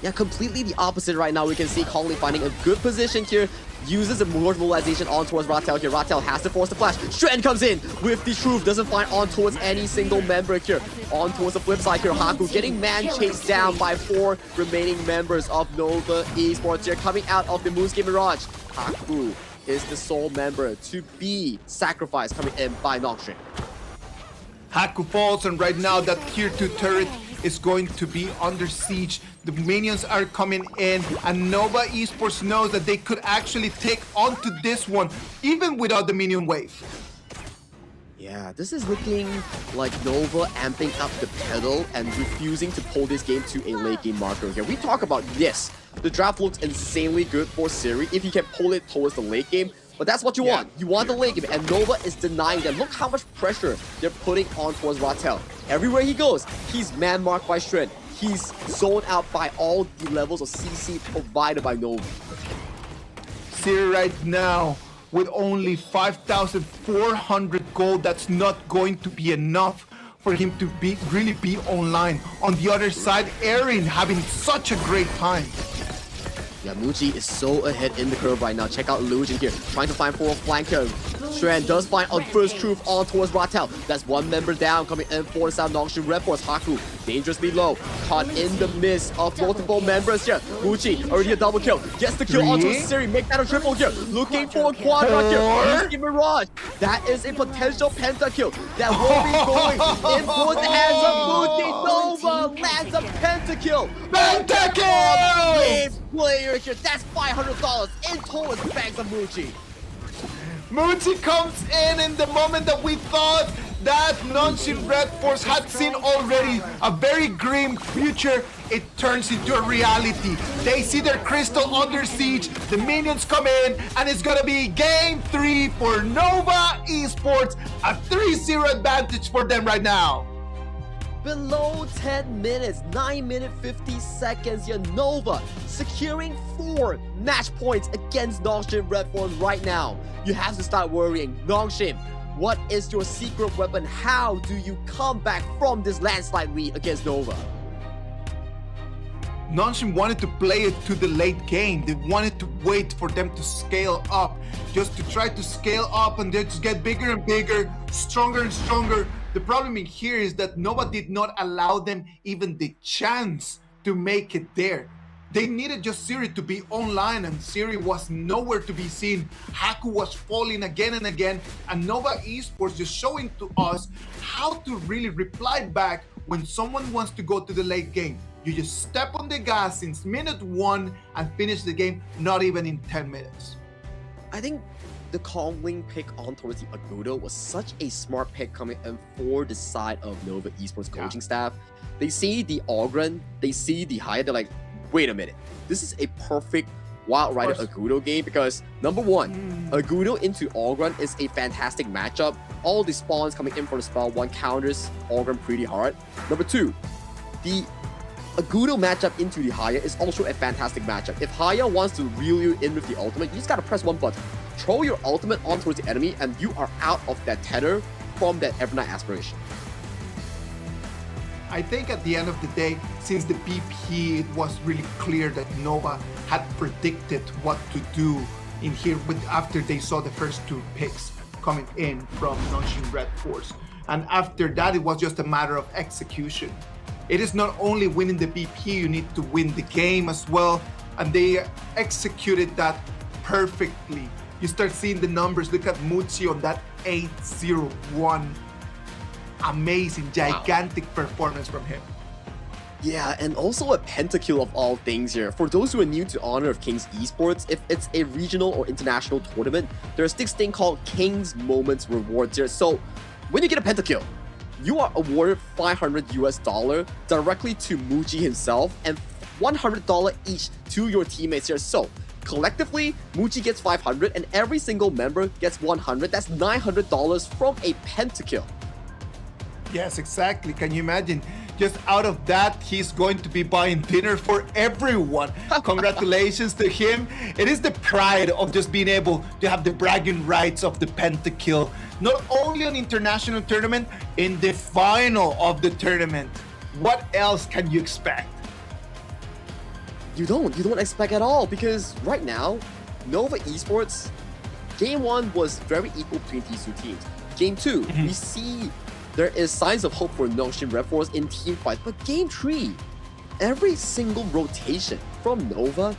Yeah, completely the opposite right now. We can see Kong Lane finding a good position here. Uses a more mobilization on towards Ratel here. Ratel has to force the flash. Xuan comes in with the truth. Doesn't find on towards any single member here. On towards the flip side here. Haku getting man chased down by 4 remaining members of Nova Esports here. Coming out of the Moonscape Mirage. Haku is the sole member to be sacrificed coming in by Nongshim. Haku falls, and right now that tier 2 turret is going to be under siege. The minions are coming in, and Nova Esports knows that they could actually take onto this one even without the minion wave. Yeah, this is looking like Nova amping up the pedal and refusing to pull this game to a late game marker here. We talk about this. The draft looks insanely good for Siri if he can pull it towards the late game. But that's what you want. You want the late game, and Nova is denying them. Look how much pressure they're putting on towards Rattel. Everywhere he goes, he's man-marked by Shren. He's zoned out by all the levels of CC provided by Nova. Siri right now, with only 5,400 gold, that's not going to be enough for him to really be online. On the other side, Erin having such a great time. Yeah, Muji is so ahead in the curve right now. Check out Lujin here, trying to find for a flanker. Shren does find a first truth on towards Rattel. That's one member down, coming in for the South Nongshin Red Force. Haku, dangerously low, caught in the midst of multiple members here. Muji, already a double kill, gets the kill onto Siri, make that a triple here. Looking for a quadra here, Risky Mirage. That is a potential pentakill that will be going in for the hands of Muji. Nova lands a pentakill. Pentakill! Player here, that's $500 in total bags of Muji. Muji comes in the moment that we thought that Nongshin Red Force had seen already a very grim future. It turns into a reality. They see their crystal under siege, the minions come in, and it's gonna be game 3 for Nova Esports, a 3-0 advantage for them right now. Below 10 minutes, 9 minutes 50 seconds here. Nova securing 4 match points against Nongshin Red Force right now. You have to start worrying. Nongshin, what is your secret weapon? How do you come back from this landslide lead against Nova? Nongshin wanted to play it to the late game. They wanted to wait for them to scale up, just to try to scale up and then just get bigger and bigger, stronger and stronger. The problem in here is that Nova did not allow them even the chance to make it there. They needed just Siri to be online, and Siri was nowhere to be seen. Haku was falling again and again, and Nova Esports just showing to us how to really reply back when someone wants to go to the late game. You just step on the gas since minute 1 and finish the game, not even in 10 minutes. I think the Kongling pick on towards the Agudo was such a smart pick coming in for the side of Nova Esports coaching staff. They see the Ogren, they see the Haya, they're like, wait a minute, this is a perfect Wild Rider Agudo game because number 1, Agudo into Ogren is a fantastic matchup. All the spawns coming in for the spell 1 counters Ogren pretty hard. Number 2, the Agudo matchup into the Haya is also a fantastic matchup. If Haya wants to reel you in with the ultimate, you just gotta press 1 button. Throw your ultimate on towards the enemy and you are out of that tether from that Evernight aspiration. I think at the end of the day, since the BP, it was really clear that Nova had predicted what to do in here after they saw the first 2 picks coming in from Nongshin Red Force. And after that, it was just a matter of execution. It is not only winning the BP, you need to win the game as well. And they executed that perfectly. You start seeing the numbers. Look at Muji on that 8-0-1. Amazing, gigantic performance from him. Yeah, and also a pentakill of all things here. For those who are new to Honor of Kings Esports, if it's a regional or international tournament, there's this thing called King's Moments rewards here. So when you get a pentakill, you are awarded $500 directly to Muji himself and $100 each to your teammates here. So collectively, Muji gets $500 and every single member gets $100. That's $900 from a pentakill. Yes, exactly. Can you imagine? Just out of that, he's going to be buying dinner for everyone. Congratulations to him. It is the pride of just being able to have the bragging rights of the pentakill. Not only on international tournament, in the final of the tournament. What else can you expect? You don't expect at all because right now, Nova Esports, game 1 was very equal between these 2 teams. Game 2, we see there is signs of hope for Nongshin Red Force in team fight, but game 3, every single rotation from Nova,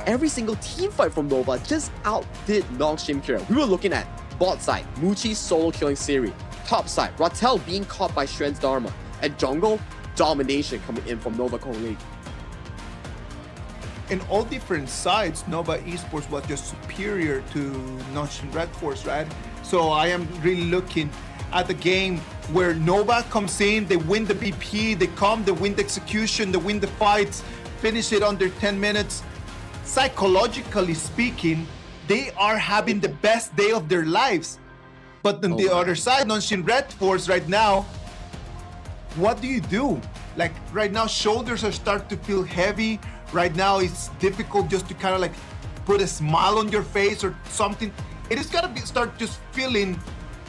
every single team fight from Nova just outdid Nongshin here. We were looking at bot side, Muji solo killing Siri, top side, Rattel being caught by Shren's Dharma, and jungle, domination coming in from Nova Kong. In all different sides, Nova Esports was just superior to Nongshin Red Force, right? So I am really looking at the game where Nova comes in, they win the BP, they win the execution, they win the fights, finish it under 10 minutes. Psychologically speaking, they are having the best day of their lives. But on the other side, Nongshim Red Force right now, what do you do? Like right now, shoulders are starting to feel heavy. Right now, it's difficult just to kind of like put a smile on your face or something. It is gotta start just feeling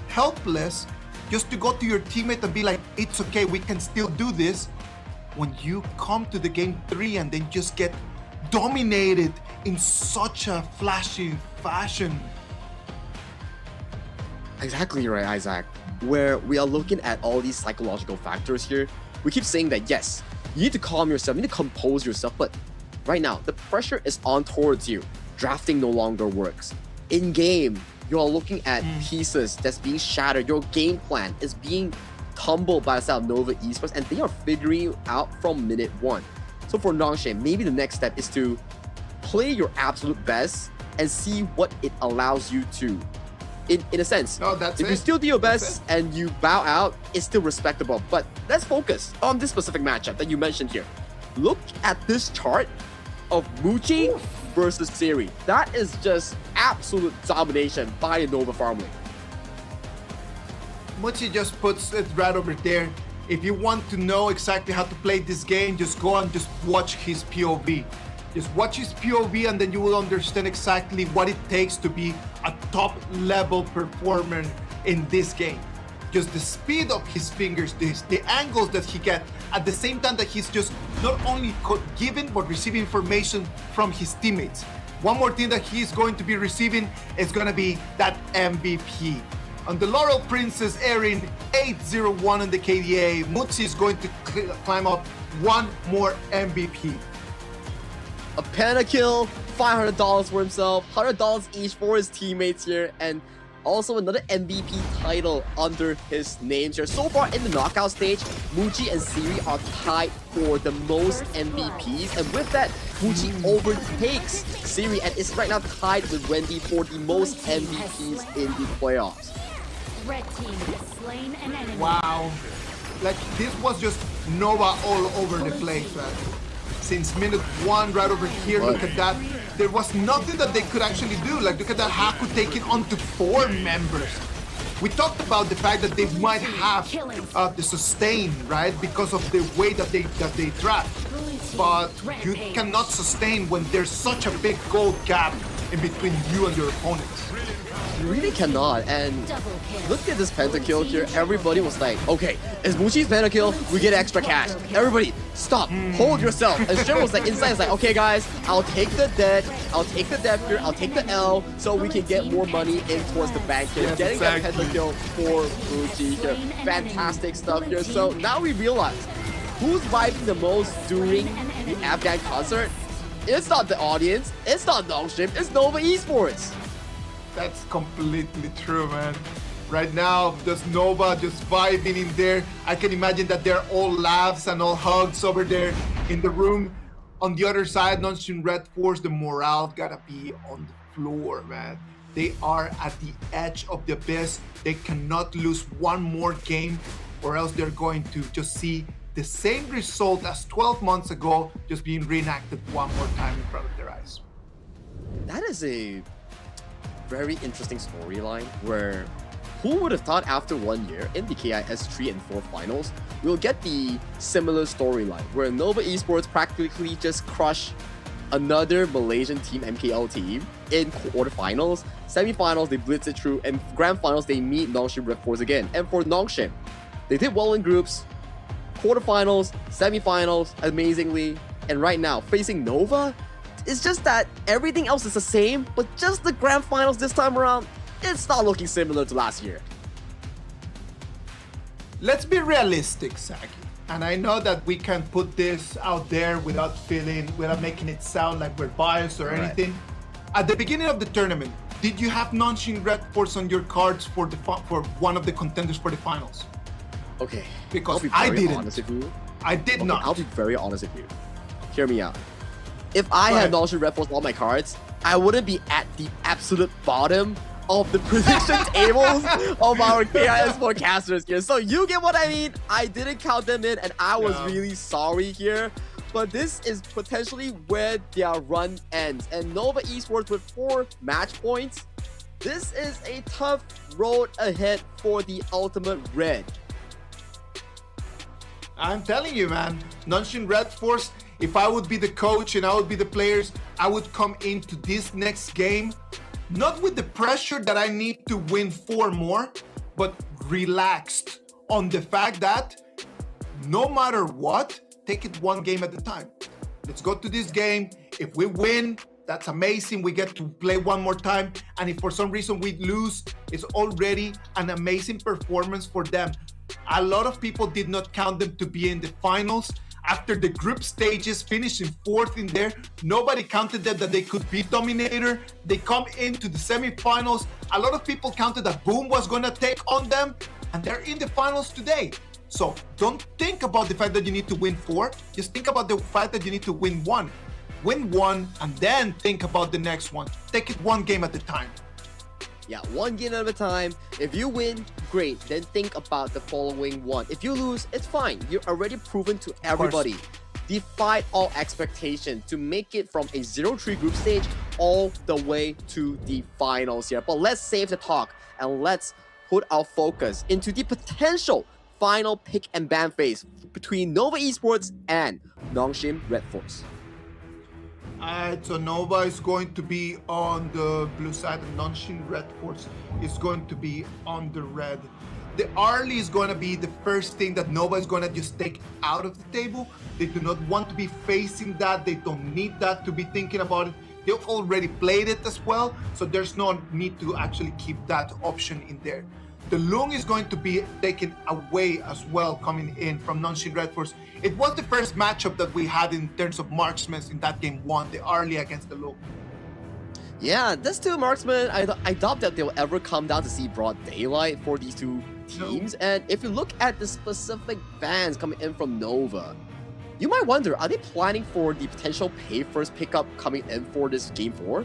helpless, just to go to your teammate and be like, it's okay, we can still do this. When you come to the game 3 and then just get dominated in such a flashy fashion. Exactly right, Isaac. Where we are looking at all these psychological factors here. We keep saying that yes, you need to calm yourself, you need to compose yourself, but right now, the pressure is on towards you. Drafting no longer works. In game, you are looking at pieces that's being shattered. Your game plan is being tumbled by the side of Nova Esports, and they are figuring out from minute 1. So for Nongshim, maybe the next step is to play your absolute best and see what it allows you to. In a sense, if you still do your best and you bow out, it's still respectable. But let's focus on this specific matchup that you mentioned here. Look at this chart of Muji versus Siri. That is just absolute domination by the Nova family. Muji just puts it right over there. If you want to know exactly how to play this game, just go and just watch his POV. Just watch his POV and then you will understand exactly what it takes to be a top level performer in this game. Just the speed of his fingers, the angles that he gets, at the same time that he's just not only giving but receiving information from his teammates. One more thing that he's going to be receiving is going to be that MVP. On the Laurel Princess airing 801 on the KDA, Mutsi is going to climb up one more MVP. A pentakill, $500 for himself, $100 each for his teammates here, and also another MVP title under his name here. So far in the knockout stage, Muji and Siri are tied for the most MVPs, and with that, Muji overtakes Siri and is right now tied with Wendy for the most MVPs in the playoffs. Red team has slain an enemy. Wow. Like, this was just Nova all over the place, man. Since minute 1, right over here, look at that. There was nothing that they could actually do. Like, look at that Haku taking on to 4 members. We talked about the fact that they might have the sustain, right? Because of the way that they draft. But you cannot sustain when there's such a big gold gap in between you and your opponents. You really cannot, and look at this pentakill here. Everybody was like, okay, it's Muji's pentakill, we get extra cash. Everybody, stop, hold yourself. And Shem was like, inside, it's like, okay guys, I'll take the debt, I'll take the debt here, I'll take the L, so we can get more money in towards the bank here. Yes, Getting exactly. that pentakill for Muji here. Fantastic stuff here. So now we realize, who's vibing the most during the Afgan concert? It's not the audience, it's not Nongshim, it's Nova Esports. That's completely true, man. Right now, just Nova just vibing in there. I can imagine that they're all laughs and all hugs over there in the room. On the other side, Nongshim Red Force, the morale gotta be on the floor, man. They are at the edge of the abyss. They cannot lose one more game or else they're going to just see the same result as 12 months ago just being reenacted one more time in front of their eyes. That is a very interesting storyline where who would have thought after 1 year in the KIS 3 and 4 finals, we'll get the similar storyline where Nova Esports practically just crush another Malaysian team, MKL team, in quarterfinals, semifinals, they blitz it through, and grand finals, they meet Nongshim Red Force again. And for Nongshim, they did well in groups, quarterfinals, semifinals, amazingly, and right now, facing Nova, it's just that everything else is the same, but just the grand finals this time around, it's not looking similar to last year. Let's be realistic, Saki. And I know that we can put this out there without making it sound like we're biased or anything. At the beginning of the tournament, did you have Nongshim Red Force on your cards for one of the contenders for the finals? Okay, because I didn't. Honest with you. I did not. I'll be very honest with you. Hear me out. If I had Nongshim Red Force on my cards, I wouldn't be at the absolute bottom of the prediction tables of our KIS forecasters here. So you get what I mean. I didn't count them in, and I was really sorry here. But this is potentially where their run ends. And Nova Esports with 4 match points. This is a tough road ahead for the Ultimate Red. I'm telling you, man, Nonshin Red Force, if I would be the coach and I would be the players, I would come into this next game, not with the pressure that I need to win 4 more, but relaxed on the fact that no matter what, take it 1 game at a time. Let's go to this game. If we win, that's amazing. We get to play 1 more time. And if for some reason we lose, it's already an amazing performance for them. A lot of people did not count them to be in the finals. After the group stages, finishing 4th in there, nobody counted them that they could be Dominator. They come into the semifinals. A lot of people counted that Boom was gonna take on them, and they're in the finals today. So don't think about the fact that you need to win 4. Just think about the fact that you need to win 1. Win 1 and then think about the next one. Take it 1 game at a time. Yeah, 1 game at a time. If you win, great. Then think about the following one. If you lose, it's fine. You're already proven to everybody. Defied all expectations to make it from a 0-3 group stage all the way to the finals here. But let's save the talk and let's put our focus into the potential final pick and ban phase between Nova Esports and Nongshim Red Force. So Nova is going to be on the blue side and Nonshin Red Force is going to be on the red. The early is going to be the first thing that Nova is going to just take out of the table. They do not want to be facing that. They don't need that to be thinking about it. They've already played it as well, so there's no need to actually keep that option in there. The Lung is going to be taken away as well, coming in from Nonshin Red Force. It was the first matchup that we had in terms of marksmen in that game 1, the early against the Lung. Yeah, these 2 marksmen, I doubt that they'll ever come down to see broad daylight for these 2 teams. No. And if you look at the specific bans coming in from Nova, you might wonder, are they planning for the potential pay first pickup coming in for this game 4?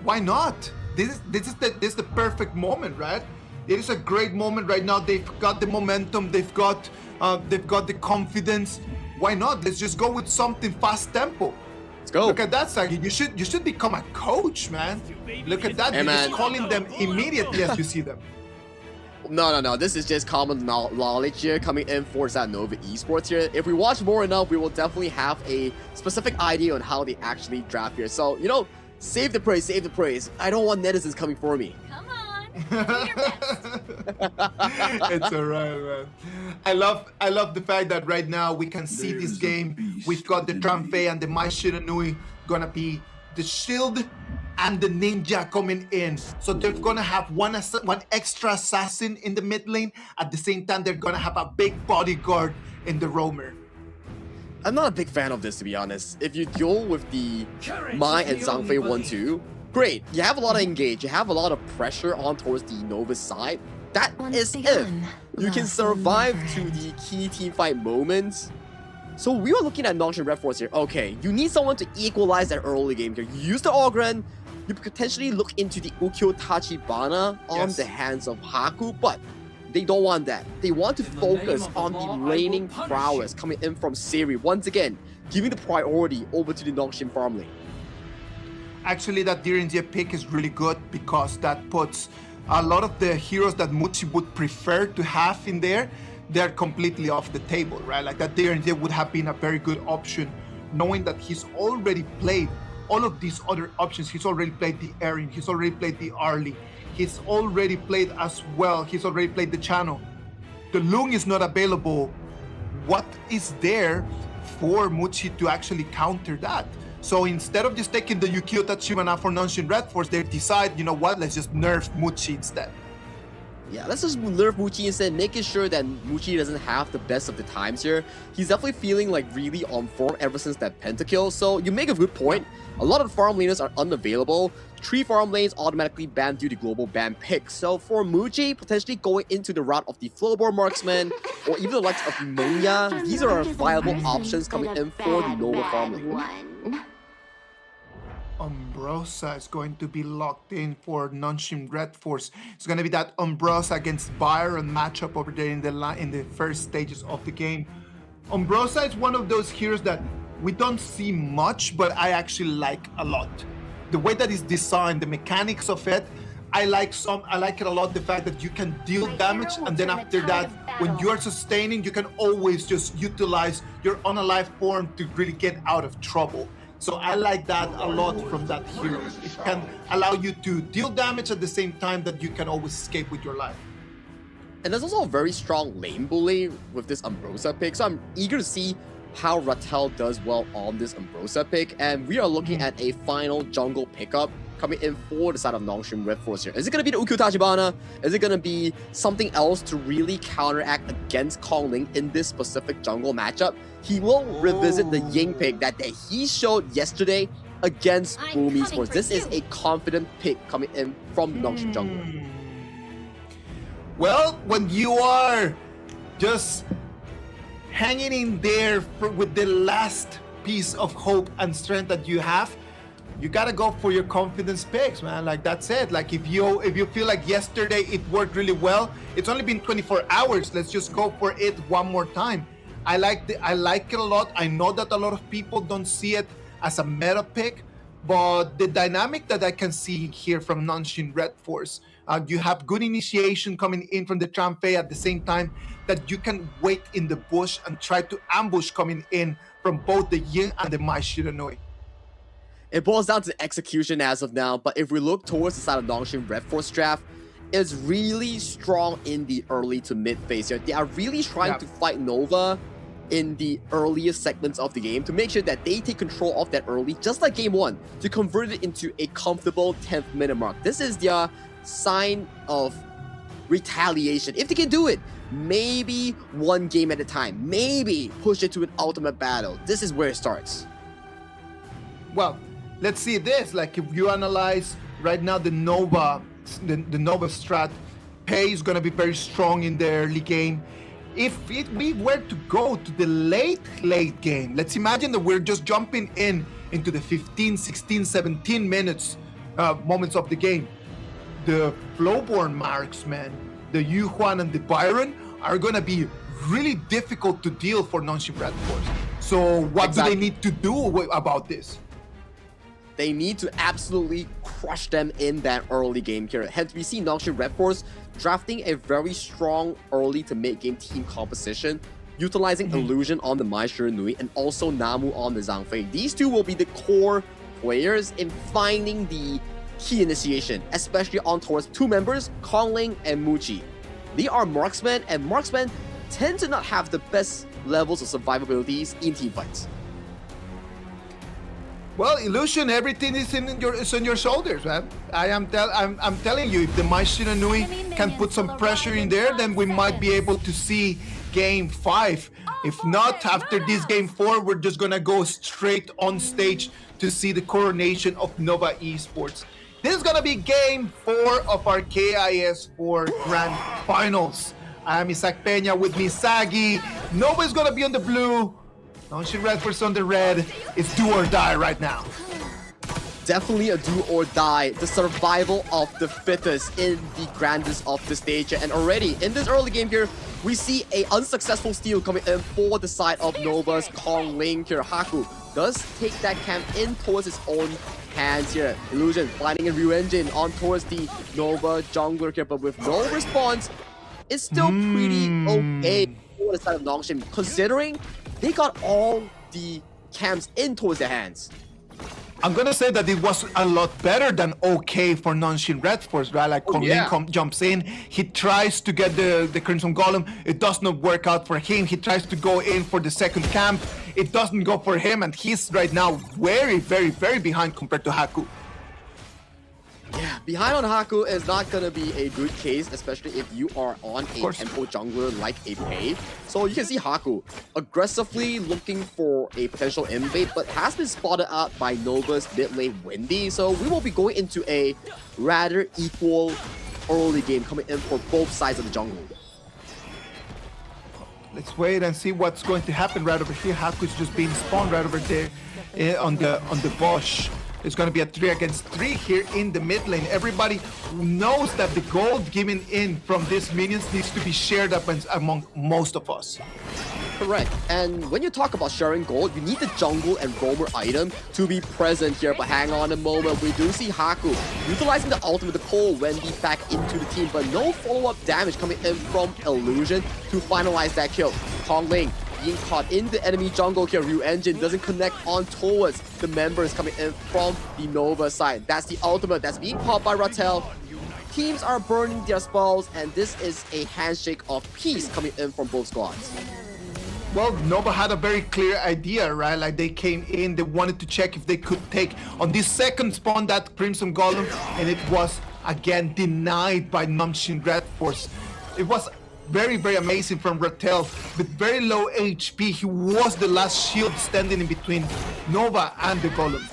Why not? This is the perfect moment, right? It is a great moment right now. They've got the momentum. They've got the confidence. Why not? Let's just go with something fast tempo. Let's go. Look at that, Sagi. You should become a coach, man. Look at that. Hey, You're just calling them immediately as you see them. No. This is just common knowledge here coming in for Nova Esports here. If we watch more enough, we will definitely have a specific idea on how they actually draft here. So, you know, save the praise, save the praise. I don't want netizens coming for me. Come on. It's alright, man. I love the fact that right now we can see this game. We've got the Trampe and the Mai Shiranui gonna be the shield and the ninja coming in. So they're gonna have one extra assassin in the mid lane. At the same time, they're gonna have a big bodyguard in the roamer. I'm not a big fan of this, to be honest. If you duel with the Mai and Zhangfei 1-2, great. You have a lot of engage. You have a lot of pressure on towards the Nova side. That is if you can survive to the key team fight moments. So we were looking at Nongshim Red Force here. Okay, you need someone to equalize that early game here. You use the Ogren. You potentially look into the Ukyo Tachibana on the hands of Haku, but they don't want that. They want to focus on the reigning prowess coming in from Siri. Once again, giving the priority over to the Nongshim farm lane. Actually, that Direnjie pick is really good because that puts a lot of the heroes that Muchi would prefer to have in there, they're completely off the table, right? Like that Direnjie would have been a very good option, knowing that he's already played all of these other options. He's already played the Erin, he's already played the Arlie, he's already played as well, he's already played the channel. The Lung is not available. What is there for Muchi to actually counter that? So instead of just taking the Yukio Tachibana for Nonshin Red Force, they decide, you know what, let's just nerf Muchi instead. Yeah, let's just nerf Muchi instead, making sure that Muchi doesn't have the best of the times here. He's definitely feeling like really on form ever since that pentakill. So you make a good point. A lot of farm laners are unavailable. 3 farm lanes automatically banned due to global ban pick. So for Muji, potentially going into the route of the Flowboard Marksman or even the likes of Monya, these are viable options coming in for the Nova farm lane. Umbrosa is going to be locked in for Nongshim Red Force. It's going to be that Umbrosa against Byron matchup over there in the first stages of the game. Umbrosa is one of those heroes that we don't see much, but I actually like a lot. The way that it's designed, the mechanics of it, I like it a lot. The fact that you can deal damage, and then after that, when you're sustaining, you can always just utilize your unalive form to really get out of trouble. So I like that a lot from that hero. It can allow you to deal damage at the same time that you can always escape with your life. And there's also a very strong lane bully with this Umbrosa pick, so I'm eager to see how Rattel does well on this Umbrosa pick, and we are looking at a final jungle pickup coming in for the side of Nongshim Red Force here. Is it going to be the Ukyu Tachibana? Is it going to be something else to really counteract against Kong Ling in this specific jungle matchup? He will revisit the Ying pick that he showed yesterday against Boom Esports. This is a confident pick coming in from the Nongshim jungle. Well, when you are just hanging in there with the last piece of hope and strength that you have, you gotta go for your confidence picks, man. Like, that's it. Like, if you feel like yesterday it worked really well, it's only been 24 hours. Let's just go for it one more time. I like it a lot. I know that a lot of people don't see it as a meta pick, but the dynamic that I can see here from Nongshim Red Force, you have good initiation coming in from the Trampe at the same time that you can wait in the bush and try to ambush coming in from both the Yin and the Mai Shiranui. It boils down to execution as of now, but if we look towards the side of Nongshim Red Force draft, it's really strong in the early to mid phase here. They are really trying to fight Nova in the earliest segments of the game to make sure that they take control of that early, just like game 1, to convert it into a comfortable 10th minute mark. This is their sign of retaliation. If they can do it, maybe one game at a time, maybe push it to an ultimate battle. This is where it starts. Well, let's see this. Like, if you analyze right now the Nova strat, Pei is going to be very strong in the early game. If we were to go to the late game, let's imagine that we're just jumping into the 15, 16, 17 moments of the game. The Flowborn marksmen, the Yu Huan and the Byron, are going to be really difficult to deal for Nongshim Red Force. So what do they need to do about this? They need to absolutely crush them in that early game here. Hence, we see Nongshim Red Force drafting a very strong early to mid game team composition, utilizing Illusion on the Mai Shiranui and also Namu on the Zhang Fei. These two will be the core players in finding the key initiation, especially on towards two members, Kong Ling and Muchi. They are marksmen, and marksmen tend to not have the best levels of survivabilities in team fights. Well, Illusion, everything is on your shoulders, man. I'm telling you, if the Mai Shiranui can put some pressure in there, then we might be able to see game 5. If not, after this game 4, we're just gonna go straight on stage to see the coronation of Nova Esports. This is gonna be game 4 of our KIS4 Grand Finals. I'm Isaac Peña with Misagi. Nova's gonna be on the blue. Nongshim Red Force on the red. It's do or die right now. Definitely a do or die. The survival of the fittest in the grandest of the stage. And already in this early game here, we see a unsuccessful steal coming in for the side of Nova's Kong Ling here. Haku does take that camp in towards his own hands here. Illusion finding a Ryu Engine on towards the Nova jungler here, but with no response, it's still pretty okay for the side of Nongshim, considering they got all the camps in towards their hands. I'm gonna say that it was a lot better than okay for Nongshim Red Force, right? Like, Kong Ling jumps in, he tries to get the Crimson Golem, it does not work out for him, he tries to go in for the second camp, it doesn't go for him, and he's right now very, very, very behind compared to Haku. Yeah, behind on Haku is not gonna be a good case, especially if you are on a tempo jungler like a Pei. So you can see Haku aggressively looking for a potential invade, but has been spotted out by Nova's mid lane Wendy. So we will be going into a rather equal early game coming in for both sides of the jungle. Let's wait and see what's going to happen right over here. Haku's just being spawned right over there on the bush. It's going to be a 3 against 3 here in the mid lane. Everybody knows that the gold given in from these minions needs to be shared up among most of us. Correct. And when you talk about sharing gold, you need the jungle and roamer item to be present here. But hang on a moment, we do see Haku utilizing the ultimate to pull Wendy back into the team, but no follow-up damage coming in from Illusion to finalize that kill. Kong Ling being caught in the enemy jungle here. Ryu Engine doesn't connect on towards the members coming in from the Nova side. That's the ultimate that's being caught by Rattel. Teams are burning their spells, and this is a handshake of peace coming in from both squads. Well, Nova had a very clear idea, right? Like they came in, they wanted to check if they could take on this second spawn that Crimson Golem, and it was again denied by Namshin Red Force. It was very, very amazing from Rattel. With very low HP, he was the last shield standing in between Nova and the Golem.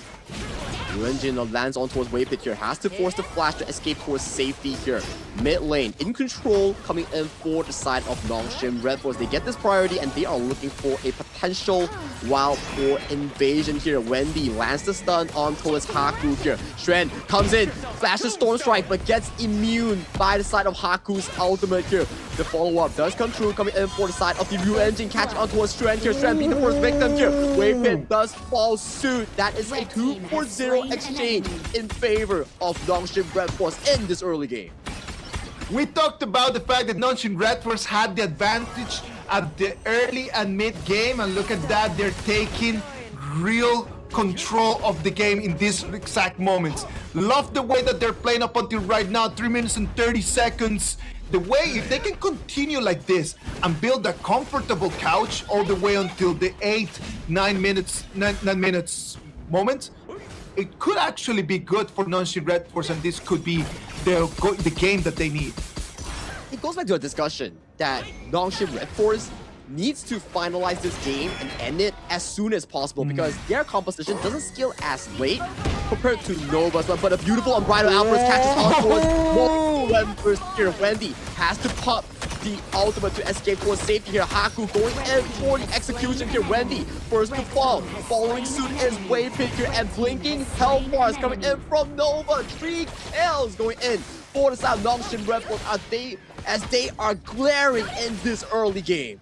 Engine lands on towards Waypit here, has to force the flash to escape towards safety here. Mid lane, in control, coming in for the side of Nongshim Red Force. They get this priority and they are looking for a potential wild for invasion here. Wendy lands the stun on towards Haku here. Shren comes in, flashes Storm Strike, but gets immune by the side of Haku's ultimate here. The follow-up does come through, coming in for the side of the Ryu Engine, catching on towards Shren here. Shren being the first victim here. Waypit does fall suit. That is a 2-4-0 exchange in favor of Nongshim Red Force in this early game. We talked about the fact that Nongshim Red Force had the advantage at the early and mid game, and look at that, they're taking real control of the game in these exact moments. Love the way that they're playing up until right now, 3 minutes and 30 seconds. The way, if they can continue like this and build a comfortable couch all the way until the 9 minutes moment, it could actually be good for Nongshim Red Force, and this could be the game that they need. It goes back to a discussion that Nongshim Red Force needs to finalize this game and end it as soon as possible because their composition doesn't scale as late compared to Nova's, but a beautiful unbridled outburst catches on towards members here. Wendy has to pop the ultimate to escape towards safety here. Haku going in for the execution here. Wendy first to fall. Following suit is Waypit here, and blinking Hellfire coming in from Nova. 3 kills going in for the side of Nongshim Red Force as they are glaring in this early game.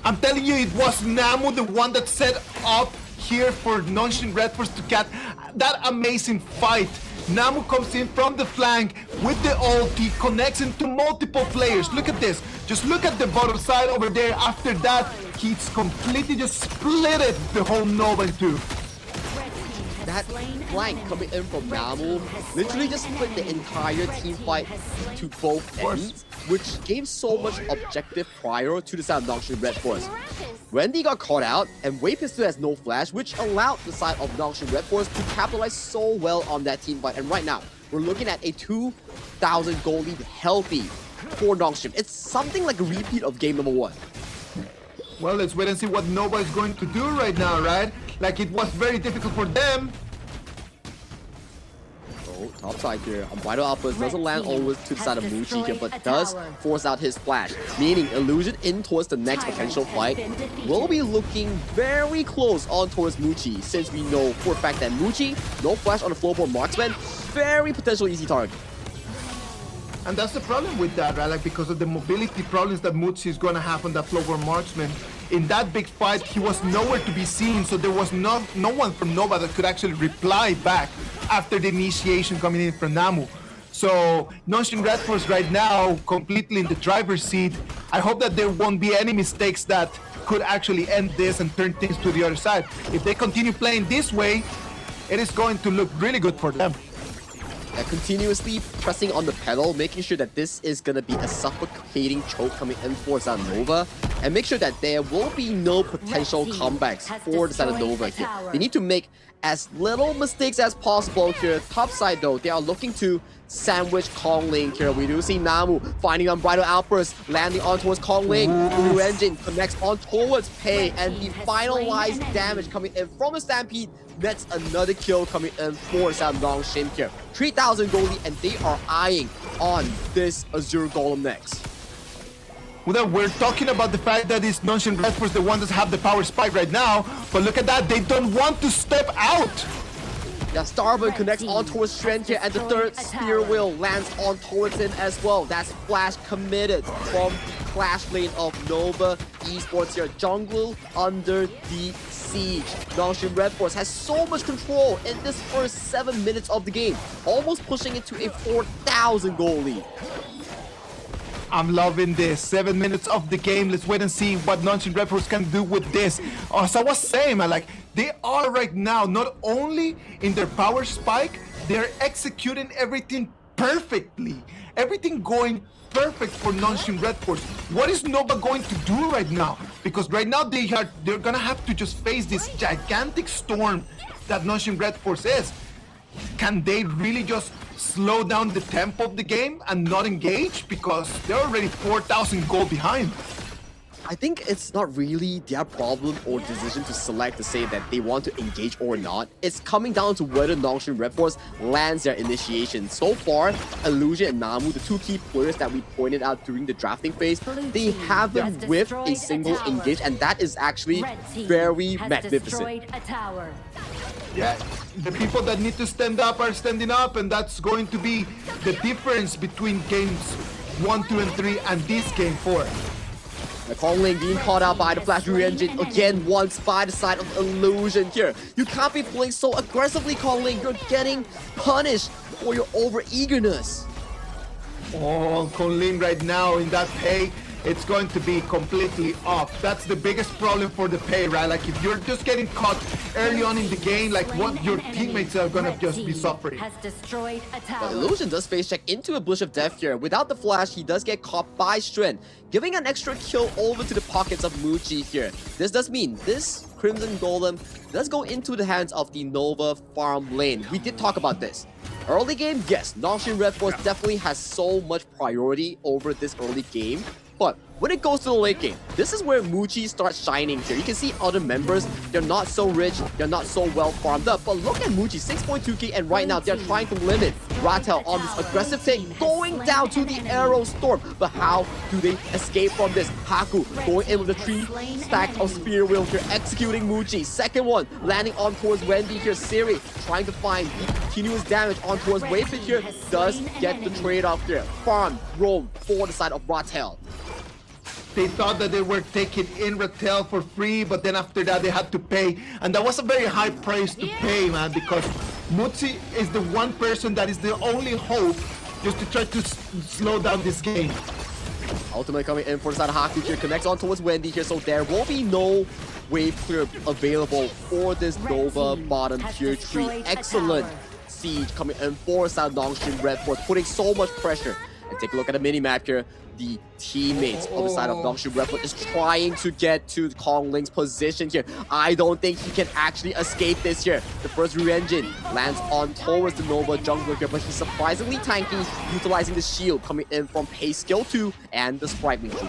I'm telling you, it was Namu the one that set up here for Nongshim Red Force to get that amazing fight. Namu comes in from the flank with the ulti, connects into multiple players. Look at this. Just look at the bottom side over there. After that, he's completely just split it, the whole Nova in two. That flank coming in from Namu literally just split the entire team fight to both ends, which gave so much objective prior to the side of Nongshim Red Force. Wendy got caught out, and Waypit still has no flash, which allowed the side of Nongshim Red Force to capitalize so well on that team fight. And right now, we're looking at a 2,000 gold lead healthy for Nongshim. It's something like a repeat of game number 1. Well, let's wait and see what Nova is going to do right now, right? Like, it was very difficult for them. Oh, top side here. Unbridled outburst doesn't land always to the side of Muchi here, but does force out his flash. Meaning, Illusion in towards the next potential fight will be looking very close on towards Muchi, since we know for a fact that Muchi, no flash on the floorboard marksman, very potential easy target. And that's the problem with that, right? Like, because of the mobility problems that Muchi is going to have on that floorboard marksman. In that big fight, he was nowhere to be seen, so there was no one from Nova that could actually reply back after the initiation coming in from Namu. So Nongshim Red Force right now completely in the driver's seat. I hope that there won't be any mistakes that could actually end this and turn things to the other side. If they continue playing this way, it is going to look really good for them. Continuously pressing on the pedal, making sure that this is going to be a suffocating choke coming in for Nova, and make sure that there will be no potential comebacks for the side of Nova here. They need to make as little mistakes as possible here. Top side though, they are looking to sandwich Kong Ling here. We do see Namu finding Unbridled Outburst, landing on towards Kong Ling. Blue Engine connects on towards Pei, and the finalized damage coming in from a Stampede. That's another kill coming in for Nongshim here. 3,000 goldie, and they are eyeing on this Azure Golem next. Well, we're talking about the fact that it's Nongshim Red Force the one that have the power spike right now, but look at that, they don't want to step out. Yeah, Starburn connects on towards Shren here, and the third spear wheel lands on towards him as well. That's flash committed from Clash lane of Nova Esports here. Jungle under the siege. Nongshim Red Force has so much control in this first 7 minutes of the game, almost pushing it to a 4,000 goal lead. I'm loving this. 7 minutes of the game. Let's wait and see what Nongshim Red Force can do with this. As I was saying, man, like, they are right now not only in their power spike, they're executing everything perfectly. Everything going perfect for Nongshim Red Force. What is Nova going to do right now? Because right now they're gonna have to just face this gigantic storm that Nongshim Red Force is. Can they really just slow down the tempo of the game and not engage? Because they're already 4,000 gold behind. I think it's not really their problem or decision to select to say that they want to engage or not. It's coming down to whether Nongshim Red Force lands their initiation. So far, Illusion and Namu, the two key players that we pointed out during the drafting phase, they haven't whiffed a single engage, and that is actually very magnificent. Yeah, the people that need to stand up are standing up, and that's going to be the difference between games 1, 2, and 3 and this game 4. The Kongling being caught out by the Flash Re-Engine again once by the side of Illusion here. You can't be playing so aggressively, Kongling. You're getting punished for your over-eagerness. Oh, Kongling right now in that pay, it's going to be completely off. That's the biggest problem for the pay, right? Like, if you're just getting caught early on in the game, like, what your teammates are gonna just be suffering. But Illusion does face check into a Bush of Death here. Without the flash, he does get caught by Shren, giving an extra kill over to the pockets of Muchi here. This does mean this Crimson Golem does go into the hands of the Nova farm lane. We did talk about this. Early game, yes, Nongshim Red Force definitely has so much priority over this early game. But when it goes to the late game, this is where Muchi starts shining here. You can see other members, they're not so rich, they're not so well farmed up. But look at Muchi, 6.2k, and right now they're trying to limit Ratel on this aggressive take, going down to the Arrow Storm. But how do they escape from this? Haku going in with the 3 stack of Spear Wheels here, executing Muchi. Second one, landing on towards Wendy here. Siri trying to find the continuous damage on towards Wayfit here, does get the trade-off here. Farm, roam for the side of Ratel. They thought that they were taking in Ratel for free, but then after that they had to pay. And that was a very high price to pay, man, because Mutsi is the one person that is the only hope just to try to slow down this game. Ultimately coming in for the side of Haku here, connects on towards Wendy here, so there will be no wave clear available for this Nova bottom tier 3. Excellent siege coming in for side Nongshim Red Force, putting so much pressure. And take a look at the mini-map here. The teammates of the side of Nongshim Red Force is trying to get to Kongling's position here. I don't think he can actually escape this here. The first Re-Engine lands on towards the Nova jungler here, but he's surprisingly tanky, utilizing the shield coming in from Pace Skill 2 and the Sprite Link 2.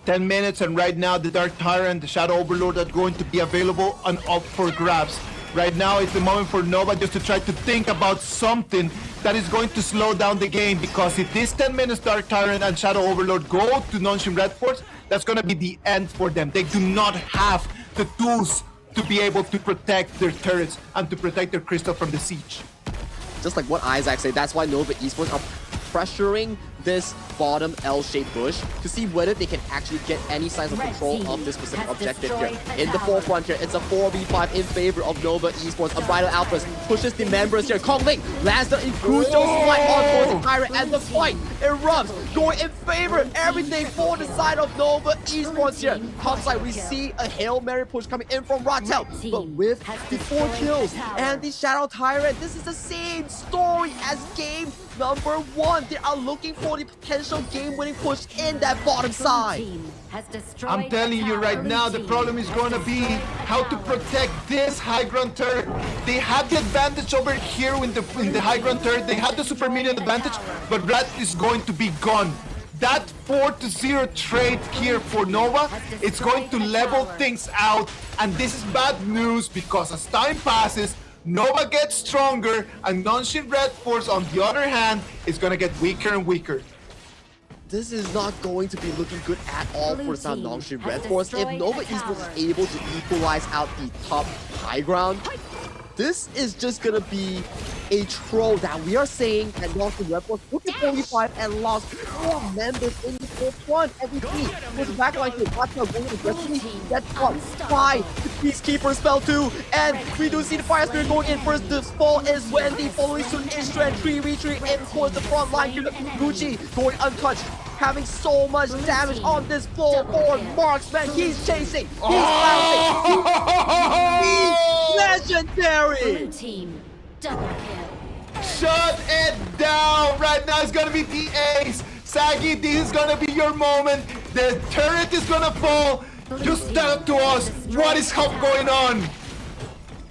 10 minutes, and right now the Dark Tyrant, the Shadow Overlord are going to be available and up for grabs. Right now it's the moment for Nova just to try to think about something that is going to slow down the game, because if this 10 minutes Dark Tyrant and Shadow Overlord go to Nongshim Red Force, that's going to be the end for them. They do not have the tools to be able to protect their turrets and to protect their crystal from the siege. Just like what Isaac said, that's why Nova Esports are pressuring this bottom L-shaped bush to see whether they can actually get any signs of control of this specific objective here. In the forefront here, it's a 4v5 in favor of Nova Esports. Unbridled Alphas pushes the members here. Kongling lands the crucial swipe on towards the Pirate, and the fight erupts, going in favor. Everything for the side of Nova Esports here. Topside, we see a Hail Mary push coming in from Ratel, but with the 4 kills and the Shadow Tyrant, this is the same story as game number 1. They are looking for the potential game-winning push in that bottom side. I'm telling you right now, the problem is going to be how to protect this high ground turret. They had the advantage over here in the high ground turret. They had the super minion advantage, but Rat is going to be gone. That 4-0 trade here for Nova, it's going to level things out, and this is bad news because as time passes, Nova gets stronger, and Nongshim Red Force, on the other hand, is going to get weaker and weaker. This is not going to be looking good at all for some Nongshim Red Force. If Nova Esports is able to equalize out the top high ground, this is just gonna be a troll that we are saying that lost in Red Force took the 45 and lost 4 members in the front. And we see with the backline here, watch out going aggressively. That's what. Why? The Peacekeeper spell too. And we do see the Fire Spirit going in first. The fall is Wendy following soon Ishtra. 3v3 in towards the front line here. Gucci going untouched. Having so much damage on this floor for Marksman. He's chasing. He's bouncing. He's legendary. Blue team, double kill. Shut it down! Right now it's gonna be the ace. Sagi, this is gonna be your moment. The turret is gonna fall. Just tell to us what is going on.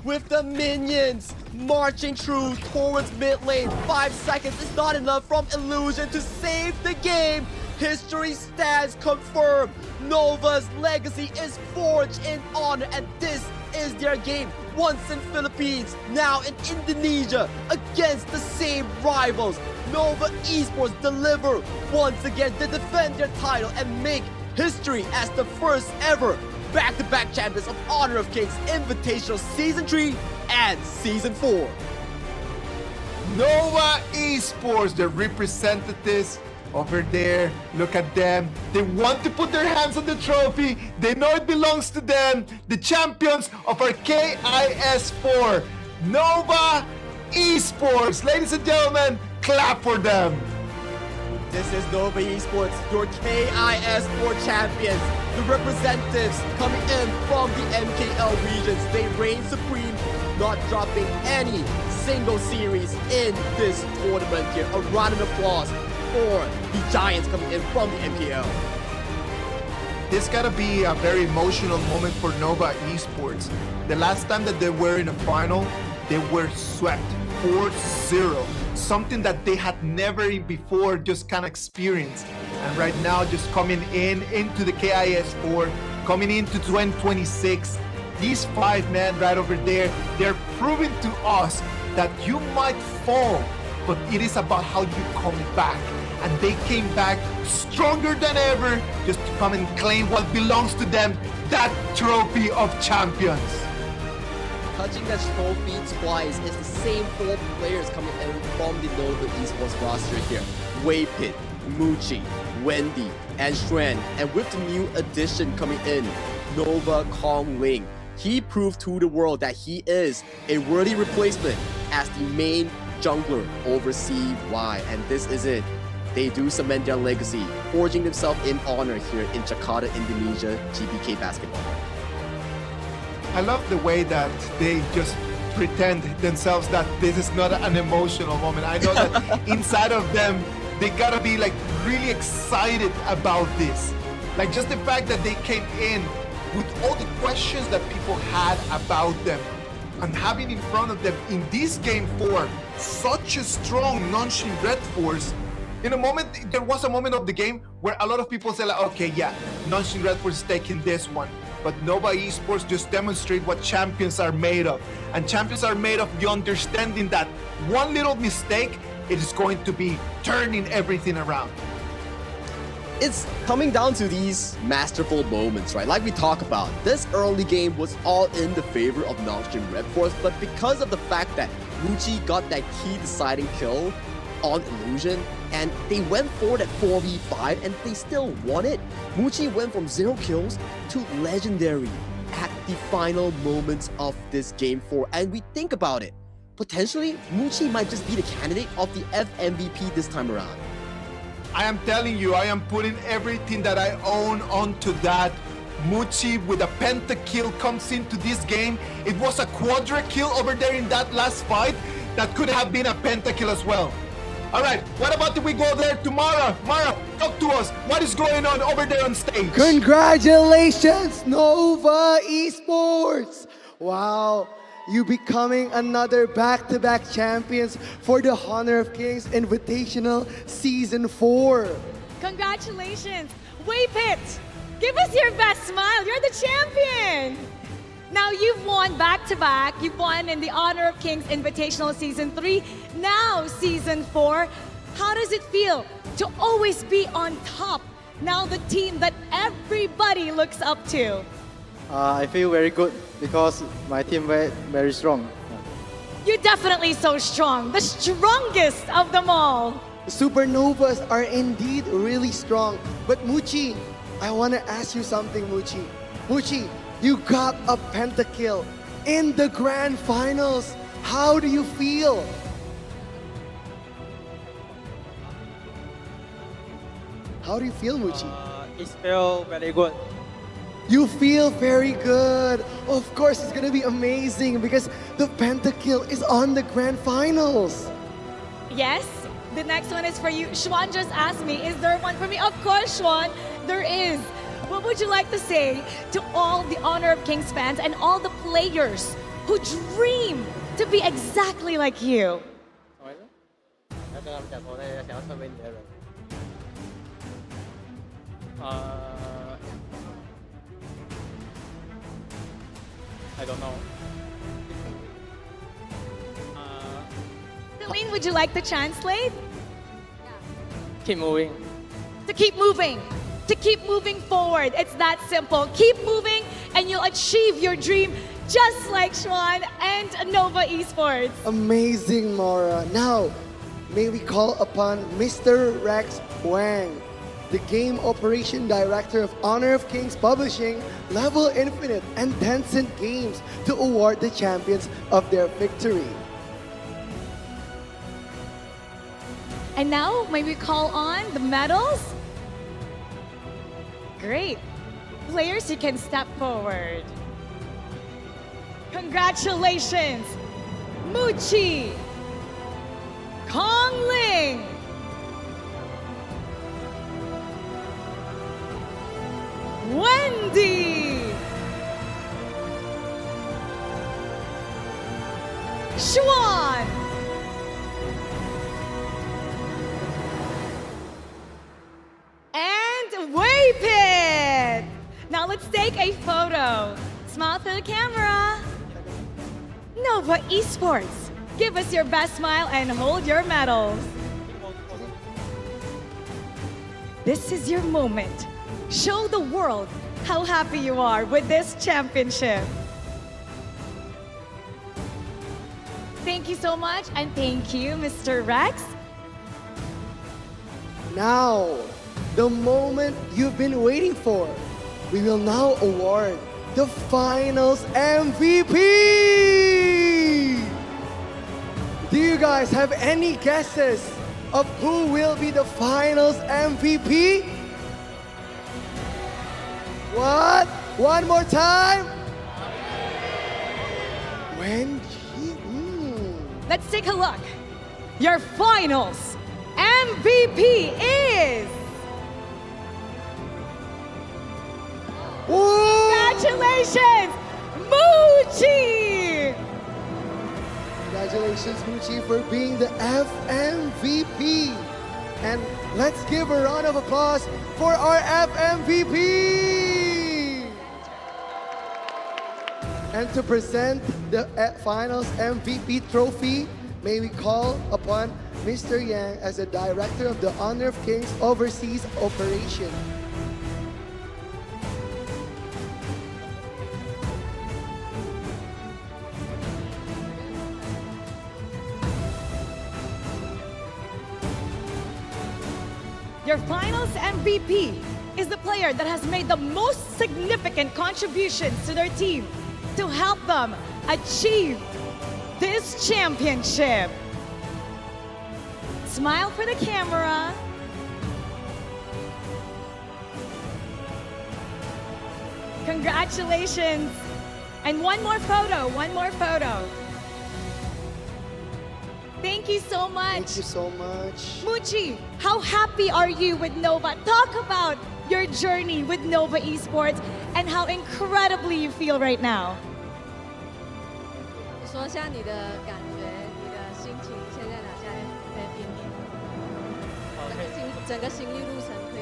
With the minions marching through towards mid lane, 5 seconds is not enough from Illusion to save the game. History stands confirmed. Nova's legacy is forged in honor, and this is their game. Once in Philippines, now in Indonesia, against the same rivals. Nova Esports deliver once again to defend their title and make history as the first ever back-to-back champions of Honor of Kings Invitational Season 3 and Season 4. Nova Esports, the representatives over there, look at them. They want to put their hands on the trophy. They know it belongs to them. The champions of our KIS4. Nova Esports. Ladies and gentlemen, clap for them. This is Nova Esports, your KIS4 champions. The representatives coming in from the MKL regions. They reign supreme, not dropping any single series in this tournament here. A round of applause for the Giants coming in from the MKL. This gotta be a very emotional moment for Nova Esports. The last time that they were in a final, they were swept 4-0. Something that they had never before just kind of experienced. And right now, just coming into the KIS4, coming into 2026, these 5 men right over there, they're proving to us that you might fall, but it is about how you come back. And they came back stronger than ever just to come and claim what belongs to them, that trophy of champions. Touching that trophy twice is the same 4 players coming in from the Nova Esports roster here. Waypit, Muchi, Wendy, and Strand. And with the new addition coming in, Nova Kong Ling, he proved to the world that he is a worthy replacement as the main jungler over CY. And this is it. They do cement their legacy, forging themselves in honor here in Jakarta, Indonesia, GBK basketball. I love the way that they just pretend themselves that this is not an emotional moment. I know that inside of them, they gotta be like really excited about this. Like just the fact that they came in with all the questions that people had about them and having in front of them in this game 4 such a strong non-Shin Red Force. In a moment, there was a moment of the game where a lot of people said like, okay, yeah, non-Shin Red Force is taking this one. But Nova Esports just demonstrate what champions are made of. And champions are made of the understanding that one little mistake, it is going to be turning everything around. It's coming down to these masterful moments, right? Like we talk about, this early game was all in the favor of non-Shin Red Force, but because of the fact that Muchi got that key deciding kill on Illusion, and they went forward at 4v5 and they still won it. Muchi went from 0 kills to legendary at the final moments of this game 4. And we think about it, potentially Muchi might just be the candidate of the FMVP this time around. I am telling you, I am putting everything that I own onto that. Muchi with a pentakill comes into this game. It was a quadra kill over there in that last fight. That could have been a pentakill as well. All right, what about if we go there to Mara? Mara, talk to us. What is going on over there on stage? Congratulations, Nova Esports! Wow, you becoming another back-to-back champions for the Honor of Kings Invitational Season 4. Congratulations! Waypit, give us your best smile. You're the champion! Now you've won back-to-back. You've won in the Honor of Kings Invitational Season 3, now Season 4. How does it feel to always be on top? Now the team that everybody looks up to. I feel very good because my team very strong. You're definitely so strong, the strongest of them all. The Supernovas are indeed really strong. But Muchi, I want to ask you something, Muchi. Muchi, you got a pentakill in the grand finals. How do you feel? How do you feel, Muchi? It feels very good. You feel very good. Of course, it's gonna be amazing because the pentakill is on the grand finals. Yes, the next one is for you. Schwan just asked me, is there one for me? Of course, Schwan, there is. What would you like to say to all the Honor of Kings fans and all the players who dream to be exactly like you? I don't know. Celine, would you like to translate? Keep moving. To keep moving. To keep moving forward. It's that simple. Keep moving and you'll achieve your dream just like Schwan and Nova Esports. Amazing, Mara. Now, may we call upon Mr. Rex Wang, the Game Operation Director of Honor of Kings Publishing, Level Infinite, and Tencent Games to award the champions of their victory. And now, may we call on the medals? Great. Players, you can step forward. Congratulations, Muchi, Kong Ling, Wendy, Schwan, and Waypit. Now let's take a photo. Smile to the camera. Nova Esports, give us your best smile and hold your medals. This is your moment. Show the world how happy you are with this championship. Thank you so much, and thank you, Mr. Rex. Now, the moment you've been waiting for. We will now award the finals MVP! Do you guys have any guesses of who will be the finals MVP? What? One more time? When Let's take a look. Your finals MVP is... Congratulations, Muchi! Congratulations, Muchi, for being the FMVP. And let's give a round of applause for our FMVP! And to present the finals MVP trophy, may we call upon Mr. Yang as the Director of the Honor of Kings Overseas Operation. Your finals MVP is the player that has made the most significant contributions to their team to help them achieve this championship. Smile for the camera. Congratulations. And one more photo, one more photo. Thank you so much. Thank you so much. Muchi, how happy are you with Nova? Talk about your journey with Nova Esports and how incredibly you feel right now. 说一下你的感觉，你的心情现在哪下在边边？整个心路路程可以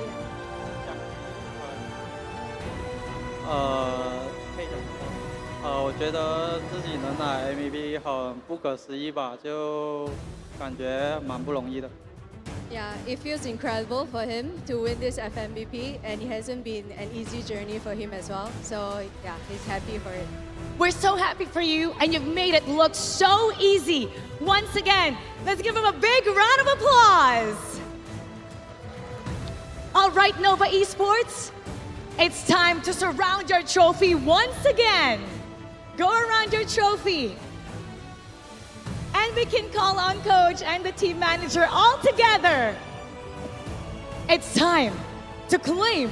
我觉得自己能拿 MVP 很不可思议吧，就感觉蛮不容易的。Yeah, it feels incredible for him to win this FMVP, and it hasn't been an easy journey for him as well. So yeah, he's happy for it. We're so happy for you, and you've made it look so easy. Once again, let's give him a big round of applause. All right, Nova Esports, it's time to surround your trophy once again. Go around your trophy. And we can call on coach and the team manager all together. It's time to claim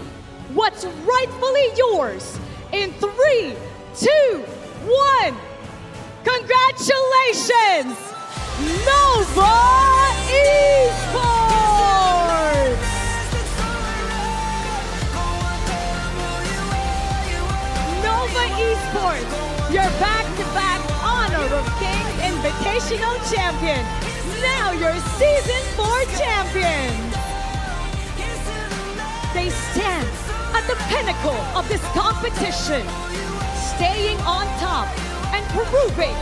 what's rightfully yours in 3, 2, 1. Congratulations, Nova Esports! Nova Esports, your back-to-back Honor of Kings Invitational champion. Now you're Season 4 champions. They stand at the pinnacle of this competition, staying on top and proving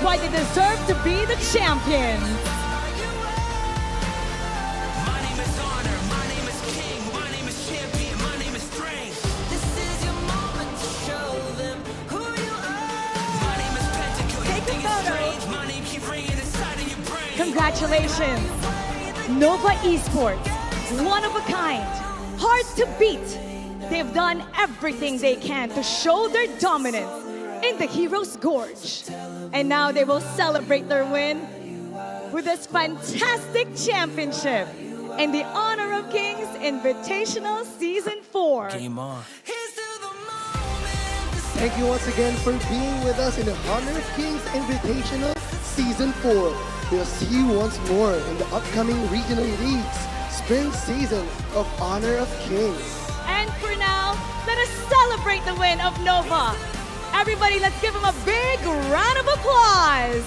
why they deserve to be the champions. My name is Honor, my name is King, my name is Champion, my name is Strength. This is your moment to show them who you are. My name is Pentacle, you think it's strange. My name keeps ringing inside of your brain. Congratulations, Nova Esports, one of a kind, hard to beat. They've done everything they can to show their dominance in the Heroes Gorge. And now they will celebrate their win with this fantastic championship in the Honor of Kings Invitational Season 4. Game on. Thank you once again for being with us in the Honor of Kings Invitational Season 4. We'll see you once more in the upcoming Regional Leagues Spring Season of Honor of Kings. And for now, let us celebrate the win of Nova. Everybody, let's give them a big round of applause.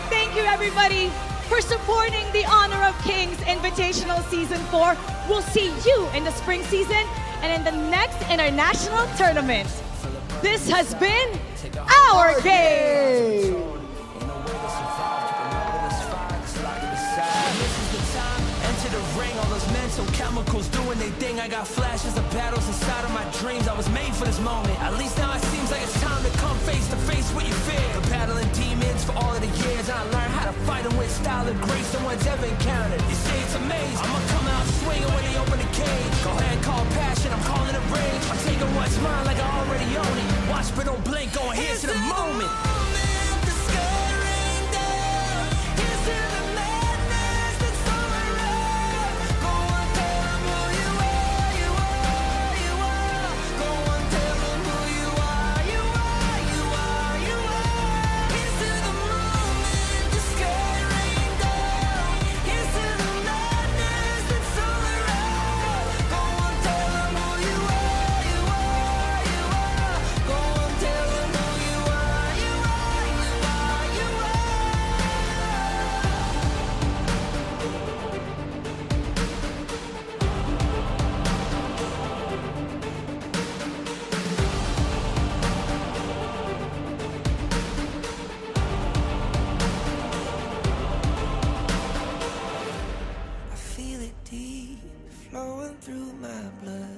Thank you, everybody, for supporting the Honor of Kings Invitational Season 4. We'll see you in the spring season and in the next international tournament. This has been our game. Mental chemicals doing their thing. I got flashes of battles inside of my dreams. I was made for this moment. At least now it seems like it's time to come face to face with your fear. Been battling demons for all of the years, and I learned how to fight them with style and grace no one's ever encountered. You say it's amazing. I'ma come out swinging when they open the cage. Go ahead, call passion. I'm calling it rage. I'm taking what's mine like I already own it. Watch but don't blink. Going here's to the moment. Flowing through my blood,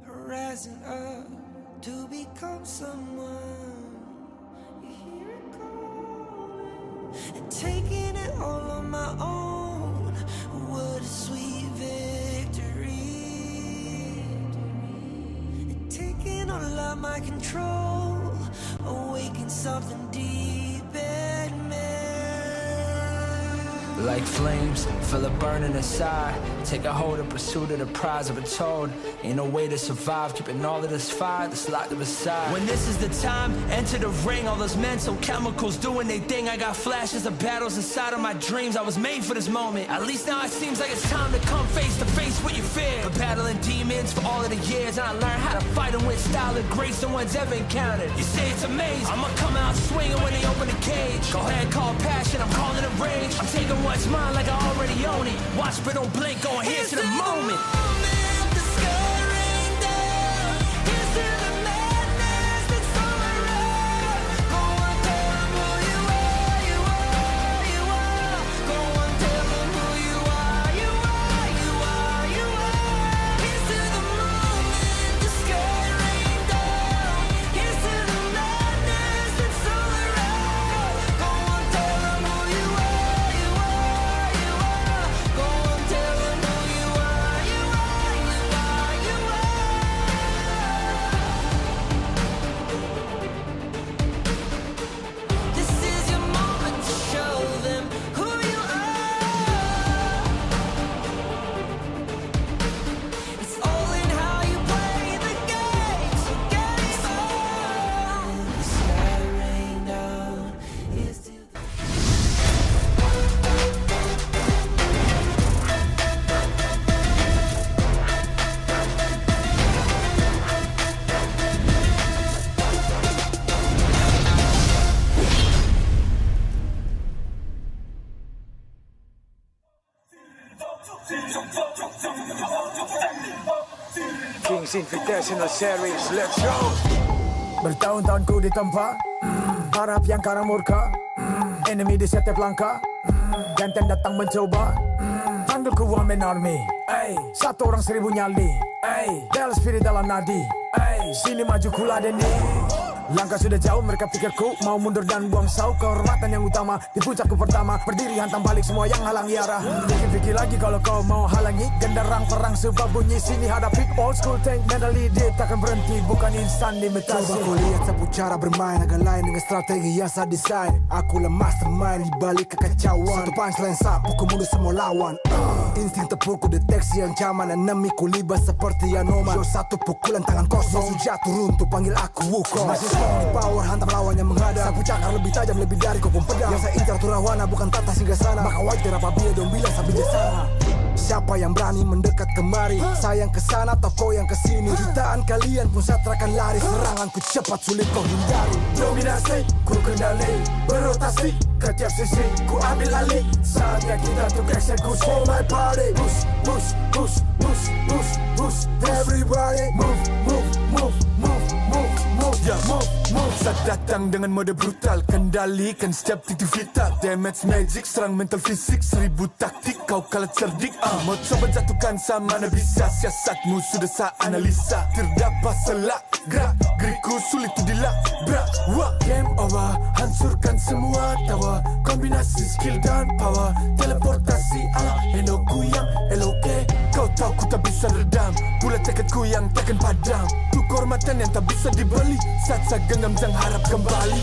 rising up to become someone. You hear it calling, and taking it all on my own. What a sweet victory, and taking all of my control, awaken something deep in me. Like flames, feel it burning inside. Take a hold of pursuit of the prize. I've been told ain't no way to survive, keeping all of this fire that's locked up aside. When this is the time, enter the ring. All those mental chemicals doing their thing. I got flashes of battles inside of my dreams. I was made for this moment. At least now it seems like it's time to come face to face with your fear. Been battling demons for all of the years, and I learned how to fight them with style and grace no one's ever encountered. You say it's amazing. I'ma come out swinging when they open the cage. Go ahead, call passion. I'm calling it rage. I'm taking what's mine like I already own it. Watch but don't blink. Going here's to the moment. The sky rained down. Here's to the madness that's all around. Invitational Series, let's go. Bertahun-tahun ku ditempa, harap yang karang murka, enemy di setiap langkah, ganteng datang mencoba, panggil ku one man army, satu orang 1000 nyali, Del spirit dalam nadi, sini maju ku ladeni. Langkah sudah jauh, mereka pikirku mau mundur dan buang sau. Kehormatan yang utama di puncakku pertama, berdiri hantam balik semua yang halangi arah. Pikir-pikir lagi kalau kau mau halangi, genderang perang sebab bunyi sini hadapi old school tank mentally dia takkan berhenti, bukan instan limitasi. Coba kau lihat sapu cara bermain agak lain dengan strategi yang saya desain. Akulah mastermind di balik kekacauan, satu punchline sapu ku mundur semua lawan. Insting tepurku deteksi yang zaman, enemiku libas seperti Anoman. Show satu pukulan tangan kosong, musuh jatuh runtuh panggil aku Wukong. Masih strong di power, hantam lawan yang menghadap. Sapu cakar lebih tajam lebih dari kopong pedang. Yang saya incar turawana bukan tata singgah sana. Maka wajar apabila dong bilang sambil jasana. Siapa yang berani mendekat kemari, sayang kesana atau kau yang kesini. Jutaan kalian pun satrakan lari, seranganku cepat sulit kau hindari. Dominasi, ku kendali, berotasi ke tiap sisi, ku ambil alih. Saatnya kita untuk eksekusi. For my party, push, push, push, push, push, push. Everybody move, move, move, move, move, move, yeah, move, move. Saat datang dengan mode brutal, kendalikan setiap titik vital. Damage magic, serang mental fisik, 1000 taktik, kau kalah cerdik. Mau coba jatuhkan sama mana bisa, siasatmu sudah saya analisa. Terdapat salah gerak, geriku sulit tu dilabrak. Game over, hancurkan semua tawa. Kombinasi skill dan power, teleportasi ala Enoku yang LOK. Kau tahu ku tak bisa redam, pula tekadku yang takkan padam. Tu kehormatan yang tak bisa dibeli, saat saya genggam jangan harap kembali.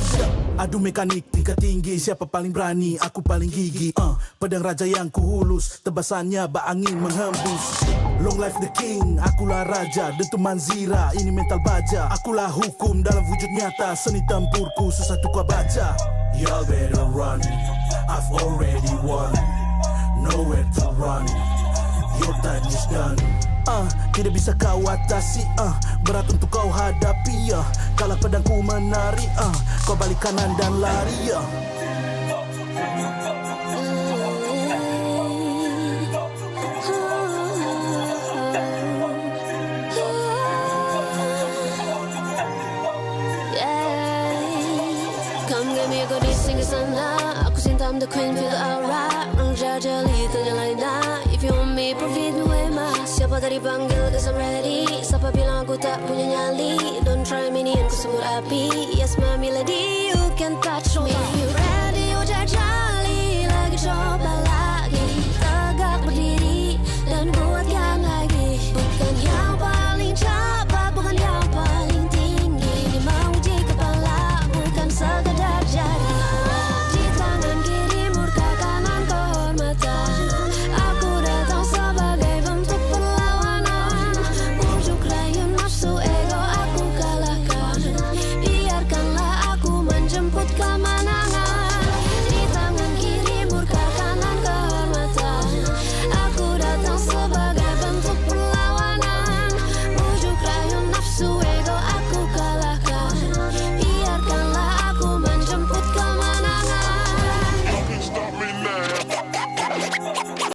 Adu mekanik tingkat tinggi, siapa paling berani, aku paling gigi. Pedang raja yang kuhulus, tebasannya bak angin menghembus. Long life the king, akulah raja, dentuman zira, ini mental baja. Akulah hukum dalam wujud nyata, seni tempurku susah tu kau baca. Y'all better run, I've already won, nowhere to run, your time is done. Tidak bisa kau atasi, berat untuk kau hadapi, kalah pedangku menari, kau balik kanan dan lari, Come get me, go di singgah sana. Aku cinta I'm the queen, feel alright. Orang jajali ternyalain dah. If you want me, profit me way mah. Siapa tadi panggil, cause I'm ready. Siapa bilang aku tak punya nyali. Don't try me, ni aku sumber api. Yes, my melody, you can touch me.